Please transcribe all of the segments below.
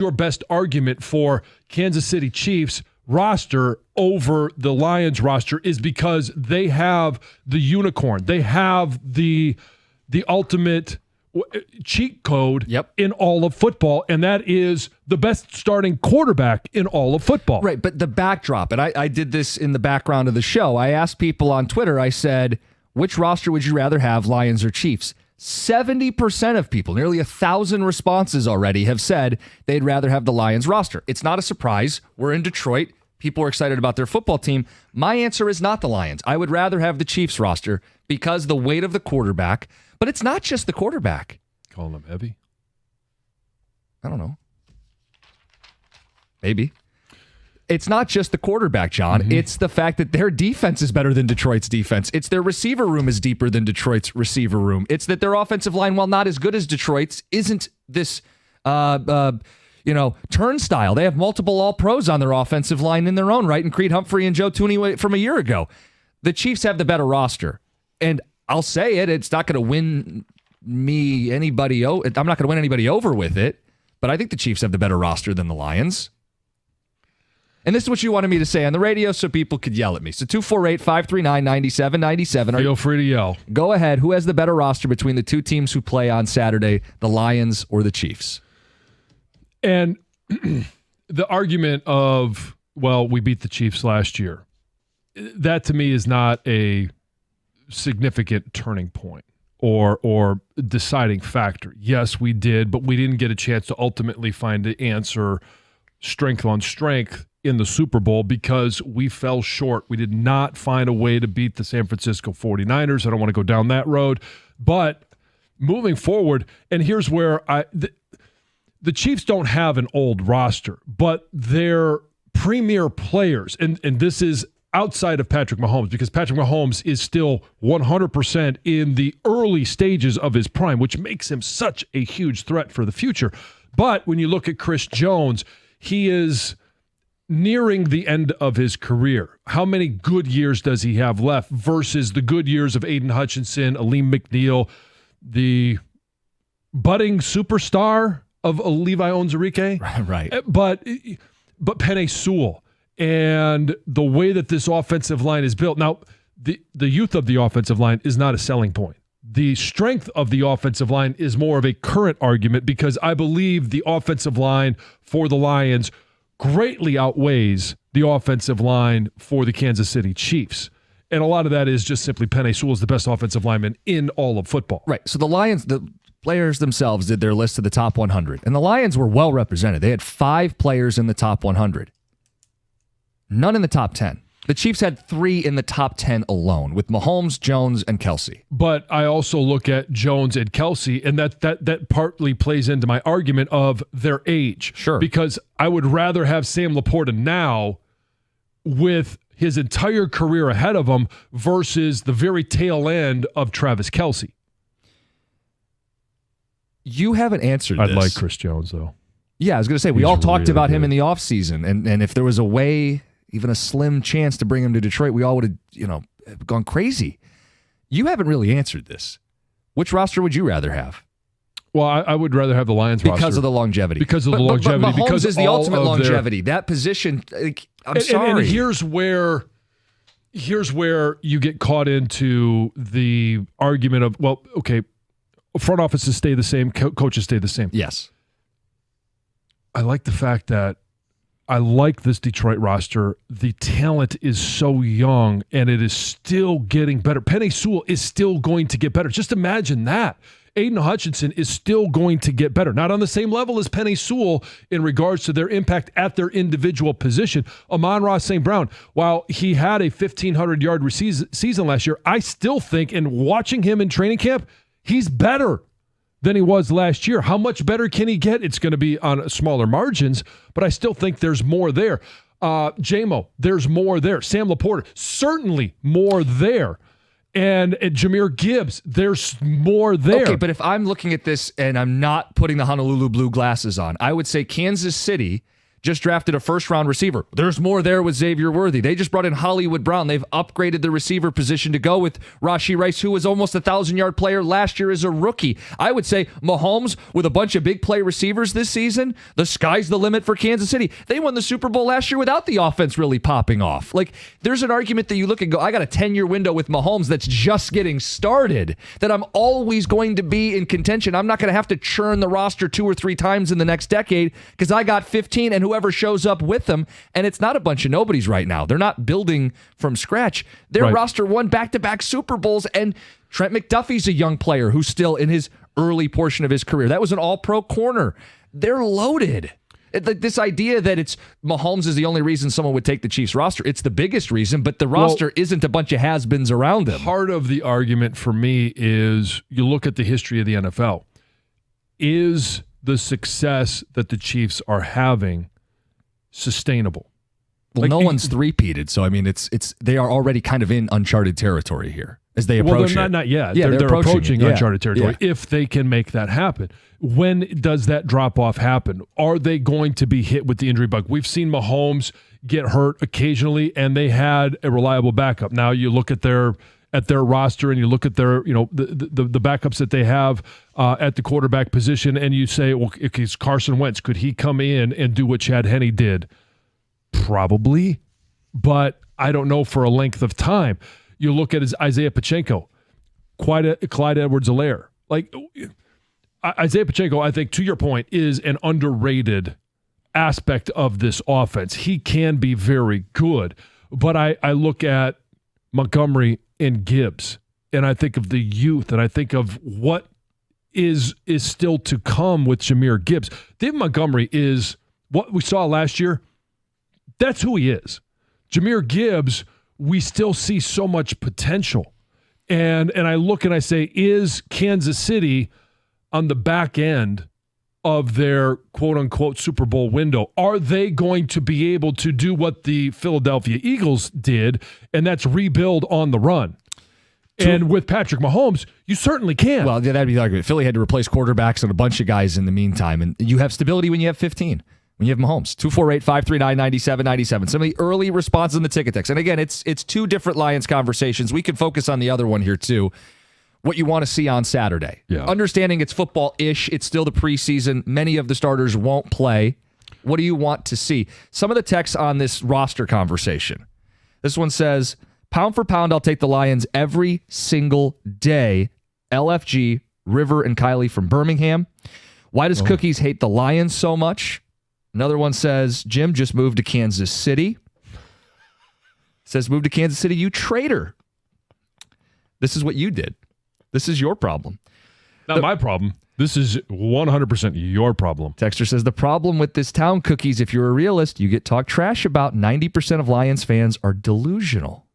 your best argument for Kansas City Chiefs roster over the Lions roster is because they have the unicorn. They have the ultimate cheat code in all of football, and that is the best starting quarterback in all of football. Right, but the backdrop, and I did this in the background of the show. I asked people on Twitter, I said, which roster would you rather have, Lions or Chiefs? 70% of people, nearly 1,000 responses already, have said they'd rather have the Lions roster. It's not a surprise. We're in Detroit. People are excited about their football team. My answer is not the Lions. I would rather have the Chiefs roster because the weight of the quarterback, but it's not just the quarterback. Calling them heavy? I don't know. Maybe. It's not just the quarterback, John. Mm-hmm. It's the fact that their defense is better than Detroit's defense. It's their receiver room is deeper than Detroit's receiver room. It's that their offensive line, while not as good as Detroit's, isn't this turnstile. They have multiple All-Pros on their offensive line in their own right, and Creed Humphrey and Joe Thuney from a year ago. The Chiefs have the better roster. And I'll say it, it's not going to win anybody. I'm not going to win anybody over with it, but I think the Chiefs have the better roster than the Lions. And this is what you wanted me to say on the radio so people could yell at me. So 248-539-9797. Feel free to yell. Go ahead. Who has the better roster between the two teams who play on Saturday, the Lions or the Chiefs? And the argument of, well, we beat the Chiefs last year, that to me is not a significant turning point or deciding factor. Yes, we did, but we didn't get a chance to ultimately find the answer strength on strength in the Super Bowl because we fell short. We did not find a way to beat the San Francisco 49ers. I don't want to go down that road. But moving forward, and here's where the Chiefs don't have an old roster, but their premier players, and this is outside of Patrick Mahomes, because Patrick Mahomes is still 100% in the early stages of his prime, which makes him such a huge threat for the future. But when you look at Chris Jones, he is nearing the end of his career. How many good years does he have left versus the good years of Aiden Hutchinson, Aleem McNeil, the budding superstar of Levi Onwuzurike? Right. But Penei Sewell and the way that this offensive line is built. Now, the youth of the offensive line is not a selling point. The strength of the offensive line is more of a current argument because I believe the offensive line for the Lions greatly outweighs the offensive line for the Kansas City Chiefs. And a lot of that is just simply Penei Sewell is the best offensive lineman in all of football. Right. So the Lions, the players themselves did their list of the top 100. And the Lions were well represented. They had 5 players in the top 100. None in the top 10. The Chiefs had 3 in the top 10 alone, with Mahomes, Jones, and Kelsey. But I also look at Jones and Kelsey, and that partly plays into my argument of their age. Sure. Because I would rather have Sam Laporta now with his entire career ahead of him versus the very tail end of Travis Kelsey. You haven't answered this. I'd like Chris Jones, though. Yeah, I was going to say, we all talked about him in the offseason, and if there was a way, even a slim chance to bring him to Detroit, we all would have, gone crazy. You haven't really answered this. Which roster would you rather have? Well, I would rather have the Lions roster. Because of the longevity. Because of the longevity. But Mahomes because is the ultimate longevity. That position, I'm sorry. And here's where you get caught into the argument of, well, okay, front offices stay the same, coaches stay the same. Yes. I like the fact that I like this Detroit roster. The talent is so young, and it is still getting better. Penei Sewell is still going to get better. Just imagine that. Aiden Hutchinson is still going to get better. Not on the same level as Penei Sewell in regards to their impact at their individual position. Amon-Ra St. Brown, while he had a 1,500-yard season last year, I still think, in watching him in training camp, he's better than he was last year. How much better can he get? It's going to be on smaller margins, but I still think there's more there. J-Mo, there's more there. Sam Laporta, certainly more there. And Jahmyr Gibbs, there's more there. Okay, but if I'm looking at this and I'm not putting the Honolulu blue glasses on, I would say Kansas City, just drafted a first-round receiver. There's more there with Xavier Worthy. They just brought in Hollywood Brown. They've upgraded the receiver position to go with Rashee Rice, who was almost a 1,000-yard player last year as a rookie. I would say Mahomes, with a bunch of big play receivers this season, the sky's the limit for Kansas City. They won the Super Bowl last year without the offense really popping off. Like, there's an argument that you look and go, I got a 10-year window with Mahomes that's just getting started, that I'm always going to be in contention. I'm not going to have to churn the roster 2 or 3 times in the next decade because I got 15 and whoever shows up with them. And it's not a bunch of nobodies right now. They're not building from scratch. Their roster won back-to-back Super Bowls, and Trent McDuffie's a young player who's still in his early portion of his career. That was an all-pro corner. They're loaded. This idea that it's Mahomes is the only reason someone would take the Chiefs roster, it's the biggest reason, but the roster isn't a bunch of has-beens around them. Part of the argument for me is you look at the history of the NFL. Is the success that the Chiefs are having sustainable? Well, no one's three-peated, so I mean, it's they are already kind of in uncharted territory here as they approach. Well, they're not yet. Yeah, they're approaching uncharted territory. Yeah. If they can make that happen, when does that drop-off happen? Are they going to be hit with the injury bug? We've seen Mahomes get hurt occasionally, and they had a reliable backup. Now you look at their roster and you look at their, the backups that they have at the quarterback position, and you say, well, if he's Carson Wentz, could he come in and do what Chad Henne did? Probably, but I don't know for a length of time. You look at Isaiah Pacheco, Clyde Edwards-Helaire. Like Isaiah Pacheco, I think, to your point, is an underrated aspect of this offense. He can be very good, but I look at Montgomery and Gibbs, and I think of the youth, and I think of what is still to come with Jahmyr Gibbs. David Montgomery is what we saw last year. That's who he is. Jahmyr Gibbs, we still see so much potential. And I look and I say, is Kansas City on the back end of their quote-unquote Super Bowl window? Are they going to be able to do what the Philadelphia Eagles did, and that's rebuild on the run? And with Patrick Mahomes, you certainly can. Well, that'd be the argument. Philly had to replace quarterbacks and a bunch of guys in the meantime, and you have stability when you have 15. When you have Mahomes, 248-539-9797. Some of the early responses in the ticket text. And again, it's 2 different Lions conversations. We can focus on the other one here too. What you want to see on Saturday. Yeah. Understanding it's football-ish. It's still the preseason. Many of the starters won't play. What do you want to see? Some of the texts on this roster conversation. This one says, pound for pound, I'll take the Lions every single day. LFG, River, and Kylie from Birmingham. Why does Cookies hate the Lions so much? Another one says, Jim just moved to Kansas City. Says, move to Kansas City, you traitor. This is what you did. This is your problem. Not my problem. This is 100% your problem. Texter says, the problem with this town, Cookies, if you're a realist, you get talked trash about. 90% of Lions fans are delusional.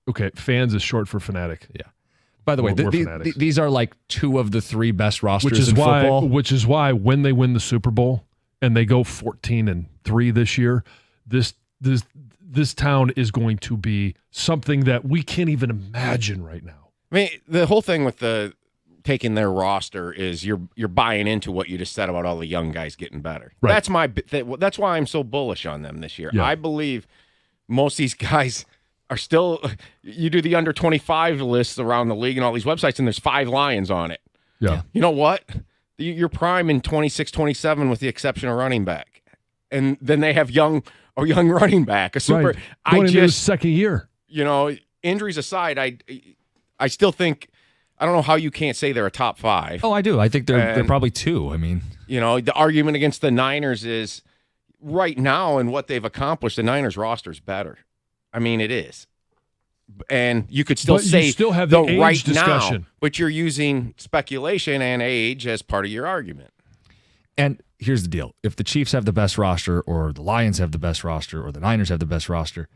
Okay, fans is short for fanatic. Yeah. By the way, these are like 2 of the 3 best rosters in football. football. Which is why when they win the Super Bowl and they go 14-3 this year, this town is going to be something that we can't even imagine right now. I mean, the whole thing with taking their roster is you're buying into what you just said about all the young guys getting better. Right. That's why I'm so bullish on them this year. Yeah. I believe most of these guys are still, you do the under 25 lists around the league and all these websites, and there's 5 Lions on it. Yeah. You know what? You're prime in 26, 27 with the exception of running back. And then they have young running back. A super. Right. Going into his second year. Injuries aside, I still think, I don't know how you can't say they're a top 5. Oh, I do. I think they're probably 2. I mean, the argument against the Niners is right now and what they've accomplished, the Niners roster is better. I mean, it is. And you could still say you still have the age right discussion. now, but you're using speculation and age as part of your argument. And here's the deal. If the Chiefs have the best roster, or the Lions have the best roster, or the Niners have the best roster,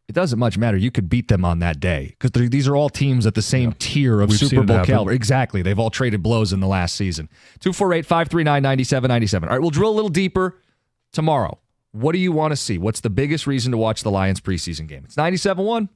it doesn't much matter. You could beat them on that day because these are all teams at the same tier of Super Bowl caliber. Exactly. They've all traded blows in the last season. 248-539-9797. All right, we'll drill a little deeper tomorrow. What do you want to see? What's the biggest reason to watch the Lions preseason game? It's 97-1.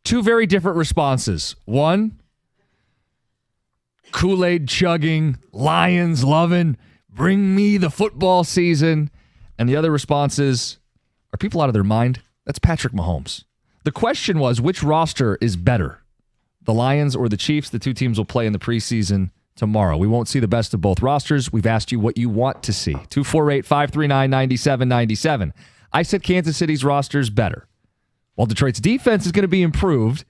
Two very different responses. One, Kool-Aid chugging, Lions loving, bring me the football season. And the other response is, are people out of their mind? That's Patrick Mahomes. The question was, which roster is better? The Lions or the Chiefs? The two teams will play in the preseason tomorrow. We won't see the best of both rosters. We've asked you what you want to see. 248-539-9797. I said Kansas City's roster is better. While Detroit's defense is going to be improved,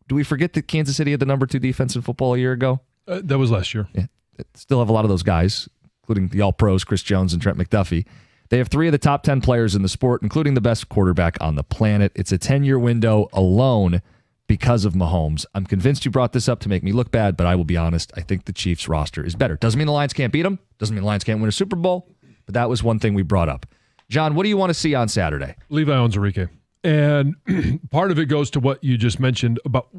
do we forget that Kansas City had the number 2 defense in football a year ago? That was last year. Yeah, still have a lot of those guys, including the All-Pros, Chris Jones and Trent McDuffie. They have 3 of the top 10 players in the sport, including the best quarterback on the planet. It's a 10-year window alone because of Mahomes. I'm convinced you brought this up to make me look bad, but I will be honest. I think the Chiefs roster is better. Doesn't mean the Lions can't beat them. Doesn't mean the Lions can't win a Super Bowl, but that was one thing we brought up. John, what do you want to see on Saturday? Levi Onwuzurike. And part of it goes to what you just mentioned about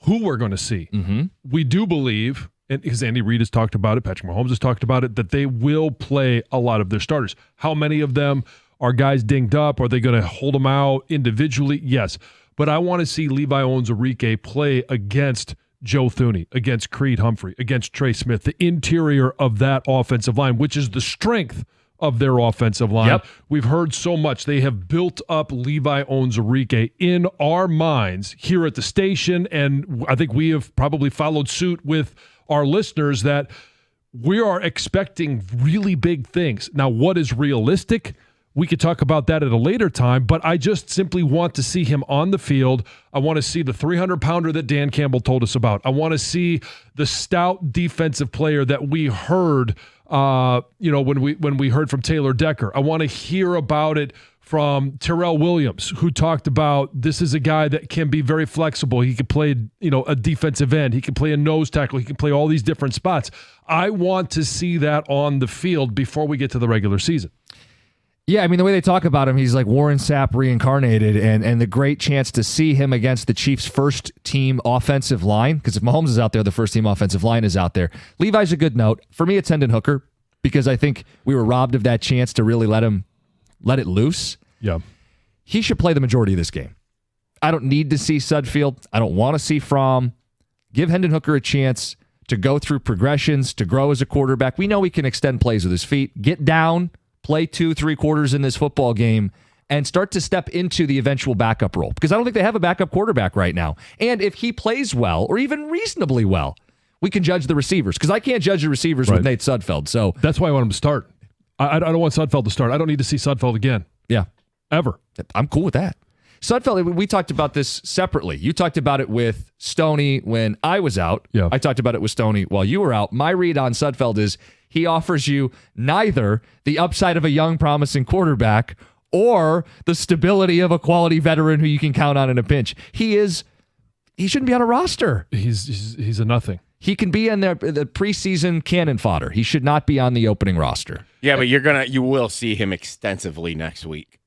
who we're going to see. Mm-hmm. We do believe, and because Andy Reid has talked about it, Patrick Mahomes has talked about it, that they will play a lot of their starters. How many of them are guys dinged up? Are they going to hold them out individually? Yes. But I want to see Levi Onwuzurike play against Joe Thuney, against Creed Humphrey, against Trey Smith, the interior of that offensive line, which is the strength of their offensive line. Yep. We've heard so much. They have built up Levi Onwuzurike in our minds here at the station, and I think we have probably followed suit with our listeners that we are expecting really big things. Now, what is realistic? We could talk about that at a later time, but I just simply want to see him on the field. I want to see the 300-pounder that Dan Campbell told us about. I want to see the stout defensive player that we heard when we heard from Taylor Decker. I want to hear about it from Terrell Williams, who talked about this is a guy that can be very flexible. He can play, a defensive end. He can play a nose tackle. He can play all these different spots. I want to see that on the field before we get to the regular season. Yeah, I mean, the way they talk about him, he's like Warren Sapp reincarnated, and the great chance to see him against the Chiefs' first-team offensive line, because if Mahomes is out there, the first-team offensive line is out there. Levi's a good note. For me, it's Hendon Hooker, because I think we were robbed of that chance to really let it loose. Yeah. He should play the majority of this game. I don't need to see Sudfeld. I don't want to see Fromm. Give Hendon Hooker a chance to go through progressions, to grow as a quarterback. We know he can extend plays with his feet. Get down, play 2-3 quarters in this football game, and start to step into the eventual backup role. Because I don't think they have a backup quarterback right now. And if he plays well, or even reasonably well, we can judge the receivers. Because I can't judge the receivers with Nate Sudfeld. So that's why I want him to start. I don't want Sudfeld to start. I don't need to see Sudfeld again. Yeah. Ever. I'm cool with that. Sudfeld, we talked about this separately. You talked about it with Stoney when I was out. Yeah. I talked about it with Stoney while you were out. My read on Sudfeld is he offers you neither the upside of a young, promising quarterback or the stability of a quality veteran who you can count on in a pinch. He shouldn't be on a roster. He's a nothing. He can be in the preseason cannon fodder. He should not be on the opening roster. Yeah, but you will see him extensively next week.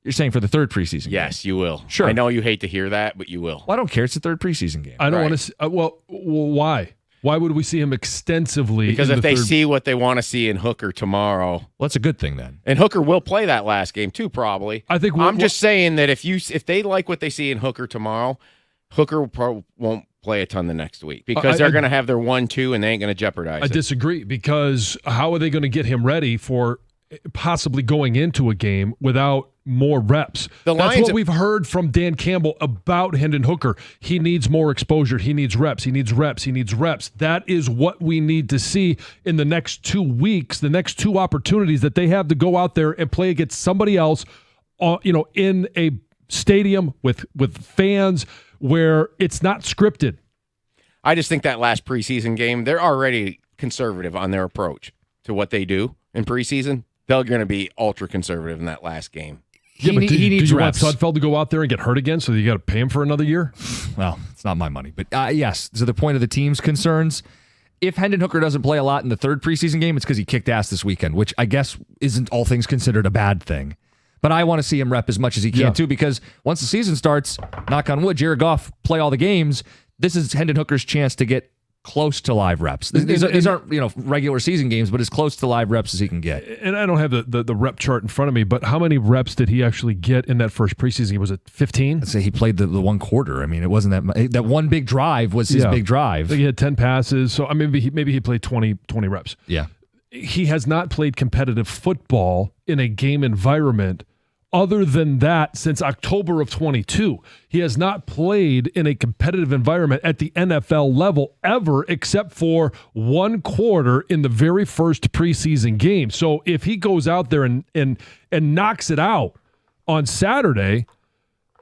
You're saying for the third preseason game? Yes, you will. Sure. I know you hate to hear that, but you will. Well, I don't care. It's the third preseason game. I don't want to see, well, why? Why would we see him extensively? Because if they see what they want to see in Hooker tomorrow. Well, that's a good thing then. And Hooker will play that last game too, probably. I think I'm just saying that if they like what they see in Hooker tomorrow, Hooker won't play a ton the next week because they're going to have their 1-2 and they ain't going to jeopardize it. I disagree, because how are they going to get him ready for possibly going into a game without more reps? That's what we've heard from Dan Campbell about Hendon Hooker. He needs more exposure. He needs reps. He needs reps. He needs reps. That is what we need to see in the next 2 weeks, the next 2 opportunities that they have to go out there and play against somebody else, in a stadium with fans where it's not scripted. I just think that last preseason game, they're already conservative on their approach to what they do in preseason. They're going to be ultra conservative in that last game. Yeah, but do you reps. want Sudfeld to go out there and get hurt again, so you got to pay him for another year? Well, it's not my money. But yes, to the point of the team's concerns, if Hendon Hooker doesn't play a lot in the third preseason game, it's because he kicked ass this weekend, which I guess isn't all things considered a bad thing. But I want to see him rep as much as he can, too, because once the season starts, knock on wood, Jared Goff play all the games, this is Hendon Hooker's chance to get close to live reps. These aren't regular season games, but as close to live reps as he can get. And I don't have the rep chart in front of me, but how many reps did he actually get in that first preseason? Was it 15? I'd say he played the one quarter. I mean, it wasn't that one big drive was his big drive. I think he had 10 passes, so maybe he played 20 reps. Yeah. He has not played competitive football in a game environment other than that since October of 22. He has not played in a competitive environment at the NFL level ever, except for one quarter in the very first preseason game. So if he goes out there and knocks it out on Saturday,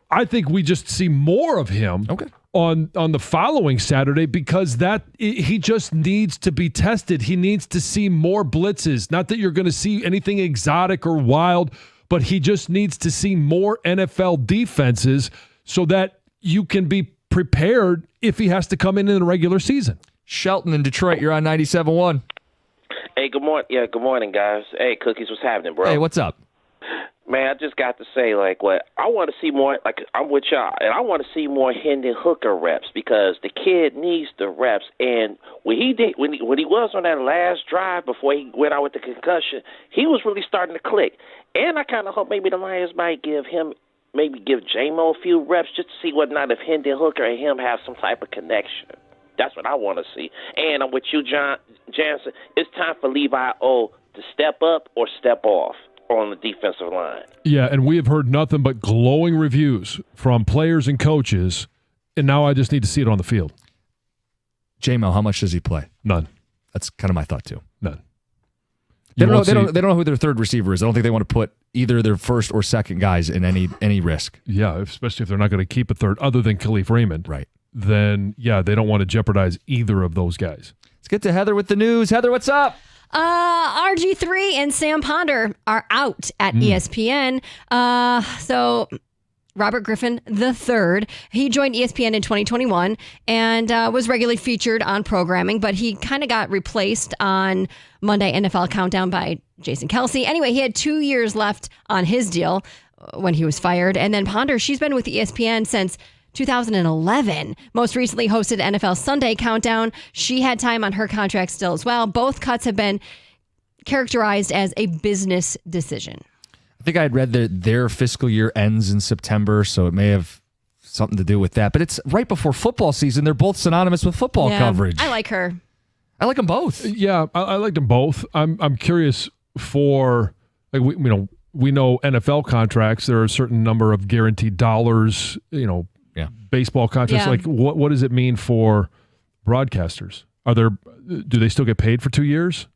I think we just see more of him. Okay. On the following Saturday, because he just needs to be tested. He needs to see more blitzes. Not that you're going to see anything exotic or wild, but he just needs to see more NFL defenses so that you can be prepared if he has to come in the regular season. Shelton in Detroit, you're on 97.1. Hey, good morning. Yeah, good morning, guys. Hey, Cookies, what's happening, bro? Hey, what's up? Man, I just got to say, I want to see more, I'm with y'all, and I want to see more Hendon Hooker reps because the kid needs the reps. And when he was on that last drive before he went out with the concussion, he was really starting to click. And I kind of hope maybe the Lions might give J-Mo a few reps just to see whether or not if Hendon Hooker and him have some type of connection. That's what I want to see. And I'm with you, Jansen. It's time for Levi O to step up or step off on the defensive line. Yeah, and we have heard nothing but glowing reviews from players and coaches, and now I just need to see it on the field. J-Mo, how much does he play? None. That's kind of my thought too. None. They don't know who their third receiver is. I don't think they want to put either their first or second guys in any risk. Yeah, especially if they're not going to keep a third other than Khalif Raymond. Right. Then, yeah, they don't want to jeopardize either of those guys. Let's get to Heather with the news. Heather, what's up? RG3 and Sam Ponder are out at ESPN. So Robert Griffin III, he joined ESPN in 2021 and was regularly featured on programming, but he kind of got replaced on Monday NFL Countdown by Jason Kelsey. Anyway, he had 2 years left on his deal when he was fired. And then Ponder, she's been with ESPN since 2011. Most recently hosted NFL Sunday Countdown. She had time on her contract still as well. Both cuts have been characterized as a business decision. I think I had read that their fiscal year ends in September, so it may have something to do with that. But it's right before football season. They're both synonymous with football coverage. I like her. I like them both. Yeah, I like them both. I'm curious for we know NFL contracts. There are a certain number of guaranteed dollars. Baseball contracts. Yeah. Like what does it mean for broadcasters? Do they still get paid for 2 years?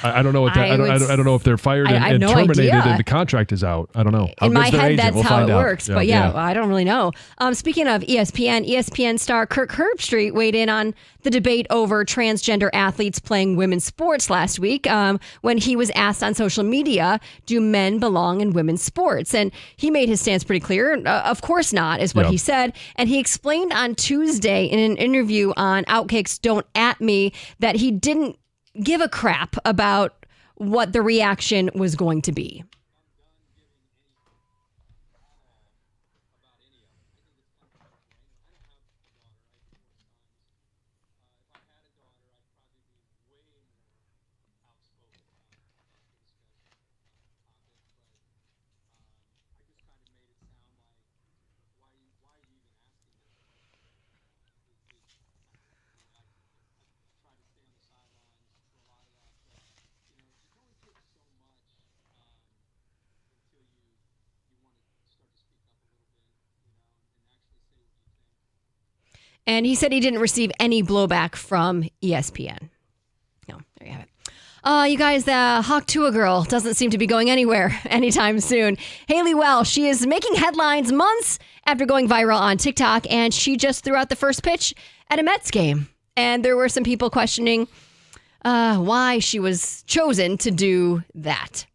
I don't know what that. I don't know if they're fired and no terminated idea. and the contract is out. I don't know. In my head, that's how it works. Yeah. But I don't really know. Speaking of ESPN star Kirk Herbstreit weighed in on the debate over transgender athletes playing women's sports last week when he was asked on social media, do men belong in women's sports? And he made his stance pretty clear. Of course not, is what he said. And he explained on Tuesday in an interview on Outkick's Don't At Me that he didn't give a crap about what the reaction was going to be. And he said he didn't receive any blowback from ESPN. No, there you have it. You guys, the Hawk Tua girl doesn't seem to be going anywhere anytime soon. Haley Wells, she is making headlines months after going viral on TikTok, and she just threw out the first pitch at a Mets game. And there were some people questioning why she was chosen to do that.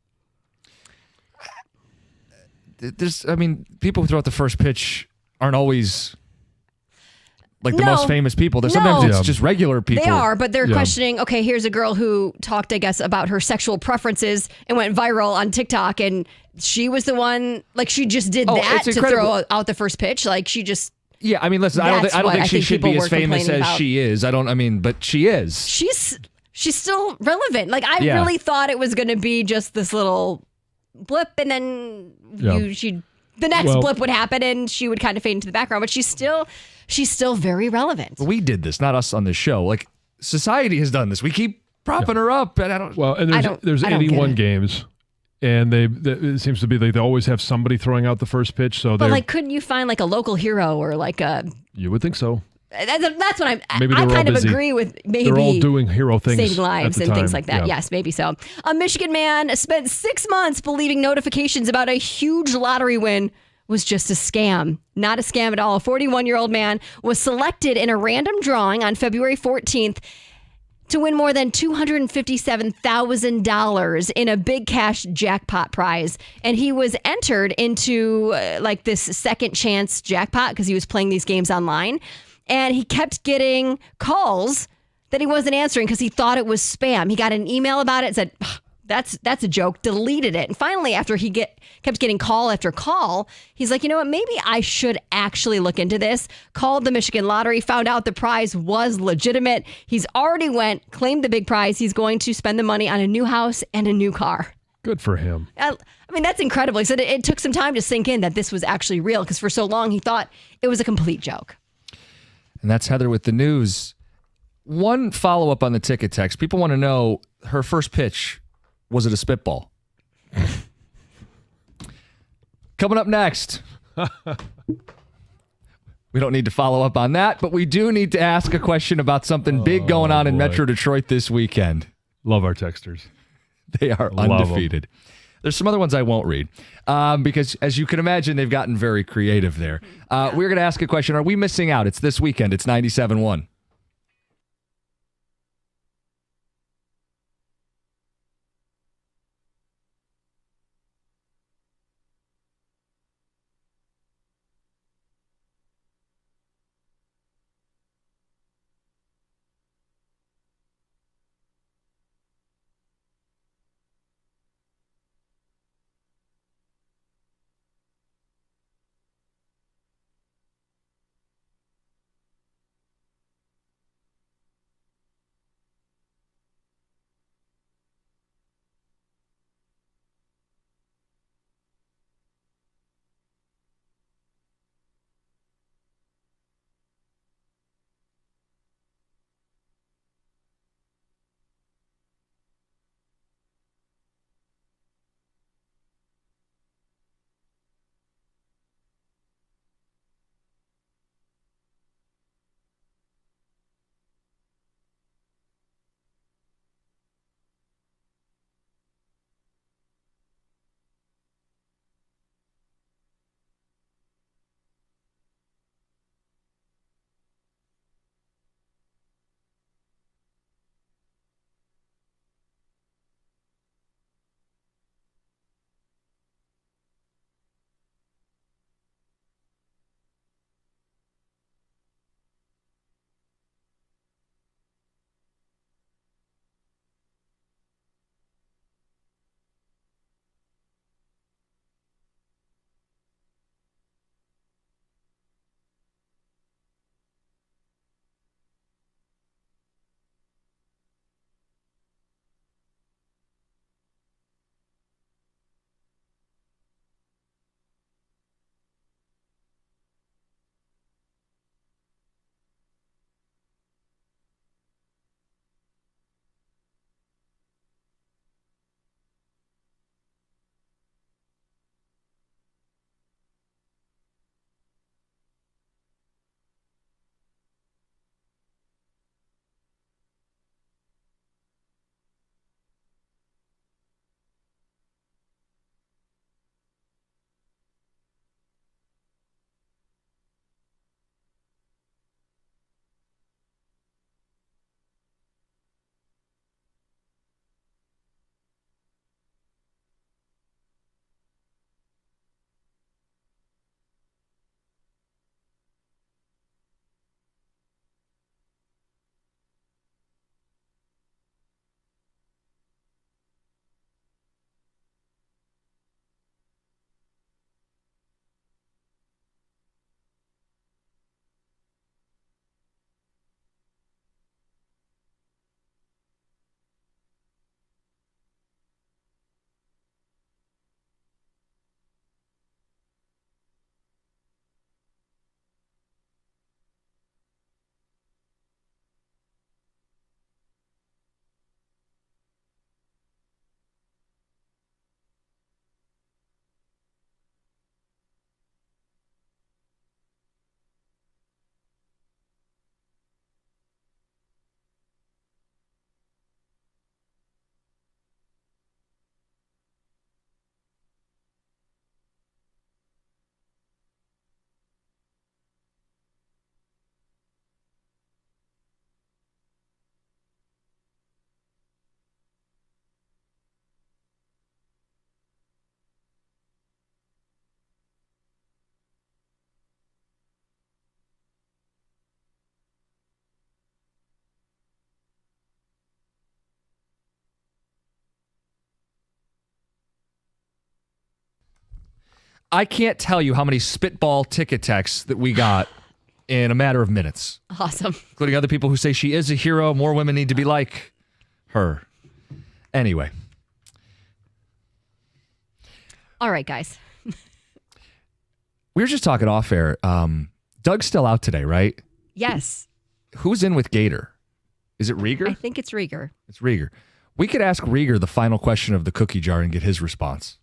People who throw out the first pitch aren't always the most famous people. Sometimes it's just regular people. They are, but they're questioning, okay, here's a girl who talked, I guess, about her sexual preferences and went viral on TikTok, and she was the one, she just did that to throw out the first pitch. She just Yeah, I mean, listen, I don't think she should be as famous as she is. But she is. She's still relevant. Like, I really thought it was going to be just this little blip, and then the next blip would happen, and she would kind of fade into the background. But she's still very relevant. We did this, not us on this show. Like, society has done this. We keep propping her up, and I don't. Well, and there's 81 games, and it seems to be they always have somebody throwing out the first pitch. So, but like, couldn't you find like a local hero or like a? You would think so. That's what I kind of agree with. Maybe they're all doing hero things, saving lives and things like that. Yeah. Yes, maybe so. A Michigan man spent 6 months believing notifications about a huge lottery win was just a scam. Not a scam at all. A 41-year-old man was selected in a random drawing on February 14th to win more than $257,000 in a big cash jackpot prize. And he was entered into like this second chance jackpot because he was playing these games online. And he kept getting calls that he wasn't answering because he thought it was spam. He got an email about it and said, that's a joke, deleted it. And finally, after he kept getting call after call, he's like, you know what, maybe I should actually look into this. Called the Michigan Lottery, found out the prize was legitimate. He's already claimed the big prize. He's going to spend the money on a new house and a new car. Good for him. I mean, that's incredible. He said it took some time to sink in that this was actually real because for so long he thought it was a complete joke. And that's Heather with the news. One follow-up on the ticket text. People want to know her first pitch. Was it a spitball? Coming up next. We don't need to follow up on that, but we do need to ask a question about something big going on in Metro Detroit this weekend. Love our texters. They are undefeated. There's some other ones I won't read because, as you can imagine, they've gotten very creative there. We're going to ask a question. Are we missing out? It's this weekend. It's 97.1. I can't tell you how many spitball ticket texts that we got in a matter of minutes. Awesome. Including other people who say she is a hero. More women need to be like her. Anyway. All right, guys. We were just talking off air. Doug's still out today, right? Yes. Who's in with Gator? Is it Rieger? I think it's Rieger. It's Rieger. We could ask Rieger the final question of the cookie jar and get his response.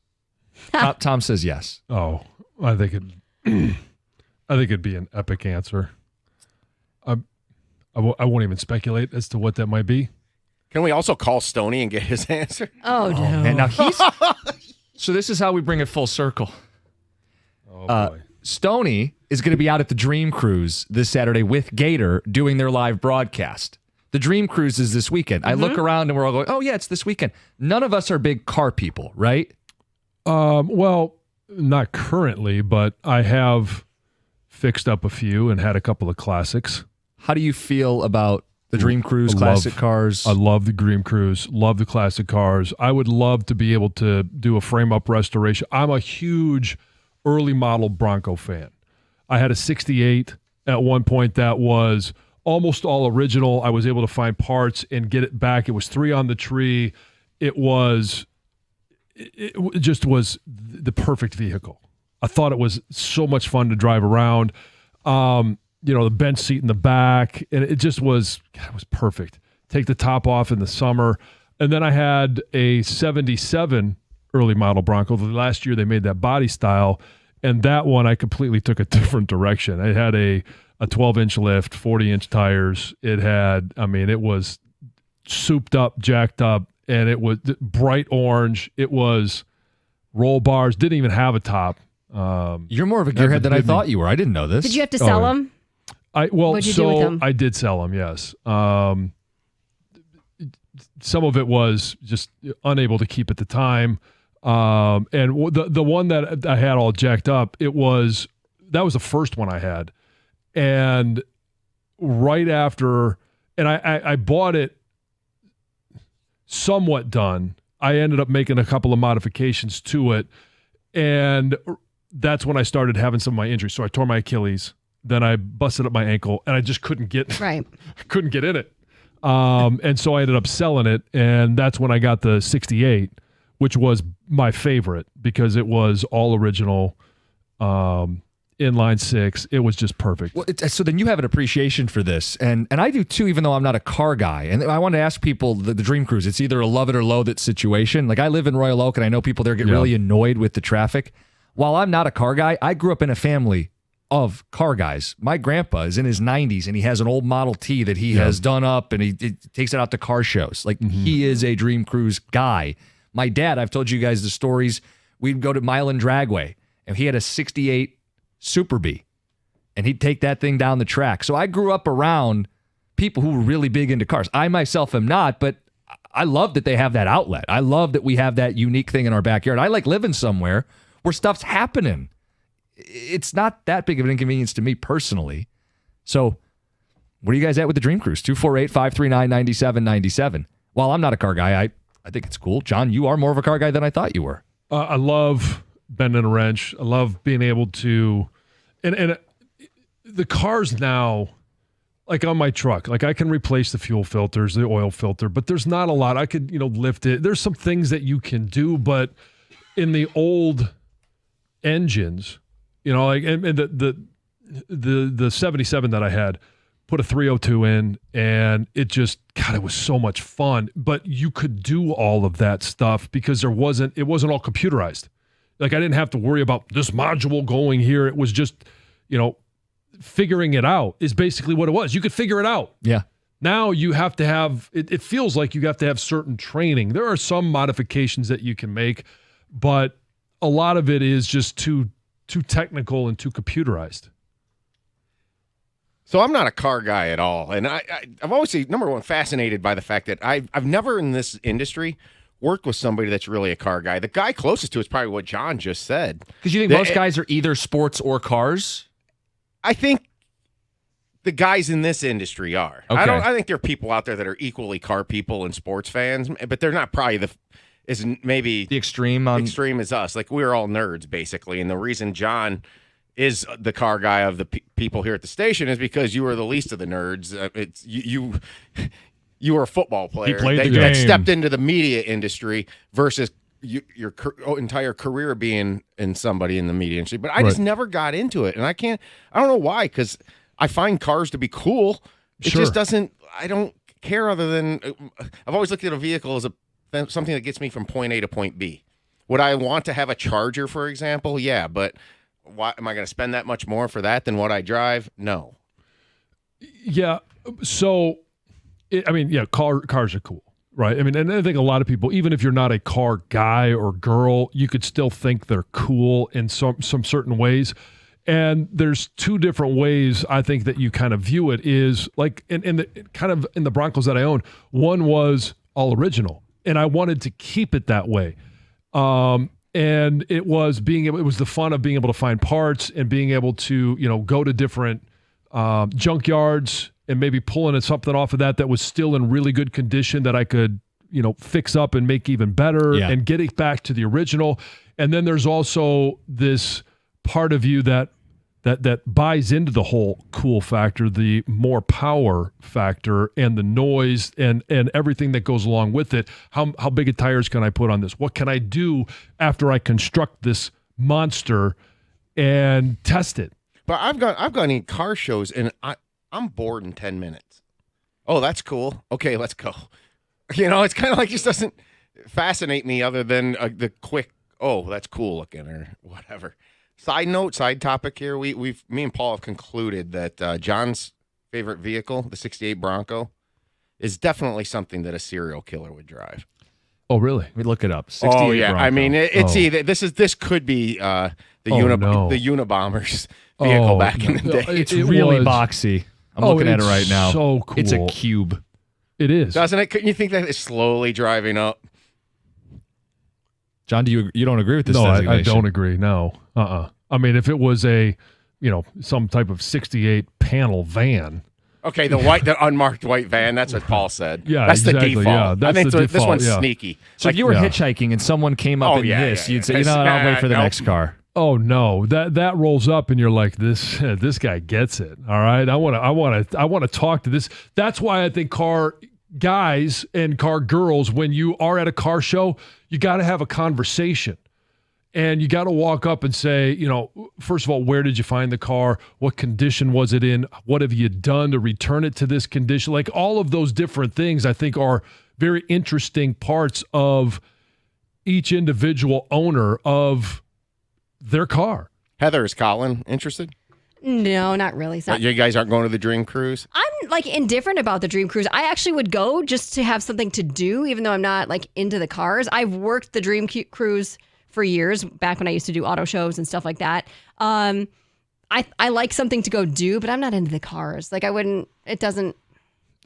Tom says yes. Oh, I think it'd be an epic answer. I won't even speculate as to what that might be. Can we also call Stoney and get his answer? Oh, no. Man, now he's... So this is how we bring it full circle. Oh, boy. Stoney is going to be out at the Dream Cruise this Saturday with Gator doing their live broadcast. The Dream Cruise is this weekend. I look around and we're all going, oh, yeah, it's this weekend. None of us are big car people, right? Well, not currently, but I have fixed up a few and had a couple of classics. How do you feel about the Dream Cruise classic cars? I love the Dream Cruise, love the classic cars. I would love to be able to do a frame-up restoration. I'm a huge early model Bronco fan. I had a 68 at one point that was almost all original. I was able to find parts and get it back. It was 3 on the tree. It just was the perfect vehicle. I thought it was so much fun to drive around. The bench seat in the back, and it just was, God, it was perfect. Take the top off in the summer. And then I had a 77 early model Bronco. The last year they made that body style, and that one I completely took a different direction. It had a 12-inch lift, 40-inch tires. It was souped up, jacked up, and it was bright orange. It was roll bars, didn't even have a top. You're more of a gearhead than I thought you were. I didn't know this. Did you have to sell them? What'd you do with them? I did sell them, yes. Some of it was just unable to keep at the time. And the one that I had all jacked up, that was the first one I had. And right after, and I bought it somewhat done. I ended up making a couple of modifications to it. And that's when I started having some of my injuries. So I tore my Achilles, then I busted up my ankle, and I just couldn't get couldn't get in it. And so I ended up selling it, and that's when I got the 68, which was my favorite because it was all original, inline 6. It was just perfect. Well, so then you have an appreciation for this, and I do too, even though I'm not a car guy. And I want to ask people, the Dream Cruise, it's either a love it or loathe it situation. Like, I live in Royal Oak, and I know people there get really annoyed with the traffic. While I'm not a car guy, I grew up in a family of car guys. My grandpa is in his 90s, and he has an old Model T that he has done up, and he takes it out to car shows. Like, he is a Dream Cruise guy. My dad, I've told you guys the stories. We'd go to Milan Dragway, and he had a 68 Super B, and he'd take that thing down the track. So I grew up around people who were really big into cars. I myself am not, but I love that they have that outlet. I love that we have that unique thing in our backyard. I like living somewhere where stuff's happening. It's not that big of an inconvenience to me personally. So where are you guys at with the Dream Cruise? 248-539-9797. While I'm not a car guy, I think it's cool. John, you are more of a car guy than I thought you were. I love bending a wrench. I love being able to, and the cars now, like on my truck, like I can replace the fuel filters, the oil filter, but there's not a lot. I could, lift it. There's some things that you can do, but in the old engines, and the 77 that I had, put a 302 in, and it just, God, it was so much fun. But you could do all of that stuff because it wasn't all computerized. Like, I didn't have to worry about this module going here. It was just, figuring it out is basically what it was. You could figure it out. Yeah. Now you have to have, it feels like you have to have certain training. There are some modifications that you can make, but a lot of it is just too technical and too computerized. So I'm not a car guy at all, and I've always been, number one, fascinated by the fact that I've never in this industry worked with somebody that's really a car guy. The guy closest to it is probably what John just said. Because you think most guys are either sports or cars? I think the guys in this industry are. Okay. I think there are people out there that are equally car people and sports fans, but they're not probably maybe The extreme on extreme as us. Like we're all nerds basically, and the reason John is the car guy of the people here at the station is because you were the least of the nerds. It's you were a football player played the that game. stepped into the media industry versus your entire career being in somebody in the media industry. But I just never got into it, and I don't know why, because I find cars to be cool. It just doesn't. I don't care other than I've always looked at a vehicle as something that gets me from point A to point B. Would I want to have a Charger, for example? Yeah, but why am I going to spend that much more for that than what I drive? No. Yeah. So, cars are cool, right? I mean, and I think a lot of people, even if you're not a car guy or girl, you could still think they're cool in some certain ways. And there's two different ways I think that you kind of view it is like in the Broncos that I own. One was all original, and I wanted to keep it that way. And it was the fun of being able to find parts and being able to, go to different junkyards and maybe pulling something off of that was still in really good condition that I could, fix up and make even better and get it back to the original. And then there's also this part of you that buys into the whole cool factor, the more power factor and the noise and everything that goes along with it. How big of tires can I put on this? What can I do after I construct this monster and test it? But I've gone in car shows and I'm bored in 10 minutes. Oh, that's cool. Okay, let's go. It's kind of like just doesn't fascinate me other than the quick, oh, that's cool looking or whatever. Side topic here. Me and Paul have concluded that John's favorite vehicle, the 68 Bronco, is definitely something that a serial killer would drive. Oh, really? Let me look it up. 68 Oh, yeah. Bronco. I mean, it's either this could be the Unabomber's vehicle back in the day. It's really boxy. I'm looking at it right now. So cool. It's a cube. It is. Doesn't it? Couldn't you think that it's slowly driving up? John, you don't agree with this No, designation? I don't agree. No. I mean, if it was some type of 68 panel van. Okay, the unmarked white van. That's what Paul said. Yeah, that's exactly, the default. yeah, that's I think the this default, one's yeah. sneaky. So if you were hitchhiking and someone came up in this, you'd say, I'll wait for the next car. Oh no, that rolls up and you're like, this guy gets it. All right, I want to talk to this. That's why I think car guys and car girls, when you are at a car show, you got to have a conversation. And you got to walk up and say, first of all, where did you find the car? What condition was it in? What have you done to return it to this condition? Like all of those different things, I think, are very interesting parts of each individual owner of their car. Heather, is Colin interested? No, not really. It's not. You guys aren't going to the Dream Cruise? I'm like indifferent about the Dream Cruise. I actually would go just to have something to do, even though I'm not like into the cars. I've worked the Dream Cruise for years, back when I used to do auto shows and stuff like that. I like something to go do, but I'm not into the cars. Like it doesn't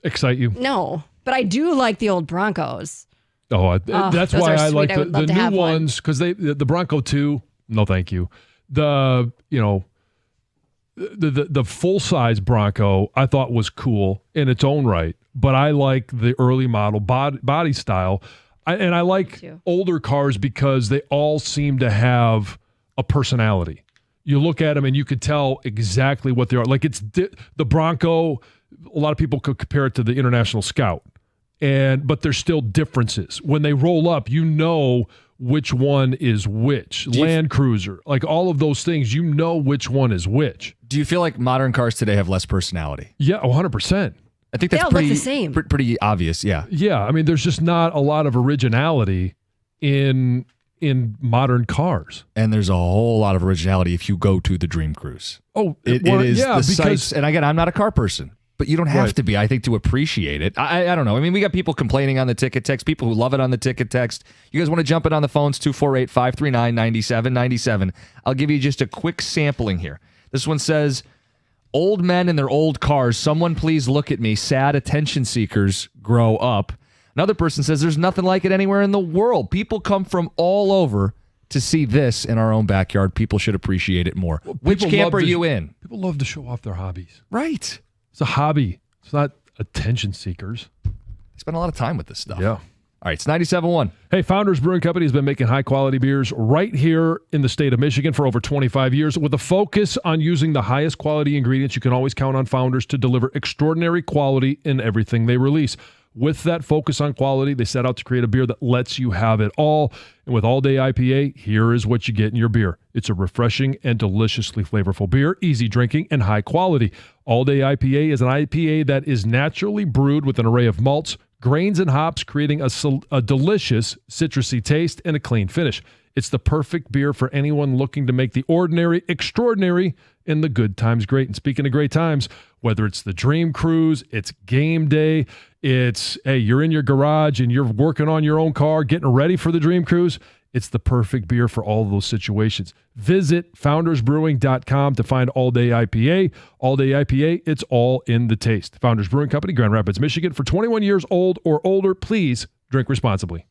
excite you. No, but I do like the old Broncos. That's why I like the new ones, because the Bronco 2. No, thank you. The full size Bronco I thought was cool in its own right, but I like the early model body style. I like older cars because they all seem to have a personality. You look at them and you could tell exactly what they are. Like the Bronco, a lot of people could compare it to the International Scout, but there's still differences. When they roll up, which one is which. Land Cruiser, like all of those things, which one is which. Do you feel like modern cars today have less personality? Yeah, 100%. I think that's they all look the same. Pretty obvious, yeah. Yeah, I mean, there's just not a lot of originality in modern cars. And there's a whole lot of originality if you go to the Dream Cruise. Oh, it is the sights. And again, I'm not a car person, but you don't have to be, I think, to appreciate it. I don't know. I mean, we got people complaining on the ticket text, people who love it on the ticket text. You guys want to jump in on the phones, 248-539-9797. I'll give you just a quick sampling here. This one says, old men in their old cars, someone please look at me. Sad attention seekers grow up. Another person says there's nothing like it anywhere in the world. People come from all over to see this in our own backyard. People should appreciate it more. Which camp are you in? People love to show off their hobbies. Right. It's a hobby. It's not attention seekers. They spend a lot of time with this stuff. Yeah. All right, it's 97.1. Hey, Founders Brewing Company has been making high-quality beers right here in the state of Michigan for over 25 years with a focus on using the highest quality ingredients. You can always count on Founders to deliver extraordinary quality in everything they release. With that focus on quality, they set out to create a beer that lets you have it all. And with All Day IPA, here is what you get in your beer. It's a refreshing and deliciously flavorful beer, easy drinking, and high quality. All Day IPA is an IPA that is naturally brewed with an array of malts, grains, and hops, creating a delicious citrusy taste and a clean finish. It's the perfect beer for anyone looking to make the ordinary extraordinary and the good times great. And speaking of great times, whether it's the dream cruise, it's game day, it's, hey, you're in your garage and you're working on your own car, getting ready for the dream cruise, it's the perfect beer for all of those situations. Visit foundersbrewing.com to find All Day IPA. All Day IPA, it's all in the taste. Founders Brewing Company, Grand Rapids, Michigan. For 21 years old or older, please drink responsibly.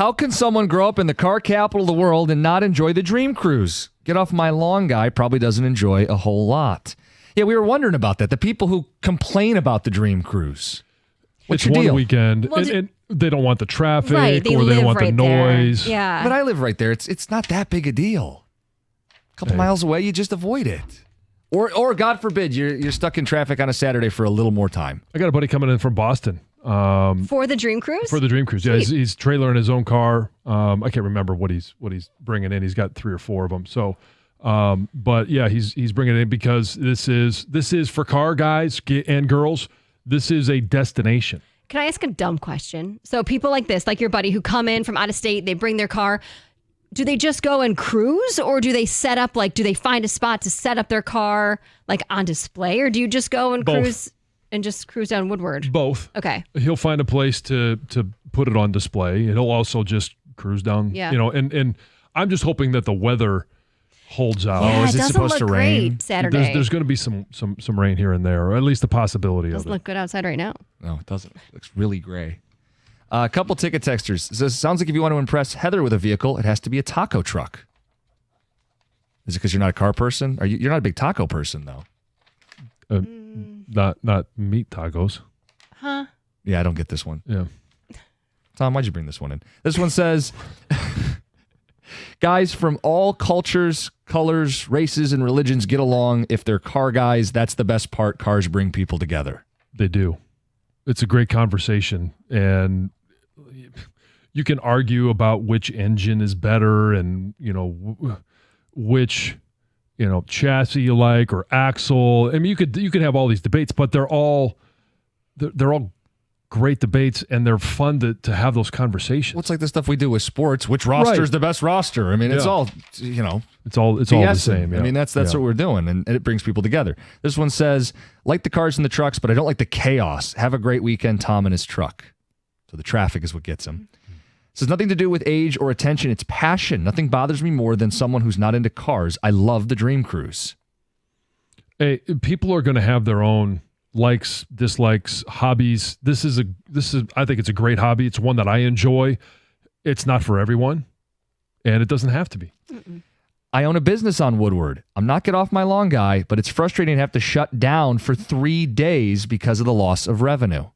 How can someone grow up in the car capital of the world and not enjoy the Dream Cruise? Get off my lawn guy probably doesn't enjoy a whole lot. Yeah, we were wondering about that. The people who complain about the Dream Cruise. What's It's your deal? one weekend, Well, and they don't want the traffic, Right, they or they live don't want right the noise. there. Yeah. But I live right there. It's not that big a deal. A couple miles away, you just avoid it. Or God forbid, you're stuck in traffic on a Saturday for a little more time. I got a buddy coming in from Boston. For the Dream Cruise? For the Dream Cruise, yeah, he's trailering his own car. I can't remember what he's bringing in. He's got 3 or 4 of them. So, but yeah, he's bringing it in because this is for car guys and girls. This is a destination. Can I ask a dumb question? So people like this, like your buddy who come in from out of state, they bring their car. Do they just go and cruise, or do they set up, like, do they find a spot to set up their car like on display, or do you just go and Both. cruise and just cruise down Woodward? Both. Okay. He'll find a place to put it on display. And he'll also just cruise down. Yeah. And I'm just hoping that the weather holds out. Yeah, is it it doesn't supposed look to rain? great Saturday. There's going to be some rain here and there, or at least the possibility doesn't of it. look good outside right now. No, it doesn't. It looks really gray. A couple ticket texters. It says, sounds like if you want to impress Heather with a vehicle, it has to be a taco truck. Is it because you're not a car person? You're not a big taco person, though. Not meat tacos. Huh? Yeah, I don't get this one. Yeah. Tom, why'd you bring this one in? This one says, guys from all cultures, colors, races, and religions get along. If they're car guys, that's the best part. Cars bring people together. They do. It's a great conversation, and you can argue about which engine is better, and which chassis you like, or axle. I mean, you could have all these debates, but they're all great debates, and they're fun to have those conversations. What's like the stuff we do with sports? Which roster is the best roster? I mean, it's Yeah. all It's all the same. Yeah. I mean, that's what we're doing, and it brings people together. This one says, like the cars and the trucks, but I don't like the chaos. Have a great weekend, Tom and his truck. So the traffic is what gets him. Says nothing to do with age or attention. It's passion. Nothing bothers me more than someone who's not into cars. I love the Dream Cruise. Hey, people are going to have their own likes, dislikes, hobbies. This is I think it's a great hobby. It's one that I enjoy. It's not for everyone, and it doesn't have to be. I own a business on Woodward. I'm not get off my lawn guy, but it's frustrating to have to shut down for 3 days because of the loss of revenue.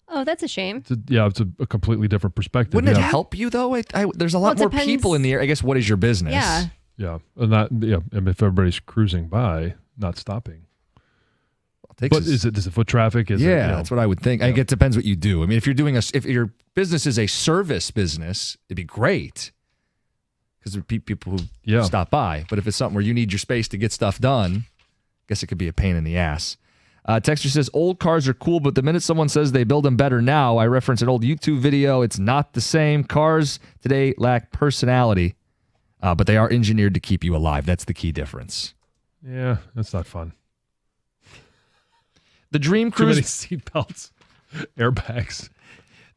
Oh, that's a shame. It's a completely different perspective. Wouldn't it Yeah. help you though? There's a lot Well, it more depends. people in the air. I guess, what is your business? Yeah. Yeah, and if everybody's cruising by, not stopping. Takes But us- is it foot traffic? that's what I would think. I think it depends what you do. I mean, if your business is a service business, it'd be great because there are people who stop by. But if it's something where you need your space to get stuff done, I guess it could be a pain in the ass. Texter says, old cars are cool, but the minute someone says they build them better now, I reference an old YouTube video. It's not the same. Cars today lack personality, but they are engineered to keep you alive. That's the key difference. Yeah, that's not fun. The Dream Too many Cruise, seatbelts, airbags.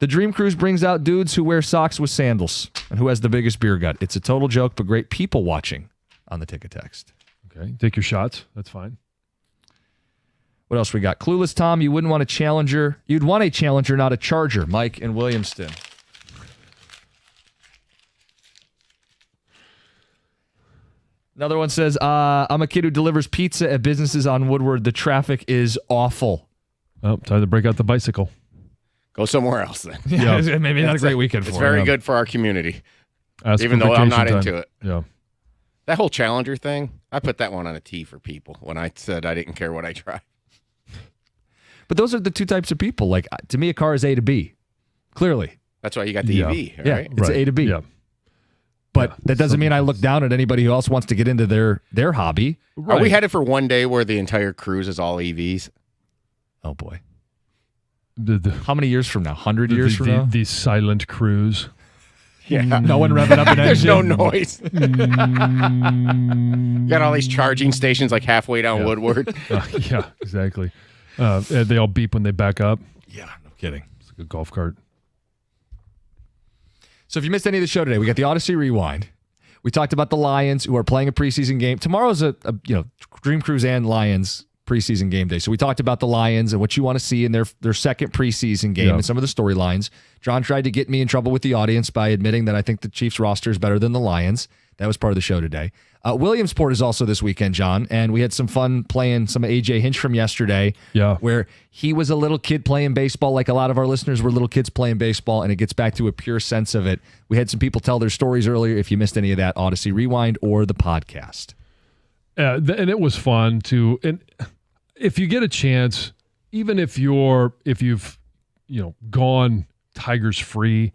the Dream Cruise brings out dudes who wear socks with sandals and who has the biggest beer gut. It's a total joke, but great people watching on the ticket text. Okay, take your shots. That's fine. What else we got? Clueless Tom, you wouldn't want a Challenger. You'd want a Challenger, not a Charger. Mike in Williamston. Another one says, I'm a kid who delivers pizza at businesses on Woodward. The traffic is awful. Oh, time to break out the bicycle. Go somewhere else then. Yeah. Maybe not a great weekend for It's very him. good for our community, Ask even for though I'm vacation not time. into it. Yeah. That whole Challenger thing, I put that one on a T for people when I said I didn't care what I drive. But those are the two types of people. Like, to me, a car is A to B. Clearly. That's why you got the Yeah. EV, Yeah. right? It's A to B. Yeah. But Yeah. that doesn't mean I look down at anybody who else wants to get into their hobby. Are we headed for one day where the entire cruise is all EVs? Oh, boy. The How many years from now? 100 years from now? the silent cruise. Yeah. No one revving up an There's engine. no noise. You got all these charging stations like halfway down Woodward. Yeah, exactly. And they all beep when they back up. Yeah, no kidding. It's like a golf cart. So if you missed any of the show today, we got the Odyssey Rewind. We talked about the Lions who are playing a preseason game. Tomorrow's a Dream Cruise and Lions preseason game day. So we talked about the Lions and what you want to see in their second preseason game and some of the storylines. John tried to get me in trouble with the audience by admitting that I think the Chiefs roster is better than the Lions. That was part of the show today. Williamsport is also this weekend, John, and we had some fun playing some of AJ Hinch from yesterday, where he was a little kid playing baseball, like a lot of our listeners were little kids playing baseball, and it gets back to a pure sense of it. We had some people tell their stories earlier. If you missed any of that, Odyssey Rewind or the podcast. And it was fun too. And if you get a chance, even if you've gone Tigers free,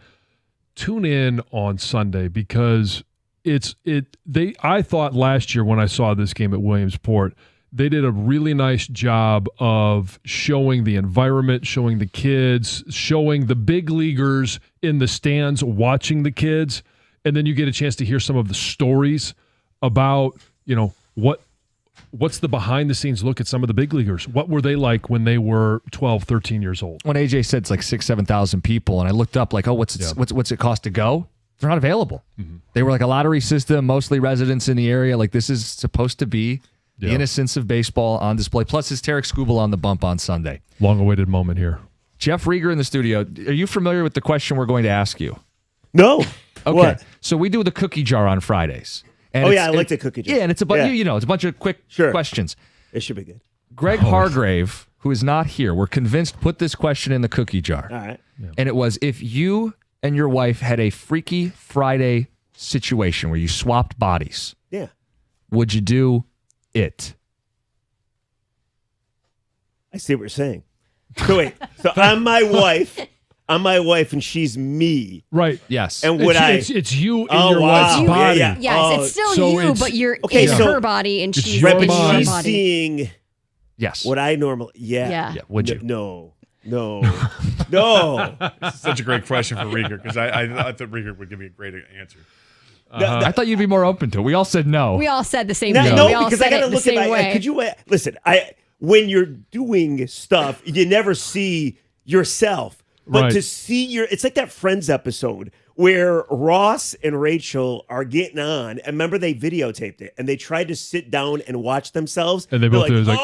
tune in on Sunday because I thought last year when I saw this game at Williamsport, they did a really nice job of showing the environment, showing the kids, showing the big leaguers in the stands watching the kids, and then you get a chance to hear some of the stories about, what's the behind the scenes look at some of the big leaguers. What were they like when they were 12, 13 years old? When AJ said it's like 7,000 people, and I looked up like, what's it cost to go? They're not available. Mm-hmm. They were like a lottery system, mostly residents in the area. Like this is supposed to be the innocence of baseball on display. Plus, it's Tarek Skubal on the bump on Sunday. Long-awaited moment here. Jeff Rieger in the studio. Are you familiar with the question we're going to ask you? No. Okay. What? So we do the cookie jar on Fridays. And I like the cookie jar. Yeah, and it's it's a bunch of quick questions. It should be good. Greg Hargrave, who is not here, we're convinced put this question in the cookie jar. All right. Yeah. And it was, if you and your wife had a Freaky Friday situation where you swapped bodies, would you do it? I see what you're saying. So wait, I'm my wife, and she's me. Right. Yes. And it's you in your wife's body. Yeah. Yes, it's still you, but you're in her body and she's your in body. your She's body. seeing what I normally Yeah. Would you? No. Such a great question for Rieger because I thought Rieger would give me a great answer. I thought you'd be more open to it. We all said no. We all said the same thing. No, we all because said I gotta it the look same at way. could you listen? When you're doing stuff, you never see yourself. But to see it's like that Friends episode where Ross and Rachel are getting on. And remember, they videotaped it and they tried to sit down and watch themselves. And they both were was like,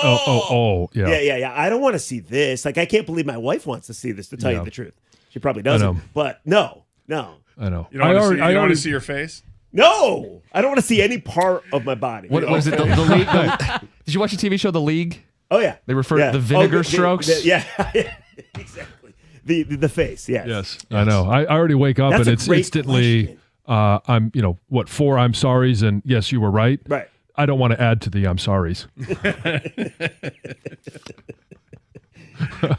yeah. Yeah. I don't want to see this. Like, I can't believe my wife wants to see this, to tell you the truth. She probably doesn't. But no. I know. You don't want to see your face? No. I don't want to see any part of my body. What was it? The League? Did you watch the TV show The League? Oh, yeah. They refer to the vinegar strokes? Exactly. The face, yes. Yes, I know. I already wake up and it's instantly, I'm, 4 I'm sorries and yes, you were right. Right. I don't want to add to the I'm sorries.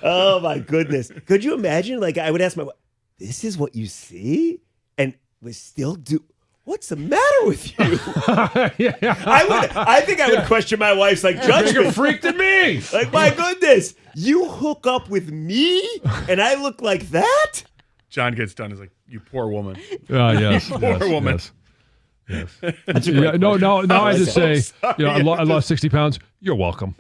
Oh, my goodness. Could you imagine? Like, I would ask my wife, this is what you see? And we still do. What's the matter with you? I think I would question my wife's judgment. You're freaked at me. Like, my goodness, you hook up with me and I look like that? John gets done. He's like, you poor woman. Yes. Poor woman. Yes. That's a great No, I just say, I lost 60 pounds. You're welcome.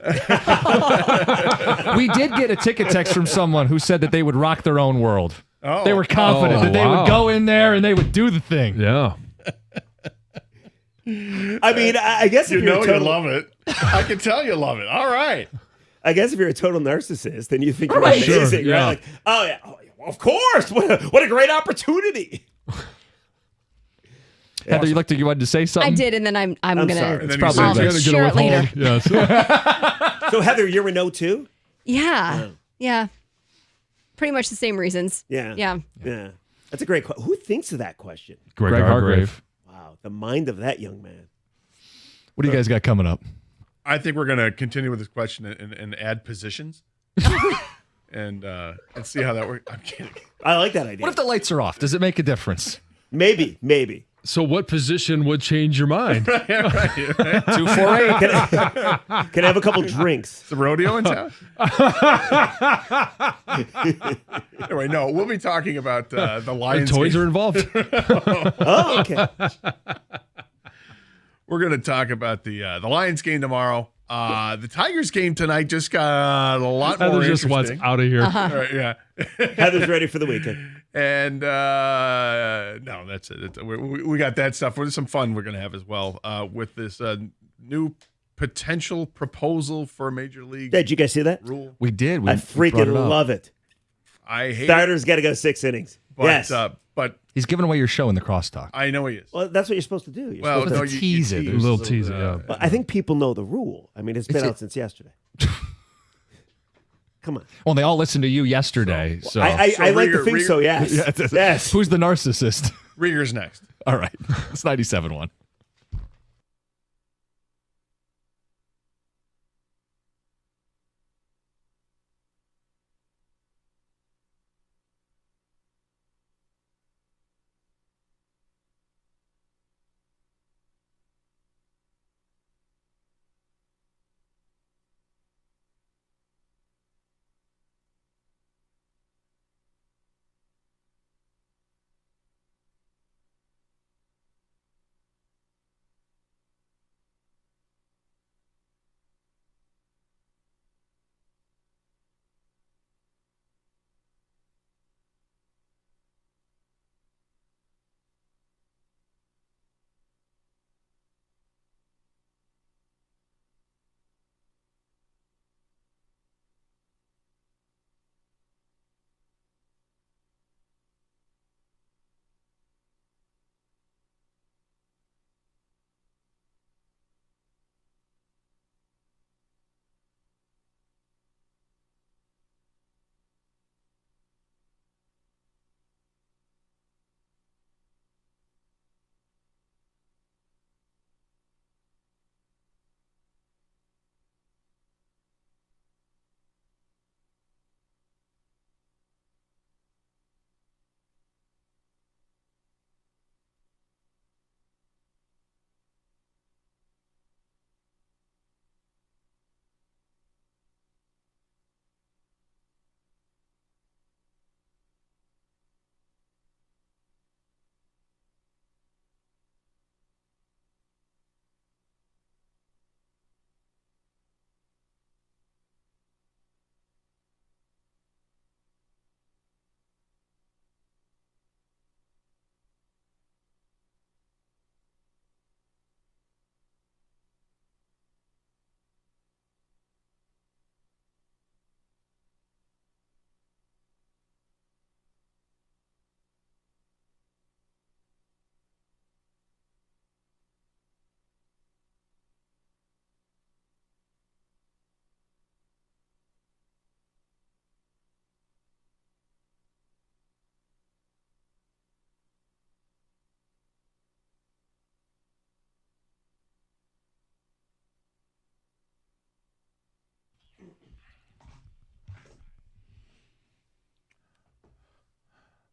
We did get a ticket text from someone who said that they would rock their own world. Oh. They were confident that they would go in there and they would do the thing. Yeah. I mean, I guess if you love it. I can tell you love it. All right. I guess if you're a total narcissist, then you think you're amazing, sure, right? Like, oh yeah, of course. What a great opportunity. Heather, you looked like you wanted to say something. I did, and then I'm gonna. sorry. It's probably I'll best. share it later. Yes. So Heather, you're a no too? Yeah. Pretty much the same reasons. Yeah. That's a great question. Who thinks of that question? Greg Hargrave. Wow, the mind of that young man. What do you guys got coming up? I think we're going to continue with this question and add positions and see how that works. I'm kidding. I like that idea. What if the lights are off? Does it make a difference? Maybe. So what position would change your mind? 248. Can I have a couple drinks? It's a rodeo in town? Anyway, no, we'll be talking about the Lions. Toys game. are involved. Oh, okay. We're going to talk about the Lions game tomorrow. The Tigers game tonight just got a lot more Heather just interesting. wants out of here. All right, yeah. Heather's ready for the weekend. And no, that's it. We got that stuff. There's some fun we're going to have as well with this new potential proposal for a major league Did you guys see that? rule. We did. I freaking love it. I hate Starters got to go 6 innings. but, Yes. But He's giving away your show in the crosstalk. I know he is. Well, that's what you're supposed to do. You're Well, supposed no, to, you tease it. A little teaser, yeah. Well, I think people know the rule. I mean, it's been out since yesterday. Come on. Well, they all listened to you yesterday. So, I like to Rieger- think so, yes. Yes. Who's the narcissist? Rieger's next. All right. It's 97.1.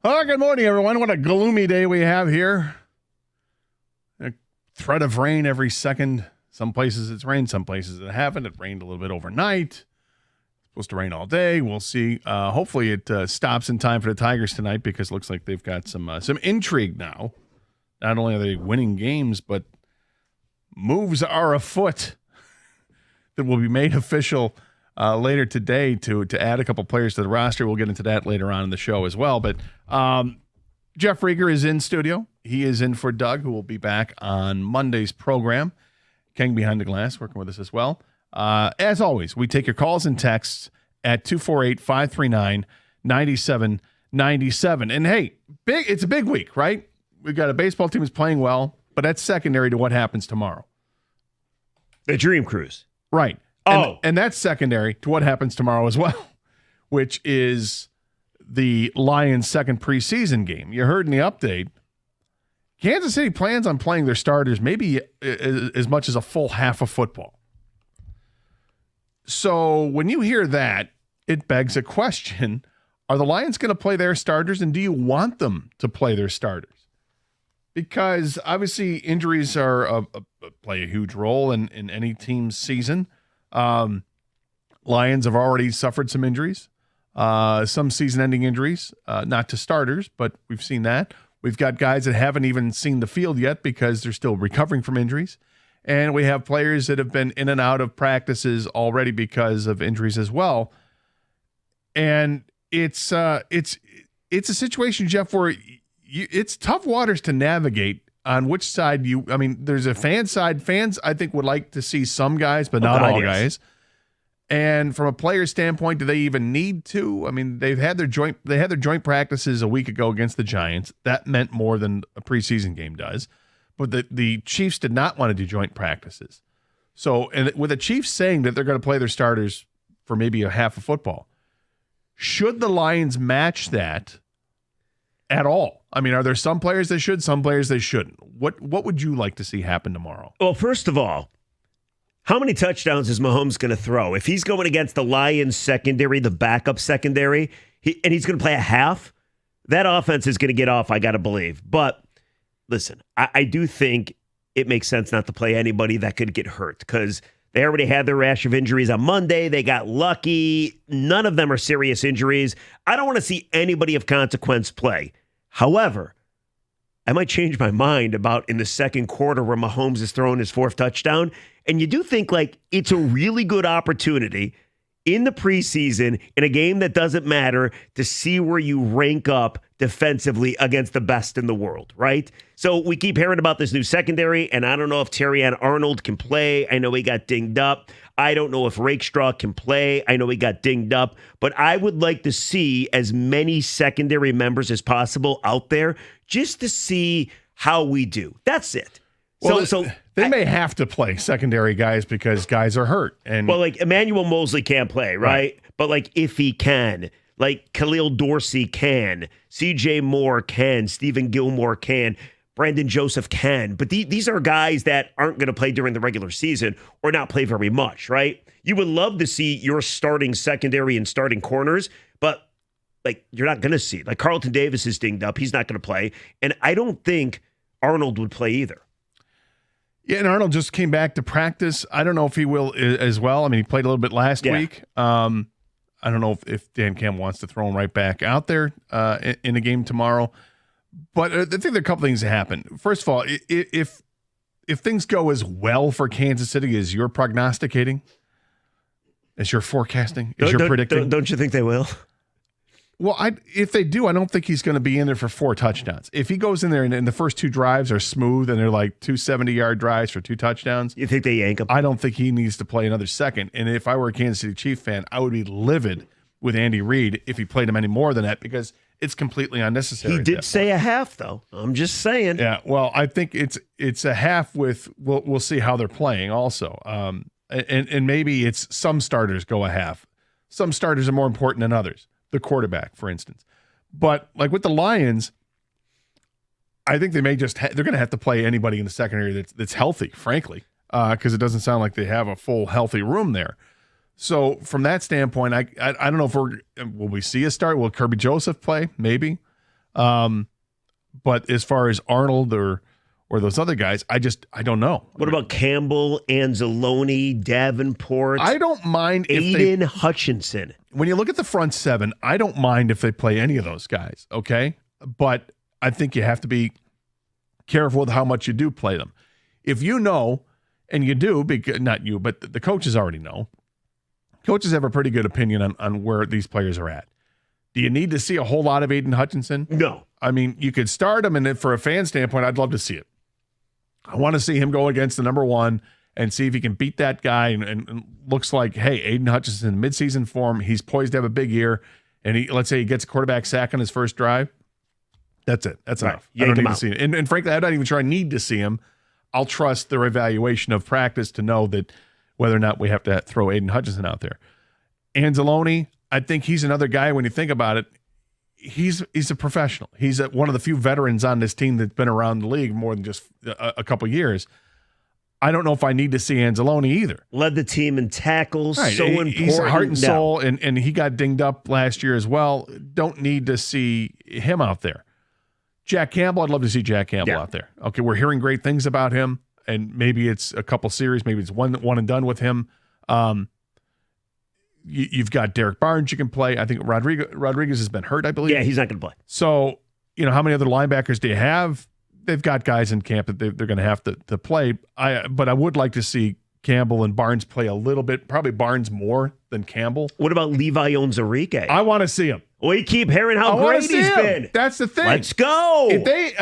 Oh, good morning, everyone. What a gloomy day we have here. A threat of rain every second. Some places it's rained, some places it haven't. It rained a little bit overnight. It's supposed to rain all day. We'll see. Hopefully it stops in time for the Tigers tonight because it looks like they've got some intrigue now. Not only are they winning games, but moves are afoot that will be made official later today to add a couple players to the roster. We'll get into that later on in the show as well. But Jeff Rieger is in studio. He is in for Doug, who will be back on Monday's program. King behind the glass working with us as well. As always, we take your calls and texts at 248-539-9797. And hey, it's a big week, right? We've got a baseball team that's playing well, but that's secondary to what happens tomorrow. The Dream Cruise. Right. Oh. And that's secondary to what happens tomorrow as well, which is the Lions' second preseason game. You heard in the update, Kansas City plans on playing their starters maybe as much as a full half of football. So when you hear that, it begs a question. Are the Lions going to play their starters, and do you want them to play their starters? Because obviously injuries play a huge role in any team's season. Lions have already suffered some injuries, some season-ending injuries, not to starters, but we've seen that. We've got guys that haven't even seen the field yet because they're still recovering from injuries. And we have players that have been in and out of practices already because of injuries as well. And it's a situation, Jeff, where it's tough waters to navigate on which side there's a fan side. Fans, I think, would like to see some guys, but not all guys. And from a player standpoint, do they even need to? I mean, they had their joint practices a week ago against the Giants. That meant more than a preseason game does. But the Chiefs did not want to do joint practices. So, and with the Chiefs saying that they're going to play their starters for maybe a half of football, should the Lions match that at all? I mean, are there some players that should, some players they shouldn't? What would you like to see happen tomorrow? Well, first of all, how many touchdowns is Mahomes going to throw? If he's going against the Lions secondary, the backup secondary, and he's going to play a half, that offense is going to get off, I got to believe. But listen, I do think it makes sense not to play anybody that could get hurt because they already had their rash of injuries on Monday. They got lucky. None of them are serious injuries. I don't want to see anybody of consequence play. However, I might change my mind about in the second quarter where Mahomes is throwing his fourth touchdown. And you do think like it's a really good opportunity in the preseason in a game that doesn't matter to see where you rank up defensively against the best in the world, right? So we keep hearing about this new secondary, and I don't know if Terrion Arnold can play. I know he got dinged up. I don't know if Rakestraw can play. I know he got dinged up. But I would like to see as many secondary members as possible out there just to see how we do. That's it. Well, they may have to play secondary guys because guys are hurt. And well, like Emmanuel Mosley can't play, right? But like if he can, like Khalil Dorsey can, CJ Moore can, Stephen Gilmore can, Brandon Joseph can. But these are guys that aren't going to play during the regular season or not play very much, right? You would love to see your starting secondary and starting corners, but like you're not going to see. Like Carlton Davis is dinged up. He's not going to play. And I don't think Arnold would play either. Yeah, and Arnold just came back to practice. I don't know if he will as well. I mean, he played a little bit last week. I don't know if Dan Campbell wants to throw him right back out there in a game tomorrow. But I think there are a couple things that happen. First of all, if things go as well for Kansas City as you're prognosticating, as you're forecasting, as you're predicting. Don't you think they will? Well, if they do, I don't think he's going to be in there for 4 touchdowns. If he goes in there and the first 2 drives are smooth and they're like 2 70-yard drives for 2 touchdowns. You think they yank him? I don't think he needs to play another second. And if I were a Kansas City Chief fan, I would be livid with Andy Reid if he played him any more than that because it's completely unnecessary. He did say a half, though. I'm just saying. Yeah, well, I think it's a half with we'll see how they're playing also. And maybe it's some starters go a half. Some starters are more important than others. The quarterback, for instance. But like with the Lions, I think they may they're going to have to play anybody in the secondary that's healthy, frankly, because it doesn't sound like they have a full healthy room there. So from that standpoint, I don't know if will we see a start? Will Kirby Joseph play? Maybe. But as far as Arnold or those other guys, I don't know. What about Campbell, Anzalone, Davenport? I don't mind Aiden Hutchinson. When you look at the front 7, I don't mind if they play any of those guys, okay? But I think you have to be careful with how much you do play them. If you know, and you do, because not you, but the coaches already know, coaches have a pretty good opinion on where these players are at. Do you need to see a whole lot of Aiden Hutchinson? No. I mean, you could start him, and then for a fan standpoint, I'd love to see it. I want to see him go against the number 1 and see if he can beat that guy. And looks like, hey, Aiden Hutchinson in midseason form, he's poised to have a big year. And let's say he gets a quarterback sack on his first drive. That's it. That's enough. I don't need to see it. And frankly, I'm not even sure I need to see him. I'll trust their evaluation of practice to know that whether or not we have to throw Aiden Hutchinson out there. Anzalone, I think he's another guy, when you think about it, he's a professional. He's one of the few veterans on this team that's been around the league more than just a couple years. I don't know if I need to see Anzalone either. Led the team in tackles, right. So important. He's heart and soul, and he got dinged up last year as well. Don't need to see him out there. Jack Campbell, I'd love to see Jack Campbell out there. Okay, we're hearing great things about him, and maybe it's a couple series, maybe it's one and done with him. You've got Derek Barnes you can play. I think Rodriguez has been hurt, I believe. Yeah, he's not going to play. So, how many other linebackers do you have? They've got guys in camp that they're going to have to play. But I would like to see Campbell and Barnes play a little bit, probably Barnes more than Campbell. What about Levi Onwuzurike? I want to see him. We keep hearing how great he's been. That's the thing. Let's go. If they,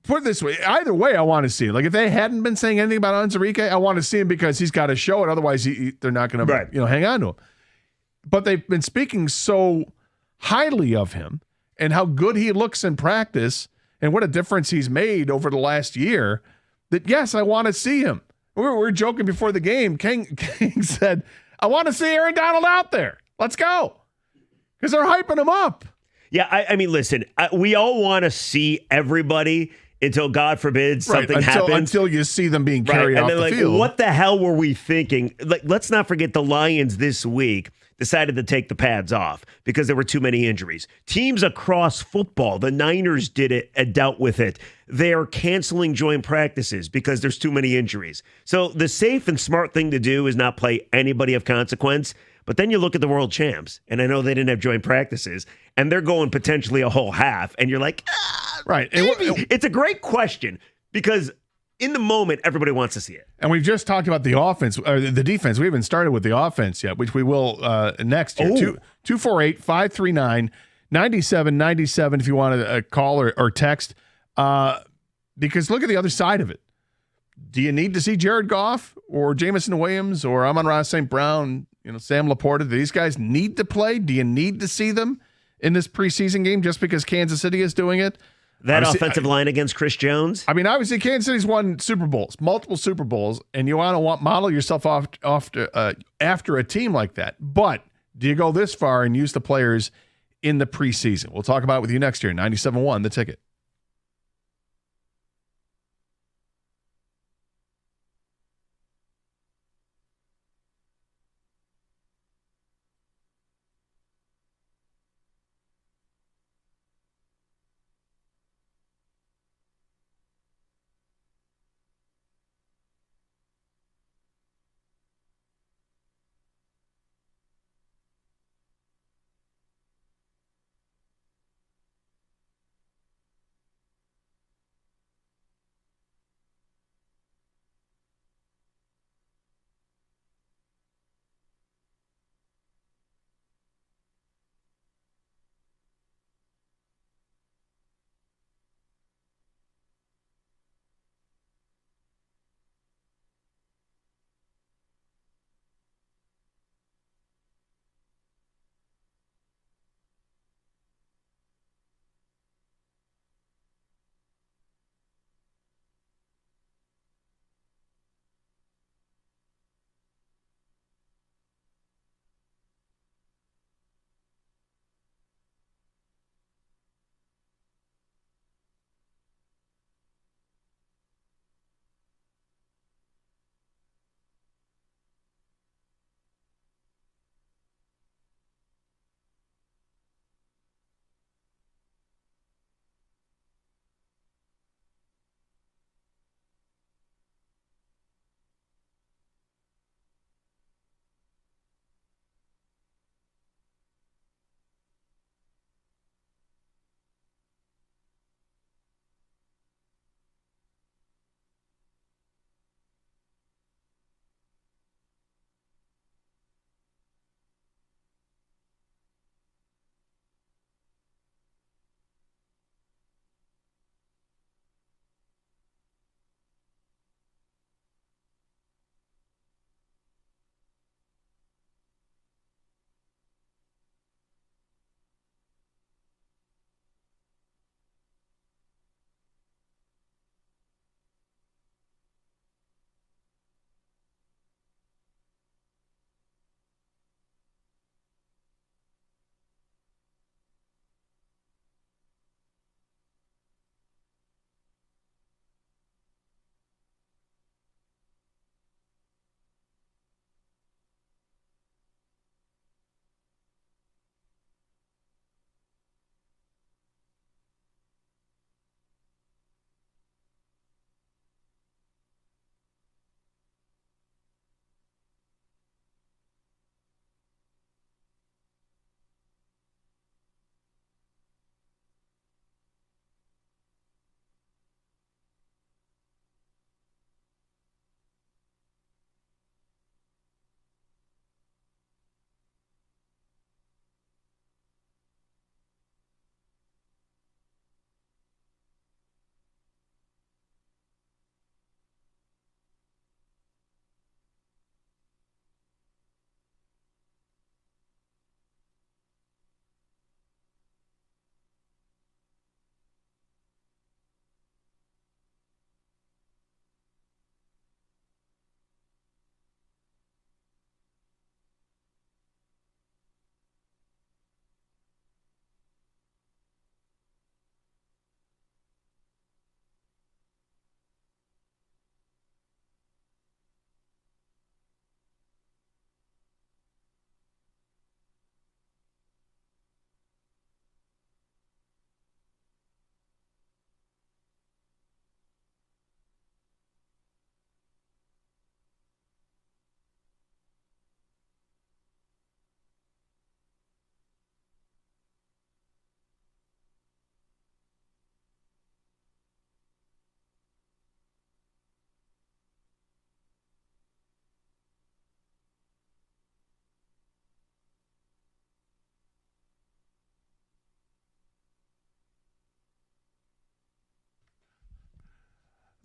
put it this way, either way, I want to see it. Like if they hadn't been saying anything about Onwuzurike, I want to see him because he's got to show it. Otherwise, they're not going to, hang on to him. But they've been speaking so highly of him and how good he looks in practice and what a difference he's made over the last year that, yes, I want to see him. We were joking before the game. King said, I want to see Aaron Donald out there. Let's go. Because they're hyping him up. Yeah, I mean, listen, we all want to see everybody until, God forbid, something happens. Until you see them being carried off the field. What the hell were we thinking? Like, let's not forget the Lions this week decided to take the pads off because there were too many injuries. Teams across football, the Niners did it and dealt with it. They're canceling joint practices because there's too many injuries. So the safe and smart thing to do is not play anybody of consequence. But then you look at the world champs, and I know they didn't have joint practices, and they're going potentially a whole half, and you're like, right. It's a great question because in the moment, everybody wants to see it. And we've just talked about the offense, or the defense. We haven't started with the offense yet, which we will next year. 248-539-9797 if you want to call or text. Because look at the other side of it. Do you need to see Jared Goff or Jamison Williams or Amon-Ra St. Brown, Sam Laporta? Do these guys need to play? Do you need to see them in this preseason game just because Kansas City is doing it? That offensive line against Chris Jones? Obviously, Kansas City's won Super Bowls, multiple Super Bowls, and you want to model yourself after a team like that. But do you go this far and use the players in the preseason? We'll talk about it with you next year. 97.1, The Ticket.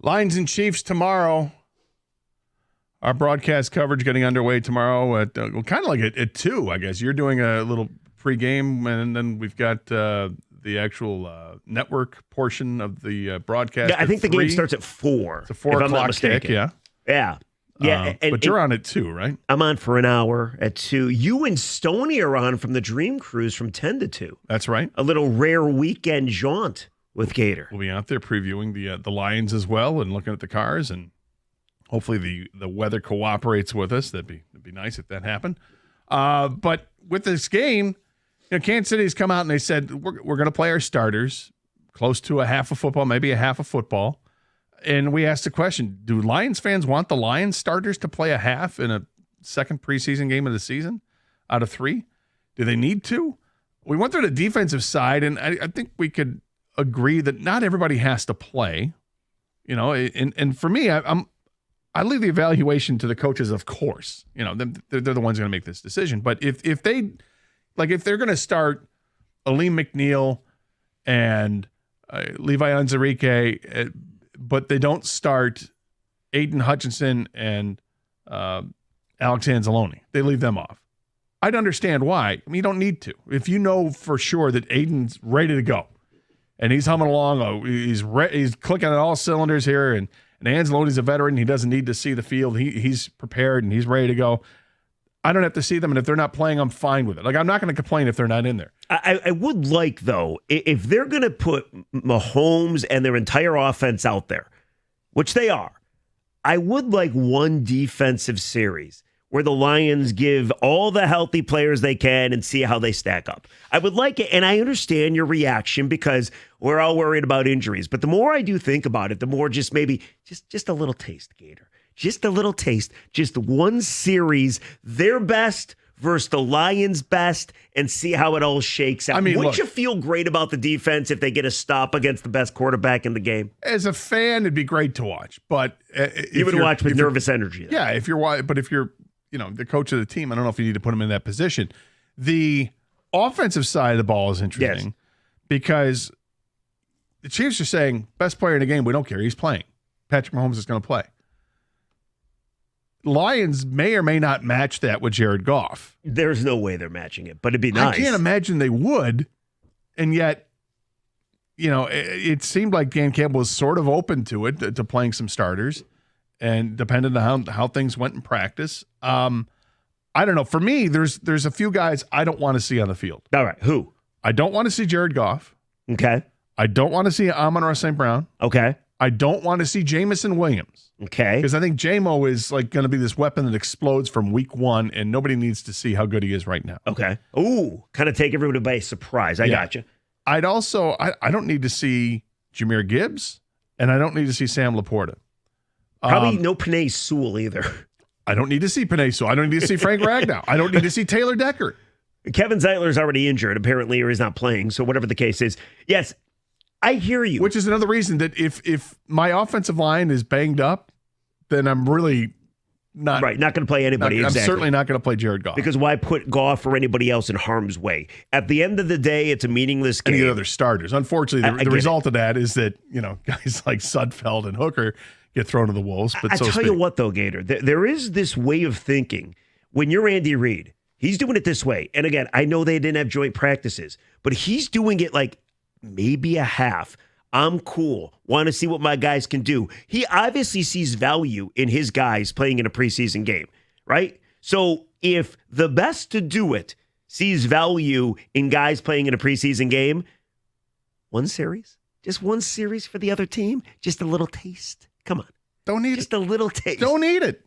Lions and Chiefs tomorrow. Our broadcast coverage getting underway tomorrow at kind of like at 2, I guess. You're doing a little pregame, and then we've got the actual network portion of the broadcast. Yeah, I think 3. the game starts at 4. It's a 4 o'clock kick, yeah. Yeah. But you're on at 2, right? I'm on for an hour at 2. You and Stoney are on from the Dream Cruise from 10 to 2. That's right. A little rare weekend jaunt with Gator. We'll be out there previewing the Lions as well and looking at the cars, and hopefully the weather cooperates with us. That'd be nice if that happened. But with this game, Kansas City's come out and they said we're going to play our starters close to a half of football, maybe a half of football. And we asked the question, do Lions fans want the Lions starters to play a half in a second preseason game of the season out of 3? Do they need to? We went through the defensive side, and I think we could agree that not everybody has to play. And for me, I leave the evaluation to the coaches, of course. They're the ones going to make this decision. But if they're going to start Aleem McNeil and Levi Onwuzurike, but they don't start Aiden Hutchinson and Alex Anzalone, they leave them off. I'd understand why. I mean, you don't need to. If you know for sure that Aiden's ready to go and he's humming along, he's clicking on all cylinders here, and Anzalone's a veteran, he doesn't need to see the field. He's prepared and he's ready to go. I don't have to see them, and if they're not playing, I'm fine with it. Like, I'm not going to complain if they're not in there. I would like, though, if they're going to put Mahomes and their entire offense out there, which they are, I would like one defensive series where the Lions give all the healthy players they can and see how they stack up. I would like it, and I understand your reaction because we're all worried about injuries. But the more I do think about it, the more just maybe just a little taste, Gator. Just a little taste. Just one series, their best versus the Lions' best, and see how it all shakes out. Wouldn't you feel great about the defense if they get a stop against the best quarterback in the game? As a fan, it'd be great to watch. But you would watch with nervous energy. Yeah, if you're the coach of the team, I don't know if you need to put him in that position. The offensive side of the ball is interesting because the Chiefs are saying, best player in the game, we don't care. He's playing. Patrick Mahomes is going to play. Lions may or may not match that with Jared Goff. There's no way they're matching it, but it'd be nice. I can't imagine they would, and yet, it seemed like Dan Campbell was sort of open to it, to playing some starters, and depending on how things went in practice. I don't know. For me, there's a few guys I don't want to see on the field. All right, who? I don't want to see Jared Goff. Okay. I don't want to see Amon-Ra St. Brown. Okay. I don't want to see Jamison Williams. Okay. Because I think J-Mo is like going to be this weapon that explodes from week 1, and nobody needs to see how good he is right now. Okay. Ooh, kind of take everybody by surprise. I got you. I'd also, I don't need to see Jahmyr Gibbs, and I don't need to see Sam Laporta. Probably no Penei Sewell either. I don't need to see Penei Sewell. I don't need to see Frank Ragnow. I don't need to see Taylor Decker. Kevin Zeitler's already injured, apparently, or he's not playing. So whatever the case is, yes, I hear you. Which is another reason that if my offensive line is banged up, then I'm really not going to play anybody. I'm certainly not going to play Jared Goff. Because why put Goff or anybody else in harm's way? At the end of the day, it's a meaningless game. Any other starters. Unfortunately, the result of that is that guys like Sudfeld and Hooker get thrown to the wolves. But I tell you what, though, Gator, there is this way of thinking. When you're Andy Reid, he's doing it this way. And again, I know they didn't have joint practices, but he's doing it like maybe a half. I'm cool. Want to see what my guys can do. He obviously sees value in his guys playing in a preseason game, right? So if the best to do it sees value in guys playing in a preseason game, one series, just one series for the other team, just a little taste. Come on. Don't need just a little taste. Don't need it.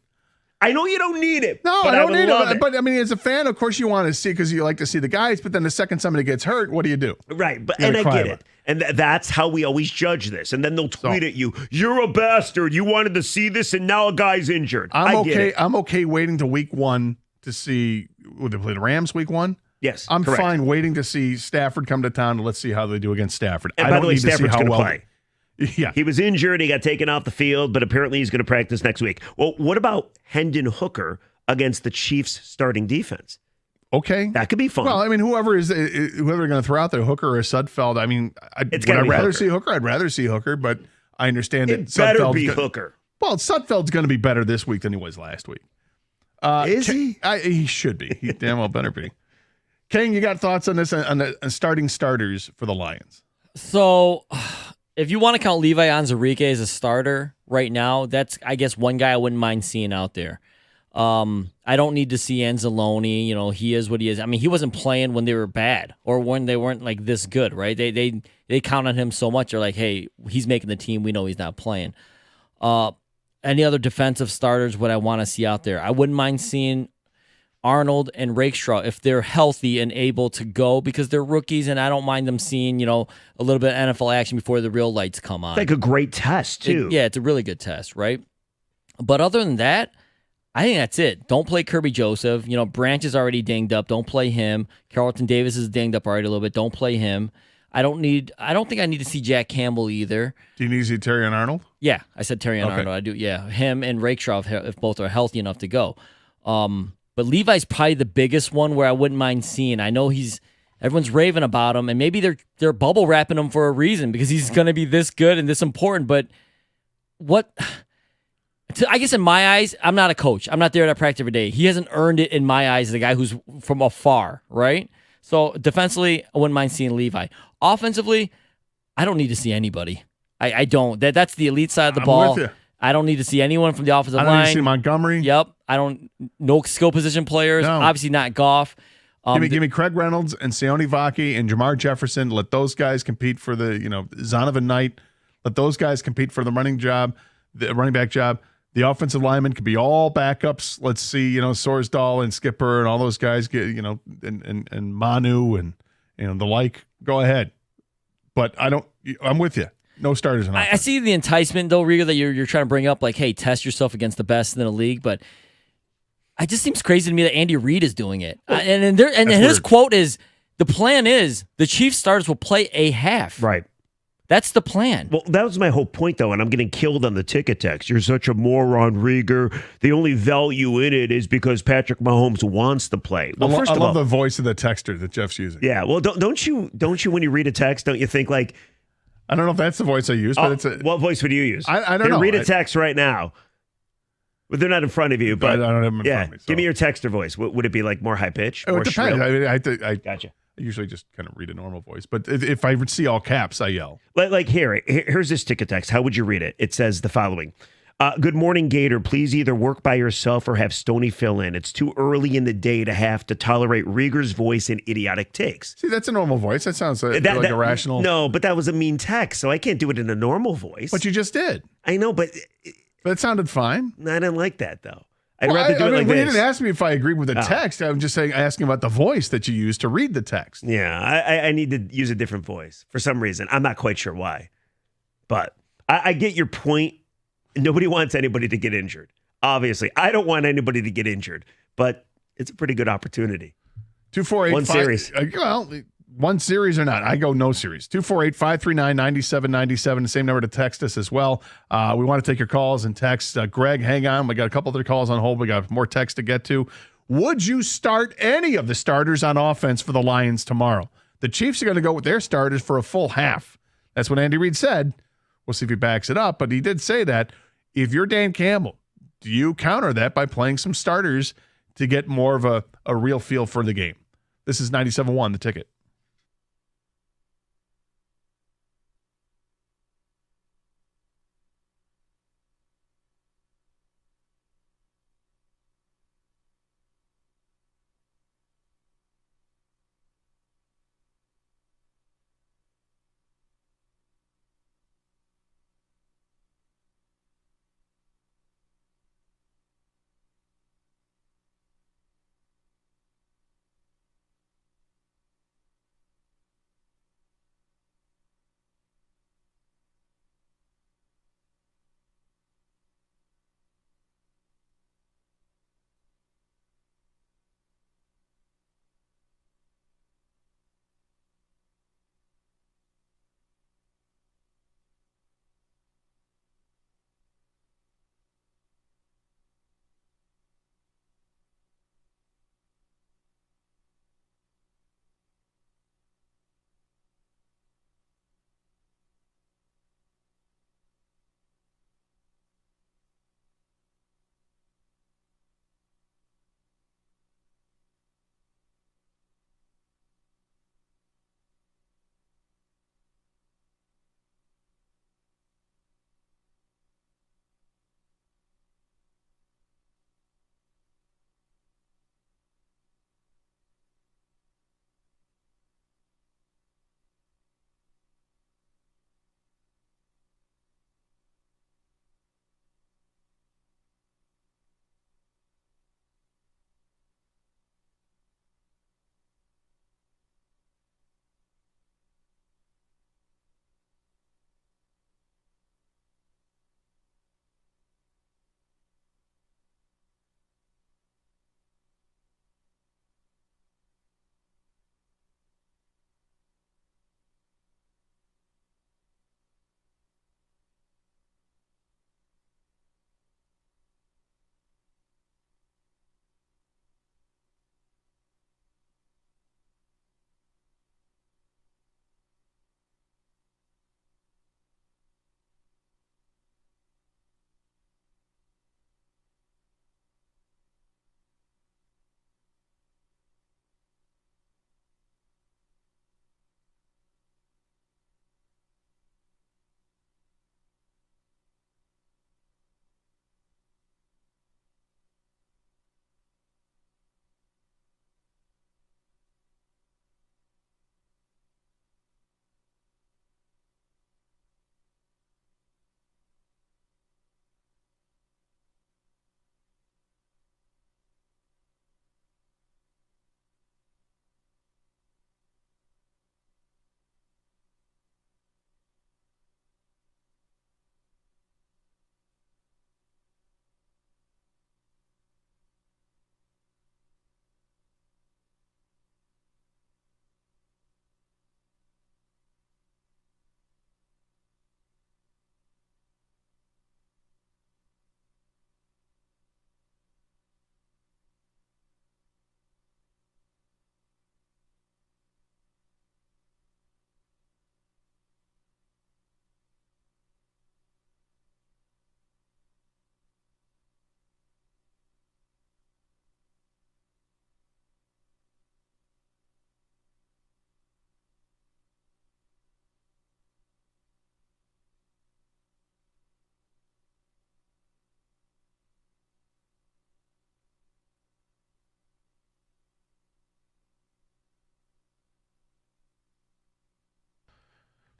I know you don't need it. No, but I don't need it. it. But I mean, as a fan, of course, you want to see because you like to see the guys. But then the second somebody gets hurt, what do? Right. And I get it. And that's how we always judge this. And then they'll tweet at you, "You're a bastard. You wanted to see this, and now a guy's injured." I'm okay waiting to week 1 to see. Would they play the Rams week 1? Yes. I'm correct. fine waiting to see Stafford come to town. And let's see how they do against Stafford. And I by don't the way, need Stafford's to see how going to well play. Yeah. He was injured. He got taken off the field, but apparently he's going to practice next week. Well, what about Hendon Hooker against the Chiefs' starting defense? Okay. That could be fun. Well, I mean, whoever they're going to throw out there, Hooker or Sudfeld, I mean, would I rather see Hooker? I'd rather see Hooker, but I understand It better be Hooker. Well, Sudfeld's going to be better this week than he was last week. Is he? He should be. He damn well better be. King, you got thoughts on this, on the starting starters for the Lions? So, if you want to count Levi Onwuzurike as a starter right now, that's, I guess, one guy I wouldn't mind seeing out there. I don't need to see Anzalone. You know, he is what he is. I mean, he wasn't playing when they were bad or when they weren't like this good, right? They count on him so much. They're like, hey, he's making the team. We know he's not playing. Any other defensive starters would I want to see out there? I wouldn't mind seeing Arnold and Rakestraw if they're healthy and able to go because they're rookies, and I don't mind them seeing, a little bit of NFL action before the real lights come on. It's like a great test, too. It's a really good test, right? But other than that, I think that's it. Don't play Kirby Joseph. Branch is already dinged up. Don't play him. Carlton Davis is dinged up already a little bit. Don't play him. I don't think I need to see Jack Campbell either. Do you need to see Terry and Arnold? Yeah, I said Terry and Arnold. I do. Yeah, him and Rakestraw if both are healthy enough to go. But Levi's probably the biggest one where I wouldn't mind seeing. I know everyone's raving about him, and maybe they're bubble wrapping him for a reason because he's going to be this good and this important. But what? I guess in my eyes, I'm not a coach. I'm not there at practice every day. He hasn't earned it in my eyes as a guy who's from afar, right? So defensively, I wouldn't mind seeing Levi. Offensively, I don't need to see anybody. I don't. That's the elite side of the ball. With you. I don't need to see anyone from the offensive line. I don't need to see Montgomery. Yep. No skill position players. No. Obviously not Goff. Give me Craig Reynolds and Sione Vaki and Jamar Jefferson. Let those guys compete for the, Zonovan Knight. Let those guys compete for the running back job. The offensive linemen could be all backups. Let's see, Sorsdahl and Skipper and all those guys get, and Manu and the like. Go ahead. But I'm with you. No starters in offense. I see the enticement, though, Riga, that you're trying to bring up, like, hey, test yourself against the best in the league. But it just seems crazy to me that Andy Reid is doing it. And his quote is, the plan is the Chiefs starters will play a half. Right. That's the plan. Well, that was my whole point, though, and I'm getting killed on the ticket text. You're such a moron, Rieger. The only value in it is because Patrick Mahomes wants to play. Well, I love the voice of the texter that Jeff's using. Yeah, well, don't you when you read a text, don't you think like, I don't know if that's the voice I use, but what voice would you use? I don't know. Read a text right now. But they're not in front of you. But I don't have them in front of me. So. Give me your texter voice. Would it be like more high pitch? It depends. I gotcha. I usually just kind of read a normal voice, but if I see all caps, I yell. Like here's this ticket text. How would you read it? It says the following. Good morning, Gator. Please either work by yourself or have Stoney fill in. It's too early in the day to have to tolerate Rieger's voice and idiotic takes. See, that's a normal voice. That sounds like irrational. No, but that was a mean text, so I can't do it in a normal voice. But you just did. I know, but it sounded fine. I didn't like that, though. I'd rather do it like this. You didn't ask me if I agreed with the text. I'm just asking about the voice that you use to read the text. Yeah, I need to use a different voice for some reason. I'm not quite sure why. But I get your point. Nobody wants anybody to get injured. Obviously, I don't want anybody to get injured, but it's a pretty good opportunity. 248 one series. One series or not. I go no series. 248-539-9797. The same number to text us as well. We want to take your calls and texts. Greg, hang on. We got a couple other calls on hold. We got more text to get to. Would you start any of the starters on offense for the Lions tomorrow? The Chiefs are going to go with their starters for a full half. That's what Andy Reid said. We'll see if he backs it up, but he did say that. If you're Dan Campbell, do you counter that by playing some starters to get more of a real feel for the game? This is 97.1, The Ticket.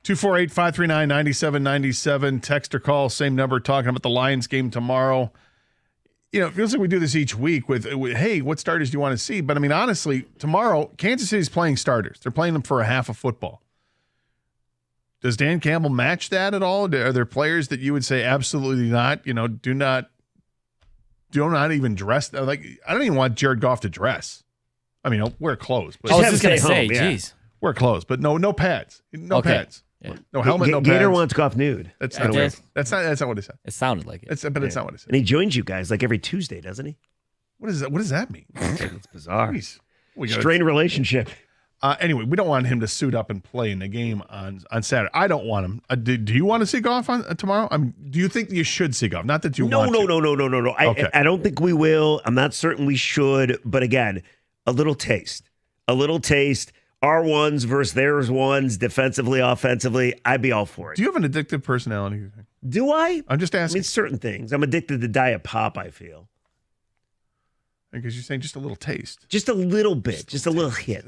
248-539-9797. Text or call, same number, talking about the Lions game tomorrow. You know, it feels like we do this each week with, hey, what starters do you want to see? But, I mean, honestly, tomorrow, Kansas City's playing starters. They're playing them for a half of football. Does Dan Campbell match that at all? Are there players that you would say absolutely not? You know, do not even dress. Like, I don't even want Jared Goff to dress. I mean, wear clothes. But I was just going to say, geez. Wear clothes, but no pads. No pads. Yeah. No helmet, no pads. Gator wants Goff nude. That's not what he said. It sounded like it. But it's not what he said. And he joins you guys like every Tuesday, doesn't he? What does that mean? It's bizarre. Strained relationship. Anyway, we don't want him to suit up and play in the game on Saturday. I don't want him. Do you want to see Goff on tomorrow? Do you think you should see Goff? Not that you want to. No. Okay. I don't think we will. I'm not certain we should. But again, a little taste. Our ones versus theirs ones, defensively, offensively. I'd be all for it. Do you have an addictive personality? Do I? I'm just asking. I mean, certain things. I'm addicted to Diet Pop, I feel. Because you're saying just a little taste. Just a little bit. Just a little hit.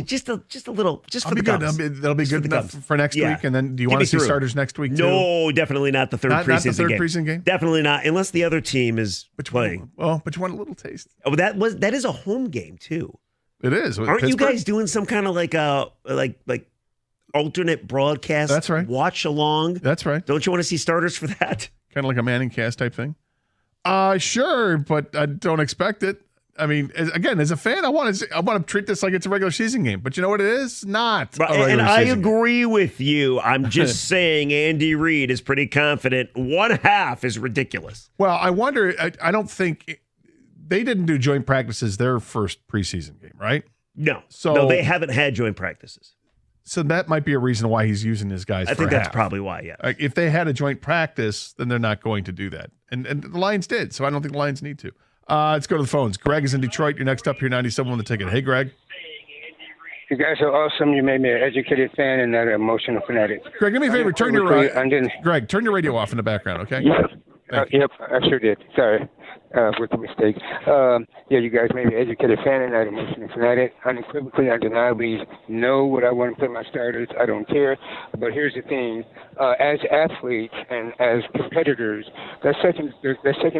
Just a little. Just for the gums. That'll be good enough for next week. And then do you want to see starters next week too? No, definitely not the third preseason game. Not the third preseason game? Definitely not, unless the other team is playing. But you want a little taste. Oh, that is a home game too. It is. Aren't you guys doing some kind of like alternate broadcast? That's right. Watch along. That's right. Don't you want to see starters for that? Kind of like a Manning cast type thing. Sure, but I don't expect it. I mean, as a fan, I want to treat this like it's a regular season game. But you know what it is? Not. And I agree with you. I'm just saying Andy Reid is pretty confident. One half is ridiculous. Well, I wonder. I don't think they didn't do joint practices their first preseason game, right? No. No, they haven't had joint practices. So that might be a reason why he's using his guys. I think that's probably why. Yeah. If they had a joint practice, then they're not going to do that, and the Lions did. So I don't think the Lions need to. Let's go to the phones. Greg is in Detroit. You're next up here, 97 on the ticket. Hey, Greg. You guys are awesome. You made me an educated fan and not an emotional fanatic. Greg, do me a favor. Turn your radio off in the background, okay? Yep, I sure did. Sorry. With the mistake. You guys made me an educated fan and not an emotional fanatic. Unequivocally, undeniably know what I want to play my starters. I don't care. But here's the thing. As athletes and as competitors, that second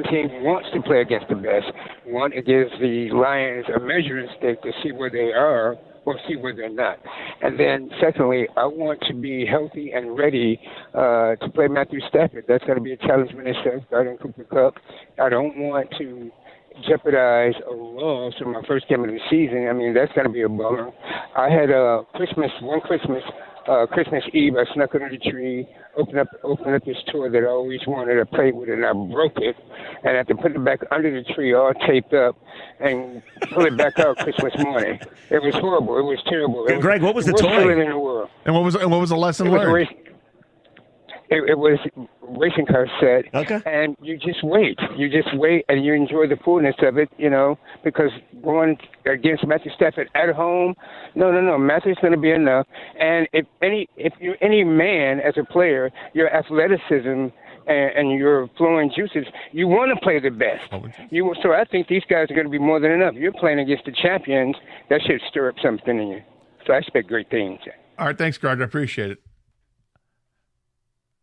team wants to play against the best. It gives the Lions a measuring stick to see where they are or see where they're not. And then, secondly, I want to be healthy and ready to play Matthew Stafford. That's going to be a challenge in itself. I don't Cooper Cup. I don't want to jeopardize a loss in my first game of the season. I mean, that's going to be a bummer. I had Christmas Eve, I snuck under the tree, opened up this toy that I always wanted to play with, and I broke it. And I had to put it back under the tree, all taped up, and pull it back out Christmas morning. It was horrible. It was terrible. Greg, what was the toy? In the world. And what was the lesson learned? It was racing car set. Okay. And you just wait. And you enjoy the fullness of it, because going against Matthew Stafford at home, no. Matthew's going to be enough. And if you're any man as a player, your athleticism and your flowing juices, you want to play the best. So I think these guys are going to be more than enough. You're playing against the champions. That should stir up something in you. So I expect great things. All right. Thanks, Greg. I appreciate it.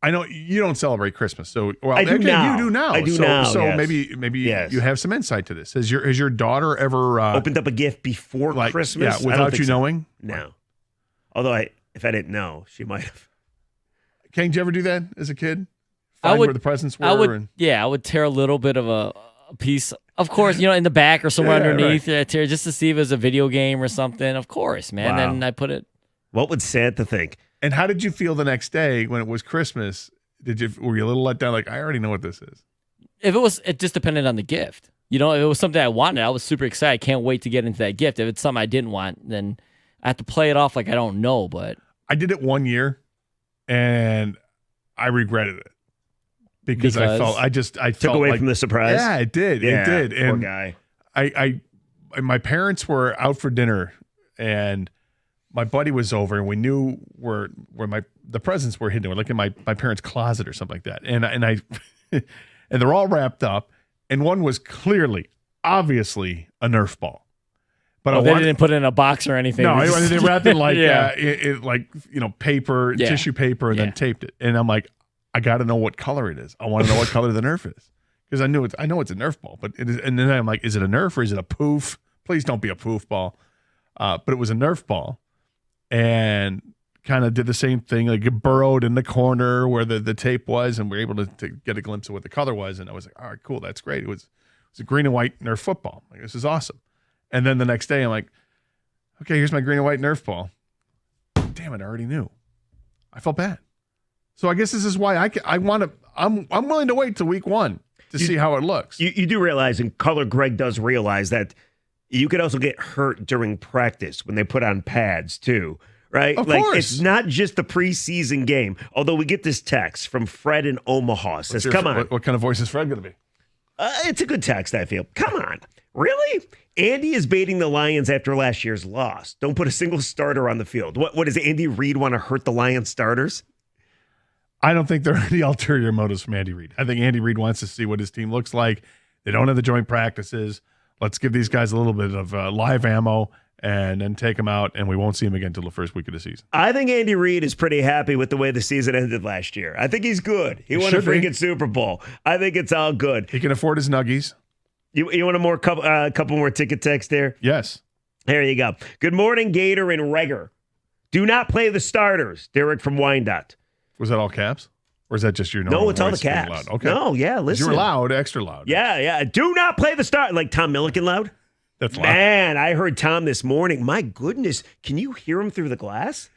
I know you don't celebrate Christmas, so I do now. You do now. I do now. So yes. maybe yes. you have some insight to this. Has your daughter ever opened up a gift before Christmas? Yeah, without you knowing. No. Although if I didn't know, she might have. Ken, did you ever do that as a kid? Find where the presents were. I would tear a little bit of a piece. Of course, in the back or somewhere underneath. Right. Tear just to see if it was a video game or something. Of course, man. Wow. Then I put it. What would Santa think? And how did you feel the next day when it was Christmas? Were you a little let down? Like, I already know what this is. It just depended on the gift. If it was something I wanted, I was super excited. I can't wait to get into that gift. If it's something I didn't want, then I have to play it off like I don't know. But I did it one year, and I regretted it because I took away from the surprise. Yeah, it did. Yeah, it did. Poor and guy. My parents were out for dinner, and my buddy was over, and we knew where the presents were hidden, like in my parents' closet or something like that. And I and they're all wrapped up, and one was obviously a Nerf ball. But they didn't put it in a box or anything. No, they wrapped it like paper, Yeah. tissue paper, and then taped it. And I'm like, I got to know what color it is. I want to know what color the Nerf is because I know it's a Nerf ball. But it is, and then I'm like, is it a Nerf or is it a poof? Please don't be a poof ball. But it was a Nerf ball, and kind of did the same thing. Like it burrowed in the corner where the tape was, and we were able to get a glimpse of what the color was. And I was like, all right, cool, that's great. It was a green and white Nerf football. Like, this is awesome. And then the next day, I'm like, okay, here's my green and white Nerf ball. Damn it, I already knew. I felt bad. So I guess this is why I'm willing to wait till week 1 to see how it looks. You do realize, and Color Greg does realize, that you could also get hurt during practice when they put on pads too, right? Of course. It's not just the preseason game. Although we get this text from Fred in Omaha. Says, come on. What kind of voice is Fred going to be? It's a good text, I feel. Come on. Really? Andy is baiting the Lions after last year's loss. Don't put a single starter on the field. What does Andy Reid want to hurt the Lions starters? I don't think there are any ulterior motives from Andy Reid. I think Andy Reid wants to see what his team looks like. They don't have the joint practices. Let's give these guys a little bit of live ammo and then take them out, and we won't see them again until the first week of the season. I think Andy Reid is pretty happy with the way the season ended last year. I think he's good. He won a freaking Super Bowl. I think it's all good. He can afford his nuggies. You want a couple more ticket text there? Yes. There you go. Good morning, Gator and Reger. Do not play the starters. Derek from Wyandotte. Was that all caps? Or is that just your normal No, it's all the voice being caps. loud? Okay. No, yeah, listen. You were loud, extra loud. Yeah. Do not play the start. Like Tom Milliken loud? That's loud. Man, I heard Tom this morning. My goodness. Can you hear him through the glass?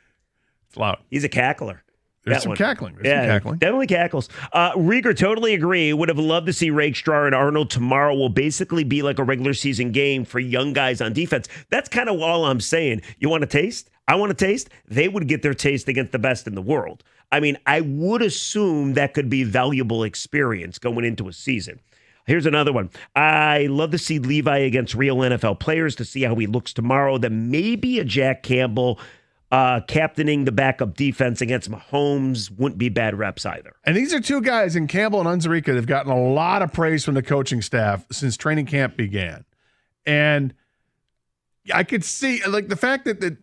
It's loud. He's a cackler. There's some cackling. Definitely cackles. Rieger, totally agree. Would have loved to see Rakestraw and Arnold tomorrow. Will basically be like a regular season game for young guys on defense. That's kind of all I'm saying. You want a taste? I want a taste. They would get their taste against the best in the world. I mean, I would assume that could be valuable experience going into a season. Here's another one. I love to see Levi against real NFL players to see how he looks tomorrow. Then maybe a Jack Campbell captaining the backup defense against Mahomes wouldn't be bad reps either. And these are two guys in Campbell and Unzarika that have gotten a lot of praise from the coaching staff since training camp began. And I could see, like, the fact that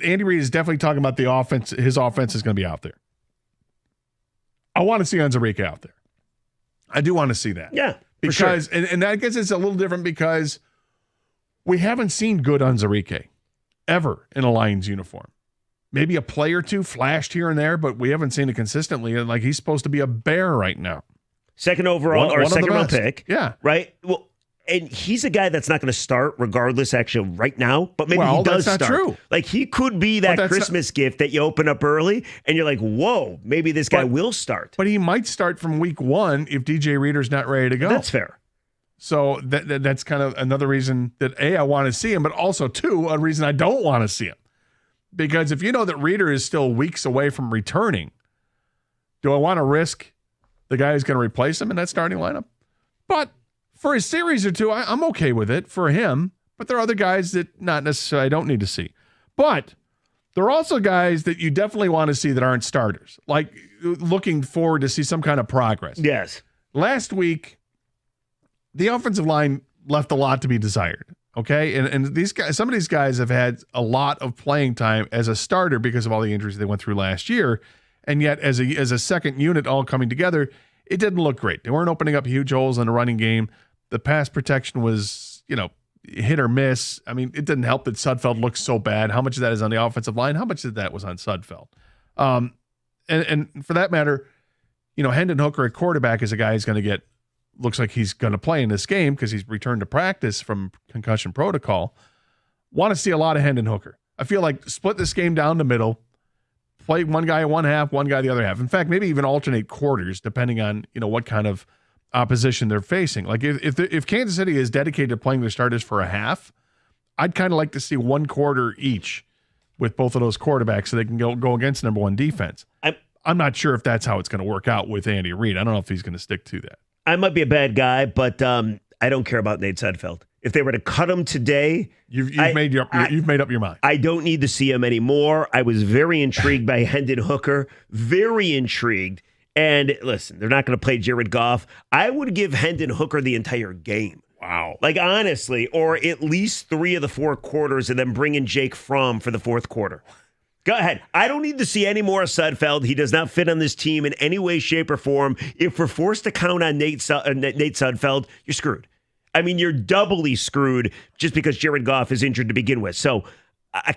Andy Reid is definitely talking about the offense, his offense is going to be out there. I want to see Unzarika out there. I do want to see that. Yeah, because for sure. and I guess it's a little different because we haven't seen good Unzarika ever in a Lions uniform. Maybe a play or two flashed here and there, but we haven't seen it consistently. And like, he's supposed to be a Bear right now. Second overall or second round pick. Yeah. Right? Well, and he's a guy that's not going to start regardless, actually, right now. But maybe he does that's start. Not true. Like, he could be that Christmas gift that you open up early, and you're like, whoa, maybe this guy will start. But he might start from week 1 if DJ Reader's not ready to go. That's fair. So that's kind of another reason that, A, I want to see him, but also, 2, a reason I don't want to see him. Because if you know that Reader is still weeks away from returning, do I want to risk the guy who's going to replace him in that starting lineup? But for a series or two, I'm okay with it for him. But there are other guys that not necessarily I don't need to see. But there are also guys that you definitely want to see that aren't starters, like looking forward to see some kind of progress. Yes. Last week, the offensive line left a lot to be desired. Okay. And these guys, some of these guys have had a lot of playing time as a starter because of all the injuries they went through last year. And yet, as a second unit all coming together, it didn't look great. They weren't opening up huge holes in the running game. The pass protection was, hit or miss. I mean, it didn't help that Sudfeld looked so bad. How much of that is on the offensive line? How much of that was on Sudfeld? And for that matter, Hendon Hooker at quarterback is a guy who's going to get, looks like he's going to play in this game because he's returned to practice from concussion protocol. Want to see a lot of Hendon Hooker. I feel like split this game down the middle, play one guy one half, one guy the other half. In fact, maybe even alternate quarters depending on, what kind of opposition they're facing. Like if Kansas City is dedicated to playing their starters for a half, I'd kind of like to see one quarter each with both of those quarterbacks so they can go against number one defense. I'm not sure if that's how it's going to work out with Andy Reid. I don't know if he's going to stick to that. I might be a bad guy, but I don't care about Nate Sudfeld. If they were to cut him today, you've made up your mind. I don't need to see him anymore. I was very intrigued by Hendon Hooker, very intrigued. And listen, they're not going to play Jared Goff. I would give Hendon Hooker the entire game Wow. Like, honestly, or at least 3 of the 4 quarters and then bring in Jake Fromm for the 4th quarter. Go ahead. I don't need to see any more of Sudfeld. He does not fit on this team in any way, shape, or form. If we're forced to count on Nate Sudfeld, you're screwed. I mean, you're doubly screwed just because Jared Goff is injured to begin with. So I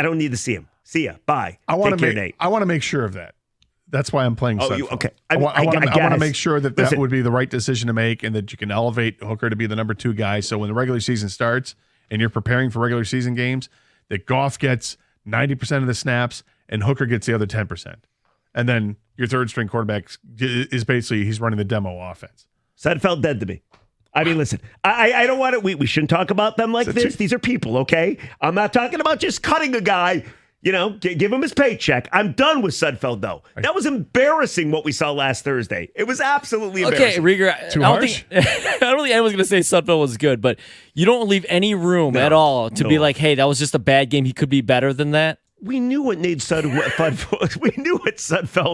don't need to see him. See ya. Bye. I want Take care, Nate. to make sure of that. That's why I'm playing Sudfeld. Okay. I want to make sure that Listen, would be the right decision to make and that you can elevate Hooker to be the number 2 guy. So when the regular season starts and you're preparing for regular season games, that Goff gets 90% of the snaps and Hooker gets the other 10%. And then your third string quarterback is basically, he's running the demo offense. Sudfeld dead to me. I mean, listen, I don't want to, we shouldn't talk about them like this. These are people, okay? I'm not talking about just cutting a guy, give him his paycheck. I'm done with Sudfeld, though. That was embarrassing what we saw last Thursday. It was absolutely embarrassing. Okay, Rieger, I don't think anyone's going to say Sudfeld was good, but you don't leave any room at all to be like, hey, that was just a bad game. He could be better than that. We knew what Sudfeld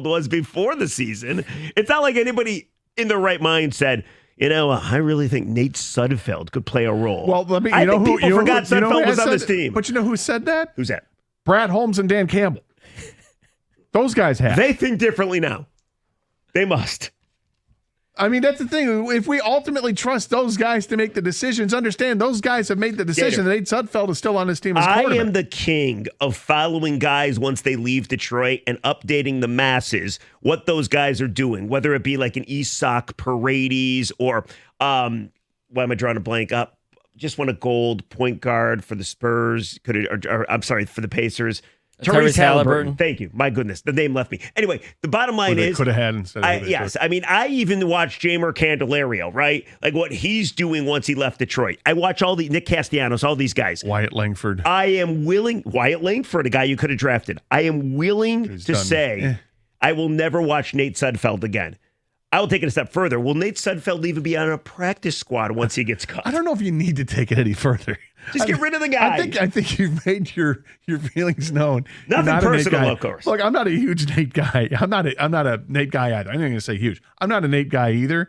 was before the season. It's not like anybody in their right mind said, I really think Nate Sudfeld could play a role. Well, people forgot Sudfeld was on this team. But you know who said that? Who's that? Brad Holmes and Dan Campbell. Those guys have. They think differently now. They must. I mean, that's the thing. If we ultimately trust those guys to make the decisions, understand those guys have made the decision that Nate Sudfeld is still on his team as quarterback. I am the king of following guys once they leave Detroit and updating the masses what those guys are doing, whether it be like an Isak Paredes or, why am I drawing a blank up? Just won a gold point guard for the Spurs. For the Pacers. Tyrese Halliburton. Thank you. My goodness, the name left me. Anyway, the bottom line is could have had instead of yes. I mean, I even watched Jamer Candelario, right? Like what he's doing once he left Detroit. I watch all the Nick Castellanos, all these guys. Wyatt Langford. Wyatt Langford, a guy you could have drafted. I am willing to say I will never watch Nate Sudfeld again. I will take it a step further. Will Nate Sudfeld even be on a practice squad once he gets cut? I don't know if you need to take it any further. Just get rid of the guy. I think you've made your feelings known. Nothing personal, of course. Look, I'm not a huge Nate guy. I'm not a Nate guy either. I'm not going to say huge. I'm not a Nate guy either.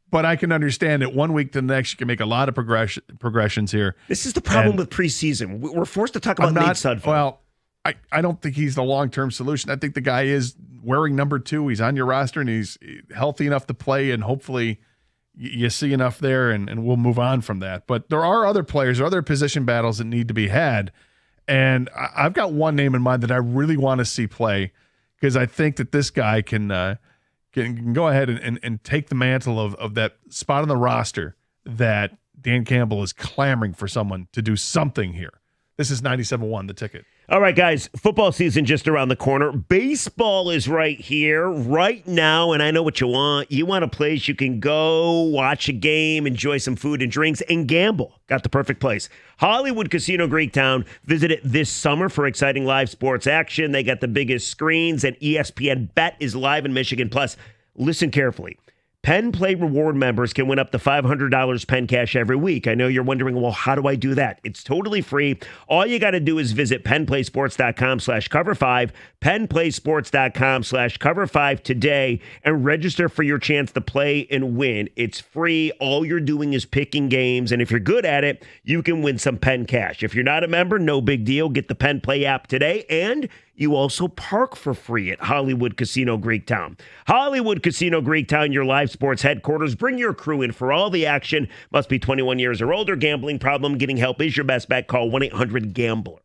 But I can understand that one week to the next, you can make a lot of progressions here. This is the problem with preseason. We're forced to talk about Nate Sudfeld. Well, I don't think he's the long-term solution. I think the guy is wearing number 2. He's on your roster, and he's healthy enough to play, and hopefully you see enough there, and we'll move on from that. But there are other players, other position battles that need to be had, and I've got one name in mind that I really want to see play because I think that this guy can go ahead and take the mantle of that spot on the roster that Dan Campbell is clamoring for someone to do something here. This is 97.1, The Ticket. All right, guys, football season just around the corner. Baseball is right here, right now, and I know what you want. You want a place you can go, watch a game, enjoy some food and drinks, and gamble. Got the perfect place. Hollywood Casino Greektown. Visit it this summer for exciting live sports action. They got the biggest screens, and ESPN Bet is live in Michigan. Plus, listen carefully. Penn Play Reward members can win up to $500 Penn Cash every week. I know you're wondering, well, how do I do that? It's totally free. All you got to do is visit PennPlaySports.com/cover5, PennPlaySports.com/cover5 today, and register for your chance to play and win. It's free. All you're doing is picking games, and if you're good at it, you can win some Penn Cash. If you're not a member, no big deal. Get the Penn Play app today, and you also park for free at Hollywood Casino Greektown. Hollywood Casino Greektown, your live sports headquarters. Bring your crew in for all the action. Must be 21 years or older. Gambling problem. Getting help is your best bet. Call 1-800-GAMBLER.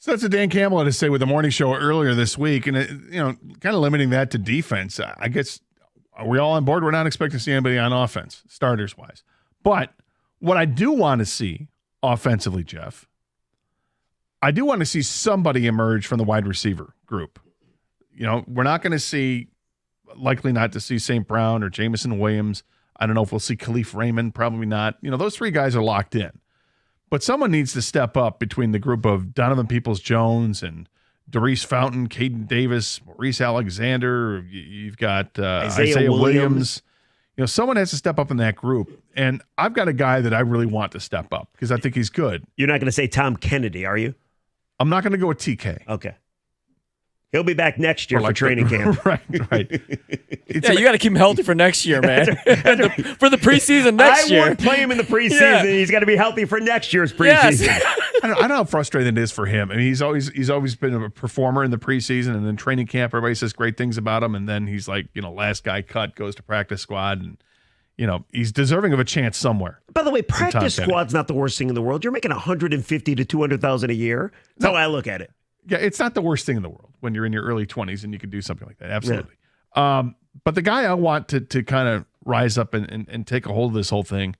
So that's what Dan Campbell had to say with the morning show earlier this week. And, kind of limiting that to defense. I guess, are we all on board? We're not expecting to see anybody on offense, starters-wise. But what I do want to see offensively, Jeff, I do want to see somebody emerge from the wide receiver group. We're not going to see, likely not to see St. Brown or Jamison Williams. I don't know if we'll see Khalif Raymond. Probably not. Those three guys are locked in. But someone needs to step up between the group of Donovan Peoples-Jones and Darius Fountain, Caden Davis, Maurice Alexander. You've got Isaiah Williams. Someone has to step up in that group. And I've got a guy that I really want to step up because I think he's good. You're not going to say Tom Kennedy, are you? I'm not going to go with TK. Okay. He'll be back next year for training camp. Right. You got to keep him healthy for next year, man. For the preseason next year. I won't play him in the preseason. Yeah. He's got to be healthy for next year's preseason. Yes. I know how frustrating it is for him. I mean, he's always been a performer in the preseason, and then training camp, everybody says great things about him, and then he's like, last guy cut, goes to practice squad, and he's deserving of a chance somewhere. By the way, practice squad's not the worst thing in the world. You're making $150,000 to $200,000 a year. That's how I look at it. Yeah, it's not the worst thing in the world when you're in your early 20s and you can do something like that. Absolutely. Yeah. But the guy I want to kind of rise up and take a hold of this whole thing,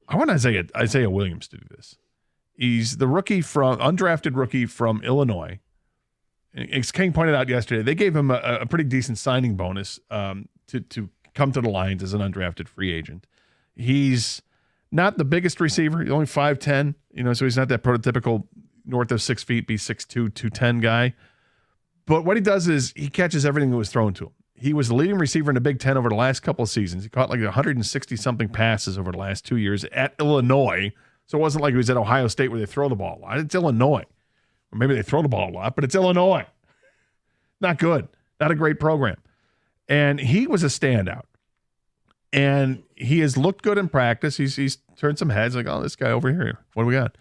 I want Isaiah Williams to do this. He's the undrafted rookie from Illinois. As King pointed out yesterday, they gave him a pretty decent signing bonus to come to the Lions as an undrafted free agent. He's not the biggest receiver. He's only 5'10", so he's not that prototypical north of 6 feet, be 6'2", 210 guy. But what he does is he catches everything that was thrown to him. He was the leading receiver in the Big Ten over the last couple of seasons. He caught like 160-something passes over the last 2 years at Illinois. So it wasn't like he was at Ohio State where they throw the ball a lot. It's Illinois. Or maybe they throw the ball a lot, but it's Illinois. Not good. Not a great program. And he was a standout. And he has looked good in practice. He's turned some heads like, this guy over here. What do we got?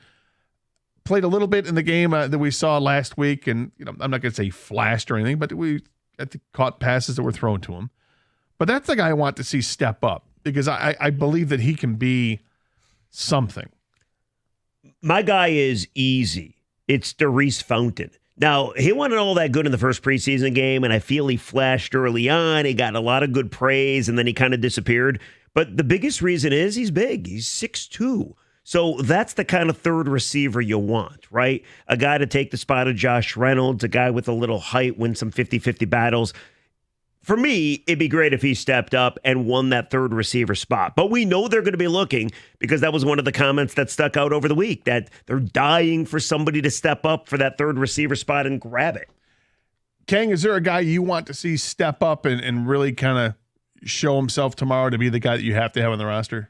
Played a little bit in the game that we saw last week, and I'm not going to say flashed or anything, but we caught passes that were thrown to him. But that's the guy I want to see step up because I believe that he can be something. My guy is easy. It's Darius Fountain. Now, he wasn't all that good in the first preseason game, and I feel he flashed early on. He got a lot of good praise, and then he kind of disappeared. But the biggest reason is he's big. He's 6'2". So that's the kind of third receiver you want, right? A guy to take the spot of Josh Reynolds, a guy with a little height, win some 50-50 battles. For me, it'd be great if he stepped up and won that third receiver spot. But we know they're going to be looking because that was one of the comments that stuck out over the week, that they're dying for somebody to step up for that third receiver spot and grab it. Kang, is there a guy you want to see step up and really kind of show himself tomorrow to be the guy that you have to have on the roster?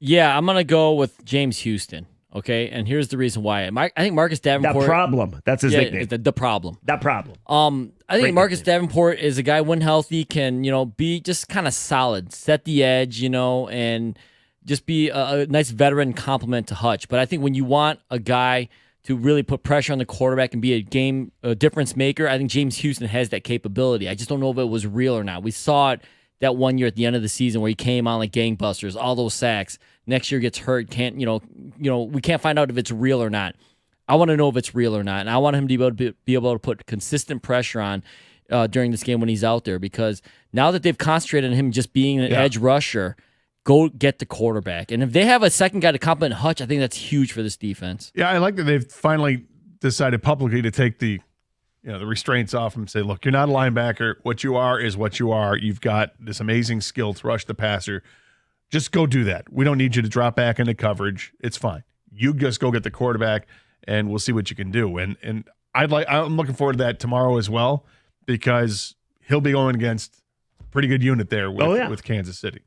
Yeah, I'm going to go with James Houston, okay? And here's the reason why. I think Marcus Davenport... The problem. That's his nickname. The problem. That problem. I think Marcus Davenport is a guy when healthy can, be just kind of solid, set the edge, and just be a nice veteran complement to Hutch. But I think when you want a guy to really put pressure on the quarterback and be a difference maker, I think James Houston has that capability. I just don't know if it was real or not. We saw it that one year at the end of the season where he came on like gangbusters, all those sacks. Next year gets hurt, we can't find out if it's real or not. I want to know if it's real or not, and I want him to be able to put consistent pressure on during this game when he's out there, because now that they've concentrated on him just being an edge rusher, go get the quarterback. And if they have a second guy to complement Hutch, I think that's huge for this defense. Yeah, I like that they've finally decided publicly to take the restraints off him and say, look, you're not a linebacker. What you are is what you are. You've got this amazing skill to rush the passer. Just go do that. We don't need you to drop back into coverage. It's fine. You just go get the quarterback, and we'll see what you can do. And I'm looking forward to that tomorrow as well, because he'll be going against a pretty good unit there with Kansas City.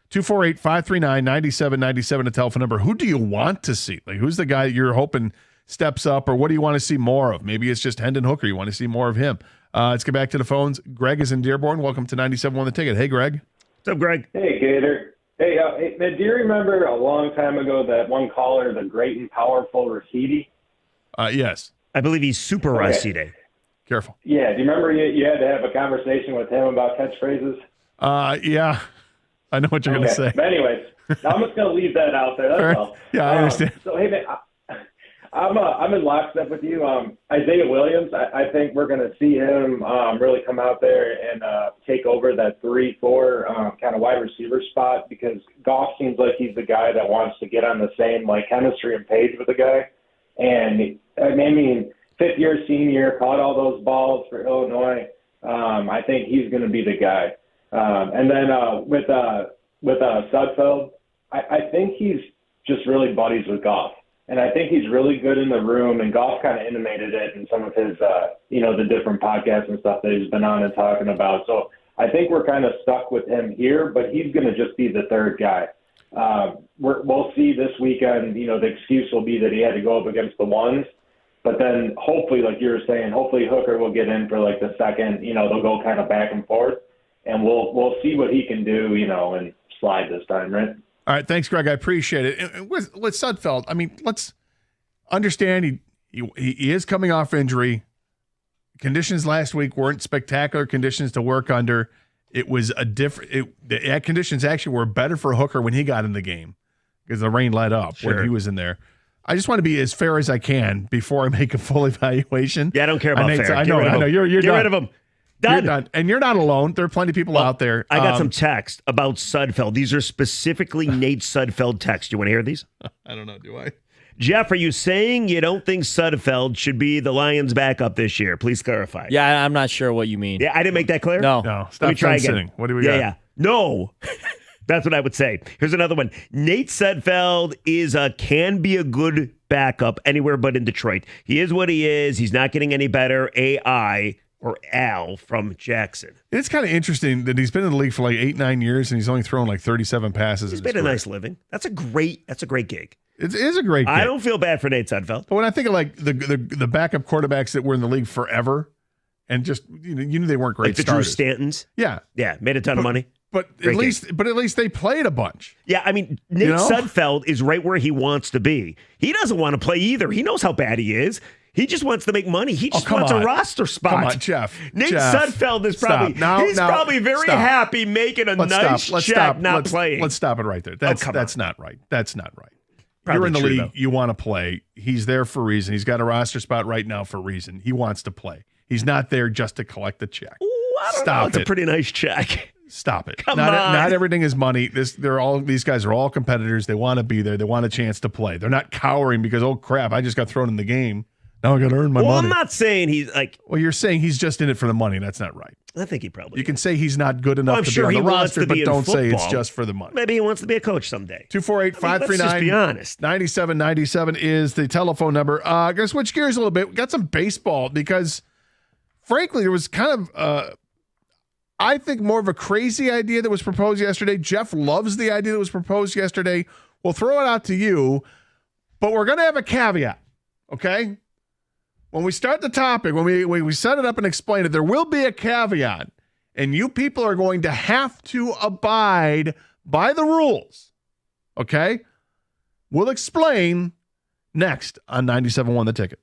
248-539-9797, the telephone number. Who do you want to see? Like, who's the guy you're hoping steps up, or what do you want to see more of? Maybe it's just Hendon Hooker. You want to see more of him. Let's get back to the phones. Greg is in Dearborn. Welcome to 97 on the Ticket. Hey, Greg. What's up, Greg? Hey, Gator. Hey, man, do you remember a long time ago that one caller, the great and powerful Rashidi? Yes. I believe he's super Rashidi. Careful. Yeah, do you remember you had to have a conversation with him about catchphrases? Yeah. I know what you're going to say. But anyways, I'm just going to leave that out there. That's all. Yeah, I understand. So, hey, man, I'm in lockstep with you. Isaiah Williams, I think we're going to see him really come out there and take over that 3-4 kind of wide receiver spot, because Goff seems like he's the guy that wants to get on the same like chemistry and page with the guy. And I mean, fifth-year senior, caught all those balls for Illinois. I think he's going to be the guy. And then with Sudfeld, I think he's just really buddies with Goff. And I think he's really good in the room, and Goff kind of intimated it in some of his, the different podcasts and stuff that he's been on and talking about. So I think we're kind of stuck with him here, but he's going to just be the third guy. We'll see this weekend. The excuse will be that he had to go up against the ones, but then hopefully, like you were saying, hopefully Hooker will get in for like the second. They'll go kind of back and forth, and we'll see what he can do. And slide this time, right? All right, thanks, Greg. I appreciate it. And with Sudfeld, I mean, let's understand he is coming off injury. Conditions last week weren't spectacular conditions to work under. It was the conditions actually were better for Hooker when he got in the game because the rain let up when he was in there. I just want to be as fair as I can before I make a full evaluation. Yeah, I don't care about fair. I know. You're Get done. rid of him. You're done. And you're not alone. There are plenty of people out there. I got some text about Sudfeld. These are specifically Nate Sudfeld texts. You want to hear these? I don't know. Do I? Jeff, are you saying you don't think Sudfeld should be the Lions' backup this year? Please clarify. Yeah, I'm not sure what you mean. Yeah, I didn't make that clear? No. Stop Let me try again. sitting. What do we got? Yeah. No. That's what I would say. Here's another one. Nate Sudfeld can be a good backup anywhere but in Detroit. He is what he is. He's not getting any better. AI or Al from Jackson. It's kind of interesting that he's been in the league for like 8-9 years and he's only thrown like 37 passes. He's made a nice living. That's a great gig. It is a great gig. I don't feel bad for Nate Sudfeld. But when I think of like the backup quarterbacks that were in the league forever and just you knew they weren't great like the starters. Drew Stantons. Yeah. Yeah, made a ton of money. But at least they played a bunch. Yeah, I mean, Nate Sudfeld is right where he wants to be. He doesn't want to play either. He knows how bad he is. He just wants to make money. He just wants a roster spot. Come on, Jeff. Nate Sudfeld is probably probably very happy making a nice check not playing. Let's stop it right there. That's not right. That's not right. Probably You're in the true, league. though. You want to play. He's there for a reason. He's got a roster spot right now for a reason. He wants to play. He's not there just to collect the check. Ooh, I don't know. It's a pretty nice check. Stop it. Come on. Not everything is money. These guys are all competitors. They want to be there. They want a chance to play. They're not cowering because, oh crap, I just got thrown in the game. Now I got to earn my money. I'm not saying he's like. Well, you're saying he's just in it for the money. That's not right. I think he probably. You can say he's not good enough to be on the roster, but don't say it's just for the money. Maybe he wants to be a coach someday. 248-539. Let's just be honest. 9797 is the telephone number. Going to switch gears a little bit. We got some baseball because, frankly, there was kind of, I think, more of a crazy idea that was proposed yesterday. Jeff loves the idea that was proposed yesterday. We'll throw it out to you, but we're going to have a caveat, okay? When we start the topic, when we set it up and explain it, there will be a caveat, and you people are going to have to abide by the rules, okay? We'll explain next on 97.1 The Ticket.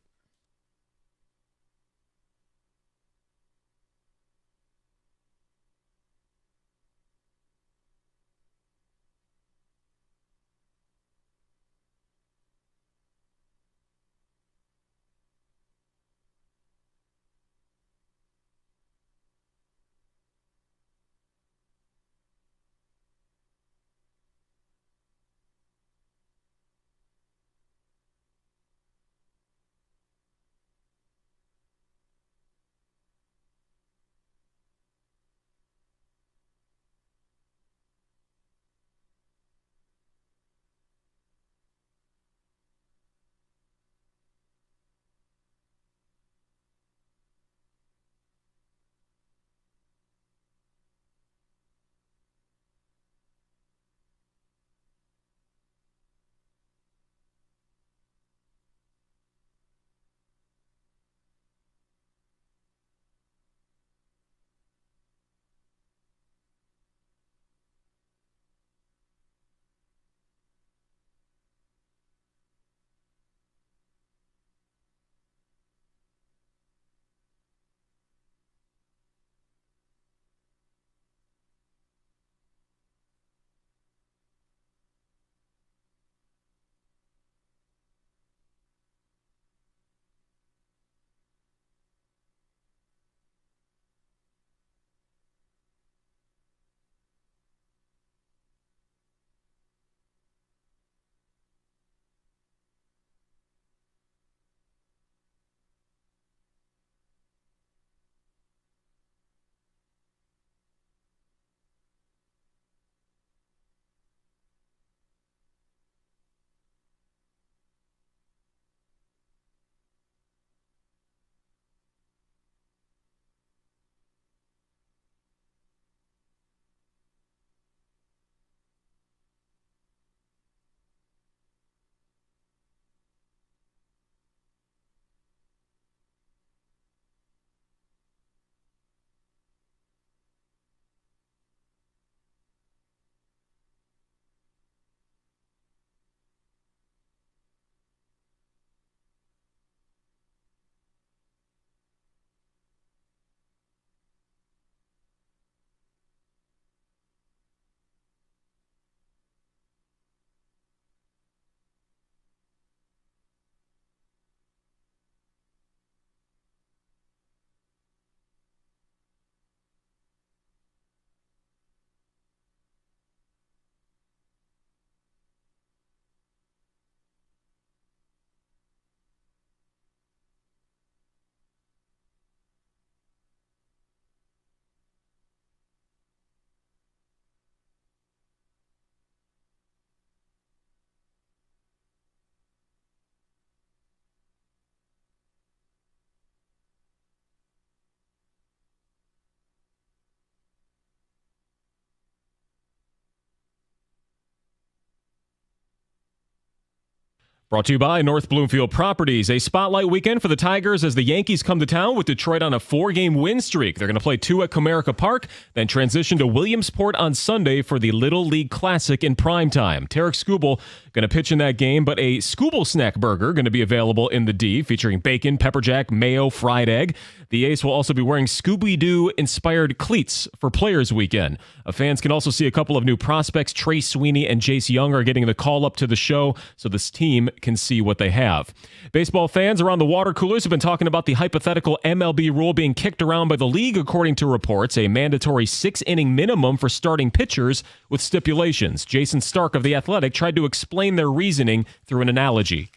Brought to you by North Bloomfield Properties, a spotlight weekend for the Tigers as the Yankees come to town with Detroit on a 4-game win streak. They're going to play 2 at Comerica Park, then transition to Williamsport on Sunday for the Little League Classic in primetime. Tarek Skubal going to pitch in that game, but a Skubal snack burger going to be available in the D, featuring bacon, pepper jack, mayo, fried egg. The Ace will also be wearing Scooby-Doo inspired cleats for Players Weekend. Fans can also see a couple of new prospects. Trey Sweeney and Jace Young are getting the call up to the show, so this team can see what they have. Baseball fans around the water coolers have been talking about the hypothetical MLB rule being kicked around by the league, according to reports, a mandatory 6-inning minimum for starting pitchers with stipulations. Jason Stark of The Athletic tried to explain their reasoning through an analogy.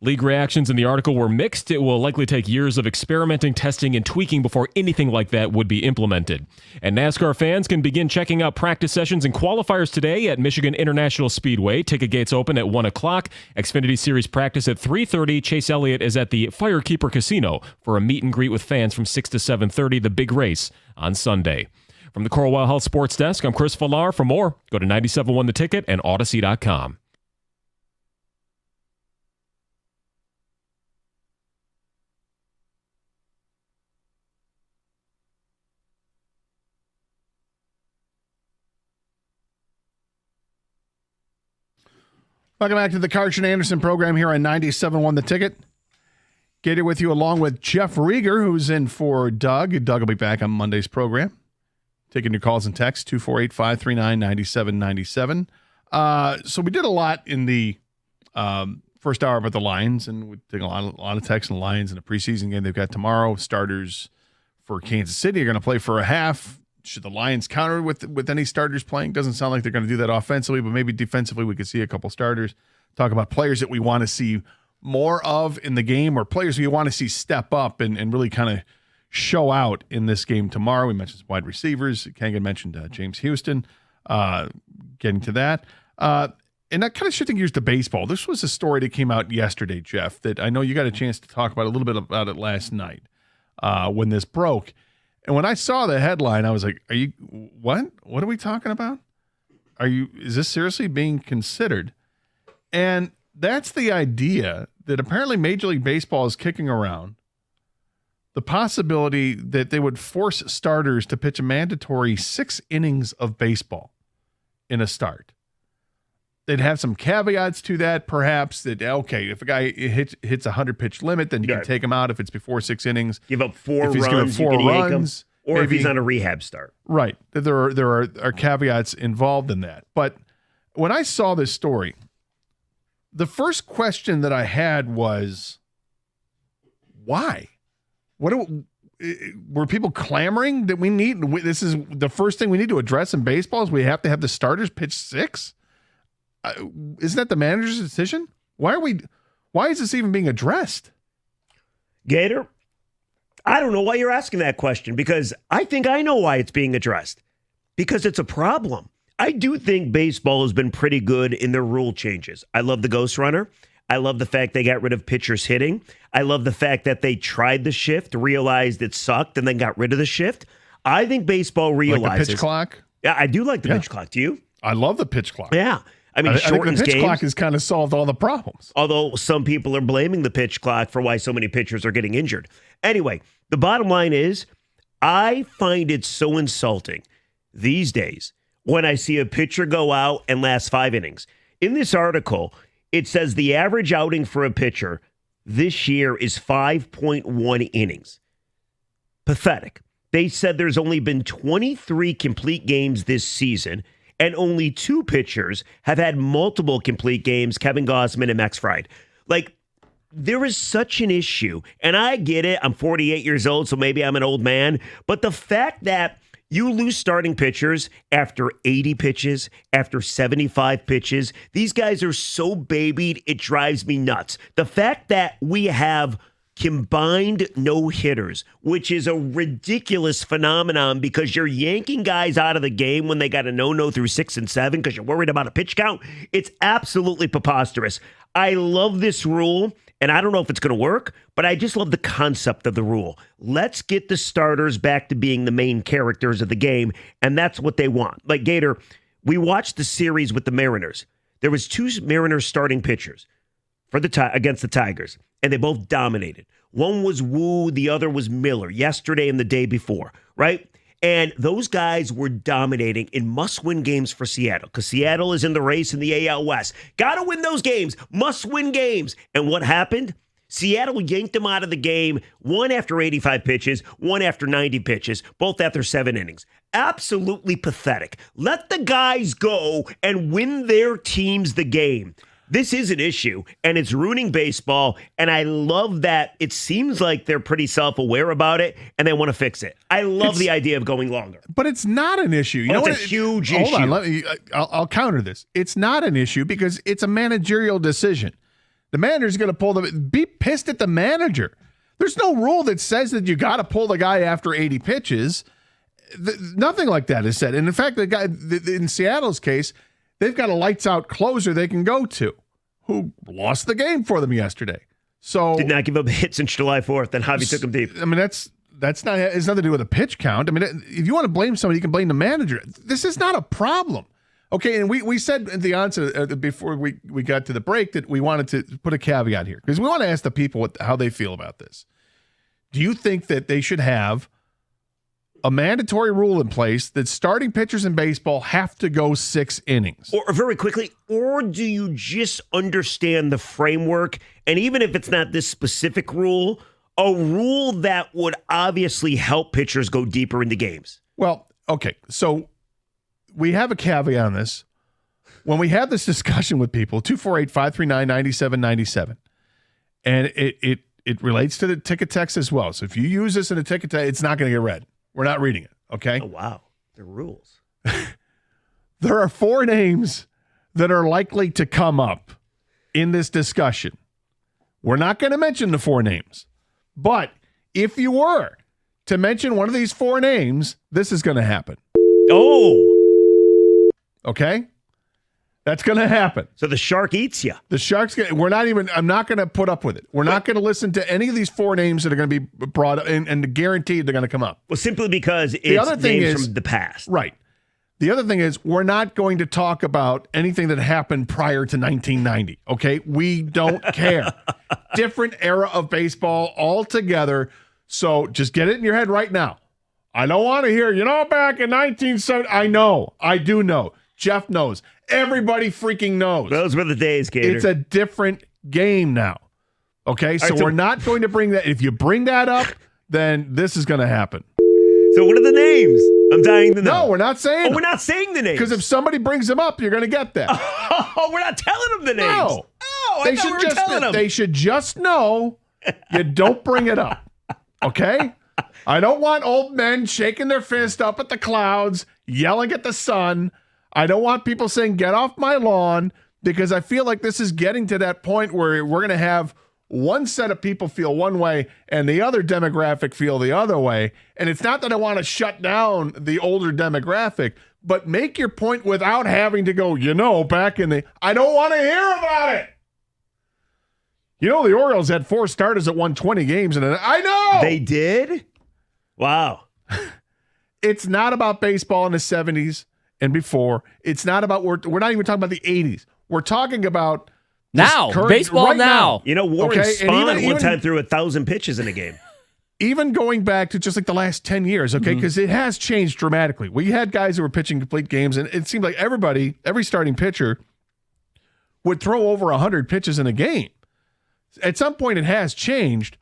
League reactions in the article were mixed. It will likely take years of experimenting, testing, and tweaking before anything like that would be implemented. And NASCAR fans can begin checking out practice sessions and qualifiers today at Michigan International Speedway. Ticket gates open at 1 o'clock. Xfinity Series practice at 3:30. Chase Elliott is at the Firekeeper Casino for a meet and greet with fans from 6 to 7:30, the big race on Sunday. From the Coralwell Health Sports Desk, I'm Chris Villar. For more, go to 97.1 The Ticket and Odyssey.com. Welcome back to the Karsch and Anderson program here on 97.1 The Ticket. Gator with you along with Jeff Rieger, who's in for Doug. Doug will be back on Monday's program. Taking your calls and texts, 248-539-9797. So we did a lot in the first hour about the Lions, and we took a lot of texts on the Lions in a preseason game they've got tomorrow. Starters for Kansas City are going to play for a half. Should the Lions counter with any starters playing? Doesn't sound like they're going to do that offensively, but maybe defensively we could see a couple starters. Talk about players that we want to see more of in the game, or players we want to see step up and really kind of show out in this game tomorrow. We mentioned some wide receivers. Kangan mentioned James Houston. Getting to that. And that kind of shifting gears to baseball. This was a story that came out yesterday, Jeff, that I know you got a chance to talk about a little bit about it last night when this broke. And when I saw the headline, I was like, "Are you what? What are we talking about? Is this seriously being considered?" And that's the idea that apparently Major League Baseball is kicking around the possibility that they would force starters to pitch a mandatory 6 innings of baseball in a start. They'd have some caveats to that, perhaps, that, okay, if a guy hits a 100-pitch limit, then you can take him out if it's before 6 innings. Give up 4 runs, you can yank him, or maybe, if he's on a rehab start. Right. There are caveats involved in that. But when I saw this story, the first question that I had was, why? Were people clamoring that this is the first thing we need to address in baseball is we have to have the starters pitch 6? Isn't that the manager's decision? Why is this even being addressed? Gator, I don't know why you're asking that question, because I think I know why it's being addressed. Because it's a problem. I do think baseball has been pretty good in their rule changes. I love the Ghost Runner. I love the fact they got rid of pitchers hitting. I love the fact that they tried the shift, realized it sucked, and then got rid of the shift. I think baseball realizes. Like the pitch clock? Yeah, I do like the pitch clock. Do you? I love the pitch clock. Yeah. I mean, I think the pitch games, clock has kind of solved all the problems. Although some people are blaming the pitch clock for why so many pitchers are getting injured. Anyway, the bottom line is, I find it so insulting these days when I see a pitcher go out and last 5 innings. In this article, it says the average outing for a pitcher this year is 5.1 innings. Pathetic. They said there's only been 23 complete games this season, and only 2 pitchers have had multiple complete games, Kevin Gausman and Max Fried. Like, there is such an issue, and I get it. I'm 48 years old, so maybe I'm an old man, but the fact that you lose starting pitchers after 80 pitches, after 75 pitches, these guys are so babied, it drives me nuts. The fact that we have combined no-hitters, which is a ridiculous phenomenon because you're yanking guys out of the game when they got a no-no through 6 and 7 because you're worried about a pitch count. It's absolutely preposterous. I love this rule, and I don't know if it's going to work, but I just love the concept of the rule. Let's get the starters back to being the main characters of the game, and that's what they want. Like, Gator, we watched the series with the Mariners. There was 2 Mariners starting pitchers for against the Tigers, and they both dominated. One was Wu, the other was Miller, yesterday and the day before, right? And those guys were dominating in must-win games for Seattle because Seattle is in the race in the AL West. Got to win those games, must-win games. And what happened? Seattle yanked them out of the game, one after 85 pitches, one after 90 pitches, both after 7 innings. Absolutely pathetic. Let the guys go and win their teams the game. This is an issue, and it's ruining baseball, and I love that it seems like they're pretty self-aware about it, and they want to fix it. I love the idea of going longer. But it's not an issue. You know it's what? a huge issue. Hold on, I'll counter this. It's not an issue because it's a managerial decision. The manager's going to pull them. Be pissed at the manager. There's no rule that says that you got to pull the guy after 80 pitches. Nothing like that is said. And in fact, the guy in Seattle's case, they've got a lights-out closer they can go to who lost the game for them yesterday. So did not give up hits since July 4th, and Javi took him deep. I mean, that's not, it's nothing to do with a pitch count. I mean, if you want to blame somebody, you can blame the manager. This is not a problem. Okay, and we said at the onset, before we got to the break, that we wanted to put a caveat here because we want to ask the people how they feel about this. Do you think that they should have a mandatory rule in place that starting pitchers in baseball have to go 6 innings? Or very quickly, or do you just understand the framework? And even if it's not this specific rule, a rule that would obviously help pitchers go deeper into games. Well, okay, so we have a caveat on this. When we have this discussion with people, 248-539-9797, and it relates to the ticket text as well. So if you use this in a ticket text, it's not going to get read. We're not reading it, okay? Oh, wow. The rules. There are 4 names that are likely to come up in this discussion. We're not going to mention the 4 names. But if you were to mention one of these 4 names, this is going to happen. Oh. Okay? That's going to happen. So the shark eats you. The shark's I'm not going to put up with it. We're not going to listen to any of these 4 names that are going to be brought up and guaranteed they're going to come up. Well, simply because it's names from the past. Right. The other thing is we're not going to talk about anything that happened prior to 1990. Okay? We don't care. Different era of baseball altogether. So just get it in your head right now. I don't want to hear, back in 1970. I know. I do know. Jeff knows. Everybody freaking knows. Those were the days, Gator. It's a different game now. Okay, so we're not going to bring that. If you bring that up, then this is going to happen. So what are the names? I'm dying to know. No, we're not saying. Oh, we're not saying the names. Because if somebody brings them up, you're going to get that. Oh, we're not telling them the names. No. Oh, I thought we were telling them. They should just know you don't bring it up. Okay? I don't want old men shaking their fist up at the clouds, yelling at the sun. I don't want people saying, get off my lawn, because I feel like this is getting to that point where we're going to have one set of people feel one way and the other demographic feel the other way. And it's not that I want to shut down the older demographic, but make your point without having to go, back in the, I don't want to hear about it. The Orioles had 4 starters at 120 games. And I know. They did? Wow. It's not about baseball in the 70s. And before, it's not about, we're not even talking about the 80s. We're talking about now, baseball right now. Warren Spahn one time threw 1,000 pitches in a game. Even going back to just like the last 10 years, okay, because it has changed dramatically. We had guys who were pitching complete games, and it seemed like every starting pitcher would throw over 100 pitches in a game. At some point, it has changed,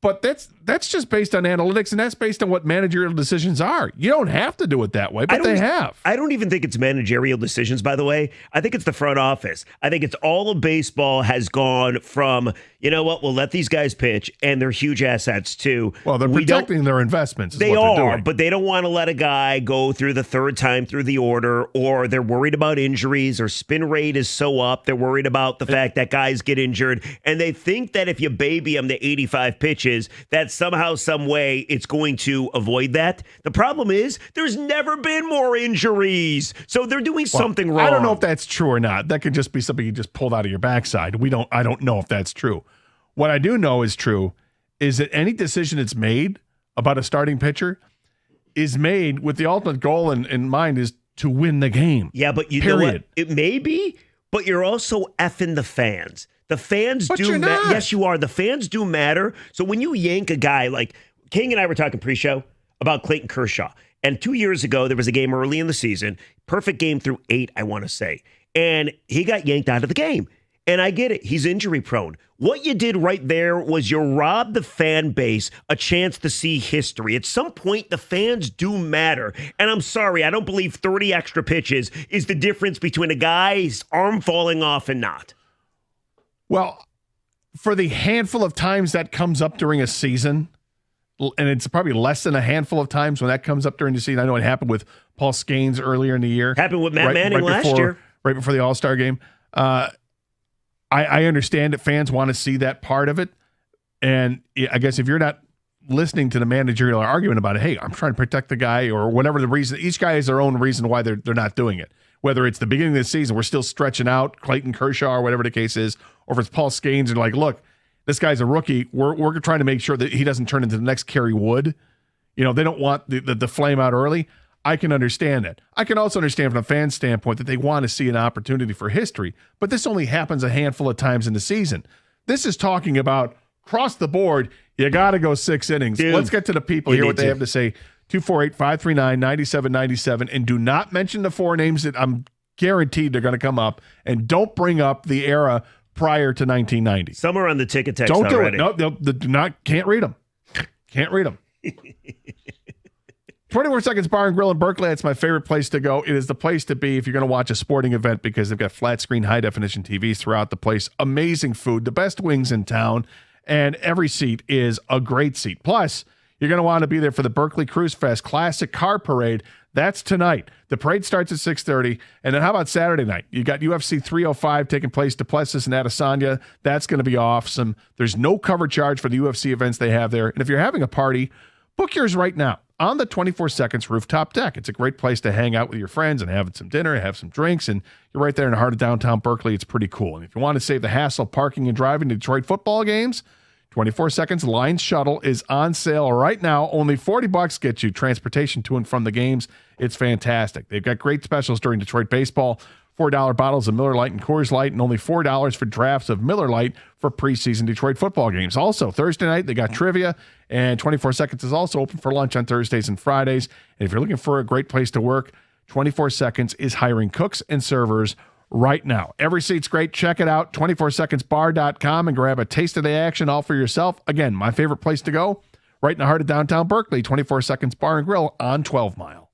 But that's just based on analytics, and that's based on what managerial decisions are. You don't have to do it that way, but they have. I don't even think it's managerial decisions, by the way. I think it's the front office. I think it's all of baseball has gone from, you know what, we'll let these guys pitch, and they're huge assets too. Well, they're protecting their investments. They are, but they don't want to let a guy go through the third time through the order, or they're worried about injuries, or spin rate is so up. They're worried about the fact that guys get injured, and they think that if you baby them to 85 pitches, that somehow, some way, it's going to avoid that. The problem is there's never been more injuries, so they're doing something wrong. I don't know if that's true or not. That could just be something you just pulled out of your backside. I don't know if that's true. What I do know is true is that any decision that's made about a starting pitcher is made with the ultimate goal in mind is to win the game. Yeah, but you know what? It may be, but you're also effing the fans. The fans do matter. Yes, you are. The fans do matter. So when you yank a guy, like King and I were talking pre-show about Clayton Kershaw, and 2 years ago, there was a game early in the season, perfect game through 8, I want to say, and he got yanked out of the game. And I get it. He's injury prone. What you did right there was you robbed the fan base a chance to see history. At some point, the fans do matter. And I'm sorry, I don't believe 30 extra pitches is the difference between a guy's arm falling off and not. Well, for the handful of times that comes up during a season, and it's probably less than a handful of times when that comes up during the season. I know it happened with Paul Scanes earlier in the year. Happened with Matt Manning last year. Right before the All-Star game. I understand that fans want to see that part of it. And I guess if you're not listening to the managerial argument about it, hey, I'm trying to protect the guy or whatever the reason, each guy has their own reason why they're not doing it. Whether it's the beginning of the season, we're still stretching out Clayton Kershaw or whatever the case is, or if it's Paul Scanes and like, look, this guy's a rookie. We're trying to make sure that he doesn't turn into the next Kerry Wood. You know, they don't want the flame out early. I can understand that. I can also understand from a fan standpoint that they want to see an opportunity for history, but this only happens a handful of times in the season. This is talking about across the board, you got to go 6 innings. Dude, let's get to the people, hear what they have to say. 248-539-9797, and do not mention the 4 names that I'm guaranteed they're going to come up, and don't bring up the era prior to 1990. Some are on the ticket text Don't already. do it. No, do not. Can't read them. Can't read them. 24 Seconds Bar and Grill in Berkeley. That's my favorite place to go. It is the place to be if you're going to watch a sporting event because they've got flat screen, high definition TVs throughout the place. Amazing food, the best wings in town, and every seat is a great seat. Plus, you're going to want to be there for the Berkeley Cruise Fest Classic Car Parade. That's tonight. The parade starts at 6:30. And then how about Saturday night? You got UFC 305 taking place, Duplessis and Adesanya. That's going to be awesome. There's no cover charge for the UFC events they have there. And if you're having a party, book yours right now on the 24 Seconds rooftop deck. It's a great place to hang out with your friends and have some dinner, have some drinks, and you're right there in the heart of downtown Berkeley. It's pretty cool. And if you want to save the hassle of parking and driving to Detroit football games, 24 Seconds Line Shuttle is on sale right now. Only $40 gets you transportation to and from the games. It's fantastic. They've got great specials during Detroit baseball. $4 bottles of Miller Lite and Coors Light, and only $4 for drafts of Miller Lite for preseason Detroit football games. Also, Thursday night, they got trivia, and 24 Seconds is also open for lunch on Thursdays and Fridays. And if you're looking for a great place to work, 24 Seconds is hiring cooks and servers right now. Every seat's great. Check it out, 24secondsbar.com, and grab a taste of the action all for yourself. Again, my favorite place to go, right in the heart of downtown Berkeley, 24 Seconds Bar and Grill on 12 Mile.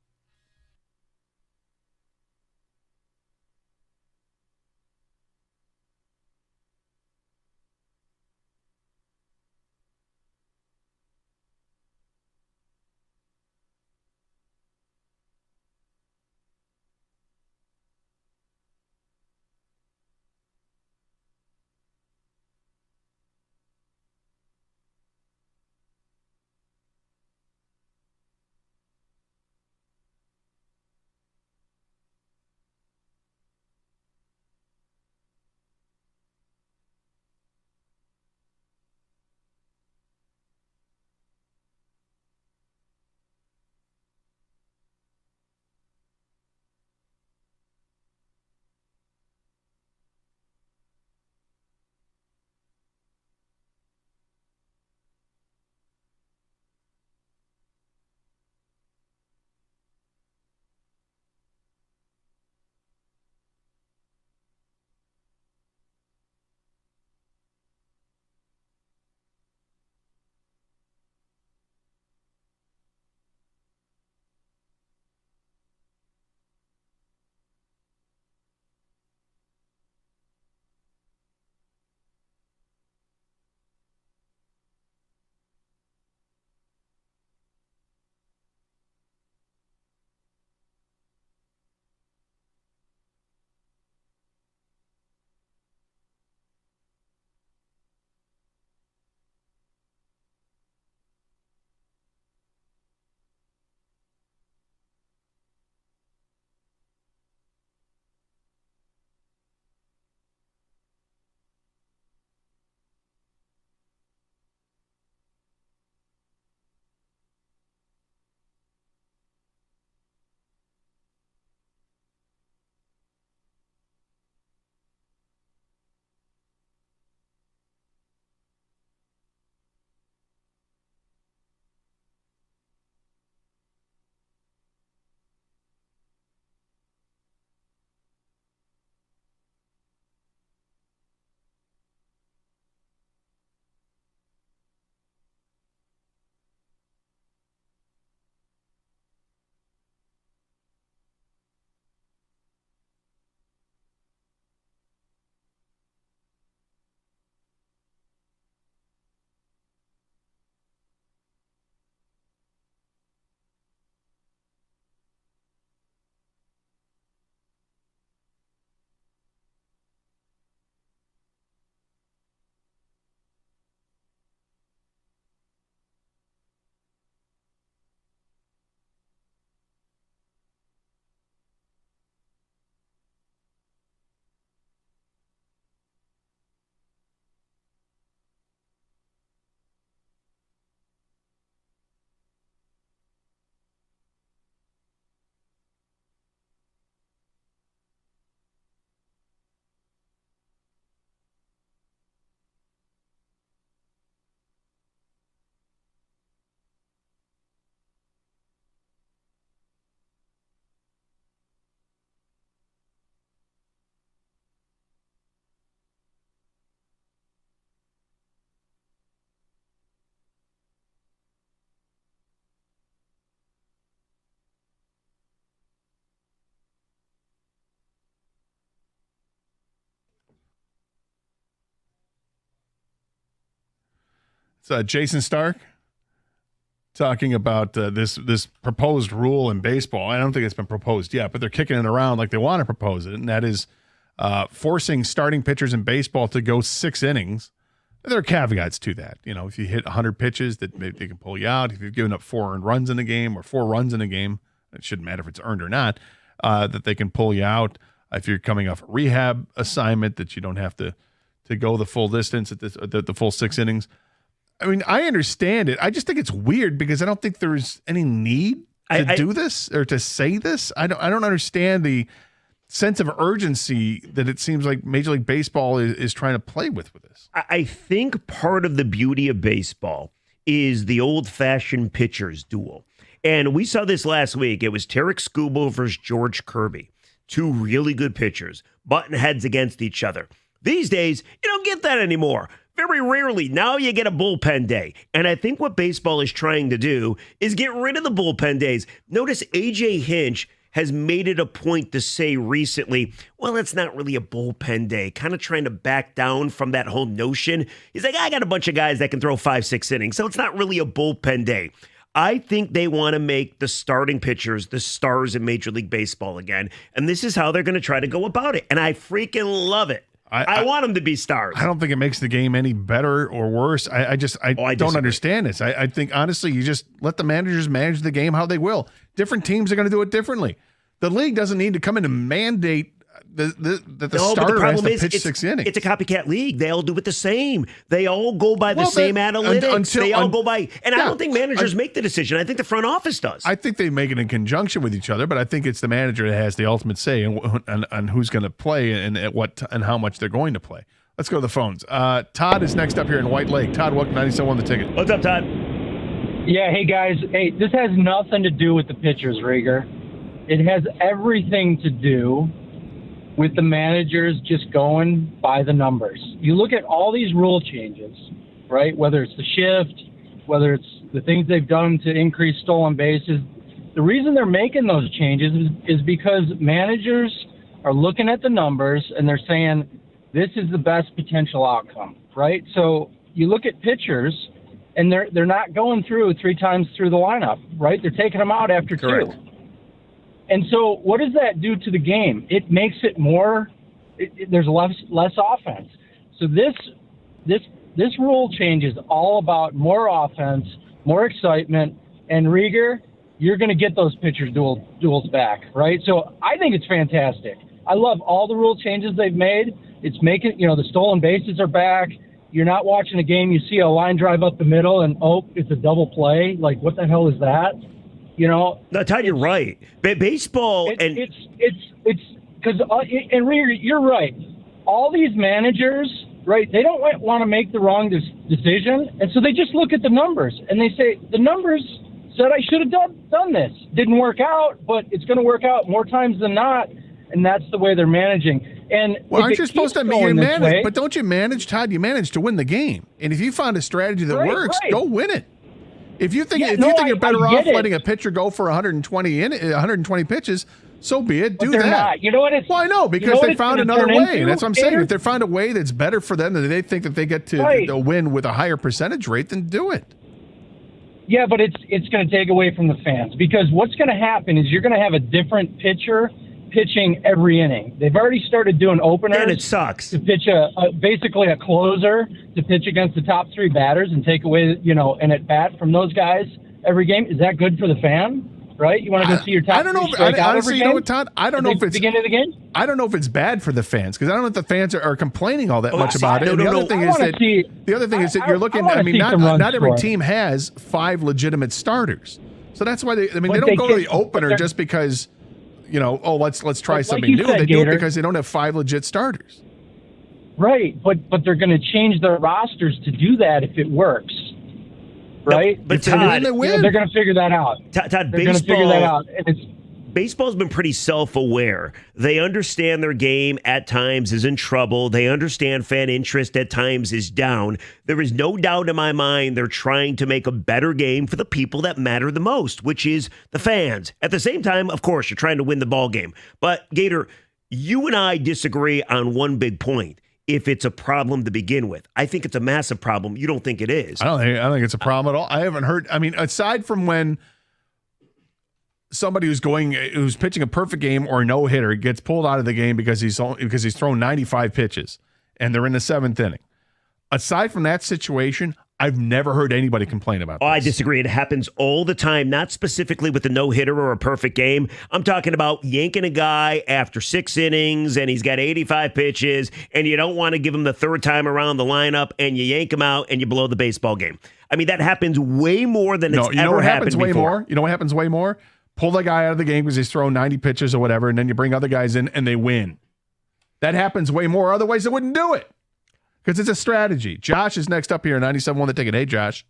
Jason Stark talking about this proposed rule in baseball. I don't think it's been proposed yet, but they're kicking it around like they want to propose it, and that is forcing starting pitchers in baseball to go 6 innings. There are caveats to that. If you hit 100 pitches, that they can pull you out. If you've given up 4 earned runs in a game or 4 runs in a game, it shouldn't matter if it's earned or not, that they can pull you out. If you're coming off a rehab assignment, that you don't have to go the full distance at the full 6 innings. I mean, I understand it. I just think it's weird because I don't think there's any need to do this or to say this. I don't understand the sense of urgency that it seems like Major League Baseball is trying to play with this. I think part of the beauty of baseball is the old-fashioned pitchers duel. And we saw this last week. It was Tarek Skubal versus George Kirby. 2 really good pitchers, butting heads against each other. These days, you don't get that anymore. Very rarely. Now you get a bullpen day. And I think what baseball is trying to do is get rid of the bullpen days. Notice A.J. Hinch has made it a point to say recently, well, it's not really a bullpen day, kind of trying to back down from that whole notion. He's like, I got a bunch of guys that can throw 5-6 innings, so it's not really a bullpen day. I think they want to make the starting pitchers the stars in Major League Baseball again, and this is how they're going to try to go about it, and I freaking love it. I want them to be stars. I don't think it makes the game any better or worse. I don't understand this. I think, honestly, you just let the managers manage the game how they will. Different teams are going to do it differently. The league doesn't need to come in and mandate that the starter has to pitch 6 innings. It's a copycat league. They all do it the same. They all go by the same analytics. They all go by, and I don't think managers make the decision. I think the front office does. I think they make it in conjunction with each other, but I think it's the manager that has the ultimate say on who's going to play and at what and how much they're going to play. Let's go to the phones. Todd is next up here in White Lake. Todd, welcome to 97.1 The Ticket. What's up, Todd? Yeah, hey guys. Hey, this has nothing to do with the pitchers, Rieger. It has everything to do with the managers just going by the numbers. You look at all these rule changes, right? Whether it's the shift, whether it's the things they've done to increase stolen bases. The reason they're making those changes is because managers are looking at the numbers and they're saying, this is the best potential outcome, right? So you look at pitchers and they're not going through 3 times through the lineup, right? They're taking them out after Correct. 2. And so what does that do to the game? It makes it more there's less offense. So this rule change is all about more offense, more excitement, and Rieger, you're going to get those pitchers duels back, right? So I think it's fantastic. I love all the rule changes they've made. It's making, the stolen bases are back. You're not watching a game, you see a line drive up the middle and, it's a double play. Like, what the hell is that? No, Todd, you're right. Baseball it's because and Rieger, you're right. All these managers, right? They don't want to make the wrong decision, and so they just look at the numbers and they say the numbers said I should have done this. Didn't work out, but it's going to work out more times than not, and that's the way they're managing. And aren't you supposed to manage? But don't you manage, Todd? You manage to win the game, and if you find a strategy that works, go win it. If you think you're better off letting a pitcher go for 120 pitches, so be it. Do that. Not. You know what it's? Well, I know because they found another way. That's what I'm saying. If they find a way that's better for them, that they think that they get to win with a higher percentage rate, then do it. Yeah, but it's going to take away from the fans because what's going to happen is you're going to have a different pitcher pitching every inning. They've already started doing openers. And it sucks. To pitch basically a closer to pitch against the top 3 batters and take away, an at bat from those guys every game. Is that good for the fan? Right? You want to go see your top 3 strike out every game? Honestly, you know what, Todd? I don't know if it's beginning of the game. I don't know if it's bad for the fans because I don't know if the fans are complaining all that much about it. The other thing is that you're looking. Not every team has 5 legitimate starters, so that's why they don't go to the opener just because. Let's try something new. They do it because they don't have 5 legit starters. Right, but they're going to change their rosters to do that if it works. Right? No, but Todd, they're going to figure that out. Todd, they're going to figure that out. Baseball's been pretty self-aware. They understand their game at times is in trouble. They understand fan interest at times is down. There is no doubt in my mind they're trying to make a better game for the people that matter the most, which is the fans. At the same time, of course, you're trying to win the ball game. But, Gator, you and I disagree on one big point. if it's a problem to begin with. I think it's a massive problem. You don't think it is. I don't think it's a problem at all. I haven't heard. I mean, aside from when somebody who's pitching a perfect game or a no hitter gets pulled out of the game because he's thrown 95 pitches and they're in the 7th inning. Aside from that situation, I've never heard anybody complain about this. I disagree. It happens all the time, not specifically with a no-hitter or a perfect game. I'm talking about yanking a guy after 6 innings and he's got 85 pitches and you don't want to give him the third time around the lineup and you yank him out and you blow the baseball game. I mean, that happens way more than it's ever happened before. You know what happens way more? Pull the guy out of the game because he's thrown 90 pitches or whatever, and then you bring other guys in and they win. That happens way more. Otherwise, they wouldn't do it. Because it's a strategy. Josh is next up here, 97.1 The Ticket. Hey, Josh.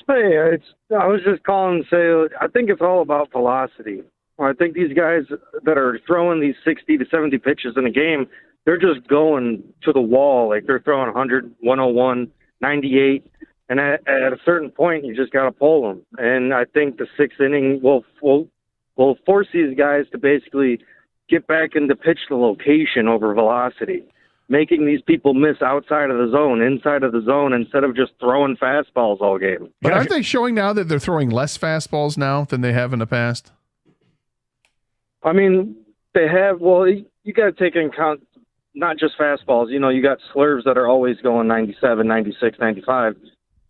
Hey, I was just calling to say I think it's all about velocity. I think these guys that are throwing these 60 to 70 pitches in a game, they're just going to the wall. Like they're throwing 100, 101, 98. And at a certain point, you just got to pull them. And I think the 6th inning will force these guys to basically get back into pitch the location over velocity, making these people miss outside of the zone, inside of the zone, instead of just throwing fastballs all game. But aren't they showing now that they're throwing less fastballs now than they have in the past? I mean, they have. Well, you got to take into account not just fastballs. You know, you got slurves that are always going 97, 96, 95.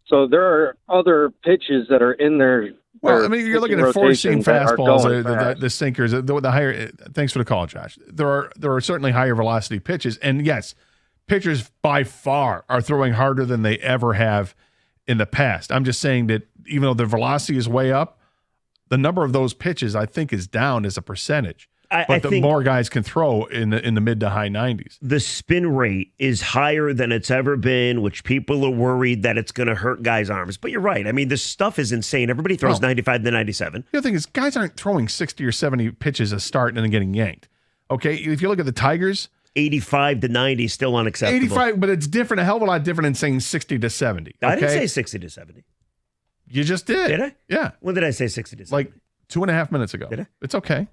So there are other pitches that are in there. Well, I mean, you're looking at 4-seam fastballs, the sinkers, the higher. Thanks for the call, Josh. There are certainly higher velocity pitches, and yes, pitchers by far are throwing harder than they ever have in the past. I'm just saying that even though the velocity is way up, the number of those pitches I think is down as a percentage. But the more guys can throw in the mid to high 90s. The spin rate is higher than it's ever been, which people are worried that it's going to hurt guys' arms. But you're right. I mean, this stuff is insane. Everybody throws 95 to 97. The other thing is guys aren't throwing 60 or 70 pitches a start and then getting yanked. Okay, if you look at the Tigers, 85 to 90 is still unacceptable. 85, but it's different, a hell of a lot different than saying 60 to 70. Okay? I didn't say 60 to 70. You just did. Did I? Yeah. When did I say 60 to 70? Like 2.5 minutes ago. Did I? It's okay.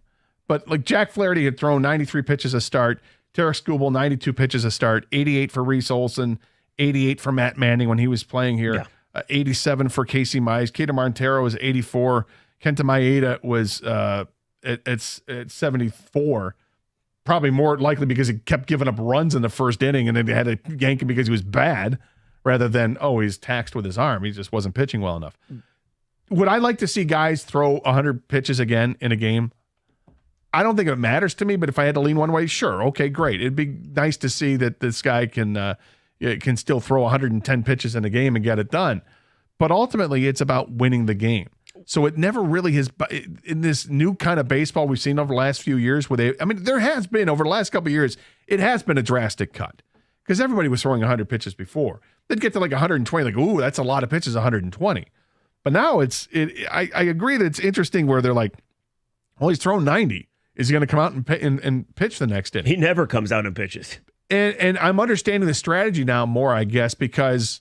But like Jack Flaherty had thrown 93 pitches a start, Tarek Skubal 92 pitches a start, 88 for Reese Olson, 88 for Matt Manning when he was playing here, 87 for Casey Mize. Keita Montero was 84. Kenta Maeda was at 74. Probably more likely because he kept giving up runs in the first inning and then they had to yank him because he was bad rather than, he's taxed with his arm. He just wasn't pitching well enough. Would I like to see guys throw 100 pitches again in a game? I don't think it matters to me, but if I had to lean one way, sure. Okay, great. It'd be nice to see that this guy can still throw 110 pitches in a game and get it done. But ultimately, it's about winning the game. So it never really has, in this new kind of baseball we've seen over the last few years, there has been, over the last couple of years, it has been a drastic cut. Because everybody was throwing 100 pitches before. They'd get to like 120, like, ooh, that's a lot of pitches, 120. But now I agree that it's interesting where they're like, well, he's thrown 90. Is he going to come out and pitch the next inning? He never comes out and pitches. And I'm understanding the strategy now more, I guess, because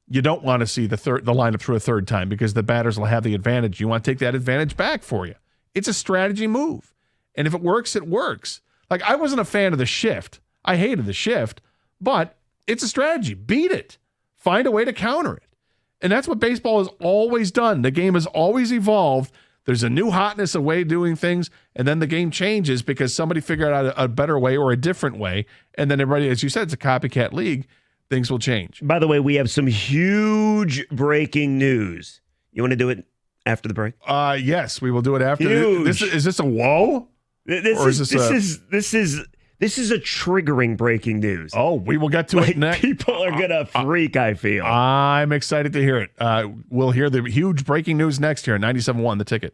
you don't want to see the lineup through a third time because the batters will have the advantage. You want to take that advantage back for you. It's a strategy move. And if it works, it works. Like, I wasn't a fan of the shift. I hated the shift, but it's a strategy. Beat it. Find a way to counter it. And that's what baseball has always done. The game has always evolved. There's a new hotness, a way of doing things, and then the game changes because somebody figured out a better way or a different way. And then everybody, as you said, it's a copycat league. Things will change. By the way, we have some huge breaking news. You want to do it after the break? Yes, we will do it after. Huge. Is this a whoa? This is a triggering breaking news. Oh, we will get to it next. People are going to freak, I feel. I'm excited to hear it. We'll hear the huge breaking news next here on 97.1 The Ticket.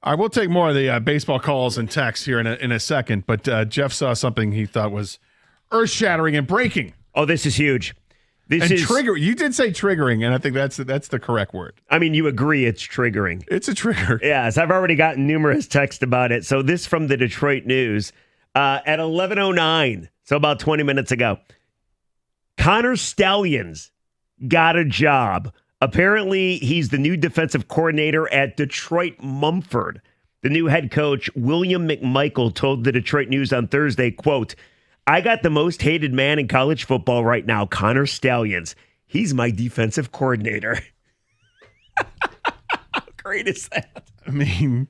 I will take more of the baseball calls and texts here in a second, but Jeff saw something he thought was earth-shattering and breaking. Oh, this is huge. This is trigger. You did say triggering, and I think that's the correct word. I mean, you agree it's triggering. It's a trigger. Yes, I've already gotten numerous texts about it. So this from the Detroit News at 11:09, so about 20 minutes ago. Connor Stallions got a job. Apparently, he's the new defensive coordinator at Detroit Mumford. The new head coach, William McMichael, told the Detroit News on Thursday, quote, "I got the most hated man in college football right now, Connor Stallions. He's my defensive coordinator." How great is that? I mean,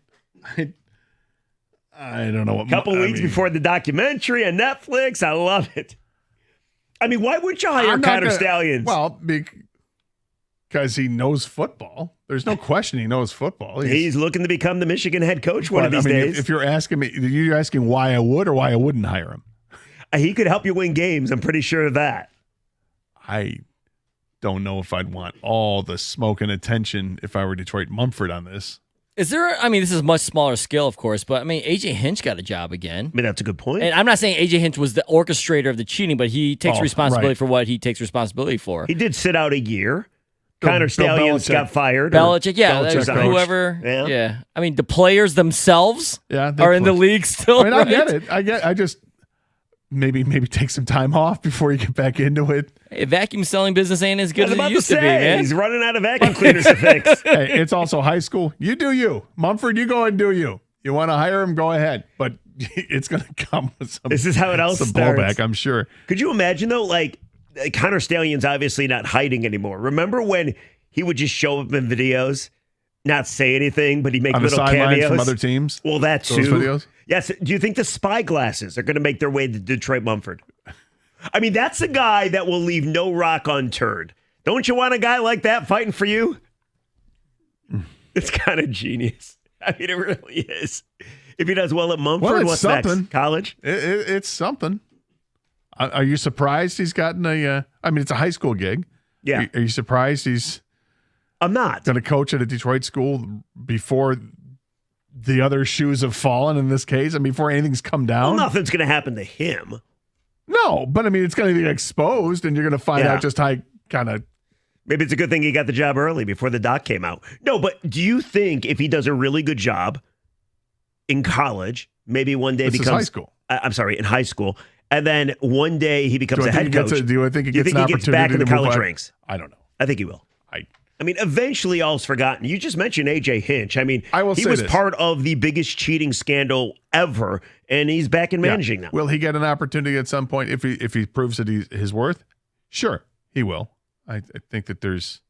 I don't know what. A couple weeks before the documentary on Netflix. I love it. I mean, why would you hire Connor Stallions? Well, because he knows football. There's no question he knows football. He's looking to become the Michigan head coach one of these days. If you're asking me, you're asking why I would or why I wouldn't hire him. He could help you win games. I'm pretty sure of that. I don't know if I'd want all the smoke and attention if I were Detroit Mumford on this. Is there, I mean, this is a much smaller scale, of course, but I mean, A.J. Hinch got a job again. I mean, that's a good point. And I'm not saying A.J. Hinch was the orchestrator of the cheating, but he takes responsibility for what he takes responsibility for. He did sit out a year. Connor Stallions got fired. Belichick, whoever. Yeah. I mean, the players themselves are in the league still. I mean, I get it. I just maybe take some time off before you get back into it. Hey, vacuum selling business ain't as good as it used to be, man. He's running out of vacuum cleaners to fix. Hey, it's also high school. You do you. Mumford, you go and do you. You want to hire him, go ahead. But it's going to come with some This is how it all some starts. blowback, I'm sure. Could you imagine, though, like Connor Stallions obviously not hiding anymore. Remember when he would just show up in videos, not say anything, but he'd make on little the cameos from other teams? Well, that too. Those videos? Yes. Do you think the spy glasses are going to make their way to Detroit Mumford? I mean, that's a guy that will leave no rock unturned. Don't you want a guy like that fighting for you? It's kind of genius. I mean, it really is. If he does well at Mumford, what's something. next? College? It's something. Are you surprised he's gotten a? I mean, it's a high school gig. Yeah. Are you surprised he's? I'm not going to coach at a Detroit school before the other shoes have fallen. In this case, I mean, before anything's come down. Well, nothing's going to happen to him. No, but I mean, it's going to be exposed, and you're going to find out just how kind of. Maybe it's a good thing he got the job early before the doc came out. No, but do you think if he does a really good job in college, maybe one day becomes high school? I'm sorry, in high school, and then one day he becomes a head coach. Do I think he gets an opportunity gets back in the college ranks? I don't know. I think he will. I mean, eventually all's forgotten. You just mentioned A.J. Hinch. I mean, he was part of the biggest cheating scandal ever, and he's back in managing now. Will he get an opportunity at some point if he proves that he's his worth? Sure, he will. I think that there's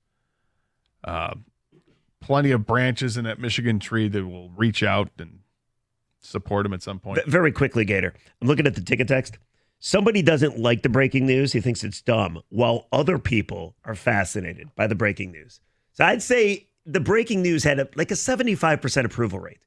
plenty of branches in that Michigan tree that will reach out and support him at some point. Very quickly, Gator. I'm looking at the ticket text. Somebody doesn't like the breaking news. He thinks it's dumb, while other people are fascinated by the breaking news. So I'd say the breaking news had a 75% approval rate.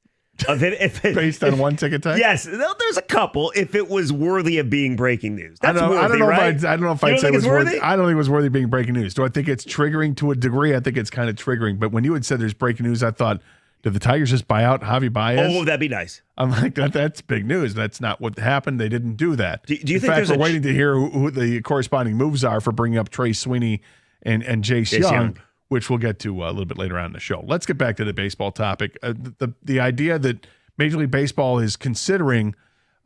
Based on one ticket text? Yes. There's a couple if it was worthy of being breaking news. That's I worthy, don't know right? I don't know if I'd say it was worthy. I don't think it was worthy of being breaking news. Do I think it's triggering to a degree? I think it's kind of triggering. But when you had said there's breaking news, I thought, did the Tigers just buy out Javi Baez? Oh, that'd be nice. I'm like, that's big news. That's not what happened. They didn't do that. Do you In think fact, we're waiting to hear who the corresponding moves are for bringing up Trey Sweeney and Jace Young, which we'll get to a little bit later on in the show. Let's get back to the baseball topic. The idea that Major League Baseball is considering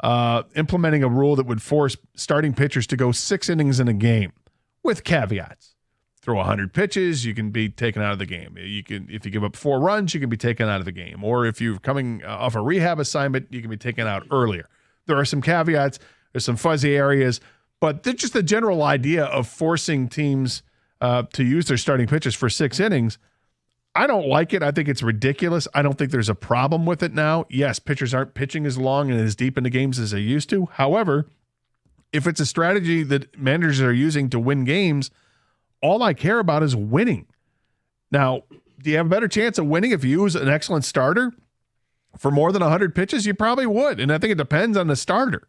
implementing a rule that would force starting pitchers to go 6 innings in a game with caveats. Throw 100 pitches, you can be taken out of the game. If you give up 4 runs, you can be taken out of the game. Or if you're coming off a rehab assignment, you can be taken out earlier. There are some caveats. There's some fuzzy areas. But just the general idea of forcing teams to use their starting pitchers for 6 innings, I don't like it. I think it's ridiculous. I don't think there's a problem with it now. Yes, pitchers aren't pitching as long and as deep into games as they used to. However, if it's a strategy that managers are using to win games, all I care about is winning. Now, do you have a better chance of winning if you use an excellent starter for more than 100 pitches? You probably would, and I think it depends on the starter.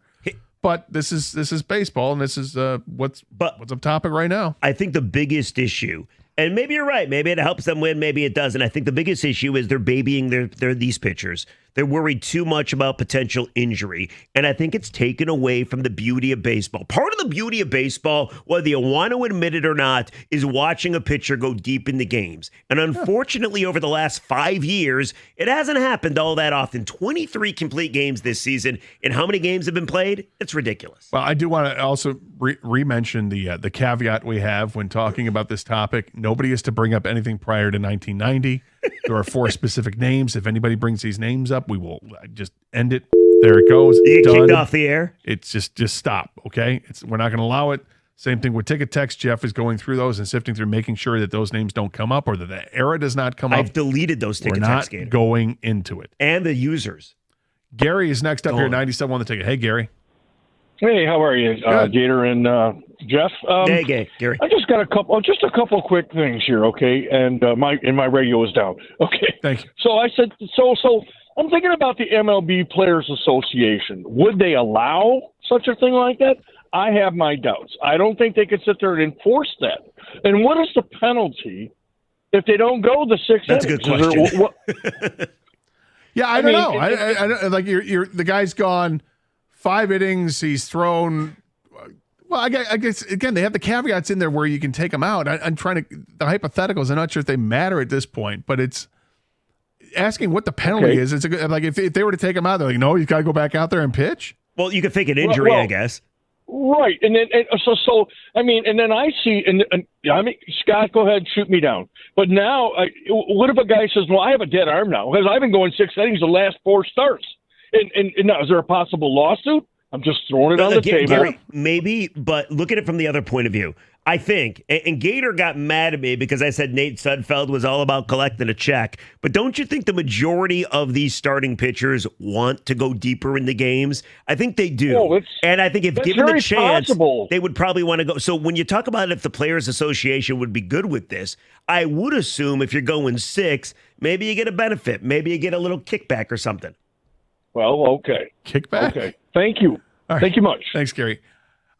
But this is baseball, and this is what's up topic right now. I think the biggest issue, And maybe you're right. Maybe it helps them win. Maybe it doesn't. I think the biggest issue is they're babying these pitchers. They're worried too much about potential injury. And I think it's taken away from the beauty of baseball. Part of the beauty of baseball, whether you want to admit it or not, is watching a pitcher go deep into games. And unfortunately, over the last 5 years, it hasn't happened all that often. 23 complete games this season. And how many games have been played? It's ridiculous. Well, I do want to also re-mention the caveat we have when talking about this topic. Nobody is to bring up anything prior to 1990. There are 4 specific names. If anybody brings these names up, we will just end it. There it goes. You get Done. kicked off the air? It's just stop, okay? We're not going to allow it. Same thing with ticket text. Jeff is going through those and sifting through, making sure that those names don't come up or that the era does not come up. I've deleted those ticket text. We're not going into it. And the users. Gary is next up here, 97 on the ticket. Hey, Gary. Hey, how are you, Gator and Jeff? Hey, Gary. I just got a couple quick things here, okay? And my radio is down. Okay. Thank you. So I said, so I'm thinking about the MLB Players Association. Would they allow such a thing like that? I have my doubts. I don't think they could sit there and enforce that. And what is the penalty if they don't go the 6 That's innings? a good question. Yeah, I don't know. I like you're the guy's gone 5 innings. He's thrown. Well, I guess again they have the caveats in there where you can take them out. I'm trying to the hypotheticals. I'm not sure if they matter at this point, but it's asking what the penalty is. It's a good, like if they were to take him out, they're like, no, he's got to go back out there and pitch. Well, you could fake an injury, I guess. Right, and then and then I see, and Scott, go ahead, shoot me down. But now, what if a guy says, "Well, I have a dead arm now because I've been going 6 innings the last 4 starts," and now is there a possible lawsuit? I'm just throwing it on the table. Gary, maybe, but look at it from the other point of view. I think, and Gator got mad at me because I said Nate Sudfeld was all about collecting a check. But don't you think the majority of these starting pitchers want to go deeper in the games? I think they do. And I think if given the chance, they would probably want to go. So when you talk about if the Players Association would be good with this, I would assume if you're going 6, maybe you get a benefit. Maybe you get a little kickback or something. Well, okay. Kickback? Okay. Thank you. Right. Thank you much. Thanks, Gary.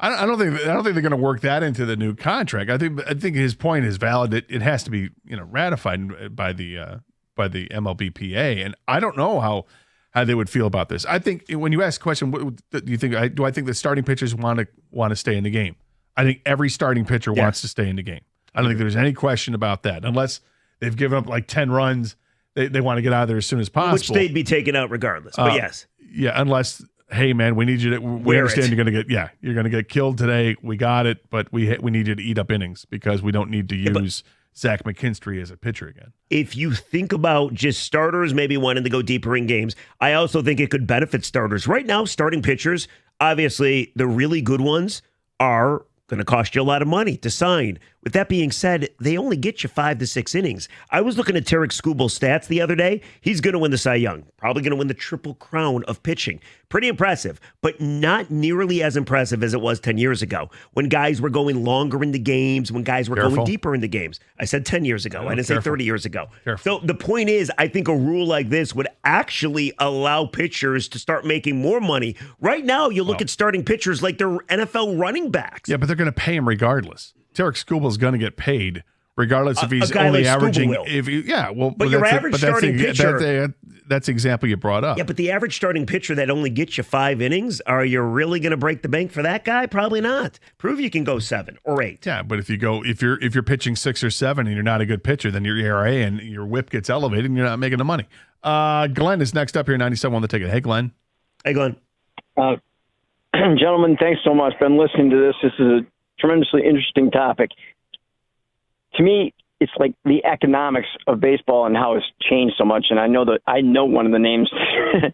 I don't think they're going to work that into the new contract. I think his point is valid. It has to be ratified by the MLBPA, and I don't know how they would feel about this. I think when you ask the question, what do you think? Do I think the starting pitchers want to stay in the game? I think every starting pitcher wants to stay in the game. I don't think there's any question about that, unless they've given up like 10 runs. They want to get out of there as soon as possible, which they'd be taken out regardless. But yes, unless. Hey man, we need you to. We understand you're going to get killed today. We got it, but we need you to eat up innings because we don't need to use Zach McKinstry as a pitcher again. If you think about just starters maybe wanting to go deeper in games, I also think it could benefit starters. Right now, starting pitchers, obviously the really good ones are going to cost you a lot of money to sign. With that being said, they only get you 5 to 6 innings. I was looking at Tarek Skubal's stats the other day. He's going to win the Cy Young. Probably going to win the Triple Crown of pitching. Pretty impressive, but not nearly as impressive as it was 10 years ago when guys were going longer into games, when guys were going deeper into games. I said 10 years ago. I didn't say 30 years ago. So the point is, I think a rule like this would actually allow pitchers to start making more money. Right now, you look at starting pitchers like they're NFL running backs. Yeah, but they're going to pay him regardless. Tarek Skubal is going to get paid regardless if he's only like averaging. But your average starting pitcher. That's the example you brought up. Yeah, but the average starting pitcher that only gets you 5 innings, are you really going to break the bank for that guy? Probably not. Prove you can go 7 or 8. Yeah, but if you're pitching 6 or 7 and you're not a good pitcher, then your ERA and your WHIP gets elevated and you're not making the money. Glenn is next up here, 97 on the ticket. Hey, Glenn. Hey, Glenn. Gentlemen, thanks so much. Been listening to this. This is a tremendously interesting topic. To me, it's like the economics of baseball and how it's changed so much. And I know one of the names.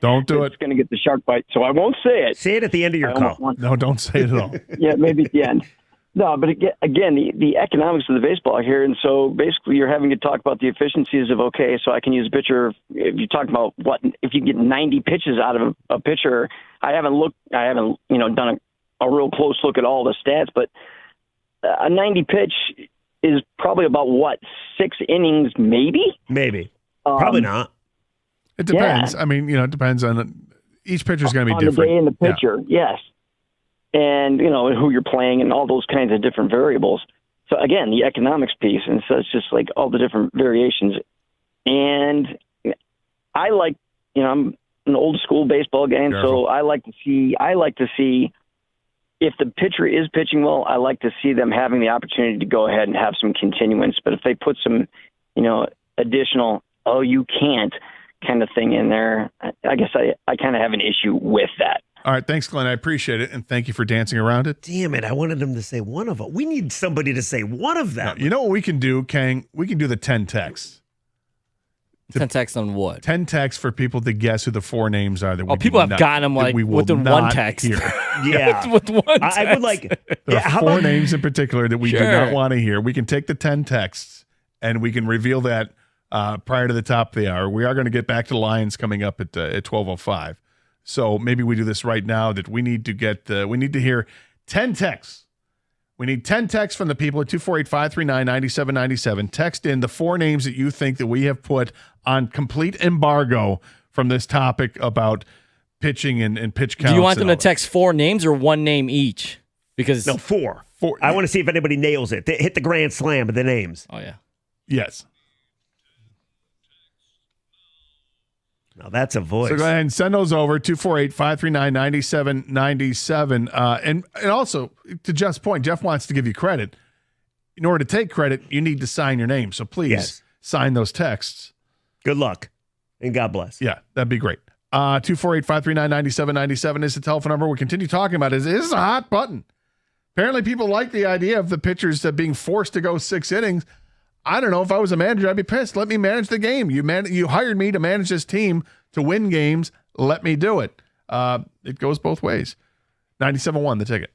Don't do it. It's going to get the shark bite, so I won't say it. Say it at the end of your call. No, don't say it at all. Yeah, maybe at the end. No, but again, the economics of the baseball here. And so basically you're having to talk about the efficiencies of, okay, so I can use a pitcher. If you talk about if you get 90 pitches out of a pitcher, I haven't done a real close look at all the stats, but a 90 pitch is probably about 6 innings, maybe? Maybe. Probably not. It depends. Yeah. I mean, it depends on each pitcher is going to be different. On the day and the pitcher, yes. And, who you're playing and all those kinds of different variables. So again, the economics piece, and so it's just like all the different variations. And I like, I'm an old school baseball game, so I like to see if the pitcher is pitching well, I like to see them having the opportunity to go ahead and have some continuance. But if they put some, additional, oh, you can't kind of thing in there, I guess I kind of have an issue with that. All right, thanks, Glenn. I appreciate it, and thank you for dancing around it. Damn it, I wanted him to say one of them. We need somebody to say one of them. Now, you know what we can do, Kang? We can do the 10 texts. 10 texts on what? 10 texts for people to guess who the 4 names are. That people have gotten them like within one text. Yeah. with one text. I would like. There are 4 names in particular that we do not want to hear. We can take the 10 texts, and we can reveal that prior to the top of the hour. We are going to get back to the Lions coming up at 12:05. So maybe we do this right now. That we need to get. We need to hear 10 texts. We need 10 texts from the people at 248-539-9797. Text in the 4 names that you think that we have put on complete embargo from this topic about pitching and pitch counts. Do you want them to text 4 names or 1 name each? Because no, 4. I want to see if anybody nails it. They hit the grand slam of the names. Oh yeah. Yes. Now that's a voice. So go ahead and send those over, 248-539-9797. And also, to Jeff's point, Jeff wants to give you credit. In order to take credit, you need to sign your name. So please sign those texts. Good luck, and God bless. Yeah, that'd be great. 248-539-9797 is the telephone number. We continue talking about it. This is a hot button. Apparently, people like the idea of the pitchers being forced to go 6 innings. I don't know. If I was a manager, I'd be pissed. Let me manage the game. You hired me to manage this team to win games. Let me do it. It goes both ways. 97.1, the ticket.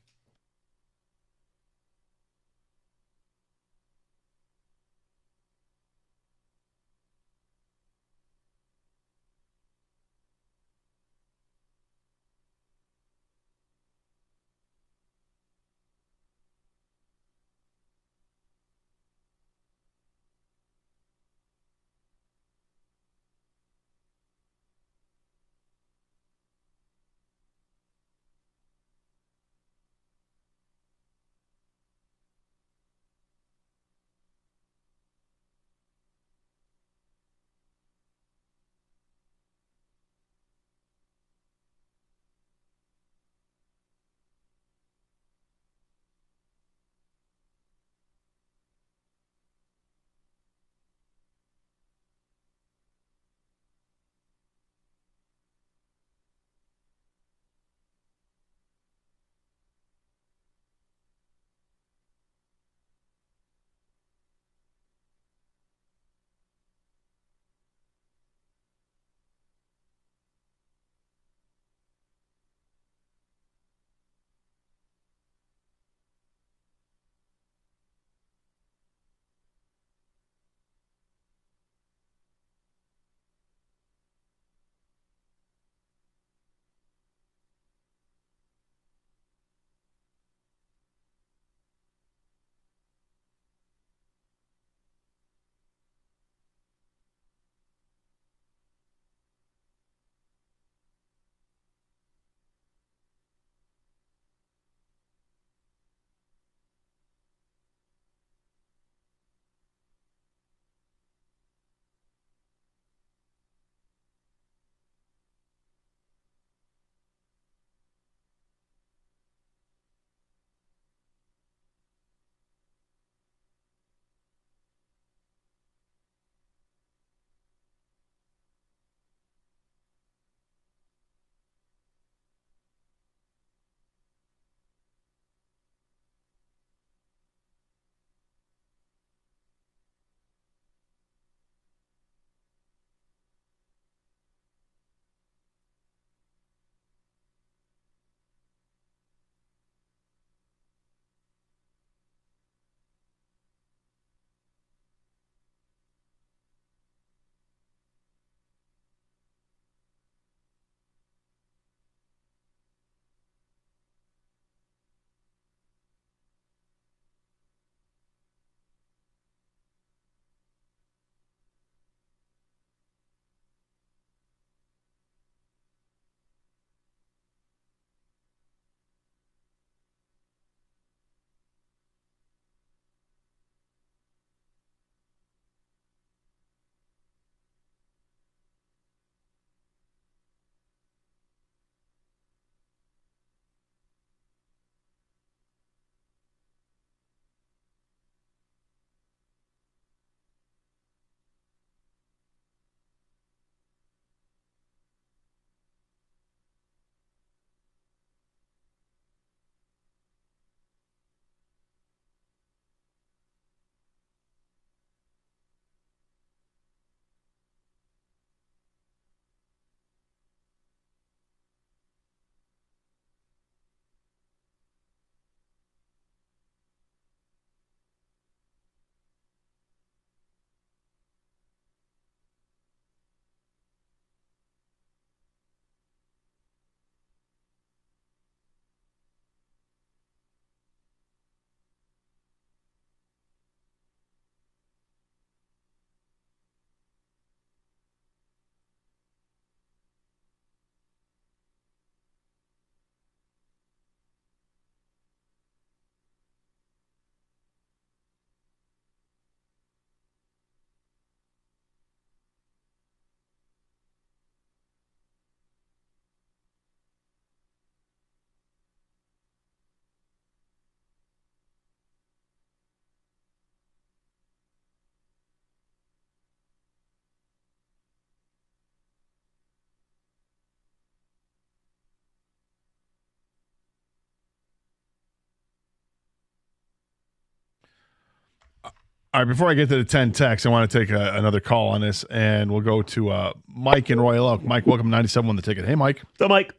All right, before I get to the 10 text, I want to take another call on this, and we'll go to Mike in Royal Oak. Mike, welcome to 97 The Ticket. Hey, Mike. So, Mike.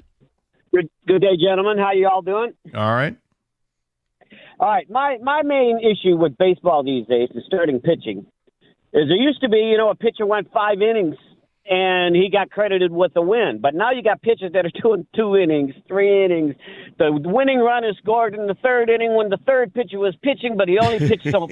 Good day, gentlemen. How you all doing? All right. All right. My main issue with baseball these days is starting pitching. Is there used to be, a pitcher went 5 innings and he got credited with the win. But now you got pitchers that are doing 2 innings, 3 innings. The winning run is scored in the 3rd inning when the third pitcher was pitching, but he only pitched some.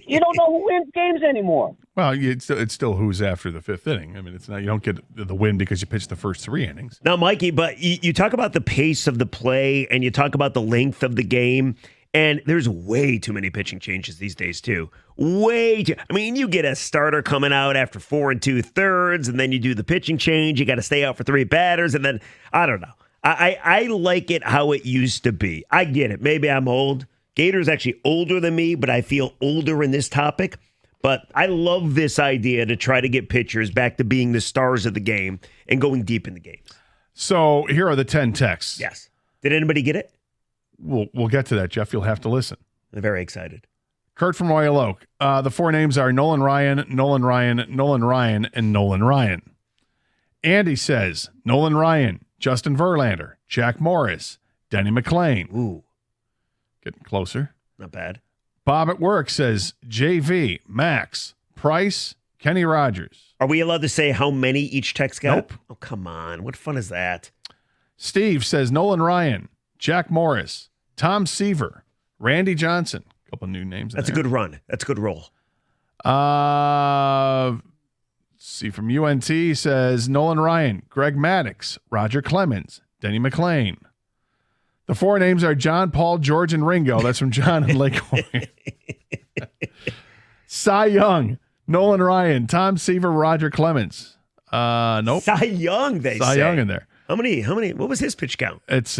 You don't know who wins games anymore. Well, it's still who's after the 5th inning. I mean, it's not, you don't get the win because you pitched the first 3 innings. Now, Mikey, but you talk about the pace of the play and you talk about the length of the game. And there's way too many pitching changes these days, too. Way too. I mean, you get a starter coming out after 4 2/3, and then you do the pitching change. You got to stay out for 3 batters, and then, I don't know. I like it how it used to be. I get it. Maybe I'm old. Gator's actually older than me, but I feel older in this topic. But I love this idea to try to get pitchers back to being the stars of the game and going deep in the games. So here are the 10 texts. Yes. Did anybody get it? We'll get to that, Jeff. You'll have to listen. I'm very excited. Kurt from Royal Oak. The 4 names are Nolan Ryan, Nolan Ryan, Nolan Ryan, and Nolan Ryan. Andy says Nolan Ryan, Justin Verlander, Jack Morris, Denny McLain. Ooh. Getting closer. Not bad. Bob at work says JV, Max, Price, Kenny Rogers. Are we allowed to say how many each text got? Nope. Oh, come on. What fun is that? Steve says Nolan Ryan, Jack Morris, Tom Seaver, Randy Johnson. A couple new names. That's a good run. That's a good roll. See, from UNT says Nolan Ryan, Greg Maddux, Roger Clemens, Denny McLain. The 4 names are John, Paul, George, and Ringo. That's from John in Lakewood. Cy Young, Nolan Ryan, Tom Seaver, Roger Clemens. Nope. Cy Young, they Cy say. Young in there. How many? What was his pitch count? It's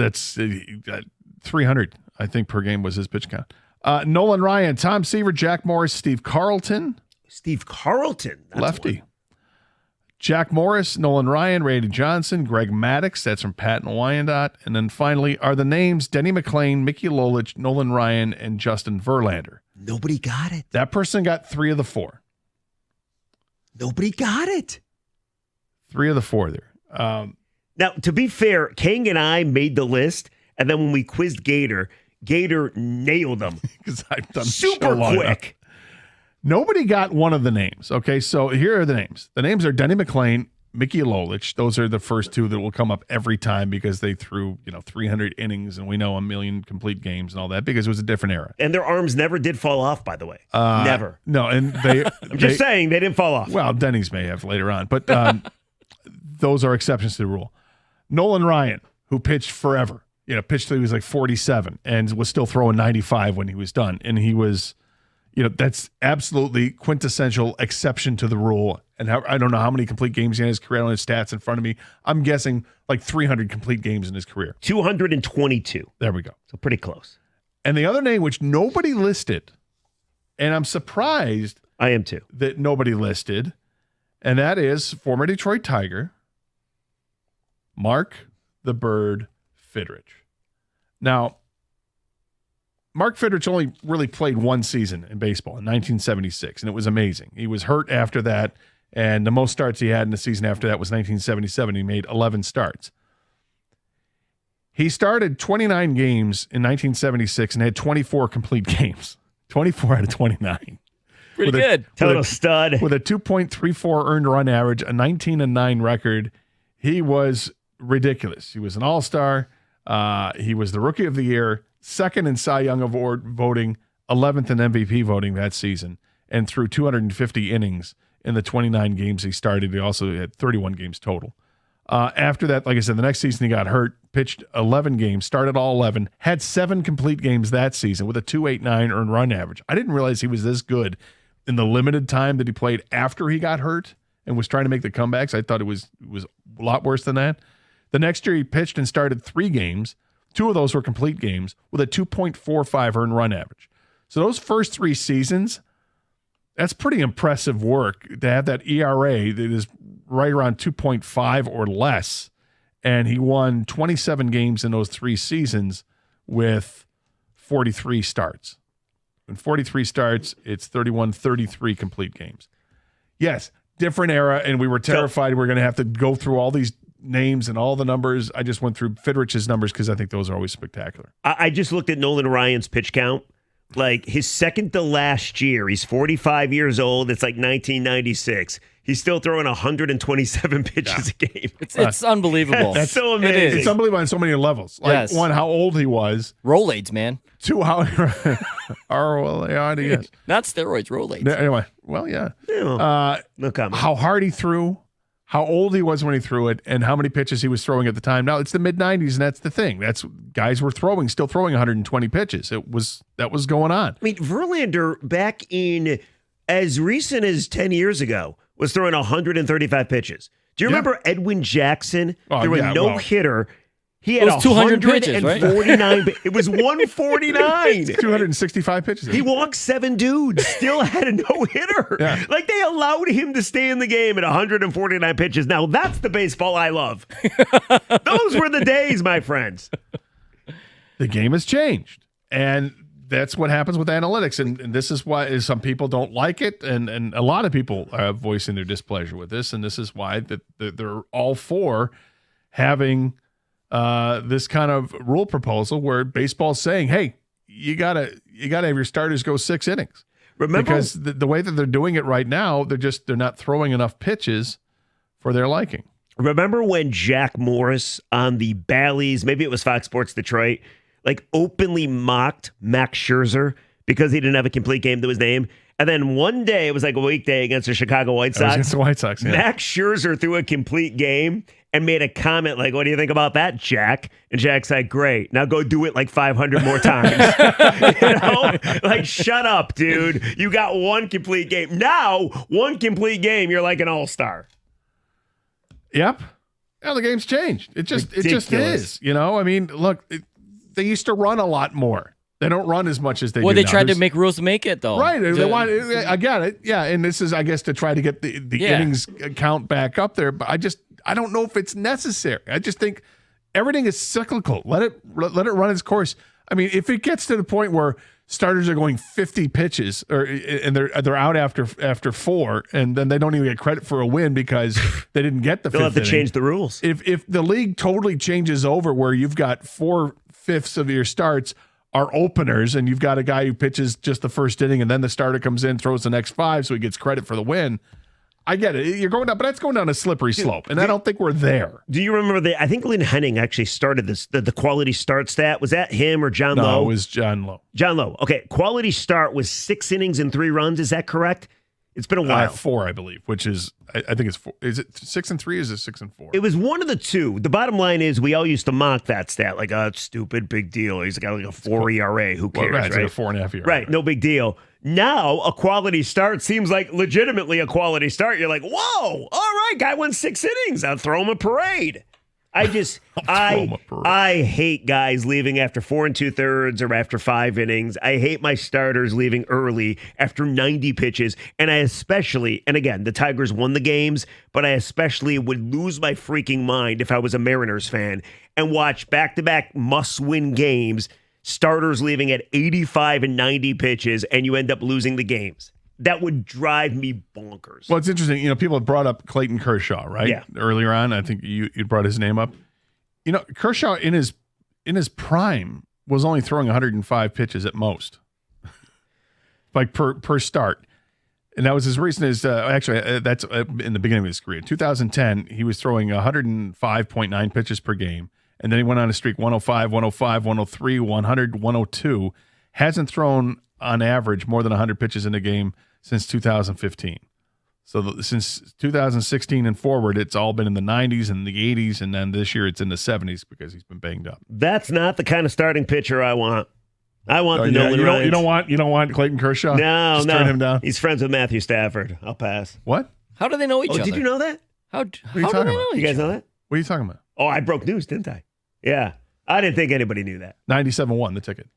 300, I think, per game was his pitch count. Nolan Ryan, Tom Seaver, Jack Morris, Steve Carlton. Steve Carlton. That's lefty. One. Jack Morris, Nolan Ryan, Randy Johnson, Greg Maddux. That's from Pat and Wyandotte. And then finally are the names Denny McLain, Mickey Lolich, Nolan Ryan, and Justin Verlander. Nobody got it. That person got 3 of the 4. Nobody got it. 3 of the 4 there. Now, to be fair, King and I made the list, and then when we quizzed Gator nailed them. Because I've done super quick. Enough. Nobody got one of the names. Okay, so here are the names. The names are Denny McLain, Mickey Lolich. Those are the first 2 that will come up every time because they threw 300 innings, and we know 1 million complete games and all that because it was a different era. And their arms never did fall off, by the way. Never. No, and they. I'm just saying they didn't fall off. Well, Denny's may have later on, but those are exceptions to the rule. Nolan Ryan, who pitched forever, pitched till he was like 47 and was still throwing 95 when he was done. And he was, that's absolutely quintessential exception to the rule. And I don't know how many complete games he had in his career. I don't have his stats in front of me. I'm guessing like 300 complete games in his career. 222. There we go. So pretty close. And the other name, which nobody listed, and I'm surprised. I am too. That nobody listed, and that is former Detroit Tiger, Mark the Bird Fidrych. Now, Mark Fidrych only really played 1 season in baseball in 1976, and it was amazing. He was hurt after that, and the most starts he had in the season after that was 1977. He made 11 starts. He started 29 games in 1976 and had 24 complete games. 24 out of 29. Pretty good. Total stud. With a 2.34 earned run average, a 19-9 record. He was ridiculous. He was an all-star. He was the Rookie of the Year, 2nd in Cy Young Award voting, 11th in MVP voting that season, and threw 250 innings in the 29 games he started. He also had 31 games total. After that, like I said, the next season he got hurt, pitched 11 games, started all 11, had 7 complete games that season with a 2.89 earned run average. I didn't realize he was this good in the limited time that he played after he got hurt and was trying to make the comebacks. I thought it was a lot worse than that. The next year he pitched and started 3 games. 2 of those were complete games with a 2.45 earned run average. So those first 3 seasons, that's pretty impressive work to have that ERA that is right around 2.5 or less. And he won 27 games in those 3 seasons with 43 starts. In 43 starts, it's 31-33 complete games. Yes, different era, and we were terrified we were going to have to go through all these names and all the numbers. I just went through Fidrich's numbers because I think those are always spectacular. I just looked at Nolan Ryan's pitch count. Like his second to last year, he's 45 years old. It's like 1996. He's still throwing 127 pitches a game. It's unbelievable. That's so amazing. It's unbelievable on so many levels. Like, one, how old he was. Rolaids, man. Two, how R-O-L-A-I-D-S. Not steroids, Rolaids. Anyway, well, yeah. Look, how hard he threw, how old he was when he threw it, and how many pitches he was throwing at the time. Now, it's the mid-90s, and that's the thing. That's guys were still throwing 120 pitches. That was going on. I mean, Verlander back in as recent as 10 years ago was throwing 135 pitches. Do you remember Edwin Jackson threw a no-hitter? He had 200 pitches, right? 149. It was 149. 265 pitches. He walked 7 dudes, still had a no-hitter. Yeah. Like, they allowed him to stay in the game at 149 pitches. Now, that's the baseball I love. Those were the days, my friends. The game has changed. And that's what happens with analytics. And this is why some people don't like it. And a lot of people are voicing their displeasure with this. And this is why they're all for having this kind of rule proposal where baseball's saying, hey, you gotta have your starters go 6 innings. Remember, because the way that they're doing it right now, they're not throwing enough pitches for their liking. Remember when Jack Morris on the Bally's, maybe it was Fox Sports Detroit, like openly mocked Max Scherzer because he didn't have a complete game to his name? And then one day, it was like a weekday against the Chicago White Sox. Against the White Sox, yeah. Max Scherzer threw a complete game and made a comment like, what do you think about that, Jack? And Jack's like, great. Now go do it like 500 more times. Like, shut up, dude. You got one complete game. Now, one complete game, you're like an all-star. Yep. Yeah, the game's changed. It just is. I mean, look, they used to run a lot more. They don't run as much as they do. Well, they now. tried to make rules to make it, though. Right. They want. I get it. Yeah. And this is, I guess, to try to get the innings count back up there. But I don't know if it's necessary. I just think everything is cyclical. Let it run its course. I mean, if it gets to the point where starters are going 50 pitches and they're out after 4, and then they don't even get credit for a win because they didn't get the 5th They'll have to inning. change the rules. If the league totally changes over where you've got 4/5 of your starts are openers, and you've got a guy who pitches just the first inning, and then the starter comes in, throws the next 5, so he gets credit for the win. I get it. You're going down, but that's going down a slippery slope, and I don't think we're there. Do you remember I think Lynn Henning actually started this, the quality start stat. Was that him or John Lowe? No, it was John Lowe. John Lowe. Okay, quality start was 6 innings and 3 runs. Is that correct? It's been a while. 4, I believe, which is, I think it's 4. Is it 6 and 3? Or is it 6 and 4? It was one of the two. The bottom line is we all used to mock that stat, like, oh, it's stupid, big deal. He's got like a 4 ERA. Who cares? Well, right, right? It's like a 4.5 ERA. Right, no big deal. Now a quality start seems like legitimately a quality start. You're like, whoa, all right, guy won 6 innings. I'll throw him a parade. I hate guys leaving after 4 2/3 or after 5 innings. I hate my starters leaving early after 90 pitches. And I especially, and again, the Tigers won the games, but I especially would lose my freaking mind if I was a Mariners fan and watch back-to-back must-win games, starters leaving at 85 and 90 pitches, and you end up losing the games. That would drive me bonkers. Well, it's interesting. People have brought up Clayton Kershaw, right? Yeah. Earlier on, I think you brought his name up. Kershaw in his prime was only throwing 105 pitches at most, like per start, and that was as recent as that's in the beginning of his career. 2010, he was throwing 105.9 pitches per game, and then he went on a streak: 105, 105, 103, 100, 102. Hasn't thrown on average more than 100 pitches in a game since 2015. So since 2016 and forward, it's all been in the 90s and the 80s, and then this year it's in the 70s because he's been banged up. That's not the kind of starting pitcher I want. I want the Nolan Ryan. You don't want Clayton Kershaw? No. Turn him down. He's friends with Matthew Stafford. I'll pass. What? How do they know each other? Did you know that? How What are you talking about? You guys know that? What are you talking about? Oh, I broke news, didn't I? Yeah. I didn't think anybody knew that. 97-1, the ticket.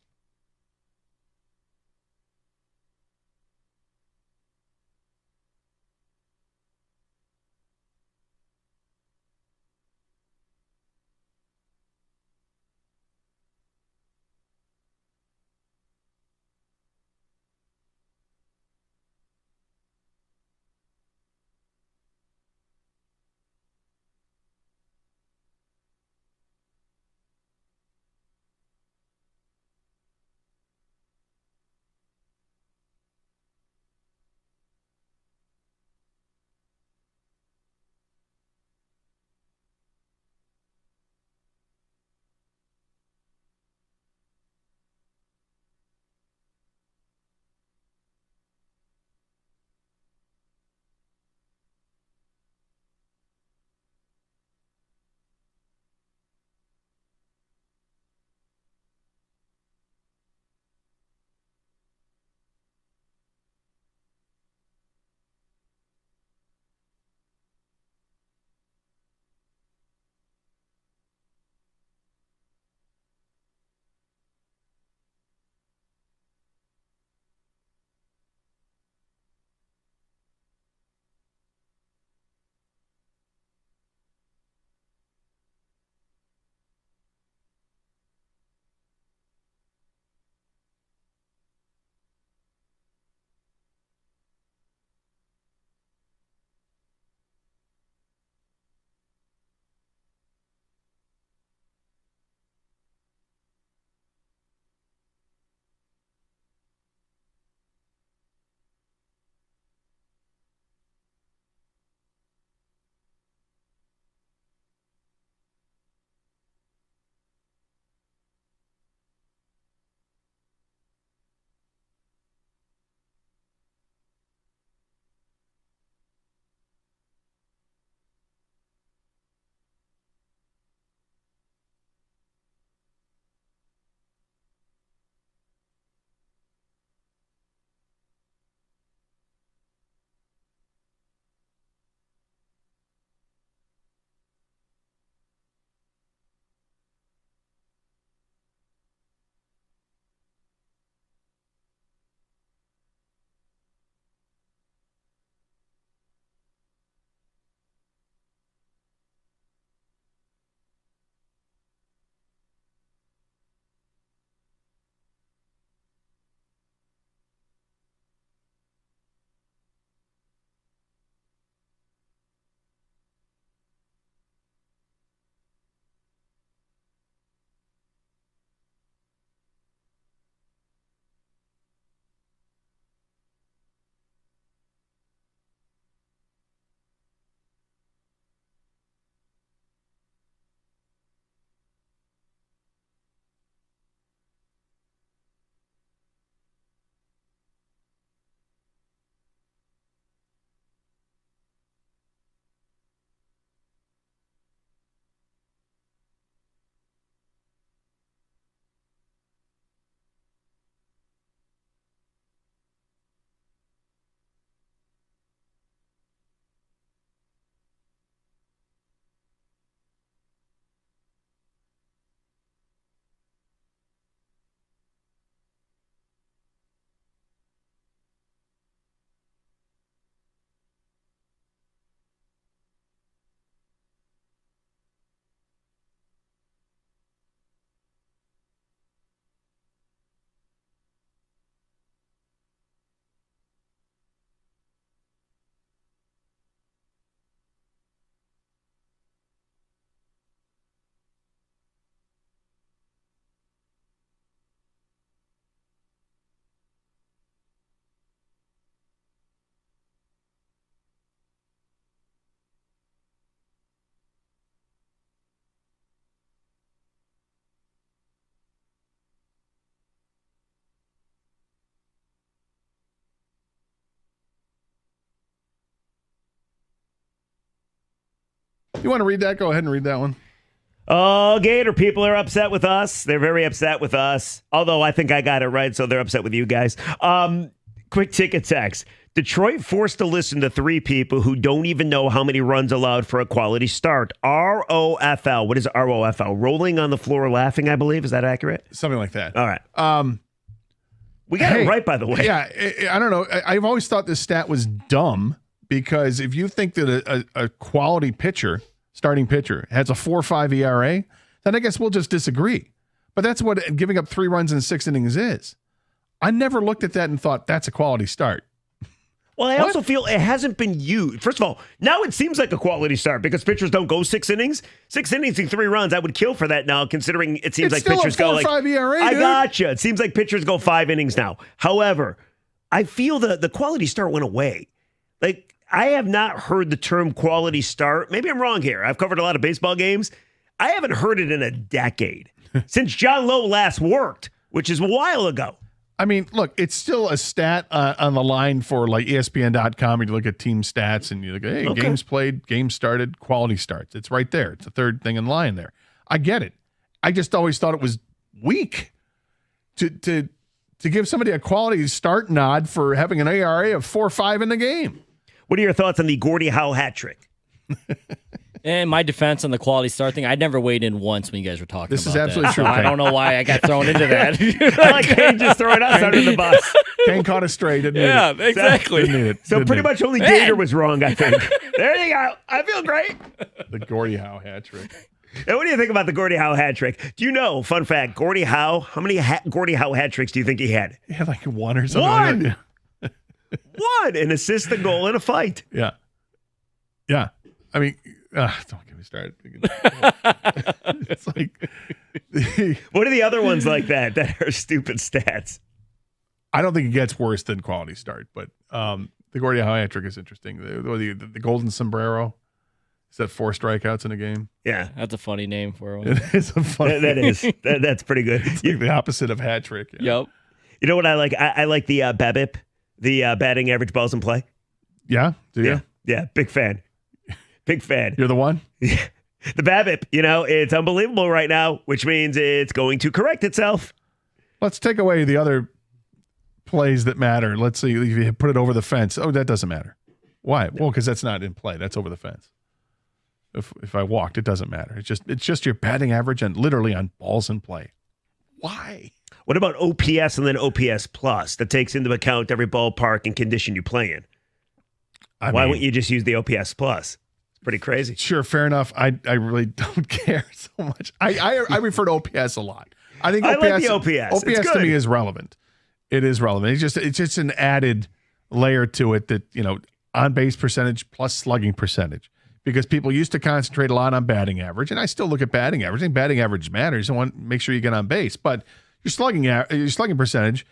You want to read that? Go ahead and read that one. Oh, Gator people are upset with us. They're very upset with us. Although I think I got it right, so they're upset with you guys. Quick ticket text. Detroit forced to listen to 3 people who don't even know how many runs allowed for a quality start. ROFL. What is ROFL? Rolling on the floor laughing, I believe. Is that accurate? Something like that. All right. We got it right, by the way. Yeah, I don't know. I've always thought this stat was dumb because if you think that a quality pitcher, starting pitcher, has a 4.5 ERA, then I guess we'll just disagree. But that's what giving up 3 runs in 6 innings is. I never looked at that and thought that's a quality start. Well, I also feel it hasn't been used. First of all, now it seems like a quality start because pitchers don't go 6 innings. 6 innings and 3 runs, I would kill for that now, considering it seems like pitchers go like 4.5 ERA, I dude. gotcha. It seems like pitchers go 5 innings now. However, I feel the quality start went away. Like, I have not heard the term quality start. Maybe I'm wrong here. I've covered a lot of baseball games. I haven't heard it in a decade since John Lowe last worked, which is a while ago. I mean, look, it's still a stat on the line for like ESPN.com. You look at team stats and you look at, hey, games played, games started, quality starts. It's right there. It's the third thing in line there. I get it. I just always thought it was weak to give somebody a quality start nod for having an ERA of 4.5 in the game. What are your thoughts on the Gordie Howe hat trick? And my defense on the quality start thing, I never weighed in once when you guys were talking This about is absolutely that. true. So I don't know why I got thrown into that. I like Kane just throwing us under the bus. Kane caught us straight. Didn't Yeah, need it. exactly. Didn't need it. So Didn't pretty need it. much only Gator was wrong, I think. There you go. I feel great. The Gordie Howe hat trick. Now, what do you think about the Gordie Howe hat trick? Do you know, fun fact, Gordie Howe, how many Gordie Howe hat tricks do you think he had? He had like 1 or something. One! One! An assist, a goal, and a fight. Yeah. Yeah. I mean, don't get me started. It's like... What are the other ones like that are stupid stats? I don't think it gets worse than quality start, but the Gordie Howe hat trick is interesting. The golden sombrero. Is that 4 strikeouts in a game? Yeah. That's a funny name for one. It is a funny That is. That's pretty good. It's like the opposite of hat trick. Yeah. Yep. You know what I like? I like the BABIP, the batting average balls in play. Yeah? Do you? Yeah. Big fan. Big fan. You're the one? The BABIP, it's unbelievable right now, which means it's going to correct itself. Let's take away the other plays that matter. Let's see if you put it over the fence. Oh, that doesn't matter. Why? Well, because that's not in play. That's over the fence. If I walked, it doesn't matter. It's just your batting average and literally on balls in play. Why? What about OPS and then OPS plus that takes into account every ballpark and condition you play in? Why wouldn't you just use the OPS plus? It's pretty crazy. Sure, fair enough. I really don't care so much. I refer to OPS a lot. I think I OPS, like the OPS. It's OPS to good. me is relevant. It is relevant. It's just an added layer to it that, on base percentage plus slugging percentage. Because people used to concentrate a lot on batting average, and I still look at batting average. I think batting average matters. I want to make sure you get on base, but your slugging percentage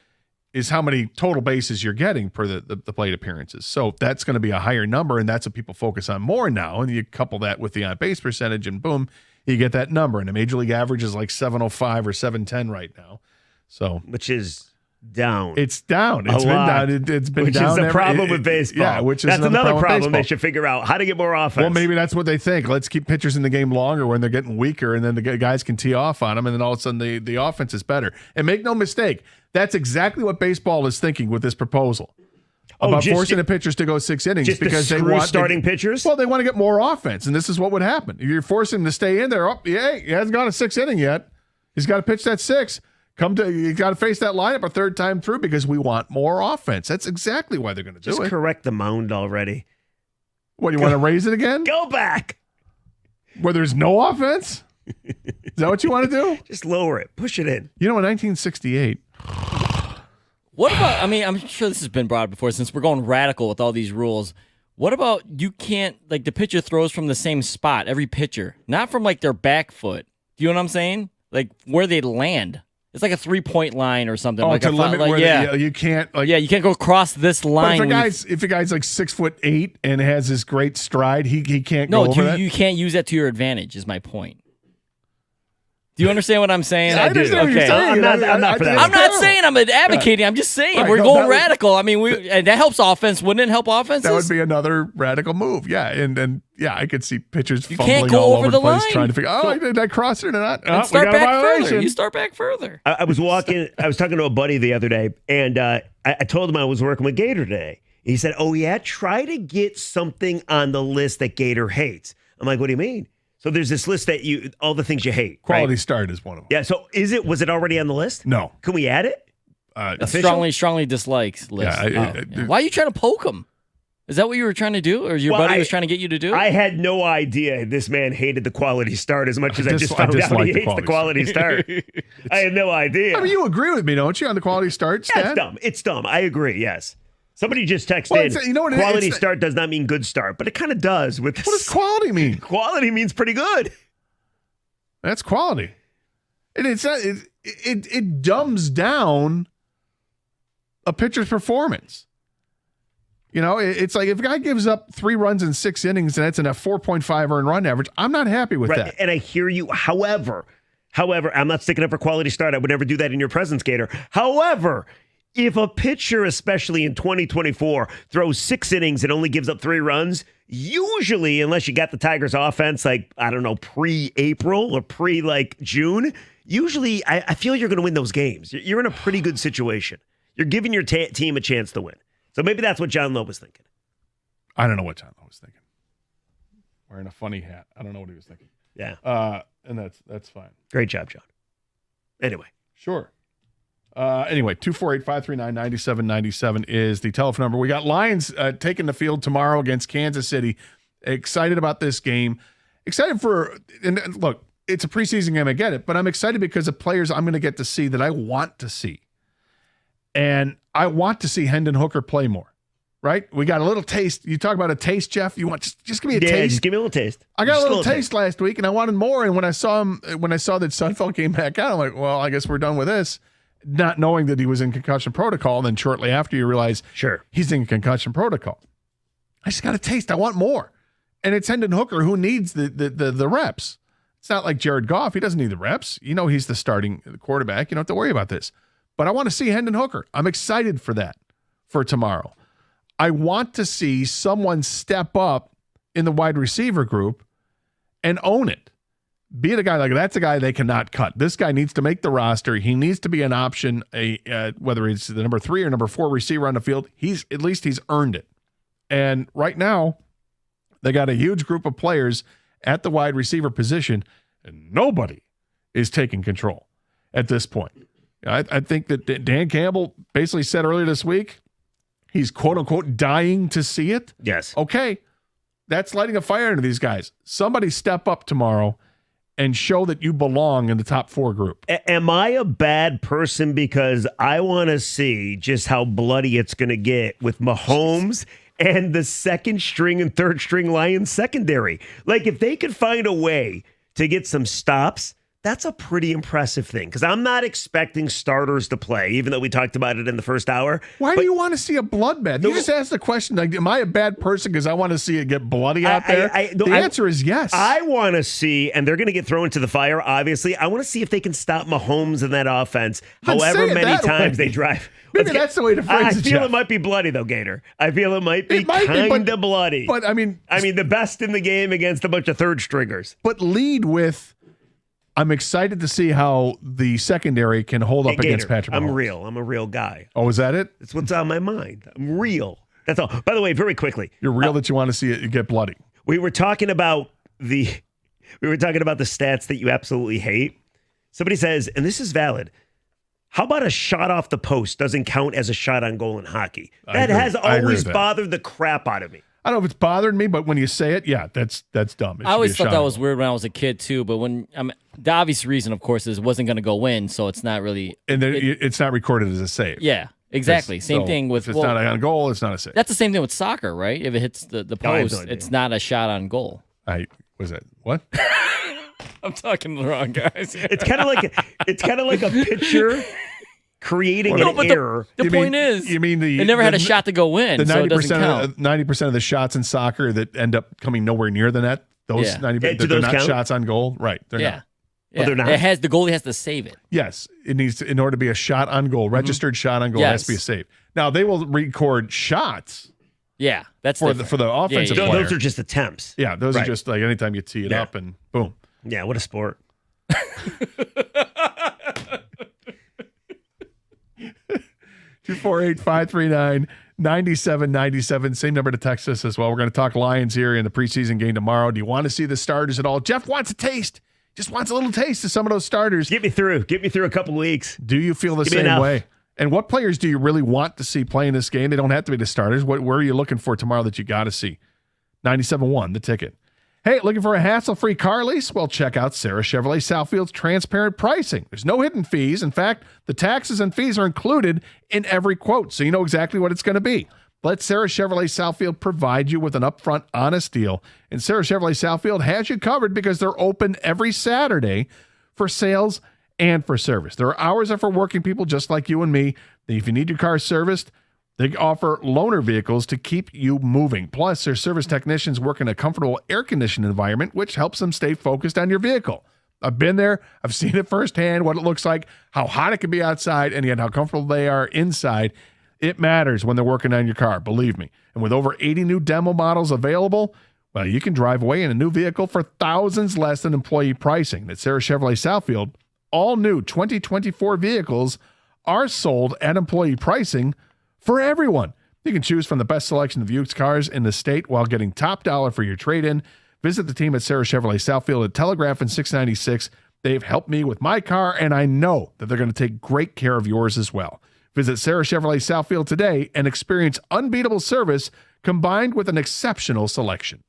is how many total bases you're getting per the plate appearances. So that's going to be a higher number, and that's what people focus on more now. And you couple that with the on base percentage, and boom, you get that number. And the major league average is like 705 or 710 right now. So which is down. It's down. It's been down. It's been which down. Which is the problem with baseball. Yeah, which is that's another problem they they should figure out. How to get more offense. Well, maybe that's what they think. Let's keep pitchers in the game longer when they're getting weaker, and then the guys can tee off on them, and then all of a sudden the offense is better. And make no mistake, that's exactly what baseball is thinking with this proposal about forcing the pitchers to go 6 innings because they want starting pitchers. Well, they want to get more offense, and this is what would happen if you're forcing him to stay in there. He hasn't gone a 6th inning yet. He's got to pitch that 6. You got to face that lineup a 3rd time through because we want more offense. That's exactly why they're going to do it. Just correct the mound already. What, you want to raise it again? Go back. Where there's no offense? Is that what you want to do? Just lower it. Push it in. You know, in 1968. What about, I'm sure this has been brought up before since we're going radical with all these rules. What about you can't, the pitcher throws from the same spot, every pitcher, not from their back foot. Do you know what I'm saying? Where they land. It's like a 3-point line or something. Oh, to limit where you can't you can't go across this line. But if a guy's 6'8" and has this great stride, he can't go over that. You can't use that to your advantage. Is my point. Do you understand what I'm saying? I understand what you're saying. I'm not for that. I'm not saying I'm advocating. I'm just saying we're going radical. I mean, and that helps offense. Wouldn't it help offenses? That would be another radical move. Yeah, and I could see pitchers you fumbling can't go all over over the place line. trying to figure. Did I cross it or not? And start back further. You start back further. I was talking to a buddy the other day, and I told him I was working with Gator today. He said, "Oh yeah, try to get something on the list that Gator hates." I'm like, "What do you mean?" So there's this list that all the things you hate. Quality right? start is one of them. Yeah. So was it already on the list? No. Can we add it? Strongly dislikes list. Yeah, Why are you trying to poke him? Is that what you were trying to do, or your buddy was trying to get you to do? I had no idea this man hated the quality start as much as I just found out he hates the quality start. I had no idea. I mean, you agree with me, don't you, on the quality start stat? Yeah, it's dumb. It's dumb. I agree. Yes. Somebody just texted in. Quality start does not mean good start, but it kind of does. With what does quality mean? Quality means pretty good. That's quality. And it's not, it dumbs down a pitcher's performance. You know, it's like if a guy gives up 3 runs in 6 innings and that's in a 4.5 earned run average, I'm not happy with that. And I hear you. However, I'm not sticking up for quality start. I would never do that in your presence, Gator. However, if a pitcher, especially in 2024, throws 6 innings and only gives up 3 runs, usually, unless you got the Tigers offense, like, I don't know, pre-April or June, usually I feel you're going to win those games. You're in a pretty good situation. You're giving your team a chance to win. So maybe that's what John Lowe was thinking. I don't know what John Lowe was thinking. Wearing a funny hat. I don't know what he was thinking. Yeah. And that's fine. Great job, John. Anyway. Sure. Anyway, 248-539-9797 is the telephone number. We got Lions taking the field tomorrow against Kansas City. Excited about this game. Excited and look, it's a preseason game, I get it, but I'm excited because of players I'm going to get to see that I want to see. And I want to see Hendon Hooker play more, right? We got a little taste. You talk about a taste, Jeff. You want just give me a taste? Yeah, just give me a little taste. I got a little taste last week, and I wanted more. And when I saw that Sudfeld came back out, I'm like, well, I guess we're done with this. Not knowing that he was in concussion protocol, and then shortly after you realize he's in concussion protocol. I just got a taste. I want more. And it's Hendon Hooker who needs the reps. It's not like Jared Goff. He doesn't need the reps. You know he's the starting quarterback. You don't have to worry about this. But I want to see Hendon Hooker. I'm excited for that for tomorrow. I want to see someone step up in the wide receiver group and own it. Be it a guy like that's a guy they cannot cut. This guy needs to make the roster. He needs to be an option, whether it's the number 3 or number 4 receiver on the field. He's earned it. And right now, they got a huge group of players at the wide receiver position, and nobody is taking control at this point. I think that Dan Campbell basically said earlier this week he's quote unquote dying to see it. Yes. Okay, that's lighting a fire into these guys. Somebody step up tomorrow and show that you belong in the top 4 group. Am I a bad person because I want to see just how bloody it's going to get with Mahomes and the second string and third string Lions secondary? Like, if they could find a way to get some stops, that's a pretty impressive thing, because I'm not expecting starters to play, even though we talked about it in the first hour. Why do you want to see a bloodbath? You just asked the question, like, am I a bad person because I want to see it get bloody out there? The answer is yes. I want to see, and they're going to get thrown into the fire, obviously. I want to see if they can stop Mahomes in that offense, however many times they drive. Maybe that's the way to phrase it, I feel Jeff. it might be bloody, though, Gator. I feel it might be kind of bloody. But, I mean, the best in the game against a bunch of third stringers. But lead with, I'm excited to see how the secondary can hold up Gator, against Patrick Mahomes. I'm real. I'm a real guy. Oh, is that it? It's what's on my mind. I'm real. That's all. By the way, very quickly. You're real that you want to see it get bloody. We were talking about the stats that you absolutely hate. Somebody says, and this is valid, how about a shot off the post doesn't count as a shot on goal in hockey? That has always bothered the crap out of me. I don't know if it's bothered me, but when you say it, yeah, that's dumb. I always thought that was weird when I was a kid too. But the obvious reason, of course, is it wasn't going to go in, so it's not really. And then it's not recorded as a save. Yeah, exactly. Same thing with. If it's not on goal, it's not a save. That's the same thing with soccer, right? If it hits the post, it's not a shot on goal. Was that what? I'm talking to the wrong guys. It's kind of like a pitcher creating an error. The point is, you mean it never had a shot to go in, so it doesn't count. 90% of the shots in soccer that end up coming nowhere near the net, those 90%, they're not shots on goal, right? They're not. Yeah. they're not? It has the goalie has to save it. Yes, it needs to, in order to be a shot on goal, registered shot on goal, it has to be a save. Now they will record shots. Yeah, that's for the offensive player. Those are just attempts. Yeah, those are just like anytime you tee it up and boom. Yeah, what a sport. 248-539-9797. Same number to text us as well. We're going to talk Lions here in the preseason game tomorrow. Do you want to see the starters at all? Jeff wants a taste. Just wants a little taste of some of those starters. Get me through a couple weeks. Do you feel the same way? And what players do you really want to see play in this game? They don't have to be the starters. Where are you looking for tomorrow that you got to see? 97.1, the ticket. Hey, looking for a hassle-free car lease? Well, check out Sarah Chevrolet Southfield's transparent pricing. There's no hidden fees. In fact, the taxes and fees are included in every quote, so you know exactly what it's going to be. Let Sarah Chevrolet Southfield provide you with an upfront, honest deal. And Sarah Chevrolet Southfield has you covered because they're open every Saturday for sales and for service. Their hours are for working people just like you and me. If you need your car serviced, they offer loaner vehicles to keep you moving. Plus, their service technicians work in a comfortable air-conditioned environment, which helps them stay focused on your vehicle. I've been there. I've seen it firsthand, what it looks like, how hot it can be outside, and yet how comfortable they are inside. It matters when they're working on your car, believe me. And with over 80 new demo models available, well, you can drive away in a new vehicle for thousands less than employee pricing. At Sarah Chevrolet Southfield, all new 2024 vehicles are sold at employee pricing for everyone. You can choose from the best selection of used cars in the state while getting top dollar for your trade-in. Visit the team at Sarah Chevrolet Southfield at Telegraph and 696. They've helped me with my car, and I know that they're going to take great care of yours as well. Visit Sarah Chevrolet Southfield today and experience unbeatable service combined with an exceptional selection.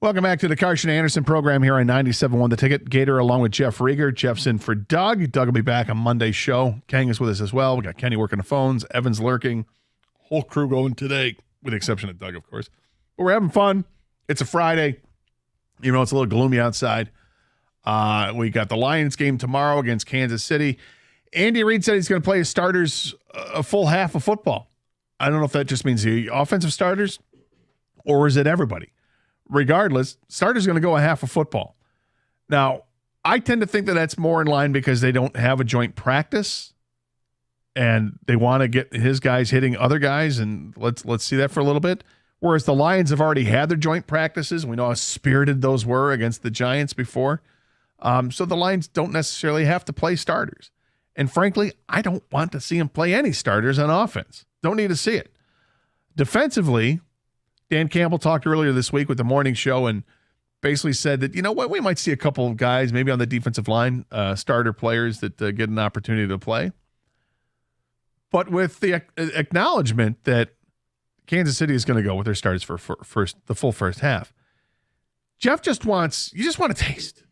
Welcome back to the Carson Anderson program here on 97.1 The Ticket. Gator along with Jeff Rieger. Jeff's in for Doug. Doug will be back on Monday's show. Kang is with us as well. We got Kenny working the phones. Evan's lurking. Whole crew going today, with the exception of Doug, of course. But we're having fun. It's a Friday. Even though it's a little gloomy outside. We got the Lions game tomorrow against Kansas City. Andy Reid said he's going to play his starters a full half of football. I don't know if that just means the offensive starters or is it everybody? Regardless, starters going to go a half of football. Now, I tend to think that that's more in line because they don't have a joint practice and they want to get his guys hitting other guys, and let's see that for a little bit. Whereas the Lions have already had their joint practices. We know how spirited those were against the Giants before. So the Lions don't necessarily have to play starters. And frankly, I don't want to see them play any starters on offense. Don't need to see it. Defensively, Dan Campbell talked earlier this week with the morning show and basically said that, you know what, we might see a couple of guys, maybe on the defensive line, starter players that get an opportunity to play. But with the acknowledgement that Kansas City is going to go with their starters for the full first half, Jeff just want a taste.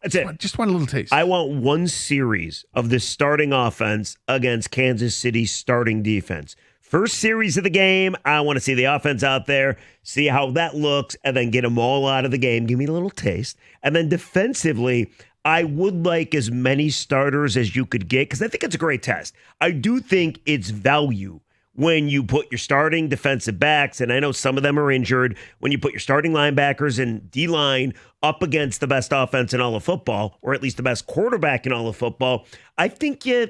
That's it. Just want a little taste. I want one series of this starting offense against Kansas City's starting defense. First series of the game, I want to see the offense out there, see how that looks, and then get them all out of the game. Give me a little taste. And then defensively, I would like as many starters as you could get because I think it's a great test. I do think it's value when you put your starting defensive backs, and I know some of them are injured, when you put your starting linebackers and D-line up against the best offense in all of football, or at least the best quarterback in all of football, I think you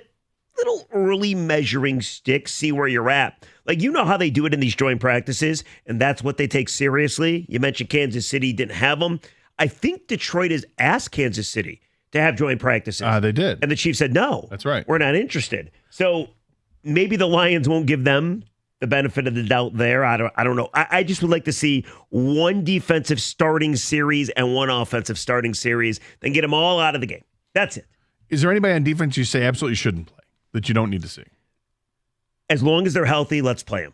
little early measuring stick, see where you're at. Like, you know how they do it in these joint practices, and that's what they take seriously. You mentioned Kansas City didn't have them. I think Detroit has asked Kansas City to have joint practices. They did. And the Chiefs said, no. That's right. We're not interested. So maybe the Lions won't give them the benefit of the doubt there. I don't know. I just would like to see one defensive starting series and one offensive starting series, then get them all out of the game. That's it. Is there anybody on defense you say absolutely shouldn't play that you don't need to see? As long as they're healthy, let's play them.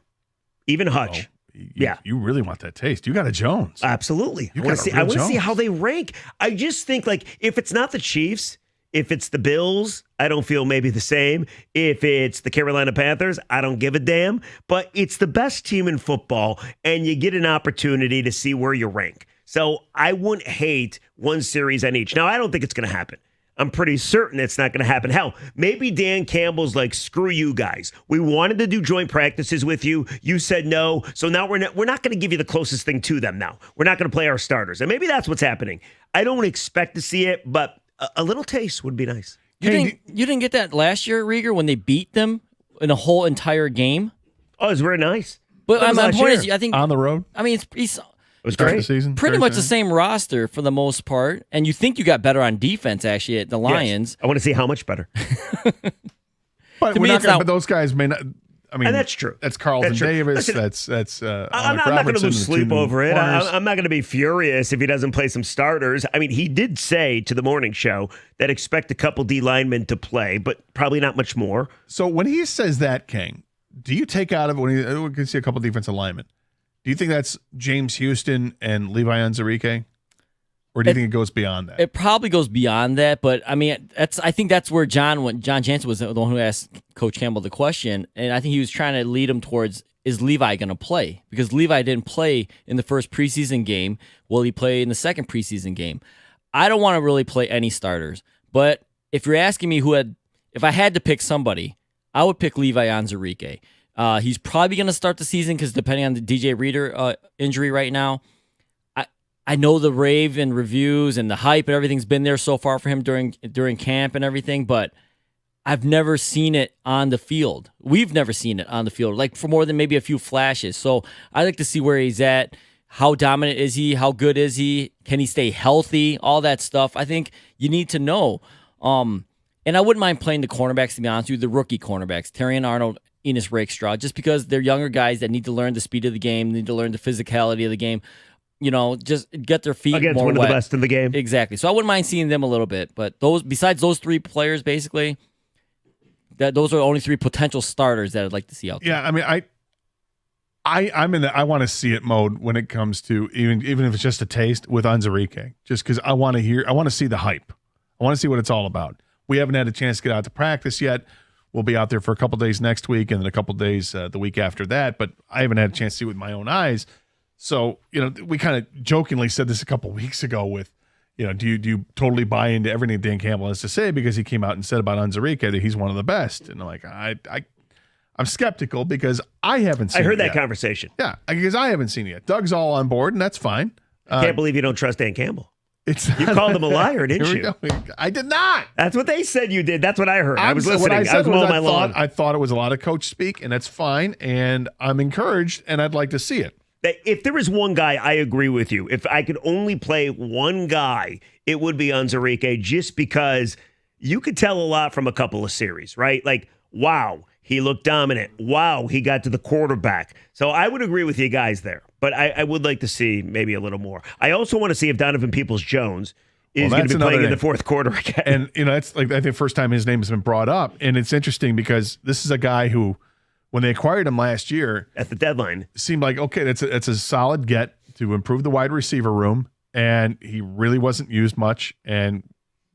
Even Hutch. Yeah. You really want that taste. You got a Jones. Absolutely. I want to see how they rank. I just think, like, if it's not the Chiefs, if it's the Bills, I don't feel maybe the same. If it's the Carolina Panthers, I don't give a damn. But it's the best team in football, and you get an opportunity to see where you rank. So I wouldn't hate one series on each. Now, I don't think it's going to happen. I'm pretty certain it's not going to happen. Hell, maybe Dan Campbell's like, screw you guys. We wanted to do joint practices with you. You said no. So now we're not going to give you the closest thing to them now. We're not going to play our starters. And maybe that's what's happening. I don't expect to see it, but a little taste would be nice. You didn't get that last year, Rieger, when they beat them in a whole entire game? Oh, it was very nice. But my point is, I think on the road. I mean, it's was great. Season, pretty much the same roster for the most part, and you think you got better on defense actually at the Lions. Yes. I want to see how much better. But we're not gonna, but those guys may not. I mean, and that's true. That's Carlton Davis. Listen, that's. I'm not going to lose sleep over it. I'm not going to be furious if he doesn't play some starters. I mean, he did say to the morning show that expect a couple D linemen to play, but probably not much more. So when he says that, King, do you take out of it when we can see a couple defensive linemen? Do you think that's James Houston and Levi Onwuzurike? Or do you think it goes beyond that? It probably goes beyond that, but I mean, I think that's where John Jansen was the one who asked Coach Campbell the question, and I think he was trying to lead him towards, is Levi going to play? Because Levi didn't play in the first preseason game. Will he play in the second preseason game? I don't want to really play any starters, but if you're asking me if I had to pick somebody, I would pick Levi Onwuzurike. He's probably going to start the season because depending on the DJ Reader injury right now, I know the rave and reviews and the hype and everything's been there so far for him during camp and everything, but I've never seen it on the field. We've never seen it on the field, like for more than maybe a few flashes. So I'd like to see where he's at. How dominant is he? How good is he? Can he stay healthy? All that stuff. I think you need to know. And I wouldn't mind playing the cornerbacks, to be honest with you, the rookie cornerbacks, Terrion Arnold, Enos Rakestraw, just because they're younger guys that need to learn the speed of the game, need to learn the physicality of the game. You know, just get their feet against more one wet. of the best in the game. Exactly. So I wouldn't mind seeing them a little bit, but besides those three players, basically, those are the only three potential starters that I'd like to see out there. Yeah, I mean, I want to see it mode when it comes to even if it's just a taste with Onwuzurike, just because I want to see the hype. I want to see what it's all about. We haven't had a chance to get out to practice yet. We'll be out there for a couple days next week and then a couple days the week after that, but I haven't had a chance to see it with my own eyes. So, we kind of jokingly said this a couple weeks ago with, do you totally buy into everything Dan Campbell has to say because he came out and said about Onwuzurike that he's one of the best? And I'm like, I'm skeptical because I haven't seen it. I heard that yet. conversation. Yeah, because I haven't seen it yet. Doug's all on board, and that's fine. I can't believe you don't trust Dan Campbell. You called him a liar, didn't you? I did not. That's what they said you did. That's what I heard. I was listening. I thought it was a lot of coach speak, and that's fine. And I'm encouraged, and I'd like to see it. If there is one guy, I agree with you. If I could only play one guy, it would be Onwuzurike, just because you could tell a lot from a couple of series, right? Like, wow, he looked dominant. Wow, he got to the quarterback. So I would agree with you guys there, but I would like to see maybe a little more. I also want to see if Donovan Peoples-Jones is going to be playing in the fourth quarter again. And, it's like, I think the first time his name has been brought up. And it's interesting because this is a guy who, when they acquired him last year at the deadline, seemed like, okay, that's a solid get to improve the wide receiver room. And he really wasn't used much and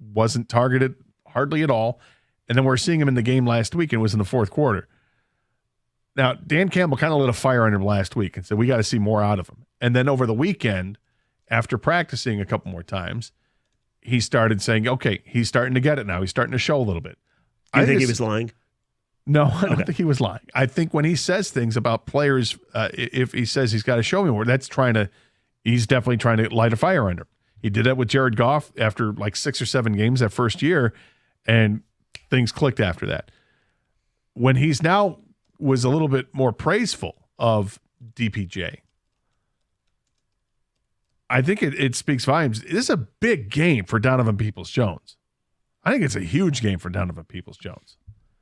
wasn't targeted hardly at all. And then we're seeing him in the game last week and it was in the fourth quarter. Now, Dan Campbell kind of lit a fire under him last week and said, we got to see more out of him. And then over the weekend, after practicing a couple more times, he started saying, okay, he's starting to get it now. He's starting to show a little bit. You think he was lying? No, I don't think he was lying. I think when he says things about players, if he says he's got to show me more, he's definitely trying to light a fire under him. He did that with Jared Goff after like 6 or 7 games that first year, and things clicked after that. When he's now was a little bit more praiseful of DPJ, I think it speaks volumes. This is a big game for Donovan Peoples-Jones. I think it's a huge game for Donovan Peoples-Jones.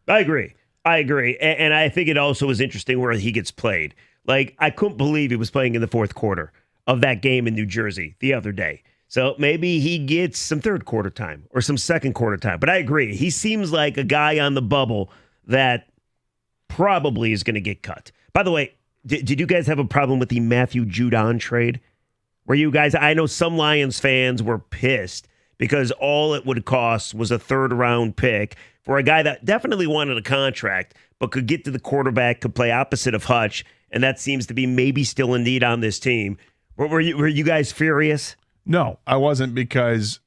I agree. And I think it also is interesting where he gets played. Like, I couldn't believe he was playing in the fourth quarter of that game in New Jersey the other day. So maybe he gets some third quarter time or some second quarter time. But I agree. He seems like a guy on the bubble that probably is going to get cut. By the way, did you guys have a problem with the Matthew Judon trade? Where you guys, I know some Lions fans were pissed because all it would cost was a third-round pick for a guy that definitely wanted a contract, but could get to the quarterback, could play opposite of Hutch, and that seems to be maybe still in need on this team. Were you guys furious? No, I wasn't, because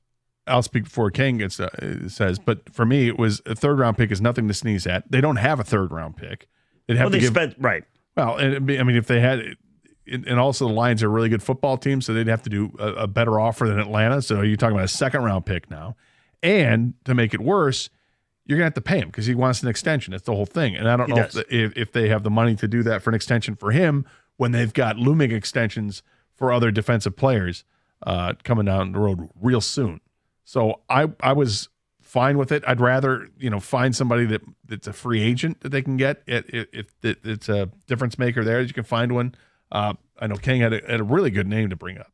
I'll speak before King says, but for me, it was a third-round pick is nothing to sneeze at. They don't have a third-round pick. Right. Well, I mean, if they had it, and also the Lions are a really good football team, so they'd have to do a better offer than Atlanta. So you're talking about a second-round pick now. And to make it worse, you're going to have to pay him because he wants an extension. That's the whole thing. And I don't know if they have the money to do that for an extension for him when they've got looming extensions for other defensive players coming down the road real soon. So I was fine with it. I'd rather find somebody that's a free agent that they can get if it's a difference maker there. You can find one. I know King had a really good name to bring up.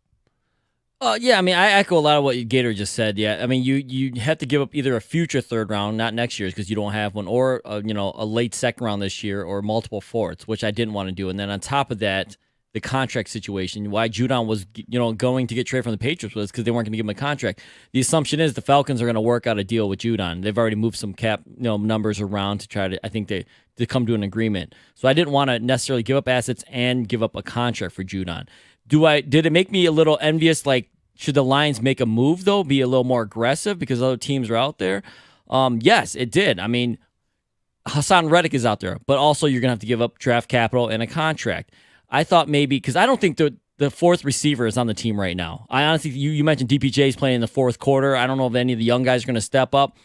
Yeah, I mean, I echo a lot of what Gator just said. Yeah, I mean, you have to give up either a future third round, not next year's because you don't have one, or a late second round this year, or multiple fourths, which I didn't want to do. And then on top of that, the contract situation, why Judon was going to get traded from the Patriots was because they weren't going to give him a contract. The assumption is the Falcons are going to work out a deal with Judon. They've already moved some cap numbers around to try to, I think to come to an agreement. So I didn't want to necessarily give up assets and give up a contract for Judon. Did it make me a little envious? Like, should the Lions make a move though, be a little more aggressive because other teams are out there? Yes, it did. I mean, Hassan Reddick is out there, but also you're gonna have to give up draft capital and a contract. I thought maybe because I don't think the fourth receiver is on the team right now. I honestly, you mentioned DPJ is playing in the fourth quarter. I don't know if any of the young guys are going to step up.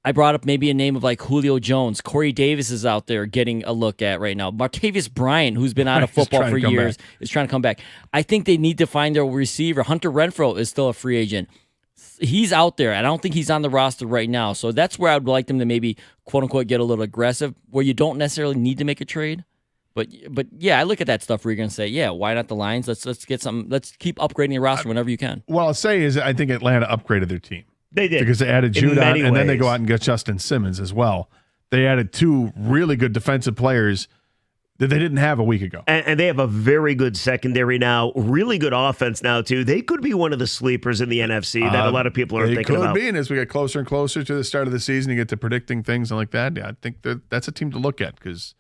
I brought up maybe a name of like Julio Jones. Corey Davis is out there getting a look at right now. Martavis Bryant, who's been out of football for years, is trying to come back. I think they need to find their receiver. Hunter Renfrow is still a free agent. He's out there. I don't think he's on the roster right now. So that's where I would like them to maybe, quote unquote, get a little aggressive, where you don't necessarily need to make a trade. But yeah, I look at that stuff where you're going to say, yeah, why not the Lions? Let's get some. Let's keep upgrading the roster whenever you can. What I'll say is I think Atlanta upgraded their team. They did. Because they added Judon, and then they go out and get Justin Simmons as well. They added 2 really good defensive players that they didn't have a week ago. And they have a very good secondary now, really good offense now, too. They could be one of the sleepers in the NFC that a lot of people are thinking about. They could be, and as we get closer and closer to the start of the season, you get to predicting things and like that. Yeah, I think that's a team to look at because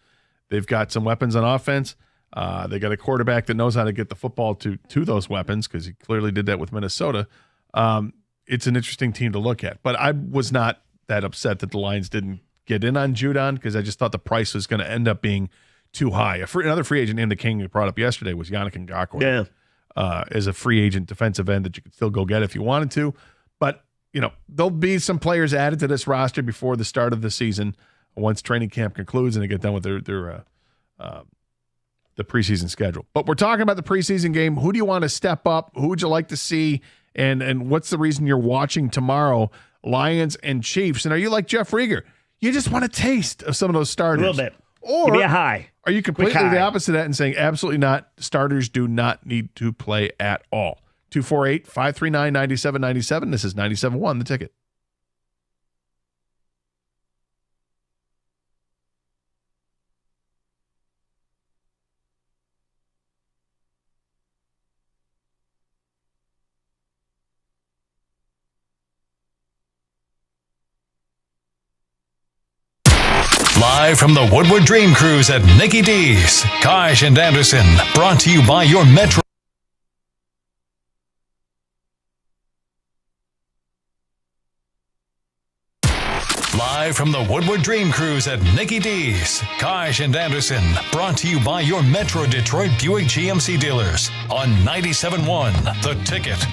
they've got some weapons on offense. They got a quarterback that knows how to get the football to those weapons because he clearly did that with Minnesota. It's an interesting team to look at. But I was not that upset that the Lions didn't get in on Judon because I just thought the price was going to end up being too high. Another free agent named the King we brought up yesterday was Yannick Ngakoue. Yeah. As a free agent defensive end that you could still go get if you wanted to. But, there'll be some players added to this roster before the start of the season once training camp concludes and they get done with the preseason schedule. But we're talking about the preseason game. Who do you want to step up? Who would you like to see? And what's the reason you're watching tomorrow? Lions and Chiefs. And are you like Jeff Rieger? You just want a taste of some of those starters. A little bit. Or give me a high. Are you completely the opposite of that and saying absolutely not? Starters do not need to play at all. 248-539-9797. This is 97.1, The Ticket. Live from the Woodward Dream Cruise at Nicky D's, Kaj and Anderson, brought to you by your Metro. Live from the Woodward Dream Cruise at Nicky D's, Kaj and Anderson, brought to you by your Metro Detroit Buick GMC dealers on 97.1 The Ticket.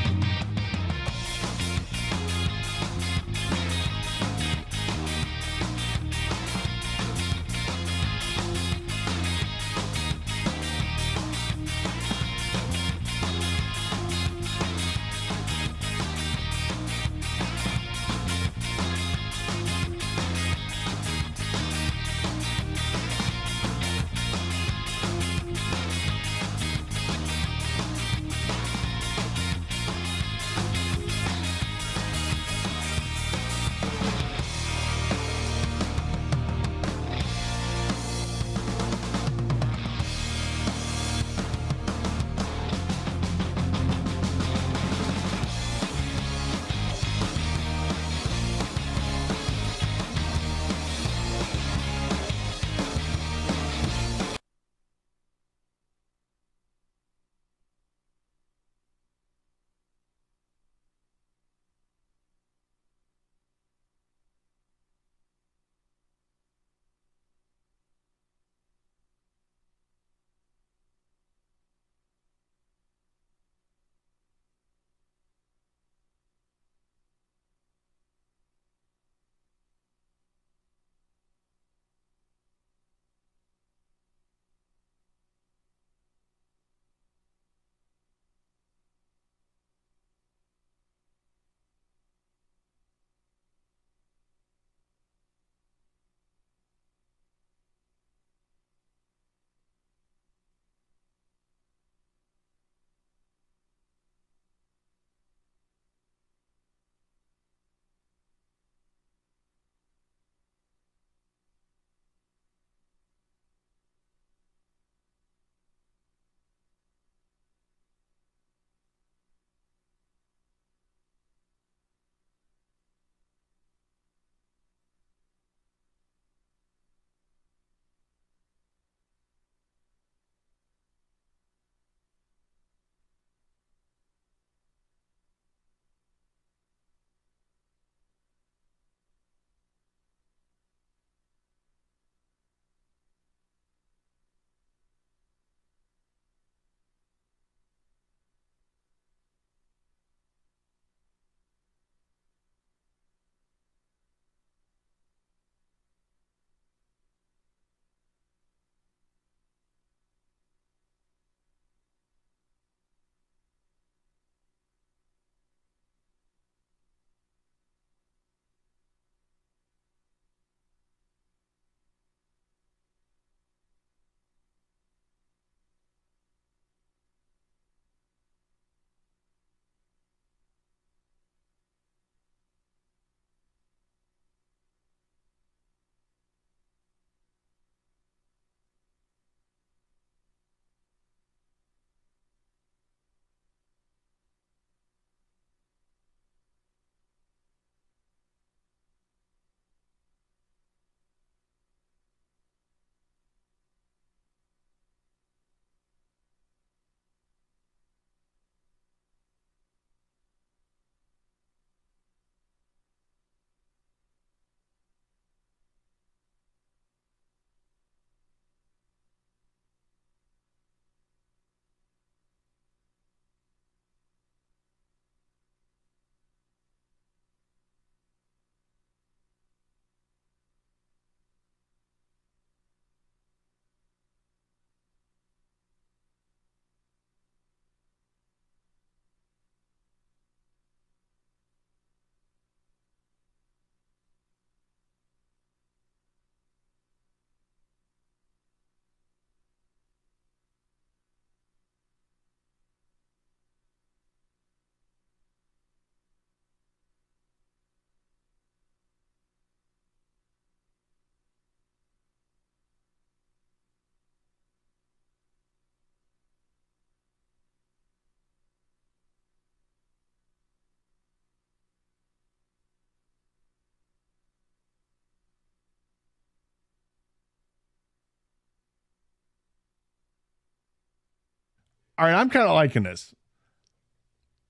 All right, I'm kind of liking this.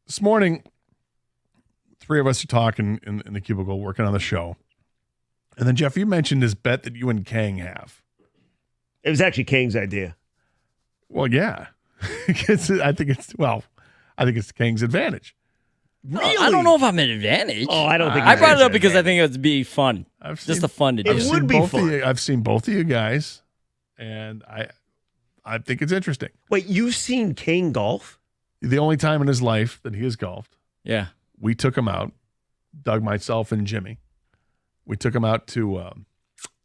This morning, three of us are talking in the cubicle, working on the show. And then, Jeff, you mentioned this bet that you and Kang have. It was actually Kang's idea. Well, yeah. I think it's Kang's advantage. Really? I don't know if I'm an advantage. Oh, I don't think I brought it up because I think it would be fun. Just a fun to do. It would be fun. I've seen both of you guys, and I think it's interesting. Wait, you've seen Kang golf? The only time in his life that he has golfed. Yeah. We took him out, Doug, myself, and Jimmy. We took him out to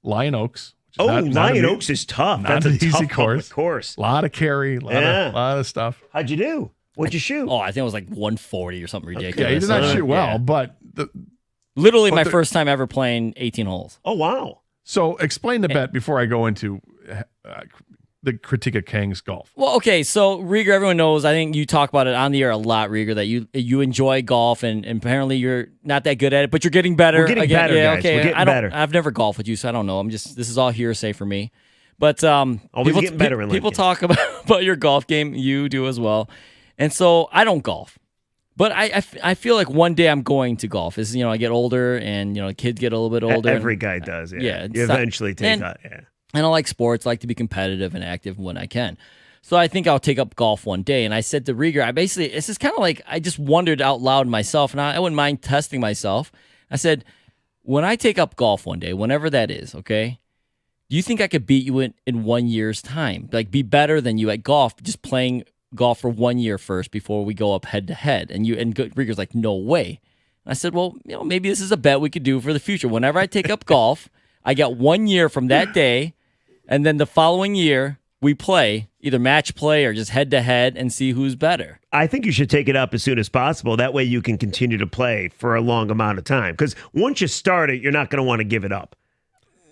Lion Oaks. Lion Oaks is tough. That's an easy course. A lot of carry, a lot of stuff. How'd you do? What'd you shoot? Oh, I think it was like 140 or something ridiculous. Yeah, he did not shoot well, but literally my first time ever playing 18 holes. Oh, wow. So explain the bet before I go into the critique of Kang's golf. Well, okay, so Rieger, everyone knows, I think you talk about it on the air a lot, Rieger, that you enjoy golf, and apparently you're not that good at it, but you're getting better. We're getting better, yeah, guys. okay. We're getting better. I've never golfed with you, so I don't know. This is all hearsay for me. But Always getting better in life. People talk about your golf game. You do as well. And so I don't golf. But I feel like one day I'm going to golf. As I get older, and kids get a little bit older. Every guy does. Yeah. You eventually take that. Yeah. And I like sports. I like to be competitive and active when I can. So I think I'll take up golf one day. And I said to Rieger, this is kind of like I just wondered out loud myself, and I wouldn't mind testing myself. I said, when I take up golf one day, whenever that is, okay, do you think I could beat you in 1 year's time? Like, be better than you at golf, just playing golf for 1 year first before we go up head to head. And Rieger's like, no way. And I said, well, maybe this is a bet we could do for the future. Whenever I take up golf, I get 1 year from that day, and then the following year we play, either match play or just head to head, and see who's better. I think you should take it up as soon as possible. That way you can continue to play for a long amount of time. Because once you start it, you're not going to want to give it up.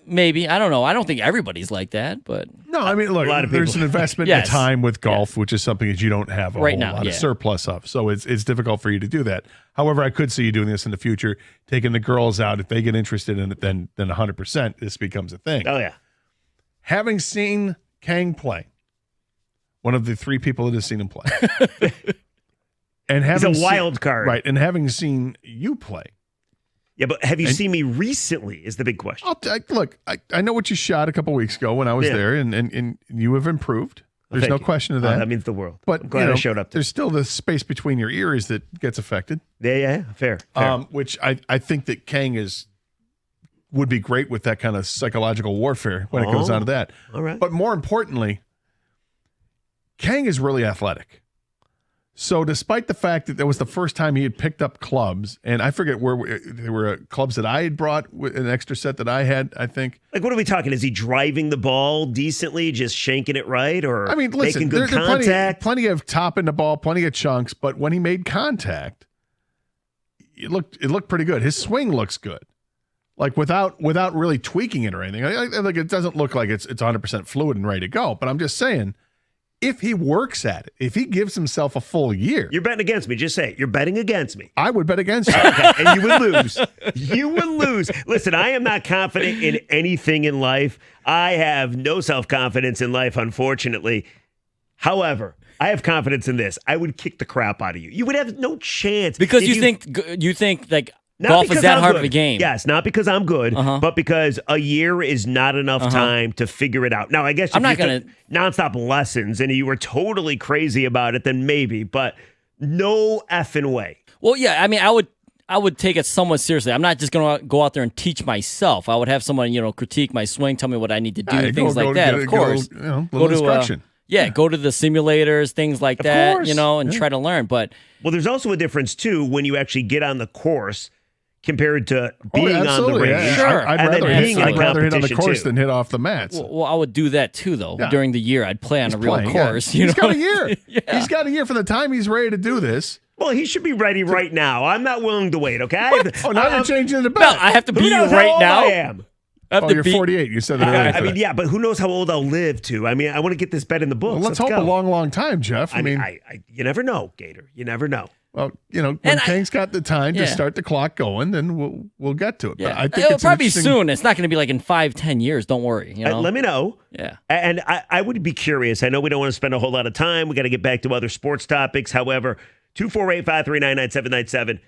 Maybe. I don't know. I don't think everybody's like that, but... No, I mean, look, there's an investment in time with golf, which is something that you don't have a whole lot of surplus of. So it's difficult for you to do that. However, I could see you doing this in the future, taking the girls out. If they get interested in it, then 100% this becomes a thing. Oh, yeah. Having seen Kang play, one of the three people that has seen him play, and having he's a wild card. Right, and having seen you play. Yeah, but have you seen me recently is the big question. Look, I know what you shot a couple weeks ago when I was there, and you have improved. There's no question of that. That means the world. But I'm glad I showed up. There's still the space between your ears that gets affected. Yeah, fair. Which I think that Kang would be great with that kind of psychological warfare when it comes down to that. All right. But more importantly, Kang is really athletic. So despite the fact that that was the first time he had picked up clubs, and I forget where there were clubs that I had brought with an extra set that I had, I think. Like, what are we talking? Is he driving the ball decently, just shanking it right, or listen, making good there contact? Plenty of top in the ball, plenty of chunks, but when he made contact, it looked pretty good. His swing looks good. Like without really tweaking it or anything. Like it doesn't look like it's 100% fluid and ready to go. But I'm just saying, if he works at it, if he gives himself a full year. You're betting against me. Just say it. You're betting against me. I would bet against you. Okay, and you would lose. You would lose. Listen, I am not confident in anything in life. I have no self-confidence in life, unfortunately. However, I have confidence in this. I would kick the crap out of you. You would have no chance. Because you think like golf is that hard of a game. Yes, not because I'm good, but because a year is not enough time to figure it out. Now, I guess if I'm not you took nonstop lessons and you were totally crazy about it, then maybe, but no effing way. Well, yeah, I mean, I would take it somewhat seriously. I'm not just going to go out there and teach myself. I would have someone, critique my swing, tell me what I need to do, things like that, of course. Little instruction. Go to the simulators, things like that, course. and try to learn. But there's also a difference, too, when you actually get on the course compared to being on the range. Yeah. Sure. I'd rather hit on the course than hit off the mats. Well, I would do that too, though. Yeah. During the year, I'd play on a real course. He's got a year. He's got a year from the time he's ready to do this. Well, he should be ready right now. I'm not willing to wait, okay? Now you're changing the bet. No, I have to be you right now. I am. You're 48. You said that earlier. Yeah, but who knows how old I'll live to? I mean, I want to get this bet in the books. Well, let's hope go. a long, long time, Jeff. I mean, you never know, Gator. You never know. Well, when Kang's got the time to start the clock going, then we'll get to it. Yeah. But I think it'll it's probably be soon. It's not going to be like in 5-10 years. Don't worry. Let me know. Yeah. And I would be curious. I know we don't want to spend a whole lot of time. We got to get back to other sports topics. However, 248-539-9797.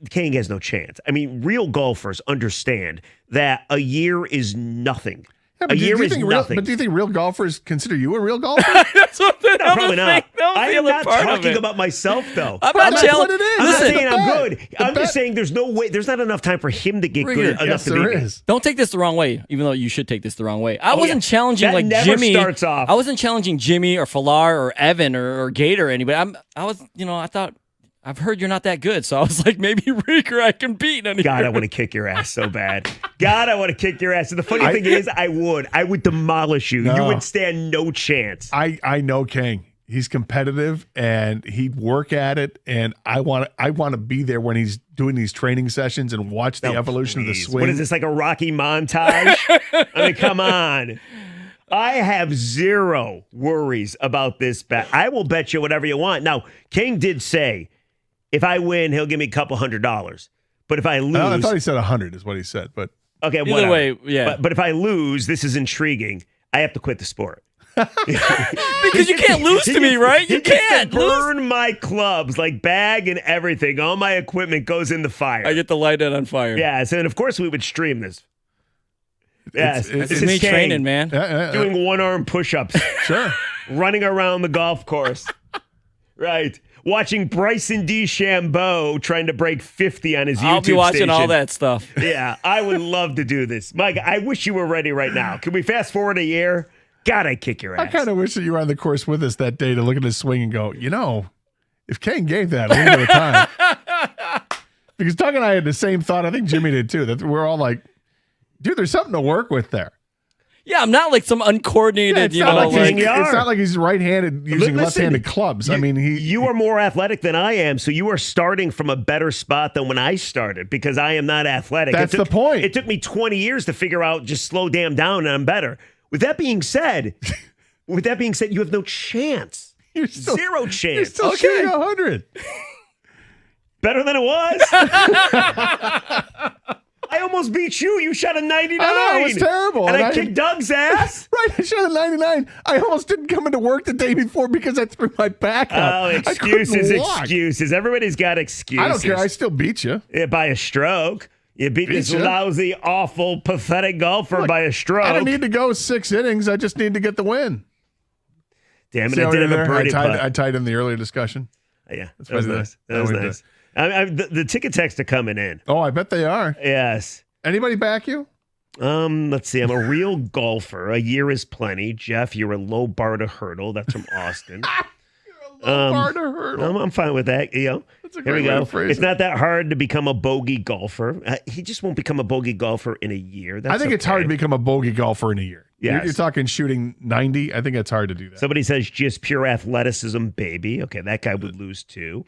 Kang has no chance. I mean, real golfers understand that a year is nothing. Yeah, a year is nothing. But do you think real golfers consider you a real golfer? That's what the No, probably not. thing. That was I the am other not part of talking it. about myself, though. I'm not That's what it is. I'm not Listen, saying I'm bet. good. I'm just saying there's no way. There's not enough time for him to get good enough to beat me. Don't take this the wrong way, even though you should take this the wrong way. I wasn't yeah. challenging That like never Jimmy. starts off. I wasn't challenging Jimmy or Falar or Evan or Gator or anybody. I thought I've heard you're not that good, so I was like, maybe Rieger I can beat. God, I want to kick your ass so bad. God, I want to kick your ass. And the funny thing is, I would demolish you. No. You would stand no chance. I know Kang. He's competitive and he'd work at it. And I want to be there when he's doing these training sessions and watch the evolution of the swing. What is this, like a Rocky montage? I mean, come on. I have zero worries about this bet. I will bet you whatever you want. Now, King did say, if I win, he'll give me a couple $100. But if I lose, I thought he said 100 is what he said. But okay, either whatever. way, yeah. But if I lose, this is intriguing. I have to quit the sport. Because you can't lose to me, right? You can't burn my clubs, like bag and everything. All my equipment goes in the fire. I get to light it on fire. Yes, and of course we would stream this. Yes, It's this is me Kang training, man. doing one-arm push-ups. Sure. Running around the golf course. Right. Watching Bryson DeChambeau trying to break 50 on his YouTube I'll be watching station. all that stuff. Yeah, I would love to do this. Mike, I wish you were ready right now. Can we fast forward a year? God, I'd kick your ass. I kind of wish that you were on the course with us that day to look at his swing and go, if Kang gave that a little bit of time. Because Doug and I had the same thought. I think Jimmy did too. That we're all like, dude, there's something to work with there. Yeah, I'm not like some uncoordinated, it's not like he's right-handed using left-handed clubs. You are more athletic than I am, so you are starting from a better spot than when I started because I am not athletic. That's the point. It took me 20 years to figure out just slow damn down and I'm better. With that being said, you have no chance. Zero chance. You're still shooting 100. Better than it was. I almost beat you. You shot a 99. I know, it was terrible. And I kicked Doug's ass. Right, I shot a 99. I almost didn't come into work the day before because I threw my back up. Oh, excuses. Everybody's got excuses. I don't care. I still beat you. Yeah, by a stroke. You beat this lousy, awful, pathetic golfer by a stroke. I don't need to go 6 innings. I just need to get the win. Damn it, I did have a birdie putt. I tied in the earlier discussion. Yeah, that was nice. That was nice. The ticket texts are coming in. Oh, I bet they are. Yes. Anybody back you? Let's see. I'm a real golfer. A year is plenty. Jeff, you're a low bar to hurdle. That's from Austin. Low bar to hurdle. I'm fine with that. That's a here great we way go. to phrase It's it. not that hard to become a bogey golfer. He just won't become a bogey golfer in a year. I think it's hard to become a bogey golfer in a year. Yes. You're talking shooting 90. I think it's hard to do that. Somebody says just pure athleticism, baby. Okay, that guy would lose too.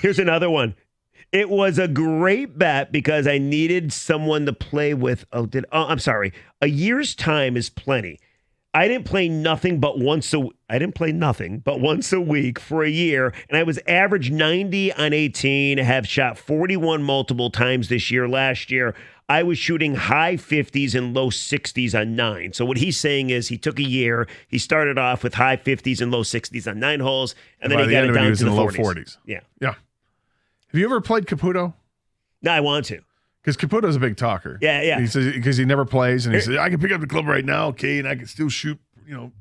Here's another one. It was a great bet because I needed someone to play with. I'm sorry. A year's time is plenty. I didn't play nothing but once a week for a year, and I was average 90 on 18. Have shot 41 multiple times this year. Last year, I was shooting high 50s and low 60s on 9. So what he's saying is he took a year. He started off with high 50s and low 60s on 9 holes, and then he got it down to the low 40s. Yeah. Have you ever played Caputo? No, I want to. Because Caputo's a big talker. Yeah. He says because he never plays, and he says I can pick up the club right now, okay, and I can still shoot, a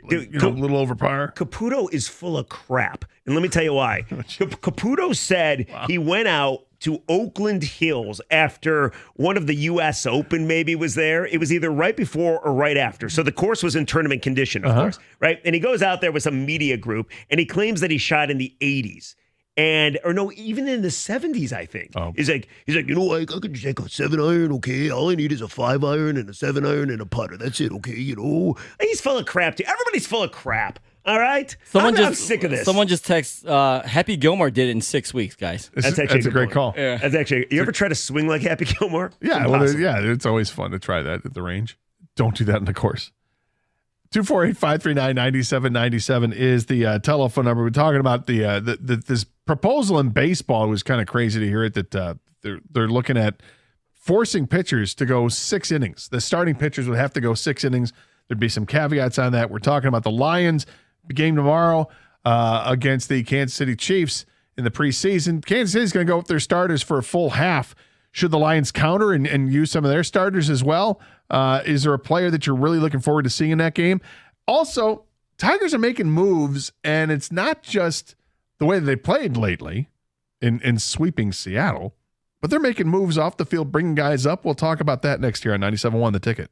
little over par. Caputo is full of crap, and let me tell you why. Caputo said he went out to Oakland Hills after one of the U.S. Open maybe was there. It was either right before or right after. So the course was in tournament condition, of course, right? And he goes out there with some media group, and he claims that he shot in the 80s. Even in the 70s, I think. Oh. He's like, I could take a 7-iron, okay? All I need is a 5-iron and a 7-iron and a putter. That's it, okay? He's full of crap, too. Everybody's full of crap, all right? I'm sick of this. Someone just texted, Happy Gilmore did it in 6 weeks, guys. That's a great call. Yeah. That's actually, you ever try to swing like Happy Gilmore? Yeah, it's always fun to try that at the range. Don't do that in the course. 248-539-9797 is the telephone number. We're talking about this proposal in baseball. It was kind of crazy to hear it that they're looking at forcing pitchers to go 6 innings. The starting pitchers would have to go 6 innings. There'd be some caveats on that. We're talking about the Lions game tomorrow against the Kansas City Chiefs in the preseason. Kansas City's going to go with their starters for a full half. Should the Lions counter and use some of their starters as well? Is there a player that you're really looking forward to seeing in that game? Also, Tigers are making moves, and it's not just the way that they played lately in sweeping Seattle, but they're making moves off the field, bringing guys up. We'll talk about that next year on 97.1 The Ticket.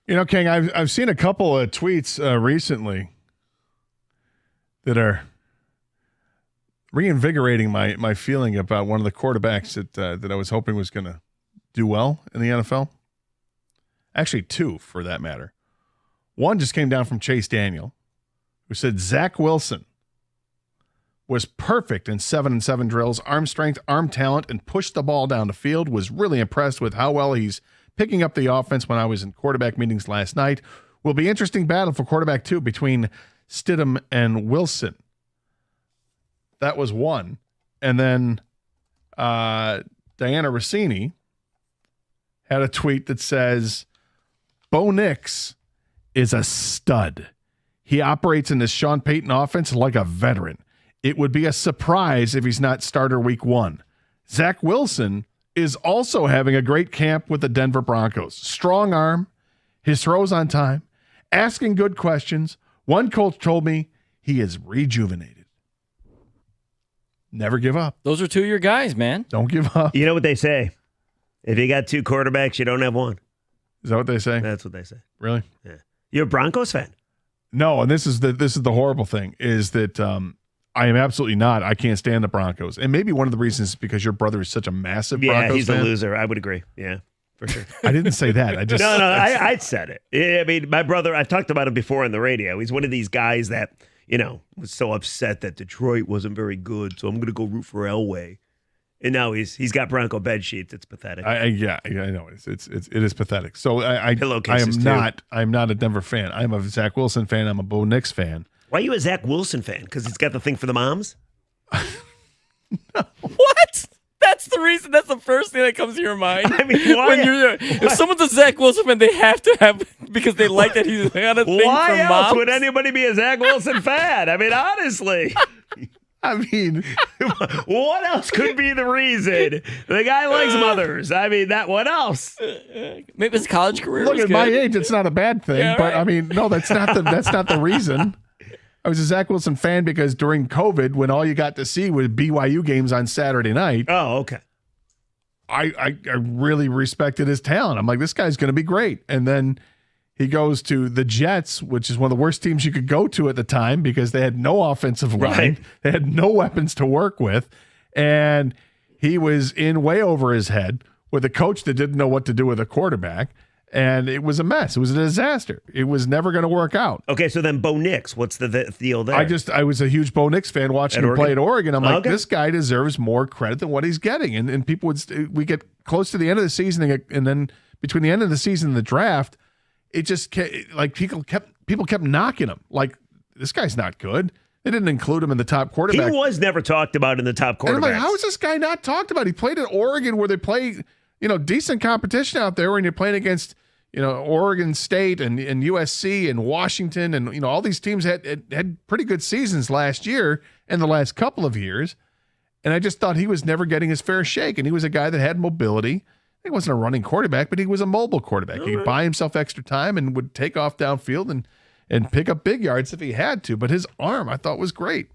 You know, King, I've seen a couple of tweets recently that are reinvigorating my feeling about one of the quarterbacks that I was hoping was going to do well in the NFL. Actually, two, for that matter. One just came down from Chase Daniel, who said Zach Wilson was perfect in 7-7 drills, arm strength, arm talent, and pushed the ball down the field. Was really impressed with how well he's picking up the offense when I was in quarterback meetings last night. Will be interesting battle for quarterback 2 between Stidham and Wilson. That was one. And then Diana Rossini had a tweet that says, Bo Nix is a stud. He operates in this Sean Payton offense like a veteran. It would be a surprise if he's not starter week 1. Zach Wilson is also having a great camp with the Denver Broncos. Strong arm, his throws on time, asking good questions. One coach told me he is rejuvenated. Never give up. Those are two of your guys, man. Don't give up. You know what they say? If you got 2 quarterbacks, you don't have one. Is that what they say? That's what they say. Really? Yeah. You're a Broncos fan? No, and this is the horrible thing is that I am absolutely not. I can't stand the Broncos. And maybe one of the reasons is because your brother is such a massive Broncos he's fan. a loser. I would agree. Yeah, for sure. I didn't say that. I just I said it. Yeah, I mean, my brother, I've talked about him before on the radio. He's one of these guys that, was so upset that Detroit wasn't very good, so I'm going to go root for Elway. And now he's got Bronco bed sheets. It's pathetic. I know it is pathetic. So I'm not a Denver fan. I'm a Zach Wilson fan. I'm a Bo Nix fan. Why are you a Zach Wilson fan? Because he's got the thing for the moms? What? That's the reason. That's the first thing that comes to your mind. I mean, why? If someone's a Zach Wilson fan, they have to have because they like that he's got a thing why for else moms. would anybody be a Zach Wilson fan? I mean, honestly. I mean, what else could be the reason? The guy likes mothers. I mean, what else? Maybe his college career. Look, was at good. my age, it's not a bad thing. Yeah, but right. I mean, no, that's not the reason. I was a Zach Wilson fan because during COVID, when all you got to see was BYU games on Saturday night. Oh, okay. I really respected his talent. I'm like, this guy's going to be great. And then he goes to the Jets, which is one of the worst teams you could go to at the time because they had no offensive line. Right. They had no weapons to work with. And he was in way over his head with a coach that didn't know what to do with a quarterback. And it was a mess. It was a disaster. It was never going to work out. Okay, so then Bo Nix, what's the deal there? I was a huge Bo Nix fan watching him play at Oregon. I'm like, this guy deserves more credit than what he's getting. And people we get close to the end of the season, and then between the end of the season and the draft, it just people kept knocking him. Like, this guy's not good. They didn't include him in the top quarterback. He was never talked about in the top quarterback. And I'm like, how is this guy not talked about? He played at Oregon where they play, decent competition out there when you're playing against, Oregon State and USC and Washington and, all these teams had pretty good seasons last year and the last couple of years. And I just thought he was never getting his fair shake. And he was a guy that had mobility. He wasn't a running quarterback, but he was a mobile quarterback. He could buy himself extra time and would take off downfield and pick up big yards if he had to. But his arm, I thought, was great.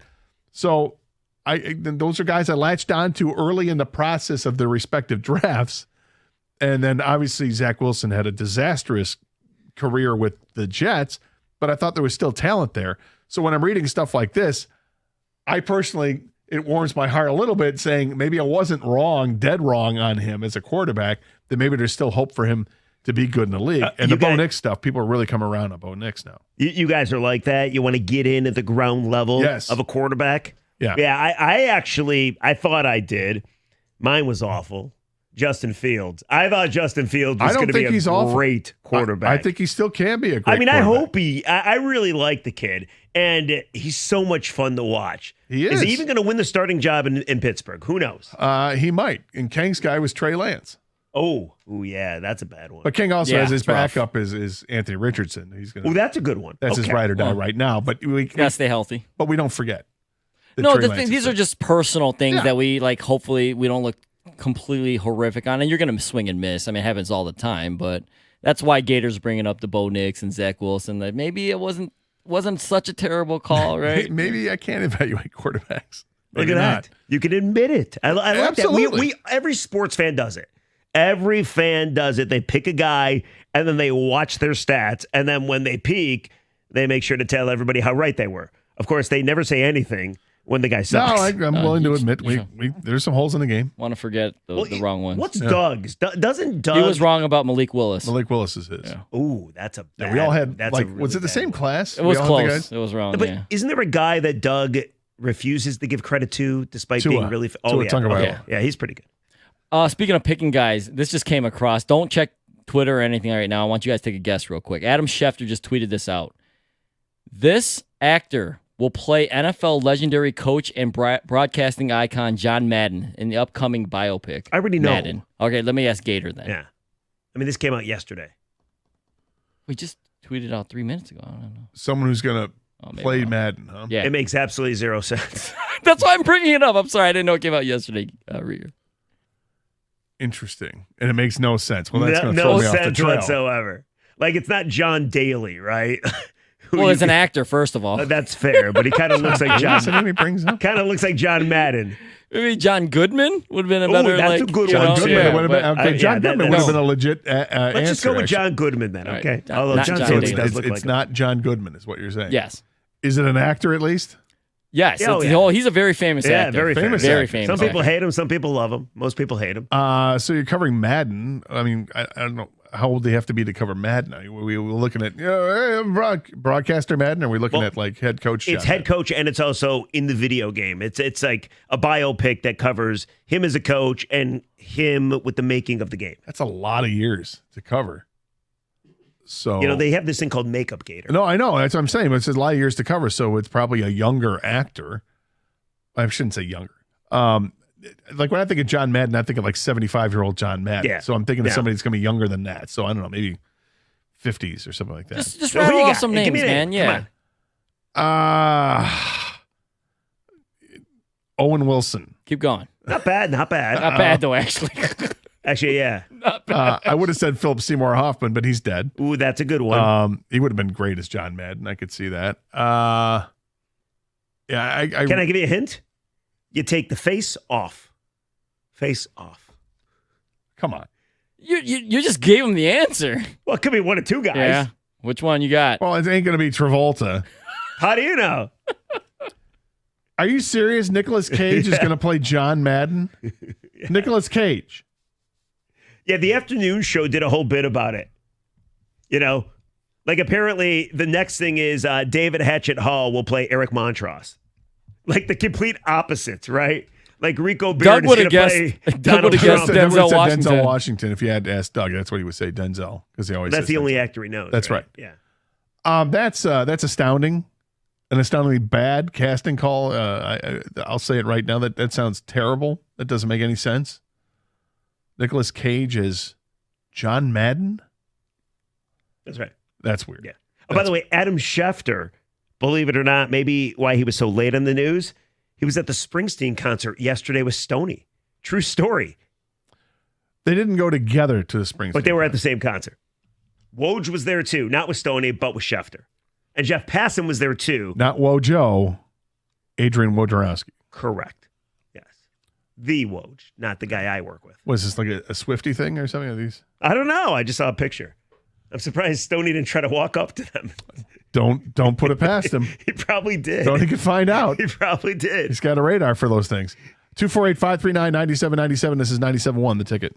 So those are guys I latched on to early in the process of their respective drafts. And then obviously Zach Wilson had a disastrous career with the Jets, but I thought there was still talent there. So when I'm reading stuff like this, I personally, it warms my heart a little bit saying maybe I wasn't dead wrong on him as a quarterback, that maybe there's still hope for him to be good in the league. And the Bo Nix stuff, people are really coming around on Bo Nix now. You guys are like that? You want to get in at the ground level of a quarterback? Yeah. Yeah, I thought I did. Mine was awful. Justin Fields. I thought Justin Fields was going to be a great quarterback. I think he still can be a great quarterback. I hope I really like the kid, and he's so much fun to watch. He is. Is he even going to win the starting job in Pittsburgh? Who knows? He might. And Kang's guy was Trey Lance. Oh, yeah, that's a bad one. But King also has his backup is Anthony Richardson. That's a good one. That's his ride or die right now. But we gotta stay healthy. But we don't forget. These are just personal things that we like. Hopefully, we don't look completely horrific on, and you're going to swing and miss. I mean, it happens all the time, but that's why Gators bringing up the Bo Nix and Zach Wilson. That maybe it wasn't such a terrible call, right? Maybe I can't evaluate quarterbacks. Look at that. You can admit it. I like that. Every sports fan does it. Every fan does it. They pick a guy, and then they watch their stats. And then when they peak, they make sure to tell everybody how right they were. Of course, they never say anything when the guy sucks. No, I'm willing to admit there's some holes in the game. Want to forget the wrong ones. What's Doug's? Doesn't Doug? He was wrong about Malik Willis. Malik Willis is his. Yeah. Ooh, that's a bad. Yeah, we all had, that's like, a really was it the bad same one. class? It was We all had the close. guys? It was wrong, But yeah. isn't there a guy that Doug refuses to give credit to despite Tua. being really... Tua yeah. Tagovailoa. Okay. Yeah, he's pretty good. Speaking of picking guys, this just came across. Don't check Twitter or anything right now. I want you guys to take a guess real quick. Adam Schefter just tweeted this out. This actor will play NFL legendary coach and broadcasting icon John Madden in the upcoming biopic. I already know. Madden. Okay, let me ask Gator then. Yeah. I mean, this came out yesterday. We just tweeted out 3 minutes ago. I don't know. Someone who's going to maybe play not. Madden, huh? Yeah. It makes absolutely zero sense. That's why I'm bringing it up. I'm sorry. I didn't know it came out yesterday. Rieger. Interesting. And it makes no sense. Well, that's going to no throw me off the sense trail. whatsoever. Like, it's not John Daly, right? Well, it's an actor, first of all. That's fair, but he kind of looks like John. What's the name he brings up? Kind of looks like John Madden. Maybe John Goodman would have been a better. that's like, a good John one. Goodman Yeah, would have been, okay, John Goodman would have been a legit answer. Let's just go with actually. John Goodman then, All okay? right. Although Not John John Daly Daly. does look It's like him. not John Goodman, is what you're saying. Yes. Is it an actor at least? Yes. Oh, It's- yeah. Oh, he's a very famous Yeah, actor. very famous. Very actor. famous. Some people actor. hate him, some people love him. Most people hate him. So you're covering Madden. I mean, I don't know. How old do you have to be to cover Madden? We're looking at broadcaster Madden, or are we looking at like head coach? It's John head coach, and it's also in the video game. It's like a biopic that covers him as a coach and him with the making of the game. That's a lot of years to cover. So they have this thing called Makeup Gator. No, I know. That's what I'm saying. It's a lot of years to cover, so it's probably a younger actor. I shouldn't say younger. Like when I think of John Madden, I think of like 75-year-old John Madden. Yeah. So I'm thinking of Yeah. somebody that's going to be younger than that. So I don't know, maybe 50s or something like that. Just Well, who rattle you off got? some Hey, give names, me a name. man. Come Yeah. Owen Wilson. Keep going. Not bad, not bad. Not bad, though, actually. Actually, yeah. I would have said Philip Seymour Hoffman, but he's dead. Ooh, that's a good one. He would have been great as John Madden. I could see that. Yeah, Can I give you a hint? You take the face off. Face off. Come on. You just gave him the answer. Well, it could be one of two guys. Yeah. Which one you got? Well, it ain't going to be Travolta. How do you know? Are you serious? Nicolas Cage is going to play John Madden? Yeah. Nicolas Cage. Yeah, the afternoon show did a whole bit about it. Like apparently the next thing is David Hatchett Hall will play Eric Montross. Like the complete opposites, right? Like Rico Beard is going to play Donald Trump. Denzel Washington. If you had to ask Doug, that's what he would say, Denzel, because he always. That's says the Denzel. only actor he knows. That's right. Yeah. That's astounding. An astoundingly bad casting call. I'll say it right now. That sounds terrible. That doesn't make any sense. Nicolas Cage is John Madden. That's right. That's weird. Yeah. By the way, Adam Schefter, believe it or not, maybe why he was so late on the news, he was at the Springsteen concert yesterday with Stoney. True story. They didn't go together to the Springsteen, but they were at the same concert. Woj was there too, not with Stoney, but with Schefter. And Jeff Passan was there too. Not Wojo, Adrian Wojnarowski. Correct. Yes. The Woj, not the guy I work with. Was this like a Swifty thing or something of these? I don't know. I just saw a picture. I'm surprised Stoney didn't try to walk up to them. Don't put it past him. He probably did. He could find out. He probably did. He's got a radar for those things. 248-539-9797. This is 97.1, The Ticket.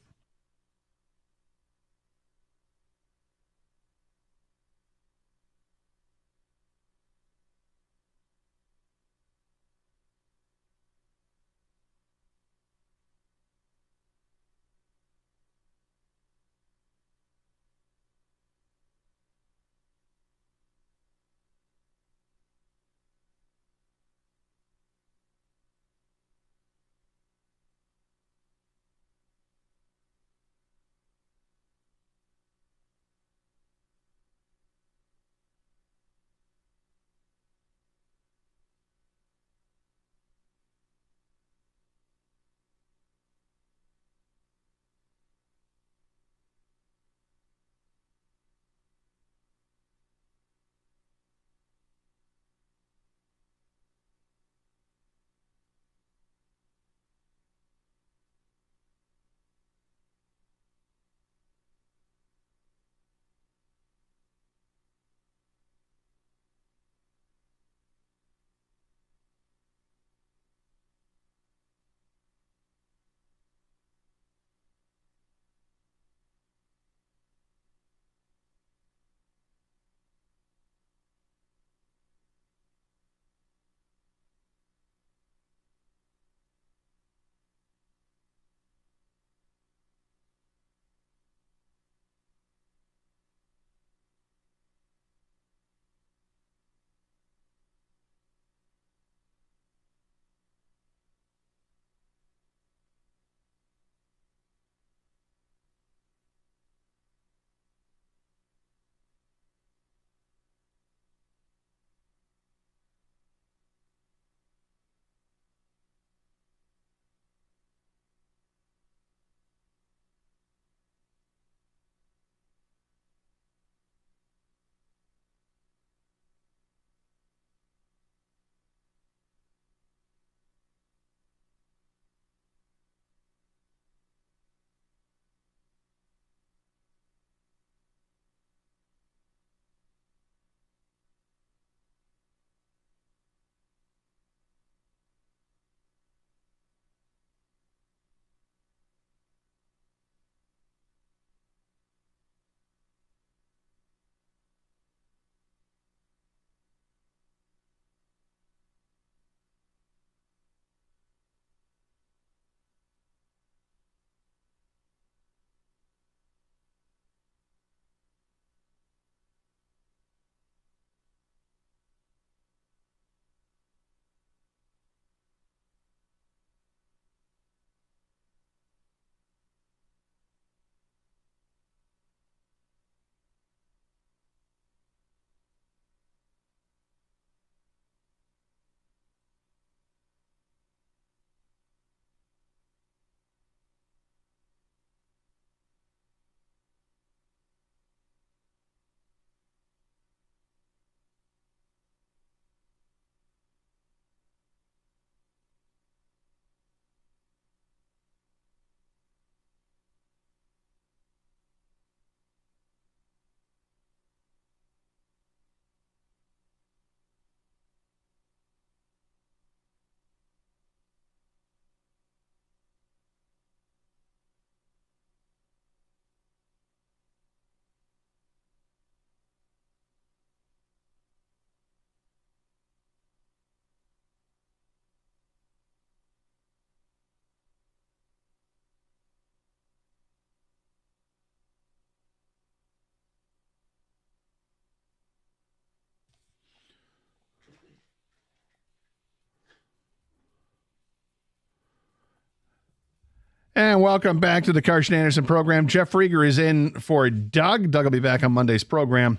And welcome back to the Karsch and Anderson program. Jeff Rieger is in for Doug. Doug will be back on Monday's program.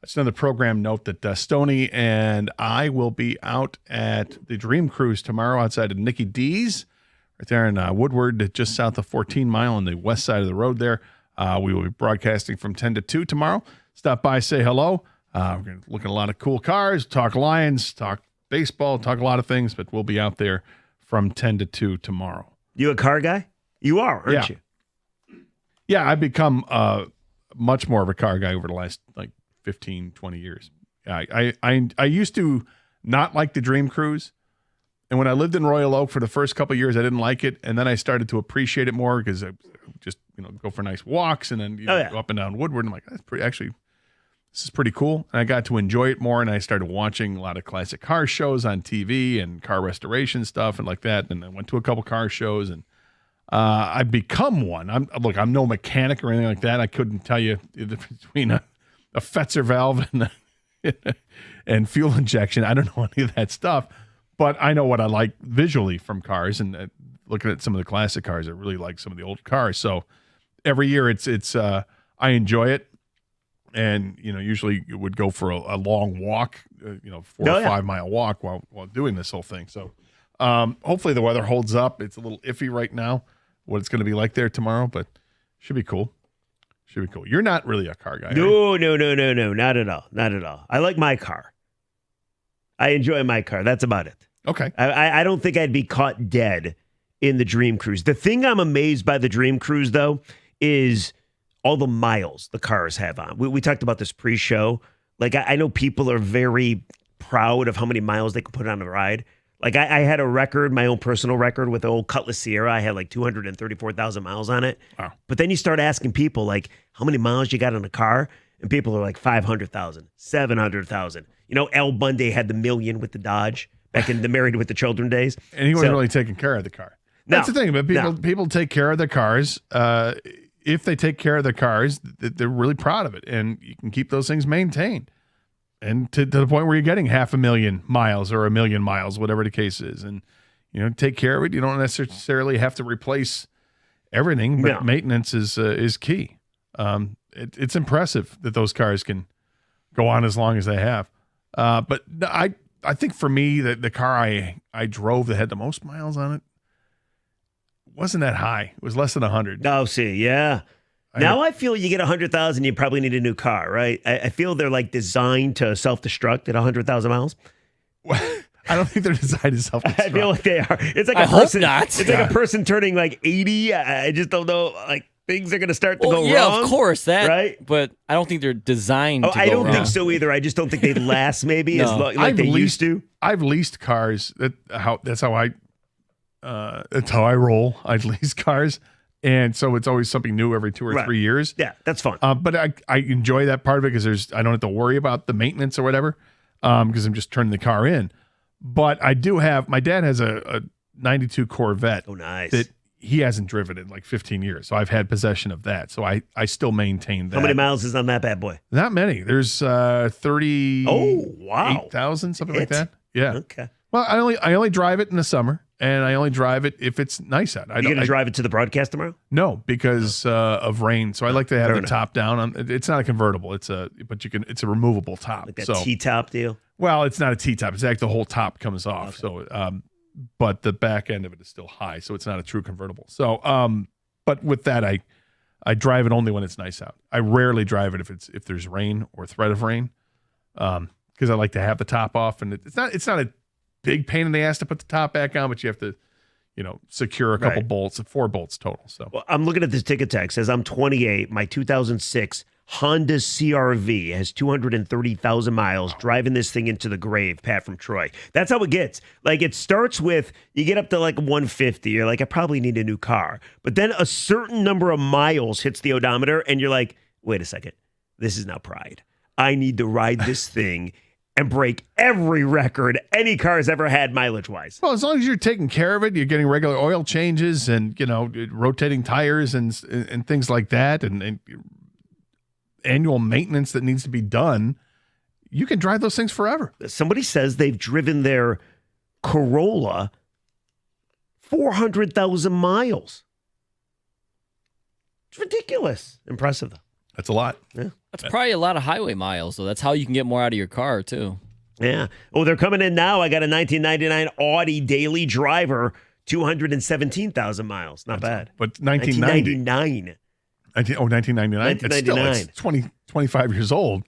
It's another program note that Stoney and I will be out at the Dream Cruise tomorrow outside of Nikki D's, right there in Woodward, just south of 14 Mile on the west side of the road there. We will be broadcasting from 10 to 2 tomorrow. Stop by, say hello. We're going to look at a lot of cool cars, talk Lions, talk baseball, talk a lot of things, but we'll be out there from 10 to 2 tomorrow. You a car guy? You are, aren't you? Yeah, I've become much more of a car guy over the last 15, 20 years. I used to not like the Dream Cruise. And when I lived in Royal Oak for the first couple of years, I didn't like it. And then I started to appreciate it more because I just, go for nice walks and then go up and down Woodward. I'm like, this is pretty cool. And I got to enjoy it more. And I started watching a lot of classic car shows on TV and car restoration stuff and like that. And I went to a couple car shows and I've become one. I'm no mechanic or anything like that. I couldn't tell you the difference between a Fetzer valve and fuel injection. I don't know any of that stuff, but I know what I like visually from cars and looking at some of the classic cars. I really like some of the old cars. So every year it's I enjoy it. And, usually you would go for a long walk, 4 or 5 mile walk while doing this whole thing. So hopefully the weather holds up. It's a little iffy right now what it's going to be like there tomorrow, but should be cool. You're not really a car guy. No, not at all. Not at all. I like my car. I enjoy my car. That's about it. Okay. I don't think I'd be caught dead in the Dream Cruise. The thing I'm amazed by the Dream Cruise, though, is all the miles the cars have on. We talked about this pre-show. I know people are very proud of how many miles they can put on a ride. I had a record, my own personal record with the old Cutlass Sierra. I had 234,000 miles on it. Wow. But then you start asking people, how many miles you got on a car? And people are 500,000, 700,000. Al Bundy had the million with the Dodge back in the Married with the Children days. And he wasn't really taking care of the car. That's the thing. But people take care of their cars. If they take care of their cars, they're really proud of it. And you can keep those things maintained. And to the point where you're getting 500,000 miles or 1 million miles, whatever the case is. And, take care of it. You don't necessarily have to replace everything, but maintenance is key. It's impressive that those cars can go on as long as they have. But I think for me, the car I drove that had the most miles on it wasn't that high. It was less than 100. Oh, see, yeah. I feel you get 100,000, you probably need a new car, right? I feel they're designed to self-destruct at 100,000 miles. I don't think they're designed to self-destruct. I feel like they are. It's like I hope not. It's like a person turning 80. I just don't know. Things are going to start to go wrong. Yeah, of course that. Right? But I don't think they're designed to go I don't wrong. think so either. I just don't think they last maybe as long they used to. I've leased cars. That's how I roll. I lease cars. And so it's always something new every 2 or 3 years. Yeah, that's fun. But I enjoy that part of it because I don't have to worry about the maintenance or whatever because I'm just turning the car in. But I do have, my dad has a 92 Corvette. Oh, nice. That he hasn't driven in 15 years. So I've had possession of that. So I still maintain that. How many miles is on that bad boy? Not many. There's 30. Oh, wow. 8,000, something like that. Yeah. Okay. Well, I only drive it in the summer. And I only drive it if it's nice out. Are you going to drive it to the broadcast tomorrow? No, because of rain. So I like to have the top down. It's not a convertible. It's a removable top. Like that T-top deal? Well, it's not a T-top. It's actually the whole top comes off. Okay. So, but the back end of it is still high. So it's not a true convertible. So, but with that, I drive it only when it's nice out. I rarely drive it if there's rain or threat of rain, because I like to have the top off. And it's not a big pain in the ass to put the top back on, but you have to, secure a couple bolts, 4 bolts total. So I'm looking at this ticket tag. It says I'm 28. My 2006 Honda CRV has 230,000 miles. Driving this thing into the grave. Pat from Troy. That's how it gets. It starts with you get up to 150. You're I probably need a new car, but then a certain number of miles hits the odometer, and you're like, wait a second, this is now pride. I need to ride this thing and break every record any car has ever had mileage-wise. Well, as long as you're taking care of it, you're getting regular oil changes and, rotating tires and things like that and annual maintenance that needs to be done, you can drive those things forever. Somebody says they've driven their Corolla 400,000 miles. It's ridiculous. Impressive, though. That's a lot. Yeah. That's probably a lot of highway miles, though. That's how you can get more out of your car, too. Yeah. Oh, they're coming in now. I got a 1999 Audi Daily Driver, 217,000 miles. Not bad. But 1999. 1999? It's still 1999. 25 years old.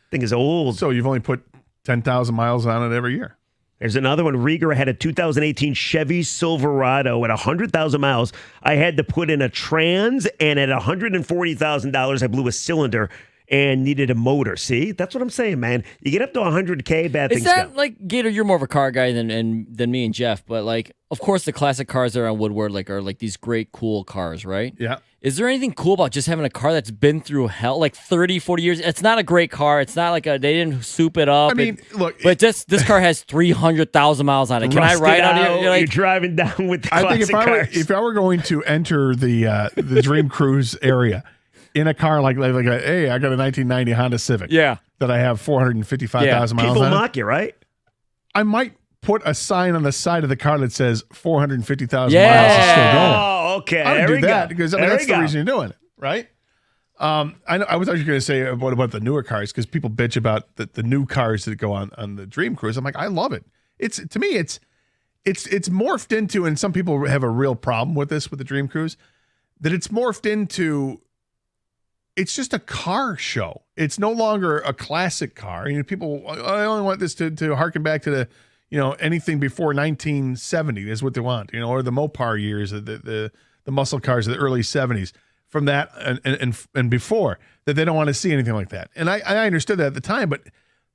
Thing is old. So you've only put 10,000 miles on it every year. There's another one. Rieger had a 2018 Chevy Silverado at 100,000 miles. I had to put in a trans, and at $140,000, I blew a cylinder and needed a motor. See? That's what I'm saying, man. You get up to 100K, bad things Is that go. like, Gator, you're more of a car guy than me and Jeff, but like, of course, the classic cars that are on Woodward are like these great, cool cars, right? Yeah. Is there anything cool about just having a car that's been through hell, like 30, 40 years? It's not a great car. It's not like they didn't soup it up. I mean, look. But this car has 300,000 miles on it. Can I ride out here? You're driving down with the I classic think cars. if I were going to enter the Dream Cruise area in a car hey, I got a 1990 Honda Civic. Yeah. That I have 455,000 miles People on it. mock you, right? I might put a sign on the side of the car that says 450,000 miles is still going. Oh, okay. I would There do we that go. because There that's we the go. reason you're doing it, right? I was actually going to say about the newer cars because people bitch about the new cars that go on the Dream Cruise. I'm like, I love it. It's to me, it's morphed into, and some people have a real problem with this with the Dream Cruise, that it's morphed into. It's just a car show. It's no longer a classic car. People, I only want this to harken back to the, anything before 1970 is what they want, or the Mopar years, the muscle cars of the early 70s. From that and before, that they don't want to see anything like that. And I understood that at the time, but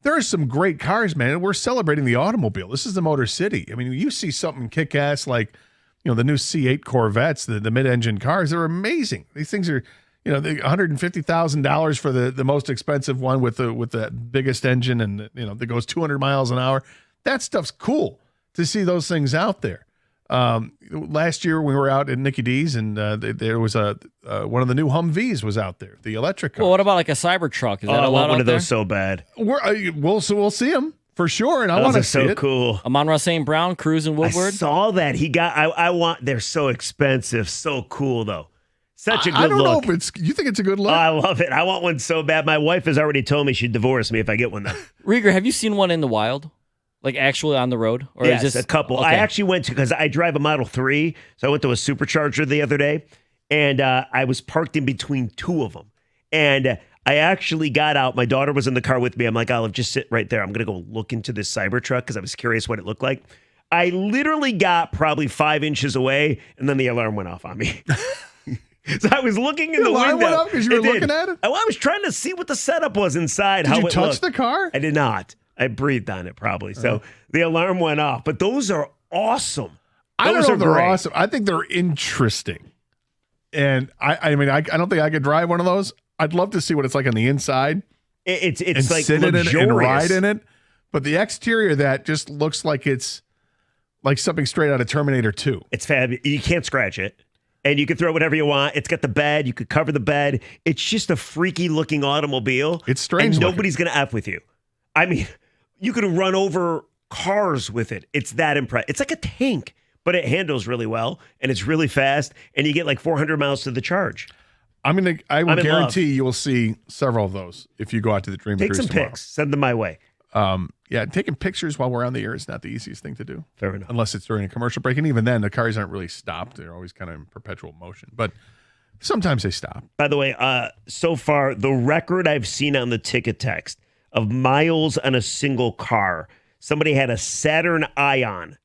there are some great cars, man. We're celebrating the automobile. This is the Motor City. I mean, you see something kick-ass like, the new C8 Corvettes, the mid-engine cars. They're amazing. These things are, $150,000 for the most expensive one with the biggest engine and, that goes 200 miles an hour. That stuff's cool to see those things out there. Last year we were out at Nicky D's and there was one of the new Humvees was out there, the electric car. Well, what about like a Cybertruck? Is that I allowed want one out of there? those so bad. We'll see them for sure, and I Those want are to see so it. cool. Amon-Ra St. Brown cruising I Woodward. saw that. They're so expensive. So cool, though. Such a good I don't look. know if you think it's a good look. I love it. I want one so bad. My wife has already told me she'd divorce me if I get one, though. Rieger, have you seen one in the wild? Like actually on the road? Or Yes, is this a couple. Okay. I actually went to, because I drive a Model 3, so I went to a supercharger the other day, and I was parked in between two of them. And I actually got out. My daughter was in the car with me. I'm like, Olive, just sit right there. I'm going to go look into this Cybertruck because I was curious what it looked like. I literally got probably 5 inches away, and then the alarm went off on me. So I was looking in the alarm window. went off 'cause you were It did. looking at it? I was trying to see what the setup was inside. Did how you it touch looked. the car? I did not. I breathed on it probably. So the alarm went off. But those are awesome. I don't Those know are if they're great. awesome. I think they're interesting. And I mean, I don't think I could drive one of those. I'd love to see what it's like on the inside. It's and like sit in it luxurious. and ride in it. But the exterior of that just looks like it's like something straight out of Terminator 2. It's fabulous. You can't scratch it. And you can throw whatever you want. It's got the bed. You could cover the bed. It's just a freaky looking automobile. It's strange And looking. nobody's going to F with you. I mean, you could run over cars with it. It's that impressive. It's like a tank, but it handles really well and it's really fast. And you get like 400 miles to the charge. I will I'm in guarantee you will see several of those if you go out to the Dream Take Cruise some tomorrow. pics. Send them my way. Yeah, taking pictures while we're on the air is not the easiest thing to do. Fair enough. Unless it's during a commercial break. And even then, the cars aren't really stopped. They're always kind of in perpetual motion. But sometimes they stop. By the way, so far, the record I've seen on the ticket text of miles on a single car, somebody had a Saturn Ion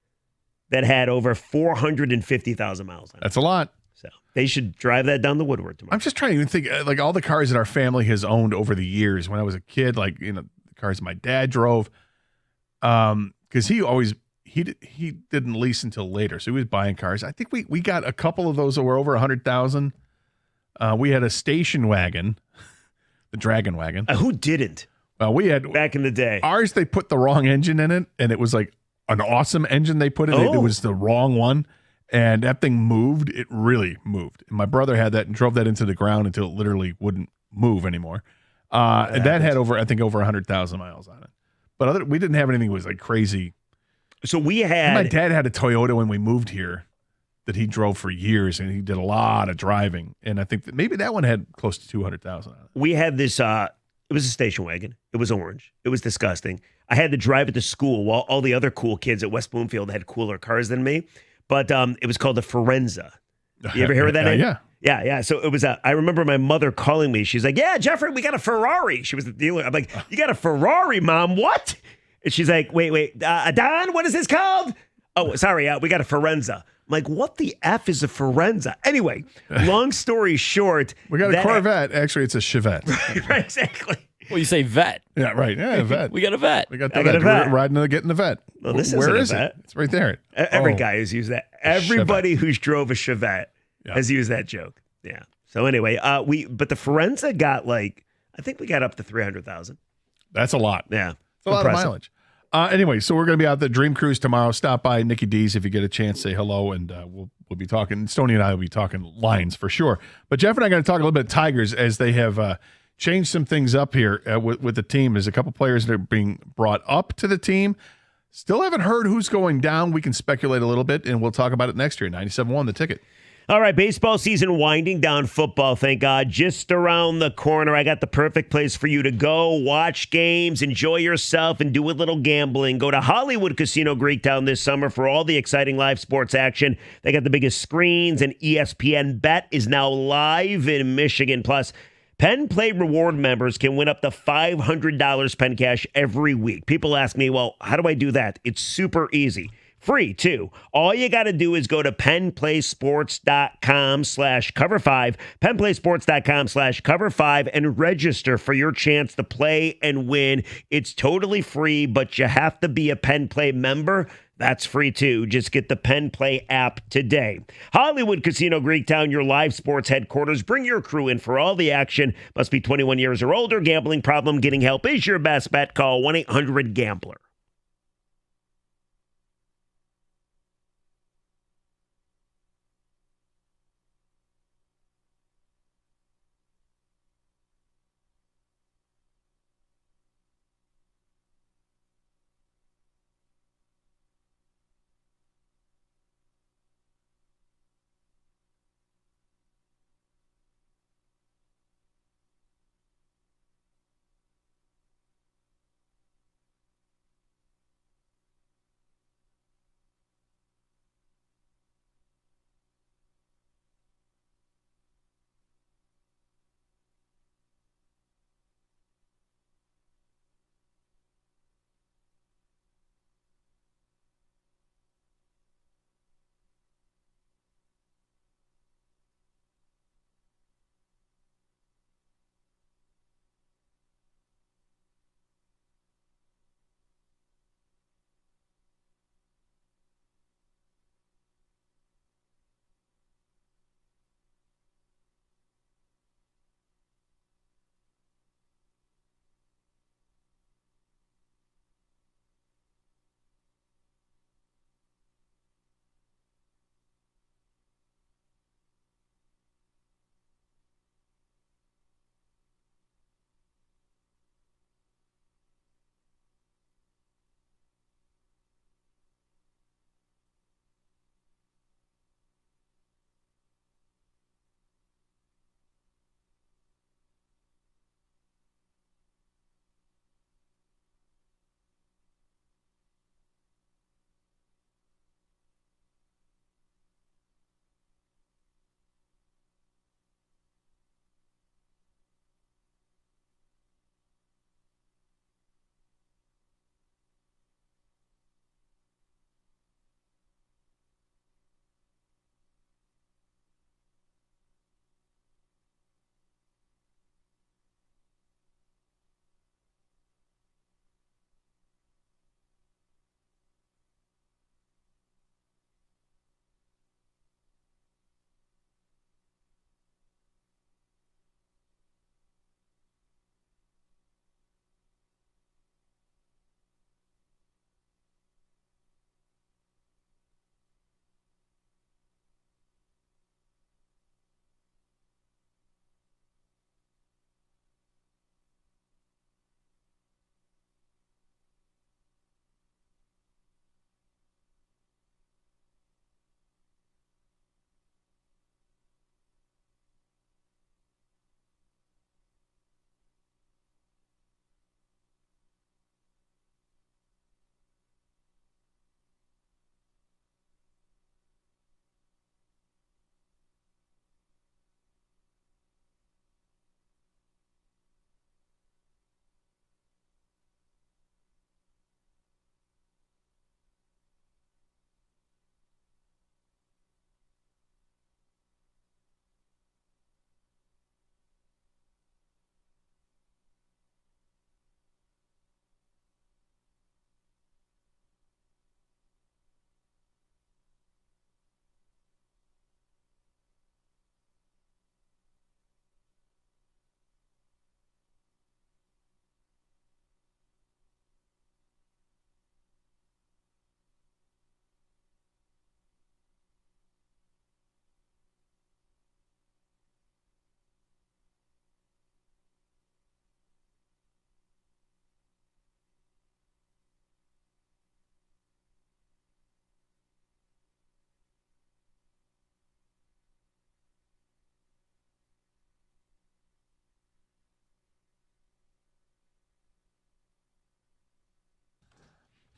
that had over 450,000 miles on it. That's a lot. So they should drive that down the Woodward tomorrow. I'm just trying to even think, like all the cars that our family has owned over the years. When I was a kid, like, the cars my dad drove, because he didn't lease until later, so he was buying cars. I think we got a couple of those that were over 100,000. We had a station wagon, the Dragon wagon. Who didn't? Well, we had back in the day. Ours, they put the wrong engine in it, and it was like an awesome engine they put in. It was the wrong one, and that thing moved. It really moved. And my brother had that and drove that into the ground until it literally wouldn't move anymore. And that had over 100,000 miles on it. But we didn't have anything that was like crazy. So we had. My dad had a Toyota when we moved here that he drove for years, and he did a lot of driving. And I think that maybe that one had close to 200,000 on it. We had this, it was a station wagon. It was orange. It was disgusting. I had to drive it to school while all the other cool kids at West Bloomfield had cooler cars than me. But it was called the Forenza. You ever hear of that name? Yeah. Yeah. So it was, I remember my mother calling me. She's like, yeah, Jeffrey, we got a Ferrari. She was the dealer. I'm like, you got a Ferrari, Mom? What? And she's like, wait, Don, what is this called? Oh, sorry, we got a Forenza. I'm like, what the F is a Forenza? Anyway, long story short. We got a Corvette. Actually, it's a Chevette. Right, exactly. Well, you say vet. Yeah, right. Yeah, a vet. We got a vet. We got the vet. We're riding to getting the vet. Well, this Where isn't is a vet. it? It's right there. Every guy has used that. Everybody who's drove a Chevette has used that joke. Yeah. So anyway, but the Forenza got I think we got up to 300,000. That's a lot. Yeah. It's a lot of mileage. Anyway, so we're going to be out at the Dream Cruise tomorrow. Stop by Nikki D's if you get a chance. Say hello, and we'll be talking. Stoney and I will be talking lines for sure. But Jeff and I are going to talk a little bit Tigers as they have changed some things up here with the team. There's a couple players that are being brought up to the team. Still haven't heard who's going down. We can speculate a little bit, and we'll talk about it next year. 97.1 The Ticket. All right, baseball season winding down, football, thank God, just around the corner. I got the perfect place for you to go, watch games, enjoy yourself, and do a little gambling. Go to Hollywood Casino Greektown this summer for all the exciting live sports action. They got the biggest screens, and ESPN Bet is now live in Michigan. Plus, Penn Play Reward members can win up to $500 Penn Cash every week. People ask me, well, how do I do that? It's super easy. Free, too. All you got to do is go to PennPlaySports.com/cover5, PennPlaySports.com/cover5, and register for your chance to play and win. It's totally free, but you have to be a Penn Play member. That's free, too. Just get the Penn Play app today. Hollywood Casino Greektown, your live sports headquarters. Bring your crew in for all the action. Must be 21 years or older. Gambling problem, getting help is your best bet. Call 1-800-GAMBLER.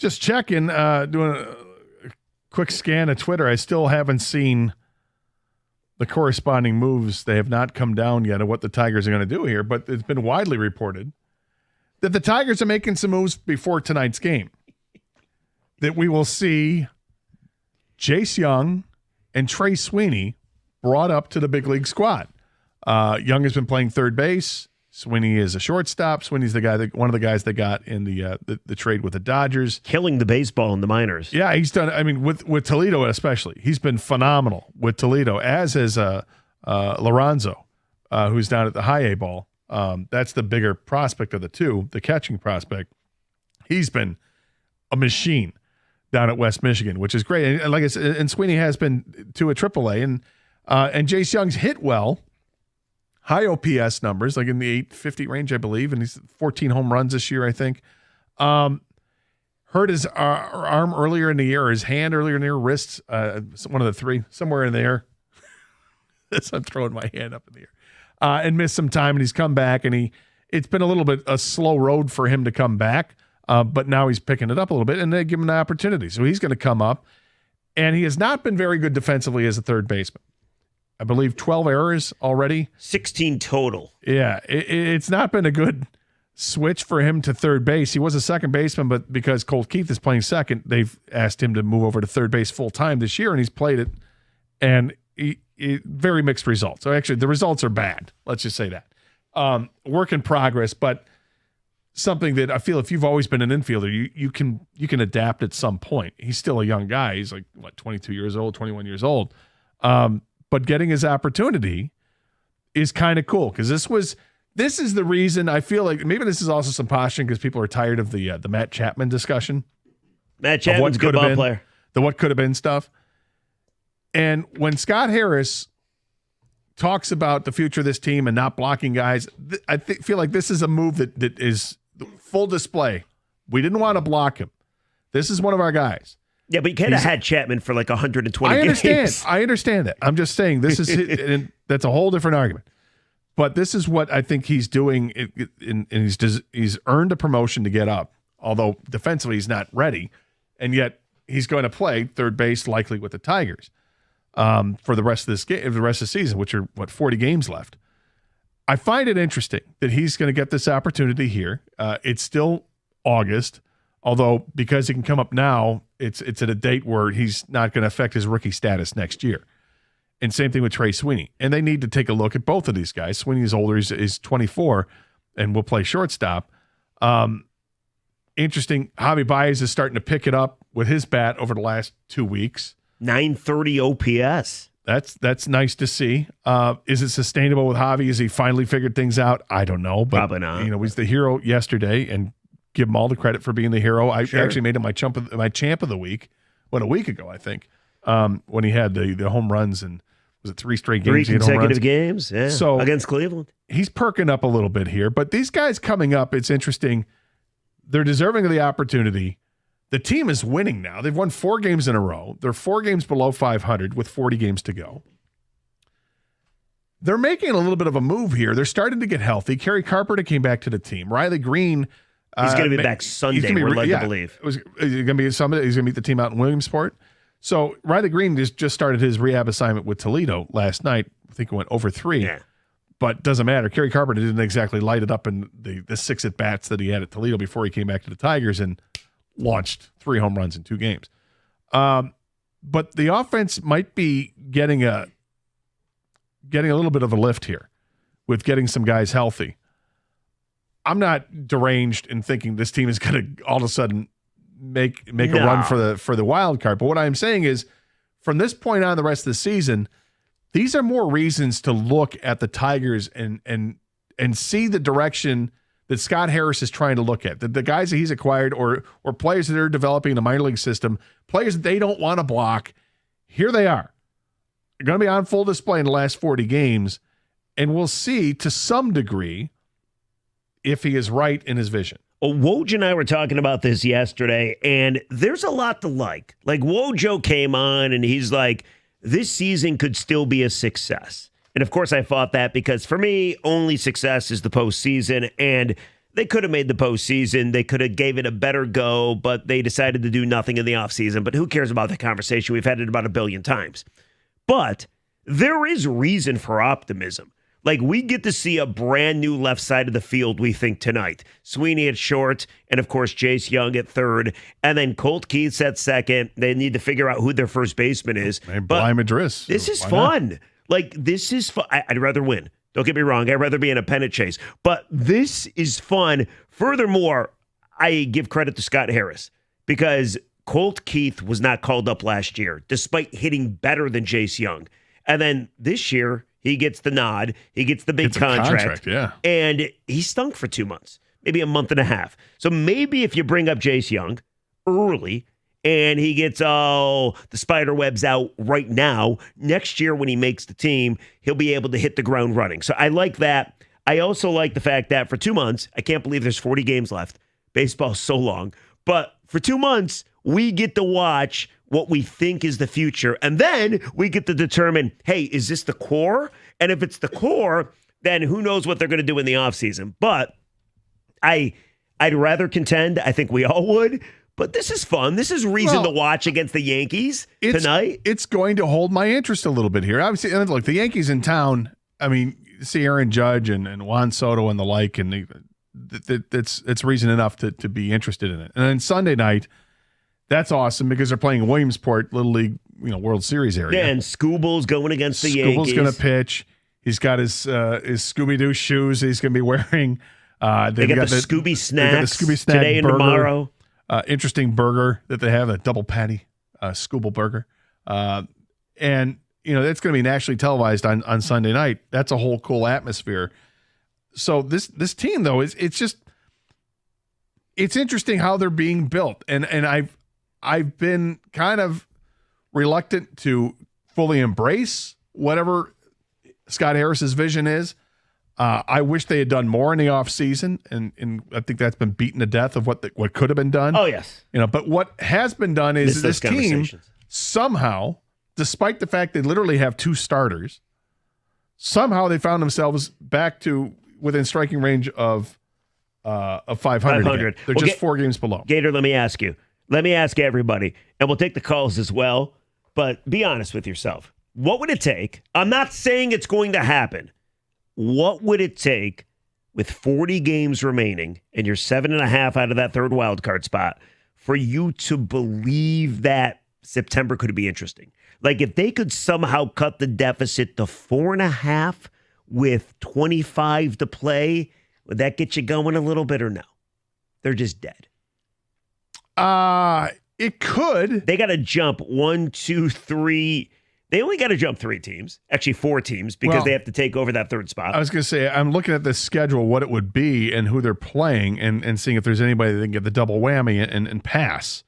Just checking, doing a quick scan of Twitter. I still haven't seen the corresponding moves. They have not come down yet of what the Tigers are going to do here, but it's been widely reported that the Tigers are making some moves before tonight's game. That we will see Jace Young and Trey Sweeney brought up to the big league squad. Young has been playing third base. Sweeney is a shortstop. Sweeney's one of the guys they got in the trade with the Dodgers. Killing the baseball in the minors. Yeah, he's done. I mean, with Toledo especially, he's been phenomenal with Toledo, as is Lorenzo, who's down at the high A ball. That's the bigger prospect of the two, the catching prospect. He's been a machine down at West Michigan, which is great. And like I said, and Sweeney has been to a AAA, and Jace Young's hit well. High OPS numbers, like in the 850 range, I believe, and he's 14 home runs this year, I think. Hurt his arm earlier in the year, or his hand earlier in the year, wrist, one of the three, somewhere in there. I'm throwing my hand up in the air. And missed some time, and he's come back, and it's been a little bit a slow road for him to come back, but now he's picking it up a little bit, and they give him the opportunity. So he's going to come up, and he has not been very good defensively as a third baseman. I believe 12 errors already. 16 total. Yeah, it's not been a good switch for him to third base. He was a second baseman, but because Colt Keith is playing second, they've asked him to move over to third base full time this year, and he's played it, and very mixed results. So actually, the results are bad. Let's just say that. Work in progress, but something that I feel if you've always been an infielder, you can adapt at some point. He's still a young guy. He's like, 22 years old, 21 years old. But getting his opportunity is kind of cool, because this is the reason I feel like maybe this is also some posturing because people are tired of the Matt Chapman discussion. Matt Chapman's a good ball player. The what could have been stuff. And when Scott Harris talks about the future of this team and not blocking guys, I feel like this is a move that is full display. We didn't want to block him. This is one of our guys. Yeah, but you can't have had Chapman for like 120 games. I understand that. I'm just saying this is and that's a whole different argument. But this is what I think he's doing, and he's earned a promotion to get up, although defensively he's not ready, and yet he's going to play third base likely with the Tigers for the rest of this game, the rest of the season, which are 40 games left. I find it interesting that he's going to get this opportunity here. It's still August. Although, because he can come up now, it's at a date where he's not going to affect his rookie status next year. And same thing with Trey Sweeney. And they need to take a look at both of these guys. Sweeney is older. He's 24 and will play shortstop. Interesting. Javi Baez is starting to pick it up with his bat over the last 2 weeks. 930 OPS. That's nice to see. Is it sustainable with Javi? Has he finally figured things out? I don't know. But, probably not. He's the hero yesterday, and give him all the credit for being the hero. I actually made him my champ of the week, a week ago, I think, when he had the home runs, and was it 3 straight games? 3 consecutive games, yeah, so against Cleveland. He's perking up a little bit here, but these guys coming up, it's interesting. They're deserving of the opportunity. The team is winning now. They've won 4 games in a row. They're 4 games below 500 with 40 games to go. They're making a little bit of a move here. They're starting to get healthy. Kerry Carpenter came back to the team. Riley Green, he's going to be back Sunday, we're led to believe. He's going to be Sunday. He's going to meet the team out in Williamsport. So Riley Green just started his rehab assignment with Toledo last night. I think it went over 3. Yeah. But doesn't matter. Kerry Carpenter didn't exactly light it up in the 6 at-bats that he had at Toledo before he came back to the Tigers and launched 3 home runs in 2 games. But the offense might be getting a little bit of a lift here with getting some guys healthy. I'm not deranged in thinking this team is going to all of a sudden make a run for the wild card. But what I'm saying is, from this point on, the rest of the season, these are more reasons to look at the Tigers and see the direction that Scott Harris is trying to look at. The guys that he's acquired or players that are developing in the minor league system, players that they don't want to block, here they are. They're going to be on full display in the last 40 games, and we'll see to some degree if he is right in his vision. Well, Woj and I were talking about this yesterday, and there's a lot to like. Like, Wojo came on, and he's like, this season could still be a success. And, of course, I thought that because, for me, only success is the postseason. And They could have made the postseason. They could have gave it a better go, but they decided to do nothing in the offseason. But who cares about that conversation? We've had it about 1 billion times. But there is reason for optimism. Like, we get to see a brand new left side of the field, we think, tonight. Sweeney at short, and, of course, Jace Young at third. And then Colt Keith's at second. They need to figure out who their first baseman is. Maybe Bly Madris. This is fun. Like, this is fun. I'd rather win. Don't get me wrong. I'd rather be in a pennant chase. But this is fun. Furthermore, I give credit to Scott Harris because Colt Keith was not called up last year, despite hitting better than Jace Young. And then this year, he gets the nod. He gets the big contract. Yeah. And he stunk for 2 months, maybe a month and a half. So maybe if you bring up Jace Young early and he gets the spider webs out right now, next year when he makes the team, he'll be able to hit the ground running. So I like that. I also like the fact that for 2 months, I can't believe there's 40 games left. Baseball's so long. But for 2 months, we get to watch what we think is the future. And then we get to determine, hey, is this the core? And if it's the core, then who knows what they're going to do in the offseason. But I'd rather contend. I think we all would. But this is fun. This is reason to watch against the Yankees tonight. It's going to hold my interest a little bit here. Obviously, and look, the Yankees in town, I mean, see Aaron Judge and Juan Soto and the like, and it's reason enough to be interested in it. And then Sunday night, that's awesome because they're playing Williamsport Little League, World Series area. Yeah, and Scooble's going against the Yankees. Scooble's going to pitch. He's got his Scooby-Doo shoes he's going to be wearing. They got the Scooby snacks the Scooby snack today and burger. tomorrow. Interesting burger that they have, a double patty Scooble burger. And, that's going to be nationally televised on Sunday night. That's a whole cool atmosphere. So this team, though, it's interesting how they're being built. And I've been kind of reluctant to fully embrace whatever Scott Harris's vision is. I wish they had done more in the offseason, and I think that's been beaten to death of what could have been done. Oh, yes. But what has been done is this team somehow, despite the fact they literally have 2 starters, somehow they found themselves back to within striking range of 500. They're just 4 games below. Gator, let me ask you. Let me ask everybody, and we'll take the calls as well, but be honest with yourself. What would it take? I'm not saying it's going to happen. What would it take with 40 games remaining and you're 7.5 out of that third wild card spot for you to believe that September could be interesting? Like, if they could somehow cut the deficit to 4.5 with 25 to play, would that get you going a little bit or no? They're just dead. It could. They got to jump 1, 2, 3. They only got to jump 3 teams, actually 4 teams, because they have to take over that third spot. I was going to say, I'm looking at the schedule, what it would be and who they're playing, and seeing if there's anybody that can get the double whammy and pass.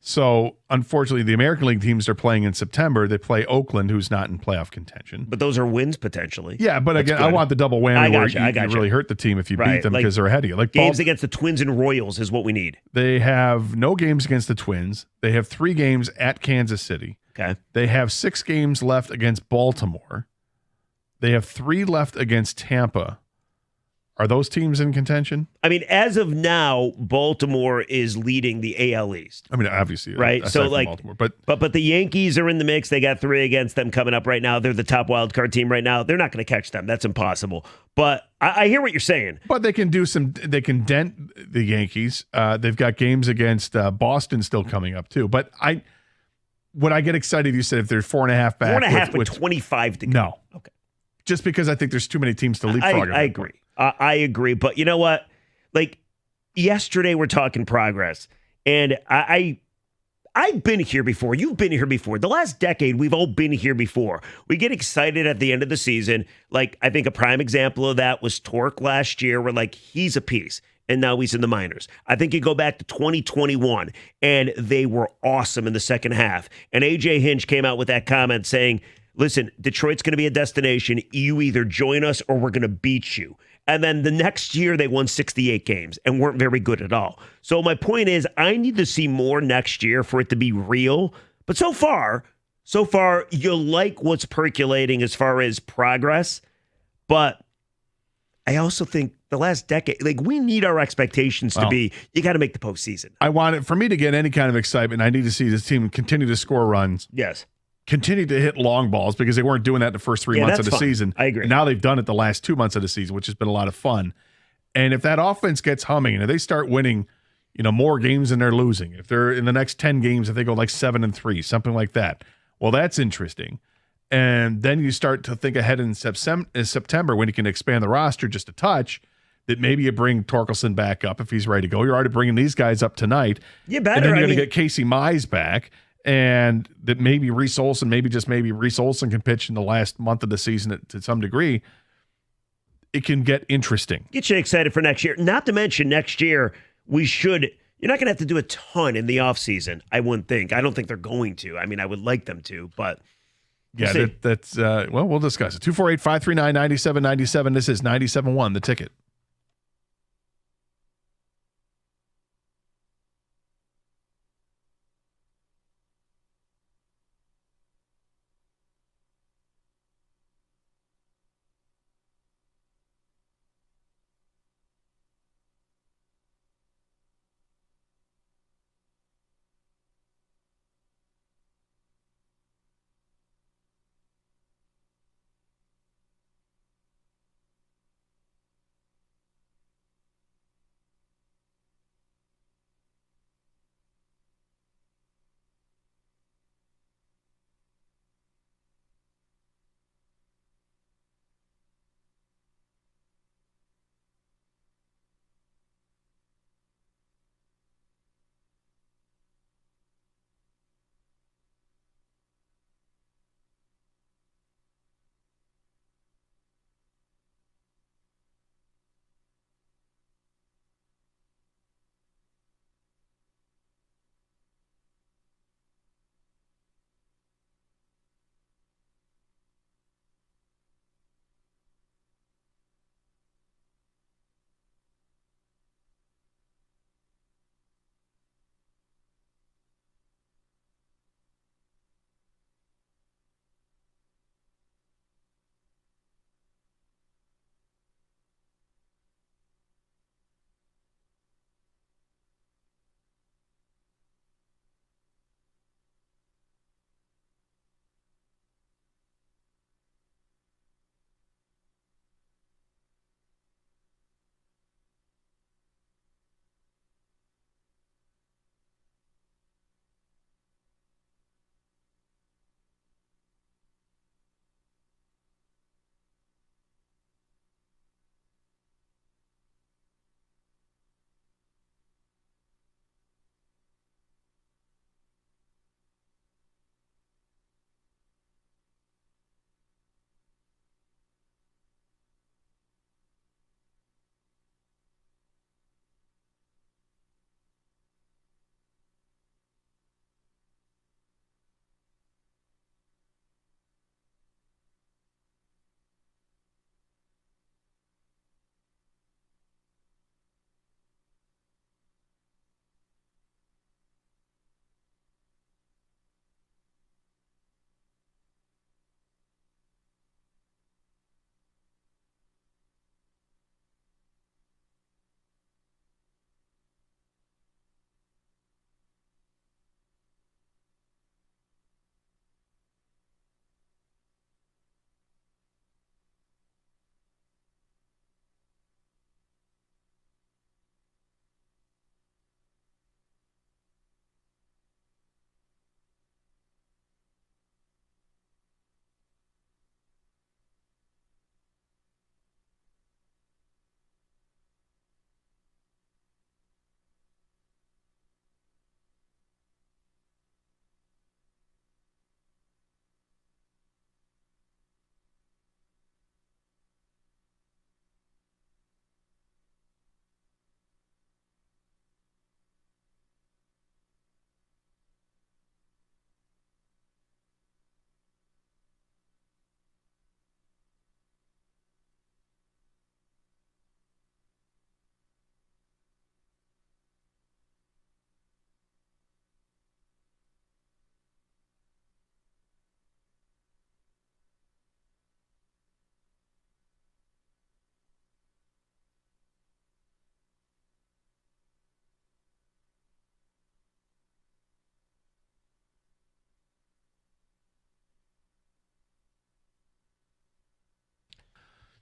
So, unfortunately, the American League teams are playing in September. They play Oakland, who's not in playoff contention. But those are wins potentially. Yeah, but That's again, good. I want the double whammy where you really hurt the team if you beat them because they're ahead of you. Like games against the Twins and Royals is what we need. They have no games against the Twins. They have 3 games at Kansas City. Okay. They have 6 games left against Baltimore. They have 3 left against Tampa. Are those teams in contention? I mean, as of now, Baltimore is leading the AL East. I mean, obviously, right? So, like, Baltimore, but the Yankees are in the mix. They got 3 against them coming up right now. They're the top wild card team right now. They're not going to catch them. That's impossible. But I hear what you're saying. But they can do some. They can dent the Yankees. They've got games against Boston still coming up too. But would I get excited? You said if they're 4.5 back, 4.5 with 25 to go. No, okay. Just because I think there's too many teams to leapfrog. I agree. I agree. But you know what? Like, yesterday we're talking progress. And I've been here before. You've been here before. The last decade, we've all been here before. We get excited at the end of the season. Like, I think a prime example of that was Torque last year, where, like, he's a piece. And now he's in the minors. I think you go back to 2021, and they were awesome in the second half. And A.J. Hinch came out with that comment saying, listen, Detroit's going to be a destination. You either join us or we're going to beat you. And then the next year, they won 68 games and weren't very good at all. So my point is, I need to see more next year for it to be real. But so far, you like what's percolating as far as progress. But I also think the last decade, like we need our expectations to be, you got to make the postseason. I want it for me to get any kind of excitement. I need to see this team continue to score runs. Yes. Continue to hit long balls because they weren't doing that the first 3 months of the season. I agree. And now they've done it the last 2 months of the season, which has been a lot of fun. And if that offense gets humming and if they start winning, more games than they're losing, if they're in the next 10 games, if they go like 7-3, something like that, well, that's interesting. And then you start to think ahead in September when you can expand the roster just a touch, that maybe you bring Torkelson back up if he's ready to go. You're already bringing these guys up tonight. You better. And then you're going to get Casey Mize back, and that maybe Reese Olson, maybe Reese Olson can pitch in the last month of the season to some degree. It can get interesting. Get you excited for next year. Not to mention next year, you're not going to have to do a ton in the offseason, I wouldn't think. I don't think they're going to. I mean, I would like them to, but... Yeah, that's we'll discuss it. 248-539-9797. This is 97.1, The Ticket.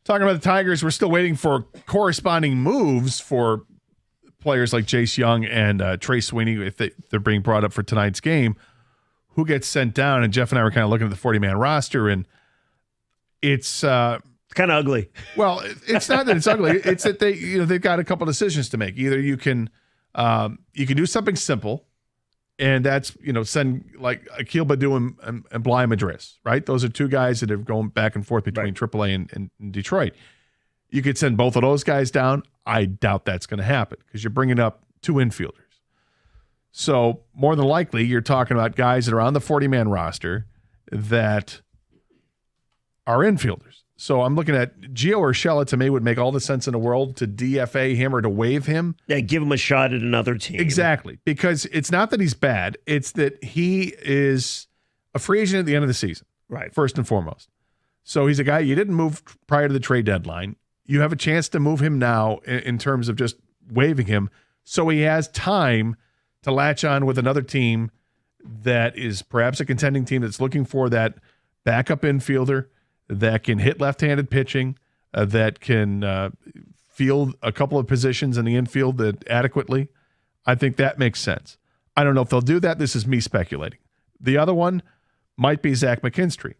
Talking about the Tigers, we're still waiting for corresponding moves for players like Jace Young and Trey Sweeney, if they're being brought up for tonight's game, who gets sent down. And Jeff and I were kind of looking at the 40-man roster, and it's kind of ugly. Well, it's not that it's ugly. It's that they've got a couple decisions to make. Either you can do something simple, and that's send like Akil Badu and Bly Madris, right? Those are two guys that are going back and forth between AAA and Detroit. You could send both of those guys down. I doubt that's going to happen because you're bringing up two infielders. So more than likely, you're talking about guys that are on the 40-man roster that are infielders. So I'm looking at Gio Urshela. To me, would make all the sense in the world to DFA him or to waive him. Yeah, give him a shot at another team. Exactly, because it's not that he's bad. It's that he is a free agent at the end of the season, right? First and foremost. So he's a guy you didn't move prior to the trade deadline. You have a chance to move him now in terms of just waiving him, so he has time to latch on with another team that is perhaps a contending team that's looking for that backup infielder that can hit left-handed pitching, that can field a couple of positions in the infield that adequately. I think that makes sense. I don't know if they'll do that. This is me speculating. The other one might be Zach McKinstry,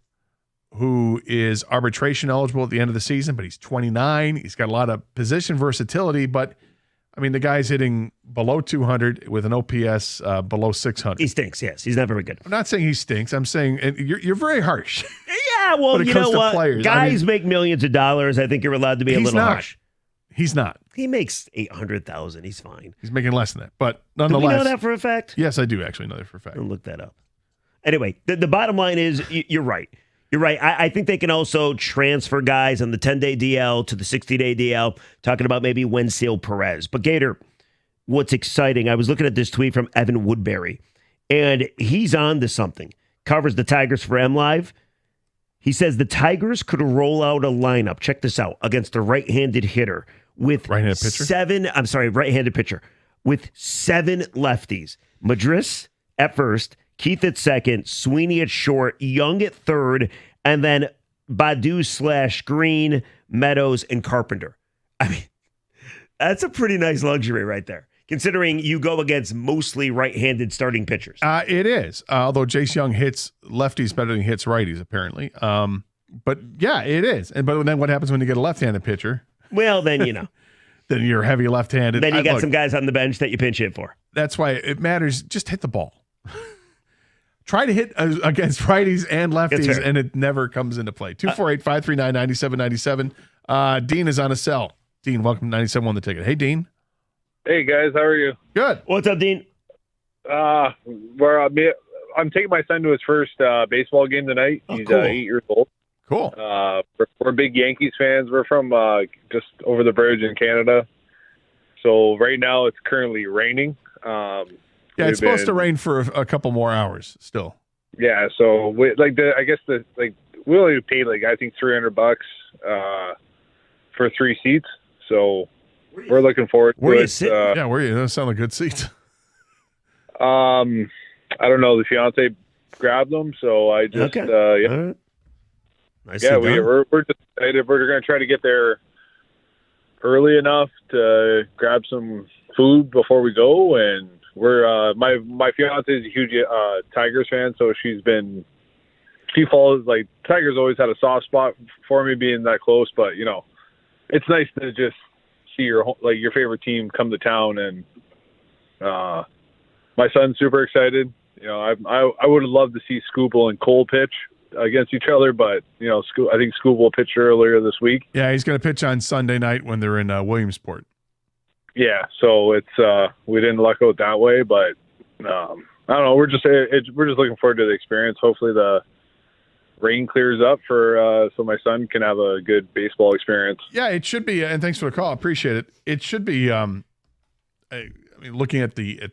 who is arbitration eligible at the end of the season, but he's 29. He's got a lot of position versatility, but I mean, the guy's hitting below 200 with an OPS below 600. He stinks, yes. He's not very good. I'm not saying he stinks. I'm saying you're very harsh. Yeah, well, you know what? Players. Guys make millions of dollars. I think you're allowed to be a little harsh. He's not. He makes $800,000. He's fine. He's making less than that. But nonetheless. Do we know that for a fact? Yes, I do actually know that for a fact. I'll look that up. Anyway, the bottom line is you're right. You're right. I think they can also transfer guys on the 10-day DL to the 60-day DL, talking about maybe Wensil Perez. But Gator, what's exciting, I was looking at this tweet from Evan Woodbury, and he's on to something. Covers the Tigers for MLive. He says the Tigers could roll out a lineup, check this out, against a right-handed hitter with right-handed pitcher? Right-handed pitcher with 7 lefties. Madris at first, Keith at second, Sweeney at short, Young at third, and then Badu/Green, Meadows, and Carpenter. I mean, that's a pretty nice luxury right there, considering you go against mostly right-handed starting pitchers. It is, although Jace Young hits lefties better than he hits righties, apparently. But yeah, it is. But then what happens when you get a left-handed pitcher? Well, then, then you're heavy left-handed. Then you got some guys on the bench that you pinch hit for. That's why it matters. Just hit the ball. Try to hit against righties and lefties, and it never comes into play. 248-539-9797. Dean is on a cell. Dean, welcome to 97.1 The Ticket. Hey, Dean. Hey, guys. How are you? Good. What's up, Dean? I'm taking my son to his first baseball game tonight. He's cool. 8 years old. Cool. We're big Yankees fans. We're from just over the bridge in Canada. So right now it's currently raining. Yeah, it's supposed to rain for a couple more hours still. Yeah, so we only paid I think $300 for 3 seats. So we're looking forward to it. Where are you sitting? Where are you? Those sound like good seats. I don't know. The fiance grabbed them, so I just Right. we're just excited. We're going to try to get there early enough to grab some food before we go, and we're my fiance is a huge Tigers fan, so she follows Tigers. Always had a soft spot for me being that close, but it's nice to just see your favorite team come to town, and my son's super excited. I would have loved to see Scoobel and Cole pitch against each other, but I think Scoobel pitched earlier this week. Yeah, he's going to pitch on Sunday night when they're in Williamsport. Yeah, so it's we didn't luck out that way, but I don't know. We're just looking forward to the experience. Hopefully the rain clears up so my son can have a good baseball experience. Yeah, it should be. And thanks for the call. Appreciate it. It should be. Looking at the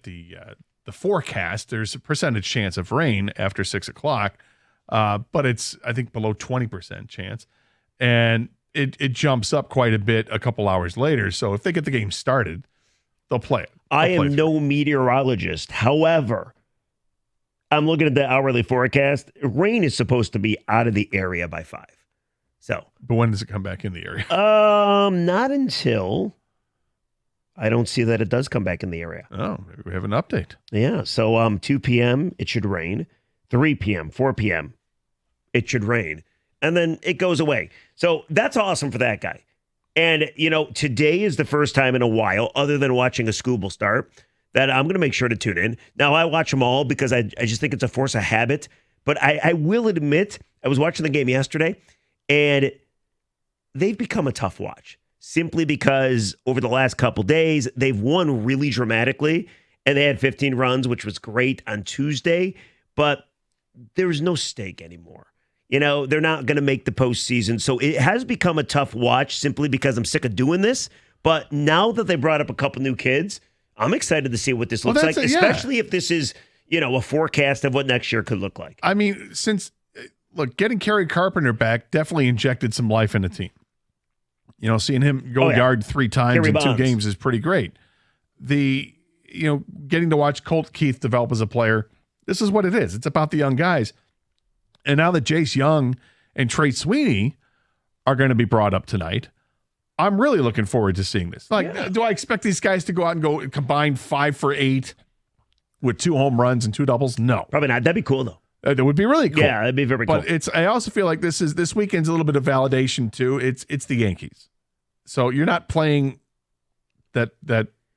forecast, there's a percentage chance of rain after 6:00, but it's I think below 20% chance, and it jumps up quite a bit a couple hours later. So if they get the game started, they'll play it. I am no meteorologist. However, I'm looking at the hourly forecast. Rain is supposed to be out of the area by 5. So, but when does it come back in the area? not until I don't see that it does come back in the area. Oh, maybe we have an update. Yeah. So 2 p.m. it should rain. 3 p.m., 4 p.m. it should rain. And then it goes away. So that's awesome for that guy. And, today is the first time in a while, other than watching a Scooble start, that I'm going to make sure to tune in. Now, I watch them all because I just think it's a force of habit. But I will admit, I was watching the game yesterday, and they've become a tough watch simply because over the last couple days, they've won really dramatically, and they had 15 runs, which was great on Tuesday, but there's no stake anymore. They're not going to make the postseason. So it has become a tough watch simply because I'm sick of doing this. But now that they brought up a couple new kids, I'm excited to see what this looks like, especially if this is, a forecast of what next year could look like. I mean, getting Kerry Carpenter back definitely injected some life in the team. Seeing him go yard 3 times Kerry in Bonds. 2 games is pretty great. Getting to watch Colt Keith develop as a player, this is what it is. It's about the young guys. And now that Jace Young and Trey Sweeney are going to be brought up tonight, I'm really looking forward to seeing this. Do I expect these guys to go out and go combine 5 for 8 with 2 home runs and 2 doubles? No. Probably not. That'd be cool, though. That would be really cool. Yeah, that'd be very cool. But I also feel like this weekend's a little bit of validation, too. It's the Yankees. So you're not playing that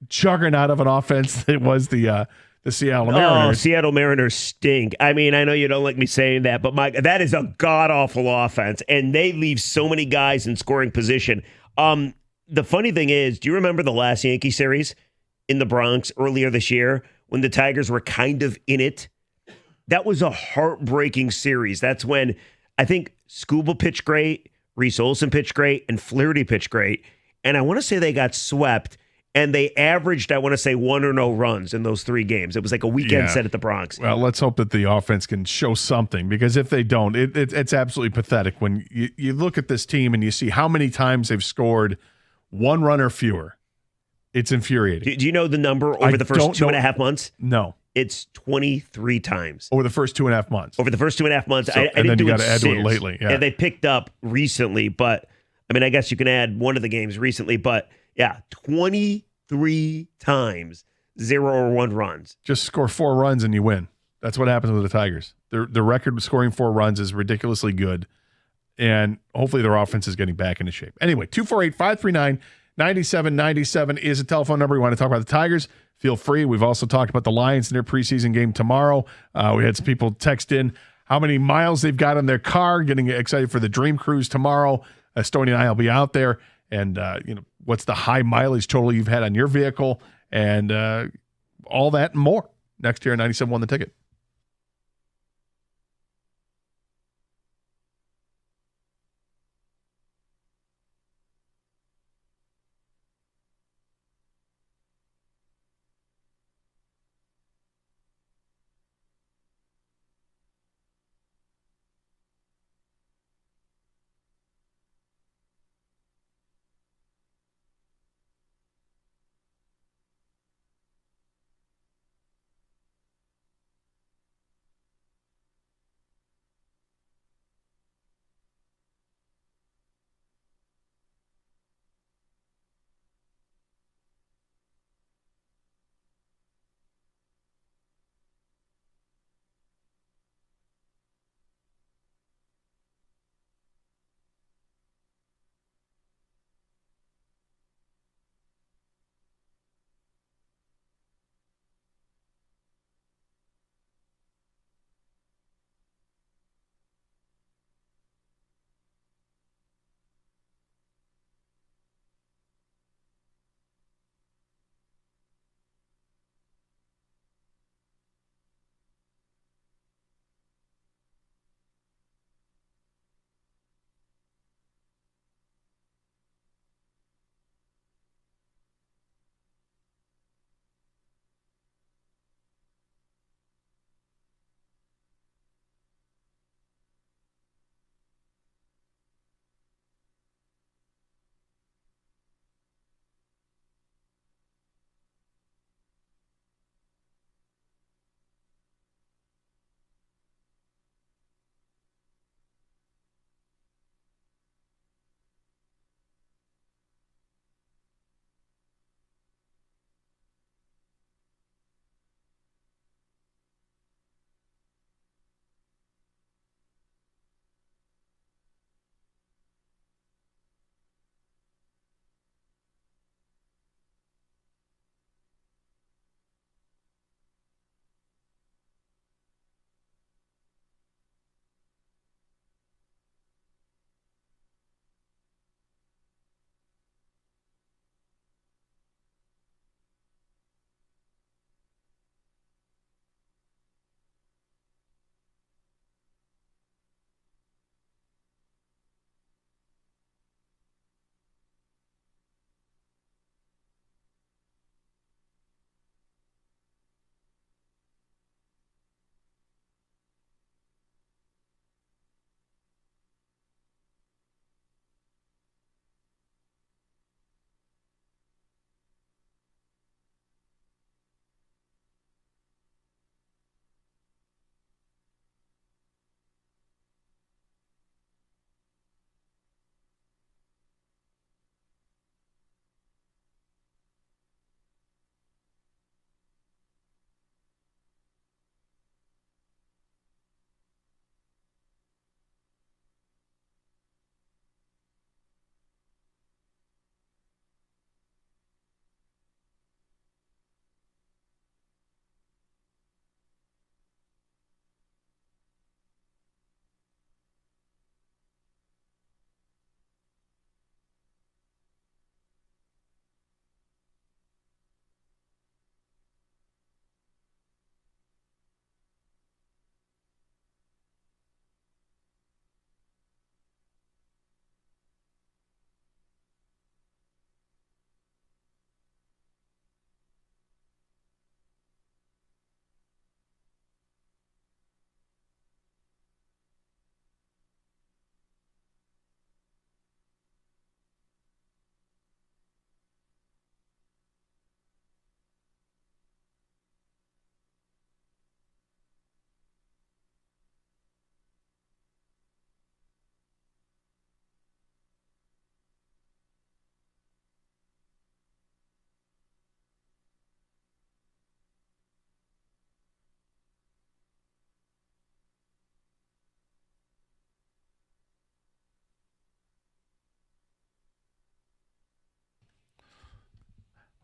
juggernaut of an offense that was the Seattle Mariners. Oh, Seattle Mariners stink. I mean, I know you don't like me saying that, but that is a god-awful offense, and they leave so many guys in scoring position. The funny thing is, do you remember the last Yankee series in the Bronx earlier this year when the Tigers were kind of in it? That was a heartbreaking series. That's when I think Scooble pitched great, Reese Olson pitched great, and Flaherty pitched great. And I want to say they got swept, and they averaged, I want to say, 1 or no runs in those 3 games. It was like a weekend set at the Bronx. Well, let's hope that the offense can show something, because if they don't, it's absolutely pathetic when you look at this team and you see how many times they've scored 1 run or fewer. It's infuriating. Do you know the number over the first 2.5 months? No. It's 23 times. Over the first 2.5 months. Over the first 2.5 months. So, I and didn't then do you it got to add to it since. lately. Yeah. And they picked up recently, but I mean, I guess you can add one of the games recently, but yeah, 23 times 0 or 1 runs. Just score 4 runs and you win. That's what happens with the Tigers. The record of scoring 4 runs is ridiculously good, and hopefully their offense is getting back into shape. Anyway, 248-539-9797 is a telephone number. You want to talk about the Tigers? Feel free. We've also talked about the Lions in their preseason game tomorrow. We had some people text in how many miles they've got in their car, getting excited for the Dream Cruise tomorrow. Stoney and I will be out there. And, what's the high mileage total you've had on your vehicle, and all that and more next year on 97.1 The Ticket.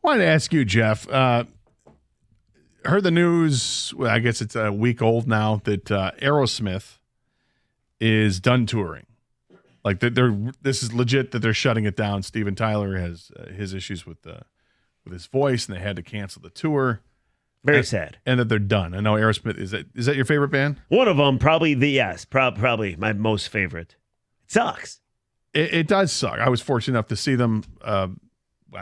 Wanted to ask you, Jeff. Heard the news, well, I guess it's a week old now, that Aerosmith is done touring. Like this is legit that they're shutting it down. Steven Tyler has his issues with his voice, and they had to cancel the tour. Very sad. And that they're done. I know Aerosmith, is that your favorite band? One of them, probably my most favorite. It sucks. It does suck. I was fortunate enough to see them, I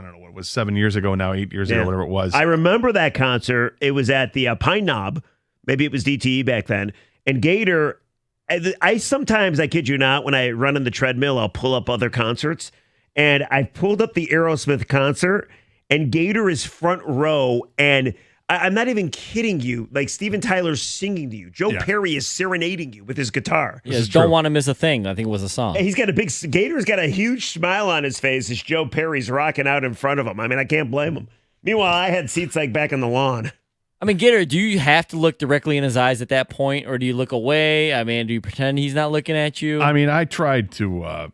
don't know what it was, 7 years ago now, 8 years ago, whatever it was. I remember that concert. It was at the Pine Knob. Maybe it was DTE back then. And Gator, I sometimes, I kid you not, when I run in the treadmill, I'll pull up other concerts. And I pulled up the Aerosmith concert, and Gator is front row, and I'm not even kidding you. Like, Steven Tyler's singing to you. Joe Perry is serenading you with his guitar. Yes, Don't Want to Miss a Thing, I think it was a song. He's got Gator's got a huge smile on his face as Joe Perry's rocking out in front of him. I mean, I can't blame him. Meanwhile, I had seats like back on the lawn. I mean, Gator, do you have to look directly in his eyes at that point, or do you look away? I mean, do you pretend he's not looking at you? I mean, I tried to.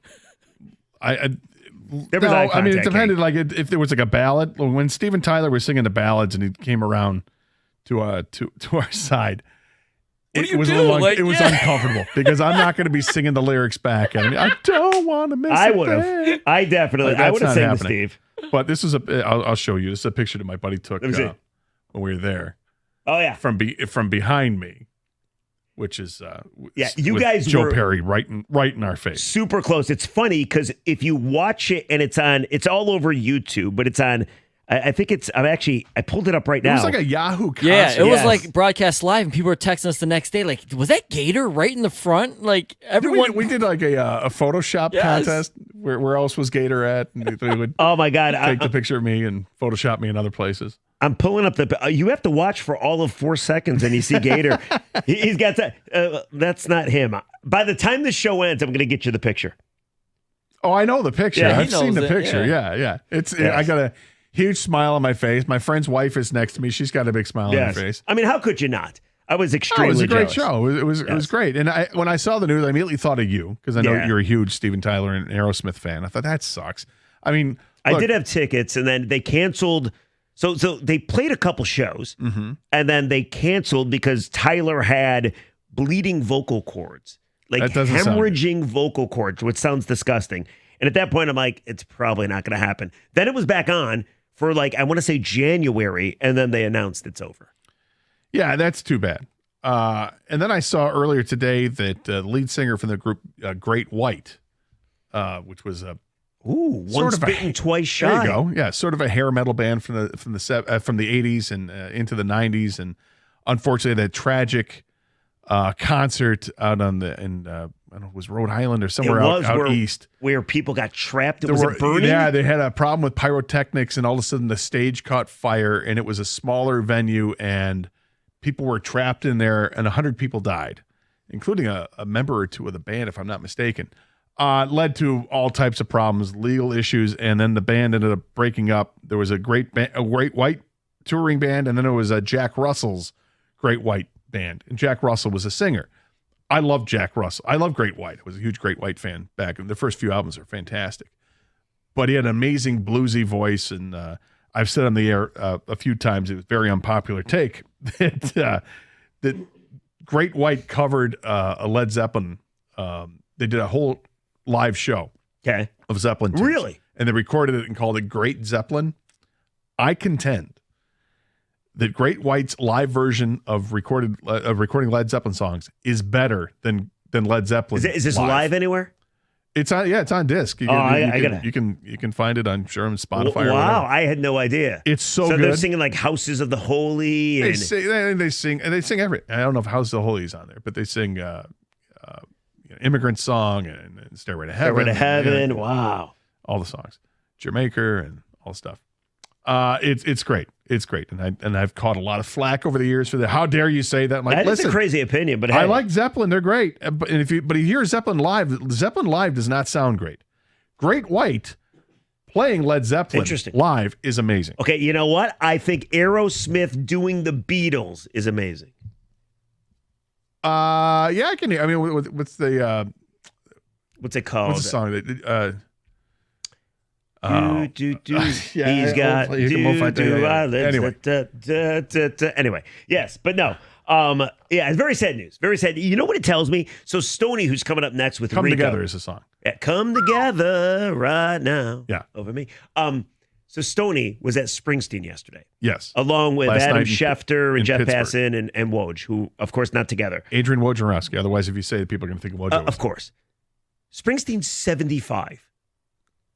There was eye contact, it depended. Like if there was like a ballad, when Steven Tyler was singing the ballads and he came around to our side, it was uncomfortable because I'm not going to be singing the lyrics back. I mean, I don't want to miss. I would have. I definitely. I would have sang to Steve. But this is I'll show you. This is a picture that my buddy took when we were there. Oh yeah, from behind me. Which is you guys Joe were Perry right in our face. Super close. It's funny because if you watch it and it's all over YouTube, but it's on. I pulled it up right now. It was like a Yahoo concert. Yeah, it was like broadcast live, and people were texting us the next day, like, was that Gator right in the front? Like everyone. We did like a Photoshop contest. Where else was Gator at? And they would oh my God! Take the picture of me and Photoshop me in other places. I'm pulling up you have to watch for all of 4 seconds and you see Gator. He's got that. That's not him. By the time the show ends, I'm going to get you the picture. Oh, I know the picture. Yeah, I've seen the picture. Yeah. I got a huge smile on my face. My friend's wife is next to me. She's got a big smile on her face. I mean, how could you not? I was extremely it was a great jealous. show. It was great. And when I saw the news, I immediately thought of you because I know you're a huge Steven Tyler and Aerosmith fan. I thought, that sucks. I mean, I did have tickets, and then they canceled. So they played a couple shows, and then they canceled because Tyler had bleeding vocal cords, like hemorrhaging vocal cords, which sounds disgusting. And at that point, I'm like, it's probably not going to happen. Then it was back on for I want to say January, and then they announced it's over. Yeah, that's too bad. And then I saw earlier today that the lead singer from the group Great White, which was a once bitten, twice shy. There you go. Yeah, sort of a hair metal band from the 80s and into the 90s, and unfortunately, that tragic concert out on I don't know, it was Rhode Island or somewhere out east, where people got trapped. Was it burning? Yeah, they had a problem with pyrotechnics, and all of a sudden, the stage caught fire, and it was a smaller venue, and people were trapped in there, and 100 people died, including a member or two of the band, if I'm not mistaken. Led to all types of problems, legal issues, and then the band ended up breaking up. There was a Great White touring band, and then there was a Jack Russell's Great White band, and Jack Russell was a singer. I love Jack Russell. I love Great White. I was a huge Great White fan back. The first few albums are fantastic, but he had an amazing bluesy voice, and I've said on the air a few times, it was a very unpopular take that Great White covered a Led Zeppelin. They did a whole live show of Zeppelin tunes. Really? And they recorded it and called it Great Zeppelin. I contend that Great White's live version of recording Led Zeppelin songs is better than Led Zeppelin. Is this live anywhere? It's on disc. You can find it on Spotify or whatever. Wow, I had no idea. It's so good. So they're singing like Houses of the Holy. They sing every. I don't know if Houses of the Holy is on there, but they sing Immigrant Song and Stairway to Heaven. Stairway to Heaven. Wow. All the songs. Jamaica and all the stuff. It's great. It's great. And I've caught a lot of flack over the years for that. How dare you say that? I'm like, that listen, is a crazy opinion, but hey. I like Zeppelin. They're great. But if you hear Zeppelin live does not sound great. Great White playing Led Zeppelin live is amazing. Okay, you know what? I think Aerosmith doing the Beatles is amazing. Yeah, I can. I mean, what's it called? What's the song? Yeah, he's got Anyway. Anyway, yes, but no. It's very sad news. Very sad. You know what it tells me? So Stoney, who's coming up next with Come Rico, Together is a song. Yeah, Come Together right now. Yeah. Over me. So Stoney was at Springsteen yesterday. Yes. Along with Last Adam night Schefter and Jeff Pittsburgh. Passan and Woj, who, of course, not together. Adrian Wojnarowski. Otherwise, if you say it, people are going to think of Woj. Of course. Springsteen's 75.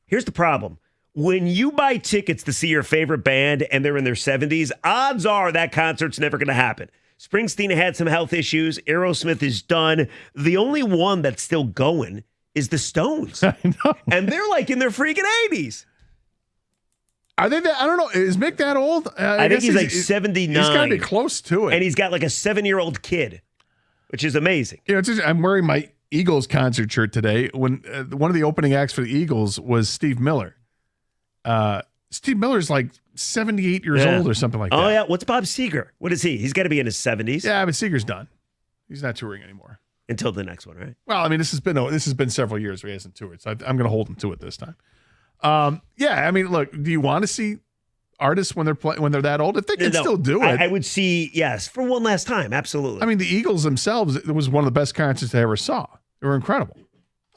Here's the problem. When you buy tickets to see your favorite band and they're in their 70s, odds are that concert's never going to happen. Springsteen had some health issues. Aerosmith is done. The only one that's still going is the Stones. I know. And they're like in their freaking 80s. Are they that? I don't know. Is Mick that old? I think he's like 79. He's got to be close to it. And he's got like a 7-year-old kid, which is amazing. You know, I'm wearing my Eagles concert shirt today. When one of the opening acts for the Eagles was Steve Miller. Steve Miller's like 78 years old or something like that. Oh, yeah. What's Bob Seger? What is he? He's got to be in his 70s. Yeah, but Seger's done. He's not touring anymore. Until the next one, right? Well, I mean, this has been several years where he hasn't toured, so I'm going to hold him to it this time. I mean, look, do you want to see artists when they're that old? If they can still do it, I would see, yes, for one last time, absolutely. I mean, the Eagles themselves, it was one of the best concerts I ever saw. They were incredible,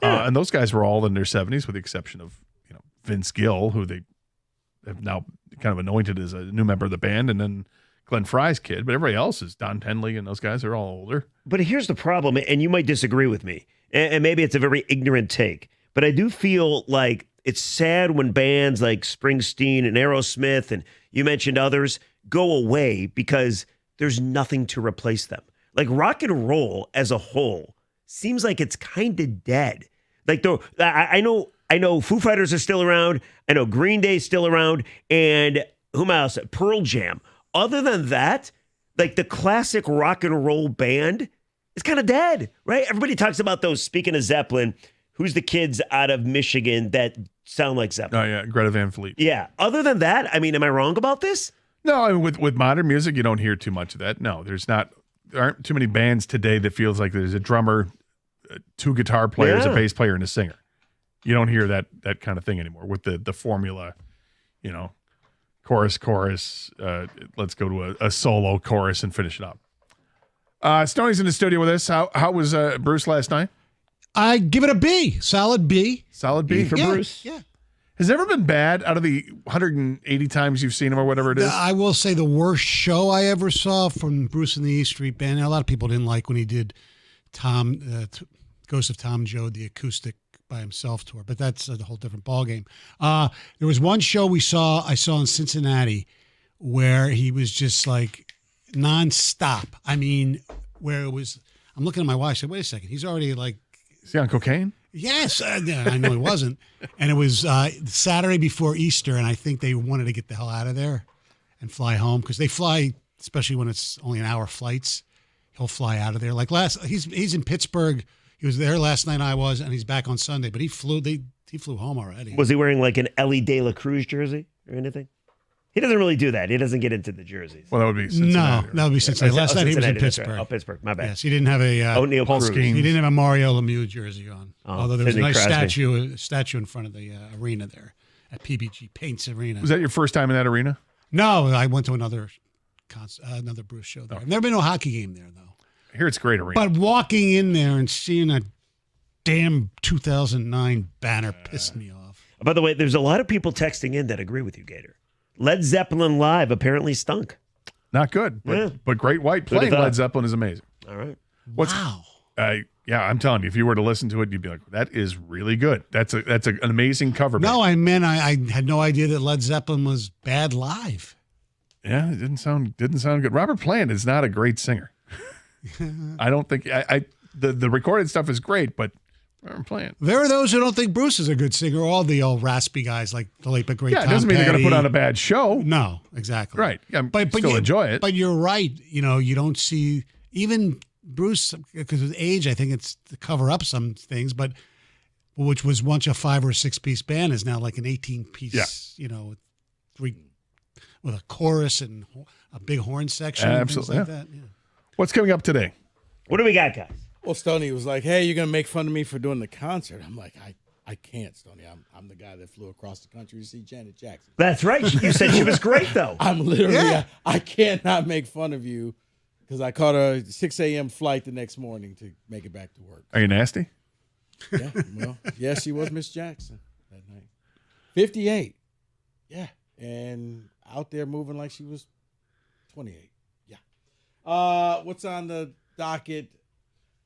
and those guys were all in their 70s, with the exception of Vince Gill, who they have now kind of anointed as a new member of the band, and then Glenn Fry's kid. But everybody else is Don Henley, and those guys are all older. But here's the problem, and you might disagree with me, and maybe it's a very ignorant take, but I do feel like it's sad when bands like Springsteen and Aerosmith, and you mentioned others, go away because there's nothing to replace them. Like rock and roll as a whole seems like it's kind of dead. Like I know Foo Fighters are still around. I know Green Day's still around, and whom else? Pearl Jam. Other than that, like the classic rock and roll band is kind of dead, right? Everybody talks about those. Speaking of Zeppelin, who's the kids out of Michigan that sound like Zeppelin? Oh yeah, Greta Van Fleet. Yeah. Other than that, I mean, am I wrong about this? No, I mean, with modern music, you don't hear too much of that. No, there aren't too many bands today that feels like there's a drummer, 2 guitar players, a bass player, and a singer. You don't hear that kind of thing anymore with the formula, chorus, let's go to a solo chorus and finish it up. Stoney's in the studio with us. How was Bruce last night? I give it a B. Solid B. Solid B for Bruce? Yeah. Has it ever been bad out of the 180 times you've seen him or whatever it is? I will say the worst show I ever saw from Bruce and the E Street Band. A lot of people didn't like when he did Ghost of Tom Joad, the acoustic by himself tour, but that's a whole different ballgame. There was one show I saw in Cincinnati where he was just like nonstop. I mean, where it was, I'm looking at my watch, I said, wait a second, he's already like. Is he on cocaine? Yes, I know he wasn't. And it was Saturday before Easter, and I think they wanted to get the hell out of there and fly home because they fly, especially when it's only an hour flights. He'll fly out of there. Like he's in Pittsburgh. He was there last night. I was, and he's back on Sunday. But he flew home already. Was he wearing like an Ellie De La Cruz jersey or anything? He doesn't really do that. He doesn't get into the jerseys. Well, that would be Cincinnati. No, that would be Cincinnati. Last night he was in Pittsburgh. Right. Oh, Pittsburgh. My bad. Yes, he didn't have a O'Neal Cruz. He didn't have a Mario Lemieux jersey on. Although there was Sidney a nice Crosby. statue in front of the arena there at PBG Paints Arena. Was that your first time in that arena? No, I went to another Bruce show there. I've never been to a hockey game there though. I hear it's a great arena. But walking in there and seeing a damn 2009 banner pissed me off. By the way, there's a lot of people texting in that agree with you, Gator. Led Zeppelin live apparently stunk. Not good, but Great White playing Led Zeppelin is amazing. All right. Wow. Yeah, I'm telling you, if you were to listen to it, you'd be like, that is really good. That's an amazing cover. No, I had no idea that Led Zeppelin was bad live. Yeah, it didn't sound good. Robert Plant is not a great singer. I don't think the recorded stuff is great, but Robert Plant. There are those who don't think Bruce is a good singer. All the old raspy guys like the late but great. Yeah, it Tom doesn't mean they're going Petty. to put on a bad show. No, exactly. Right. Yeah, but still enjoy it. But you're right. You don't see even Bruce because of age. I think it's to cover up some things, but which was once a 5 or 6 piece band is now like an 18 piece. Yeah. With a chorus and a big horn section. Absolutely. And things like that. Yeah. What's coming up today? What do we got, guys? Well, Stoney was like, "Hey, you're gonna make fun of me for doing the concert." I'm like, I can't, Stoney. I'm the guy that flew across the country to see Janet Jackson. That's right. You said she was great, though. I'm literally, I cannot make fun of you because I caught a 6 a.m. flight the next morning to make it back to work. Are you nasty? Yeah, well, yes, she was Miss Jackson that night. 58. Yeah, and out there moving like she was 28. Yeah. What's on the docket?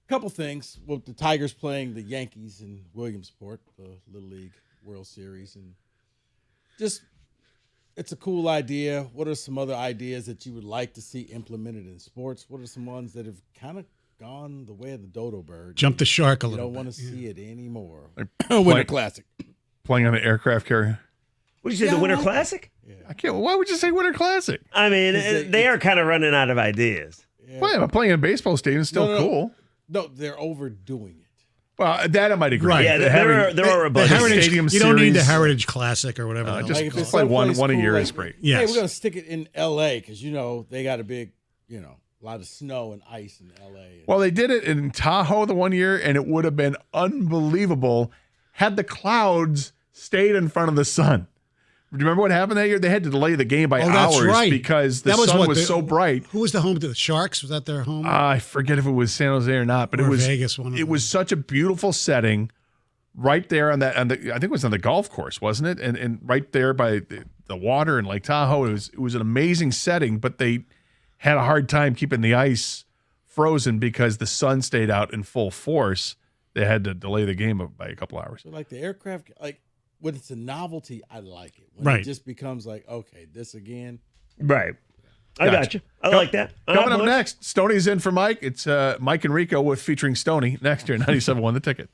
Couple things. Well, the Tigers playing the Yankees in Williamsport, the Little League World Series, and just it's a cool idea. What are some other ideas that you would like to see implemented in sports? What are some ones that have kind of gone the way of the dodo bird? Jump the shark a little bit. You don't want to see it anymore. Winter Classic. Playing on an aircraft carrier. What did you say, the Winter Classic? Yeah. I can't. Why would you say Winter Classic? I mean, they are kind of running out of ideas. Yeah. Well, playing in a baseball stadium is still cool. No, they're overdoing it. Well, that I might agree. Right. Yeah, there are a bunch of stadium You don't need the series. Heritage Classic or whatever. Just Like, if it's play one someplace a year cool, is like, great. Yes. Hey, we're going to stick it in L.A. because, they got a big, a lot of snow and ice in L.A. Well, they did it in Tahoe the one year, and it would have been unbelievable had the clouds stayed in front of the sun. Do you remember what happened that year? They had to delay the game by that's hours right. because the sun was so bright. Who was the home to the Sharks? Was that their home? I forget if it was San Jose or not, but Or it was Vegas, one of It them. was such a beautiful setting, right there on that. I think it was on the golf course, wasn't it? And right there by the water in Lake Tahoe. It was an amazing setting, but they had a hard time keeping the ice frozen because the sun stayed out in full force. They had to delay the game by a couple hours. So, like, the aircraft, when it's a novelty, I like it. When Right. it just becomes like, okay, this again. Right. I got you. I like that. Coming up next, Stoney's in for Mike. It's Mike and Rico with featuring Stoney next year, 97.1 The Ticket.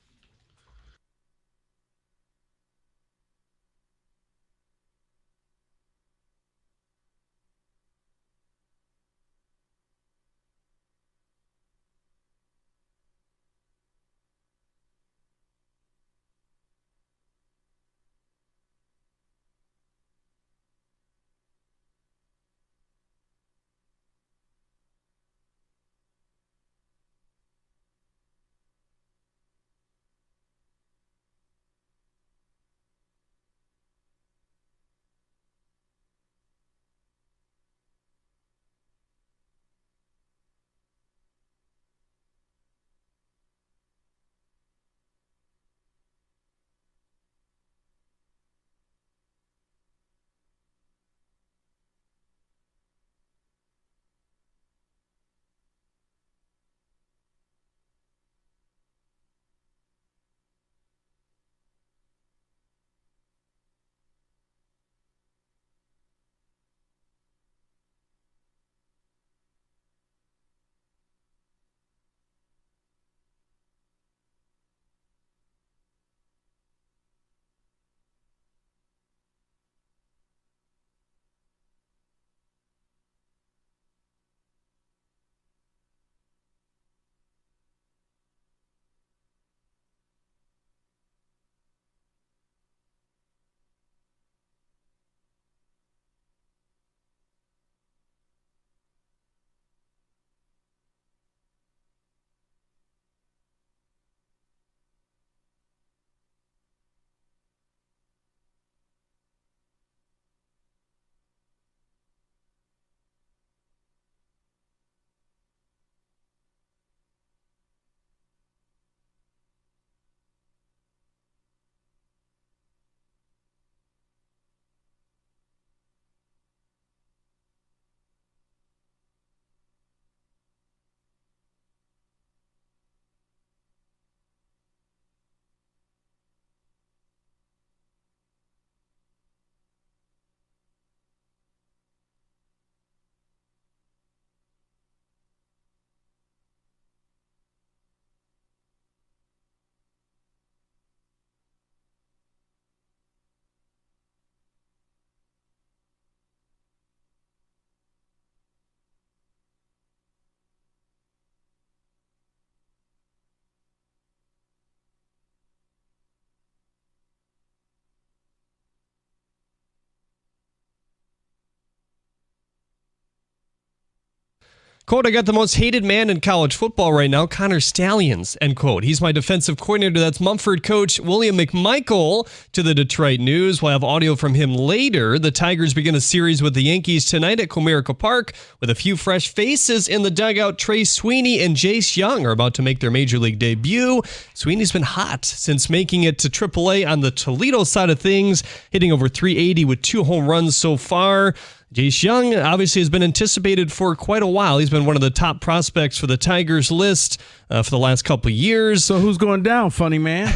Quote, I got the most hated man in college football right now, Connor Stallions, end quote. He's my defensive coordinator. That's Mumford coach William McMichael to the Detroit News. We'll have audio from him later. The Tigers begin a series with the Yankees tonight at Comerica Park with a few fresh faces in the dugout. Trey Sweeney and Jace Young are about to make their major league debut. Sweeney's been hot since making it to AAA on the Toledo side of things, hitting over 380 with 2 home runs so far. Jace Young obviously has been anticipated for quite a while. He's been one of the top prospects for the Tigers list for the last couple of years. So who's going down, funny man?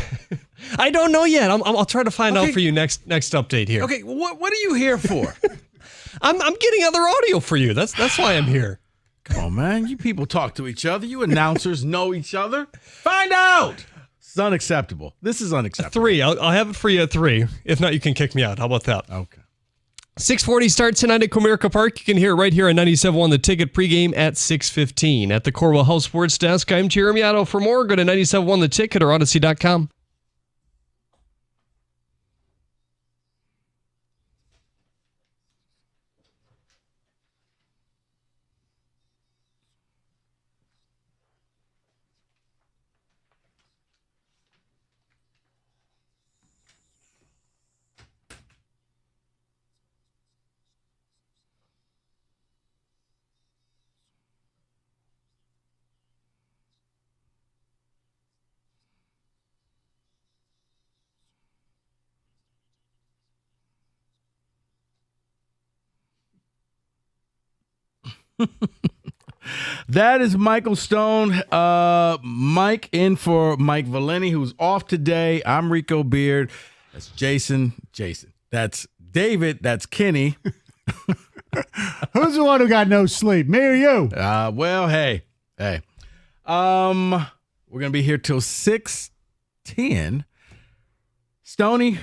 I don't know yet. I'll try to find out for you next update here. Okay, what are you here for? I'm getting other audio for you. That's why I'm here. Come on, man. You people talk to each other. You announcers know each other. Find out. It's unacceptable. This is unacceptable. 3. I'll have it for you at 3. If not, you can kick me out. How about that? Okay. 6:40 start tonight at Comerica Park. You can hear it right here on 97.1 The Ticket pregame at 6:15. At the Corwell Health Sports Desk, I'm Jeremy Otto. For more, go to 97.1 The Ticket or Odyssey.com. That is Michael Stone. Mike in for Mike Valeni, who's off today. I'm Rico Beard. That's Jason. That's David. That's Kenny. Who's the one who got no sleep? Me or you? Well, hey. We're gonna be here till 6:10. Stoney.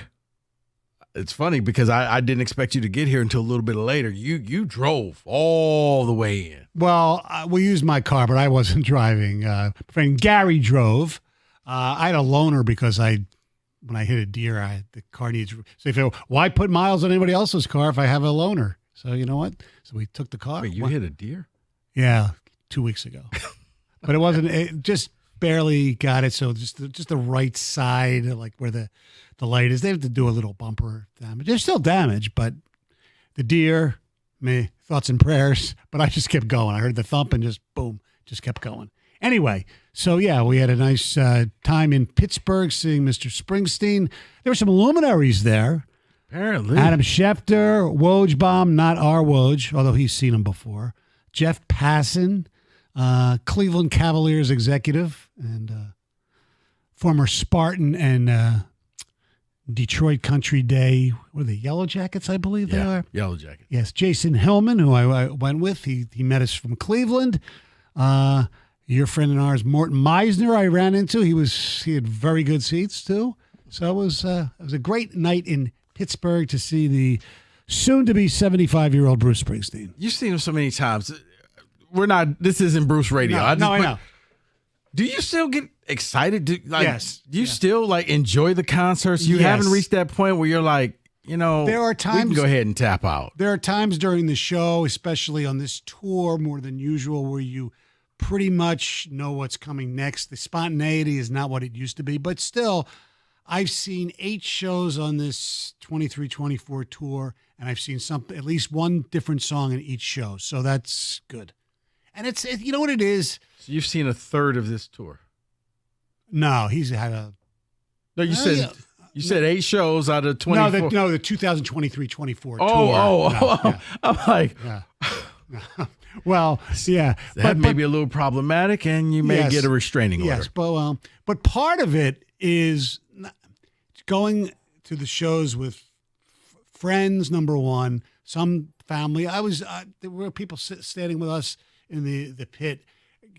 It's funny because I didn't expect you to get here until a little bit later. You drove all the way in. Well, we used my car, but I wasn't driving. Friend Gary drove. I had a loaner because when I hit a deer, the car needs. So why put miles on anybody else's car if I have a loaner? So you know what? So we took the car. Wait, you hit a deer? Yeah, 2 weeks ago. But it wasn't. It just barely got it. So just the right side, like where the light is. They have to do a little bumper damage. There's still damage, but the deer, thoughts and prayers. But I just kept going. I heard the thump and just boom, just kept going. Anyway, so yeah, we had a nice time in Pittsburgh seeing Mr. Springsteen. There were some luminaries there. Apparently. Adam Schefter, Wojbaum, not our Woj, although he's seen him before. Jeff Passan, Cleveland Cavaliers executive and former Spartan and Detroit Country Day. What are they, Yellow Jackets, I believe they are? Yellow Jackets. Yes, Jason Hillman, who I went with. He met us from Cleveland. Your friend and ours, Morton Meisner, I ran into. He had very good seats, too. So it was a great night in Pittsburgh to see the soon-to-be 75-year-old Bruce Springsteen. You've seen him so many times. This isn't Bruce Radio. I know. Do you still get excited? Yes. Do you still enjoy the concerts? You haven't reached that point where you're like, there are times we can go ahead and tap out. There are times during the show, especially on this tour more than usual, where you pretty much know what's coming next. The spontaneity is not what it used to be, but still, I've seen 8 shows on this 23-24 tour, and I've seen at least one different song in each show, so that's good. And it's you know what it is? So you've seen a third of this tour? No, he's had a... No, you said 8 shows out of 24. No, the 2023-24 tour. I'm like... Yeah. Well, yeah. That may be a little problematic, and you may get a restraining order. Yes, but part of it is going to the shows with friends, number one, some family. There were people standing with us in the pit,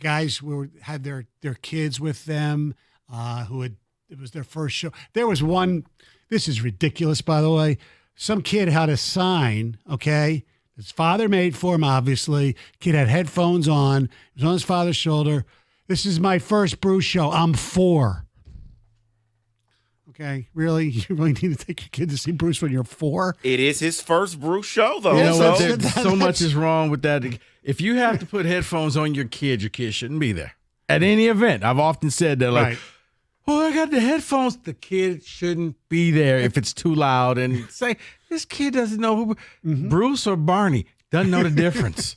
guys who had their kids with them, it was their first show. There was one, this is ridiculous, by the way. Some kid had a sign, okay? His father made for him, obviously. Kid had headphones on. He was on his father's shoulder. This is my first Bruce show. I'm 4. Okay, really? You really need to take your kid to see Bruce when you're 4? It is his first Bruce show, though. You know what? So much is wrong with that. If you have to put headphones on your kid shouldn't be there. At any event, I've often said that, like, well, I got the headphones. The kid shouldn't be there if it's too loud. And say, this kid doesn't know who Bruce or Barney. Doesn't know the difference.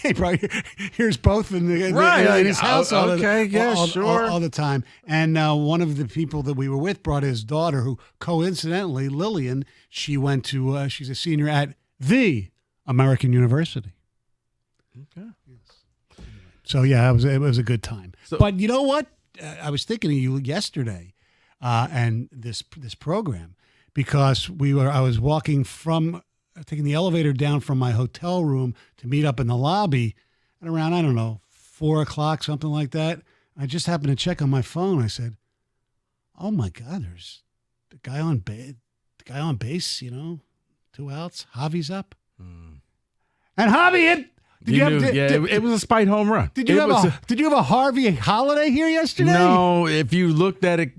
He probably hears both in his house all the time. And one of the people that we were with brought his daughter, who coincidentally, Lillian, she went to, she's a senior at the American University. Okay. So, yeah, it was a good time. But you know what? I was thinking of you yesterday and this program, because I was walking taking the elevator down from my hotel room to meet up in the lobby at around, I don't know, 4 o'clock, something like that. I just happened to check on my phone. I said, oh, my God, there's the guy on base, 2 outs. Javi's up. And Javi, it was a spite home run. Did you have a Harvey holiday here yesterday? No, if you looked at it,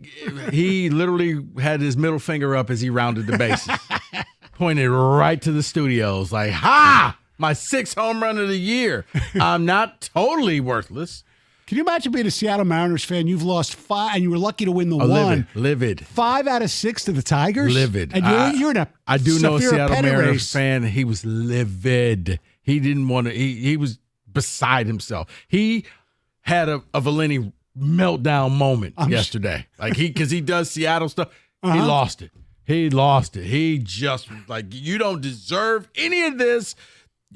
he literally had his middle finger up as he rounded the bases. Pointed right to the studios like, ha! My 6th home run of the year. I'm not totally worthless. Can you imagine being a Seattle Mariners fan? You've lost 5, and you were lucky to win the one. Livid. 5 out of 6 to the Tigers? Livid. And you're in a I do know a Seattle Mariners race. fan. He was livid. He didn't want to. He was beside himself. He had a Valenti meltdown moment yesterday. Because he does Seattle stuff. He lost it. He lost it. He just was like, you don't deserve any of this.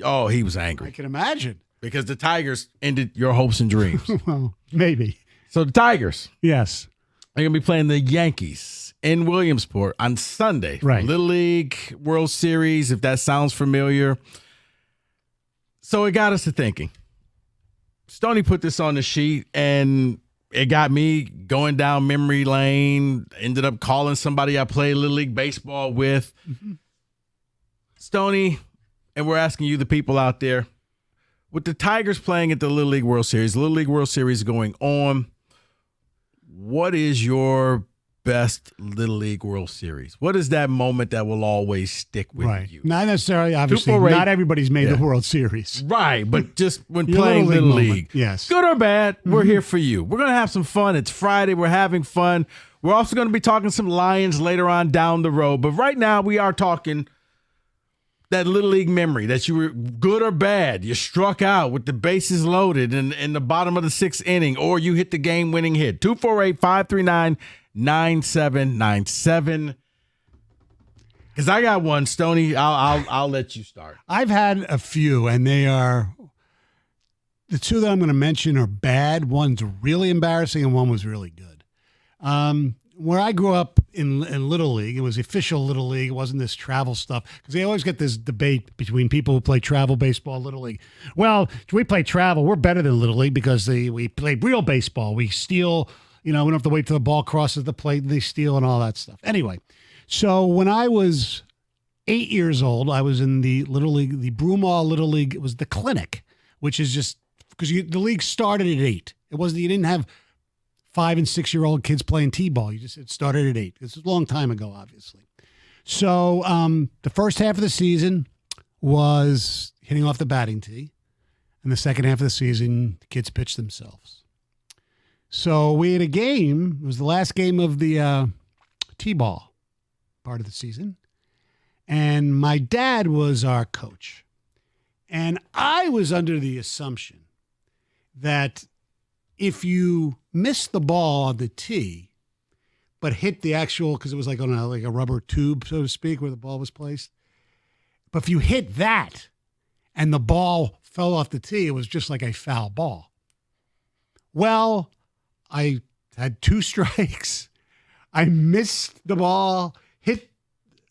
Oh, he was angry. I can imagine. Because the Tigers ended your hopes and dreams. Well, maybe. So the Tigers. Yes. Are going to be playing the Yankees in Williamsport on Sunday. Right. Little League World Series, if that sounds familiar. So it got us to thinking. Stoney put this on the sheet, and it got me going down memory lane. Ended up calling somebody I played Little League baseball with. Stoney, and we're asking you, the people out there, with the Tigers playing at the Little League World Series, Little League World Series going on, what is your best Little League World Series? What is that moment that will always stick with you? Not necessarily, obviously. Not everybody's made the World Series. Right, but just when playing Little League. Yes. Good or bad, we're here for you. We're going to have some fun. It's Friday. We're having fun. We're also going to be talking some Lions later on down the road. But right now, we are talking that Little League memory, that you were good or bad. You struck out with the bases loaded in the bottom of the 6th inning, or you hit the game-winning hit. 248-539-9797. Because I got one, Stoney. I'll let you start. I've had a few, and they are the two that I'm going to mention are bad. One's really embarrassing, and one was really good. Where I grew up in Little League, it was official Little League. It wasn't this travel stuff, because they always get this debate between people who play travel baseball, Little League. Well, we play travel. We're better than Little League because we play real baseball. We steal. We don't have to wait till the ball crosses the plate and they steal and all that stuff. Anyway, so when I was 8 years old, I was in the Little League, the Broomall Little League. It was the clinic, which is just because the league started at 8. It wasn't, you didn't have 5 and 6-year-old kids playing t-ball. It started at 8. This was a long time ago, obviously. So the first half of the season was hitting off the batting tee, and the second half of the season, the kids pitched themselves. So we had a game. It was the last game of the t-ball part of the season, and my dad was our coach. And I was under the assumption that if you missed the ball on the tee, but hit the actual, because it was like on a rubber tube, so to speak, where the ball was placed. But if you hit that and the ball fell off the tee, it was just like a foul ball. Well, I had 2 strikes. I missed the ball, hit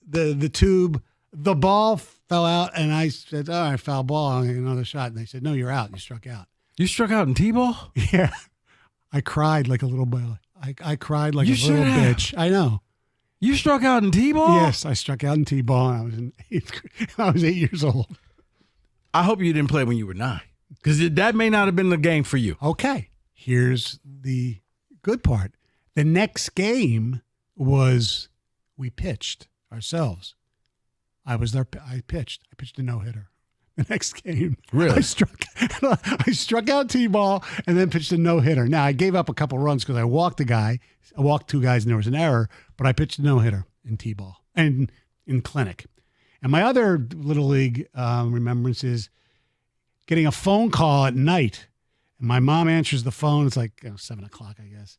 the tube. The ball fell out, and I said, all right, foul ball. I'll get another shot. And they said, no, you're out. You struck out. You struck out in t-ball? Yeah. I cried like a little boy. I cried like a little bitch. I know. You struck out in t-ball? Yes, I struck out in t-ball. I was 8 years old. I hope you didn't play when you were 9, because that may not have been the game for you. Okay. Here's the good part. The next game was we pitched ourselves. I pitched. I pitched a no-hitter. the next game. Really? I struck out T-ball and then pitched a no-hitter. Now, I gave up a couple runs because I walked two guys, and there was an error, but I pitched a no-hitter in T-ball and in clinic. And my other Little League remembrance is getting a phone call at night. And my mom answers the phone. It's like 7 o'clock, I guess.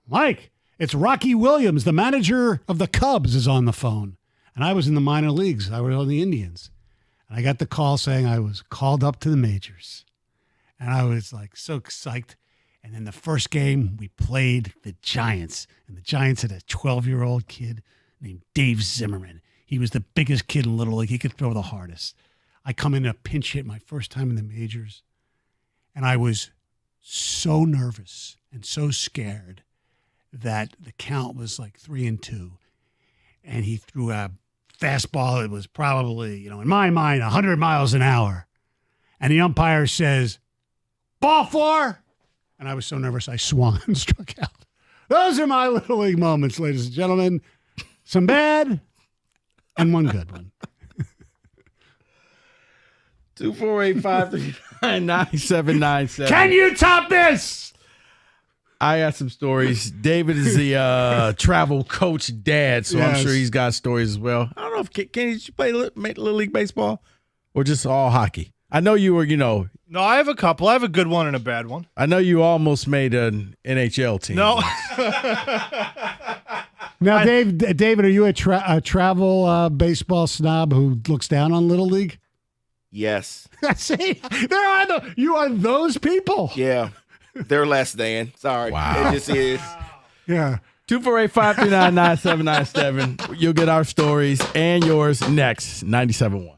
Mike, it's Rocky Williams, the manager of the Cubs, is on the phone. And I was in the minor leagues. I was on the Indians. And I got the call saying I was called up to the majors. And I was like so psyched. And then the first game, we played the Giants. And the Giants had a 12-year-old kid named Dave Zimmerman. He was the biggest kid in Little League. He could throw the hardest. I come in a pinch hit my first time in the majors. And I was so nervous and so scared that the count was like 3-2. And he threw a fastball that was probably, in my mind, 100 miles an hour. And the umpire says, ball 4. And I was so nervous, I swung and struck out. Those are my Little League moments, ladies and gentlemen. Some bad and one good one. 248-539-9797. Can you top this? I got some stories. David is the travel coach dad, so I'm Yes. sure he's got stories as well. I don't know if Kenny, did you play Little League baseball or just all hockey? I know you were, No, I have a couple. I have a good one and a bad one. I know you almost made an NHL team. No. Now, David, are you a travel baseball snob who looks down on Little League? Yes. See, you are those people. Yeah. They're less than. Sorry. Wow. It just is. Yeah. 248-539-9797. You'll get our stories and yours next. 97.1.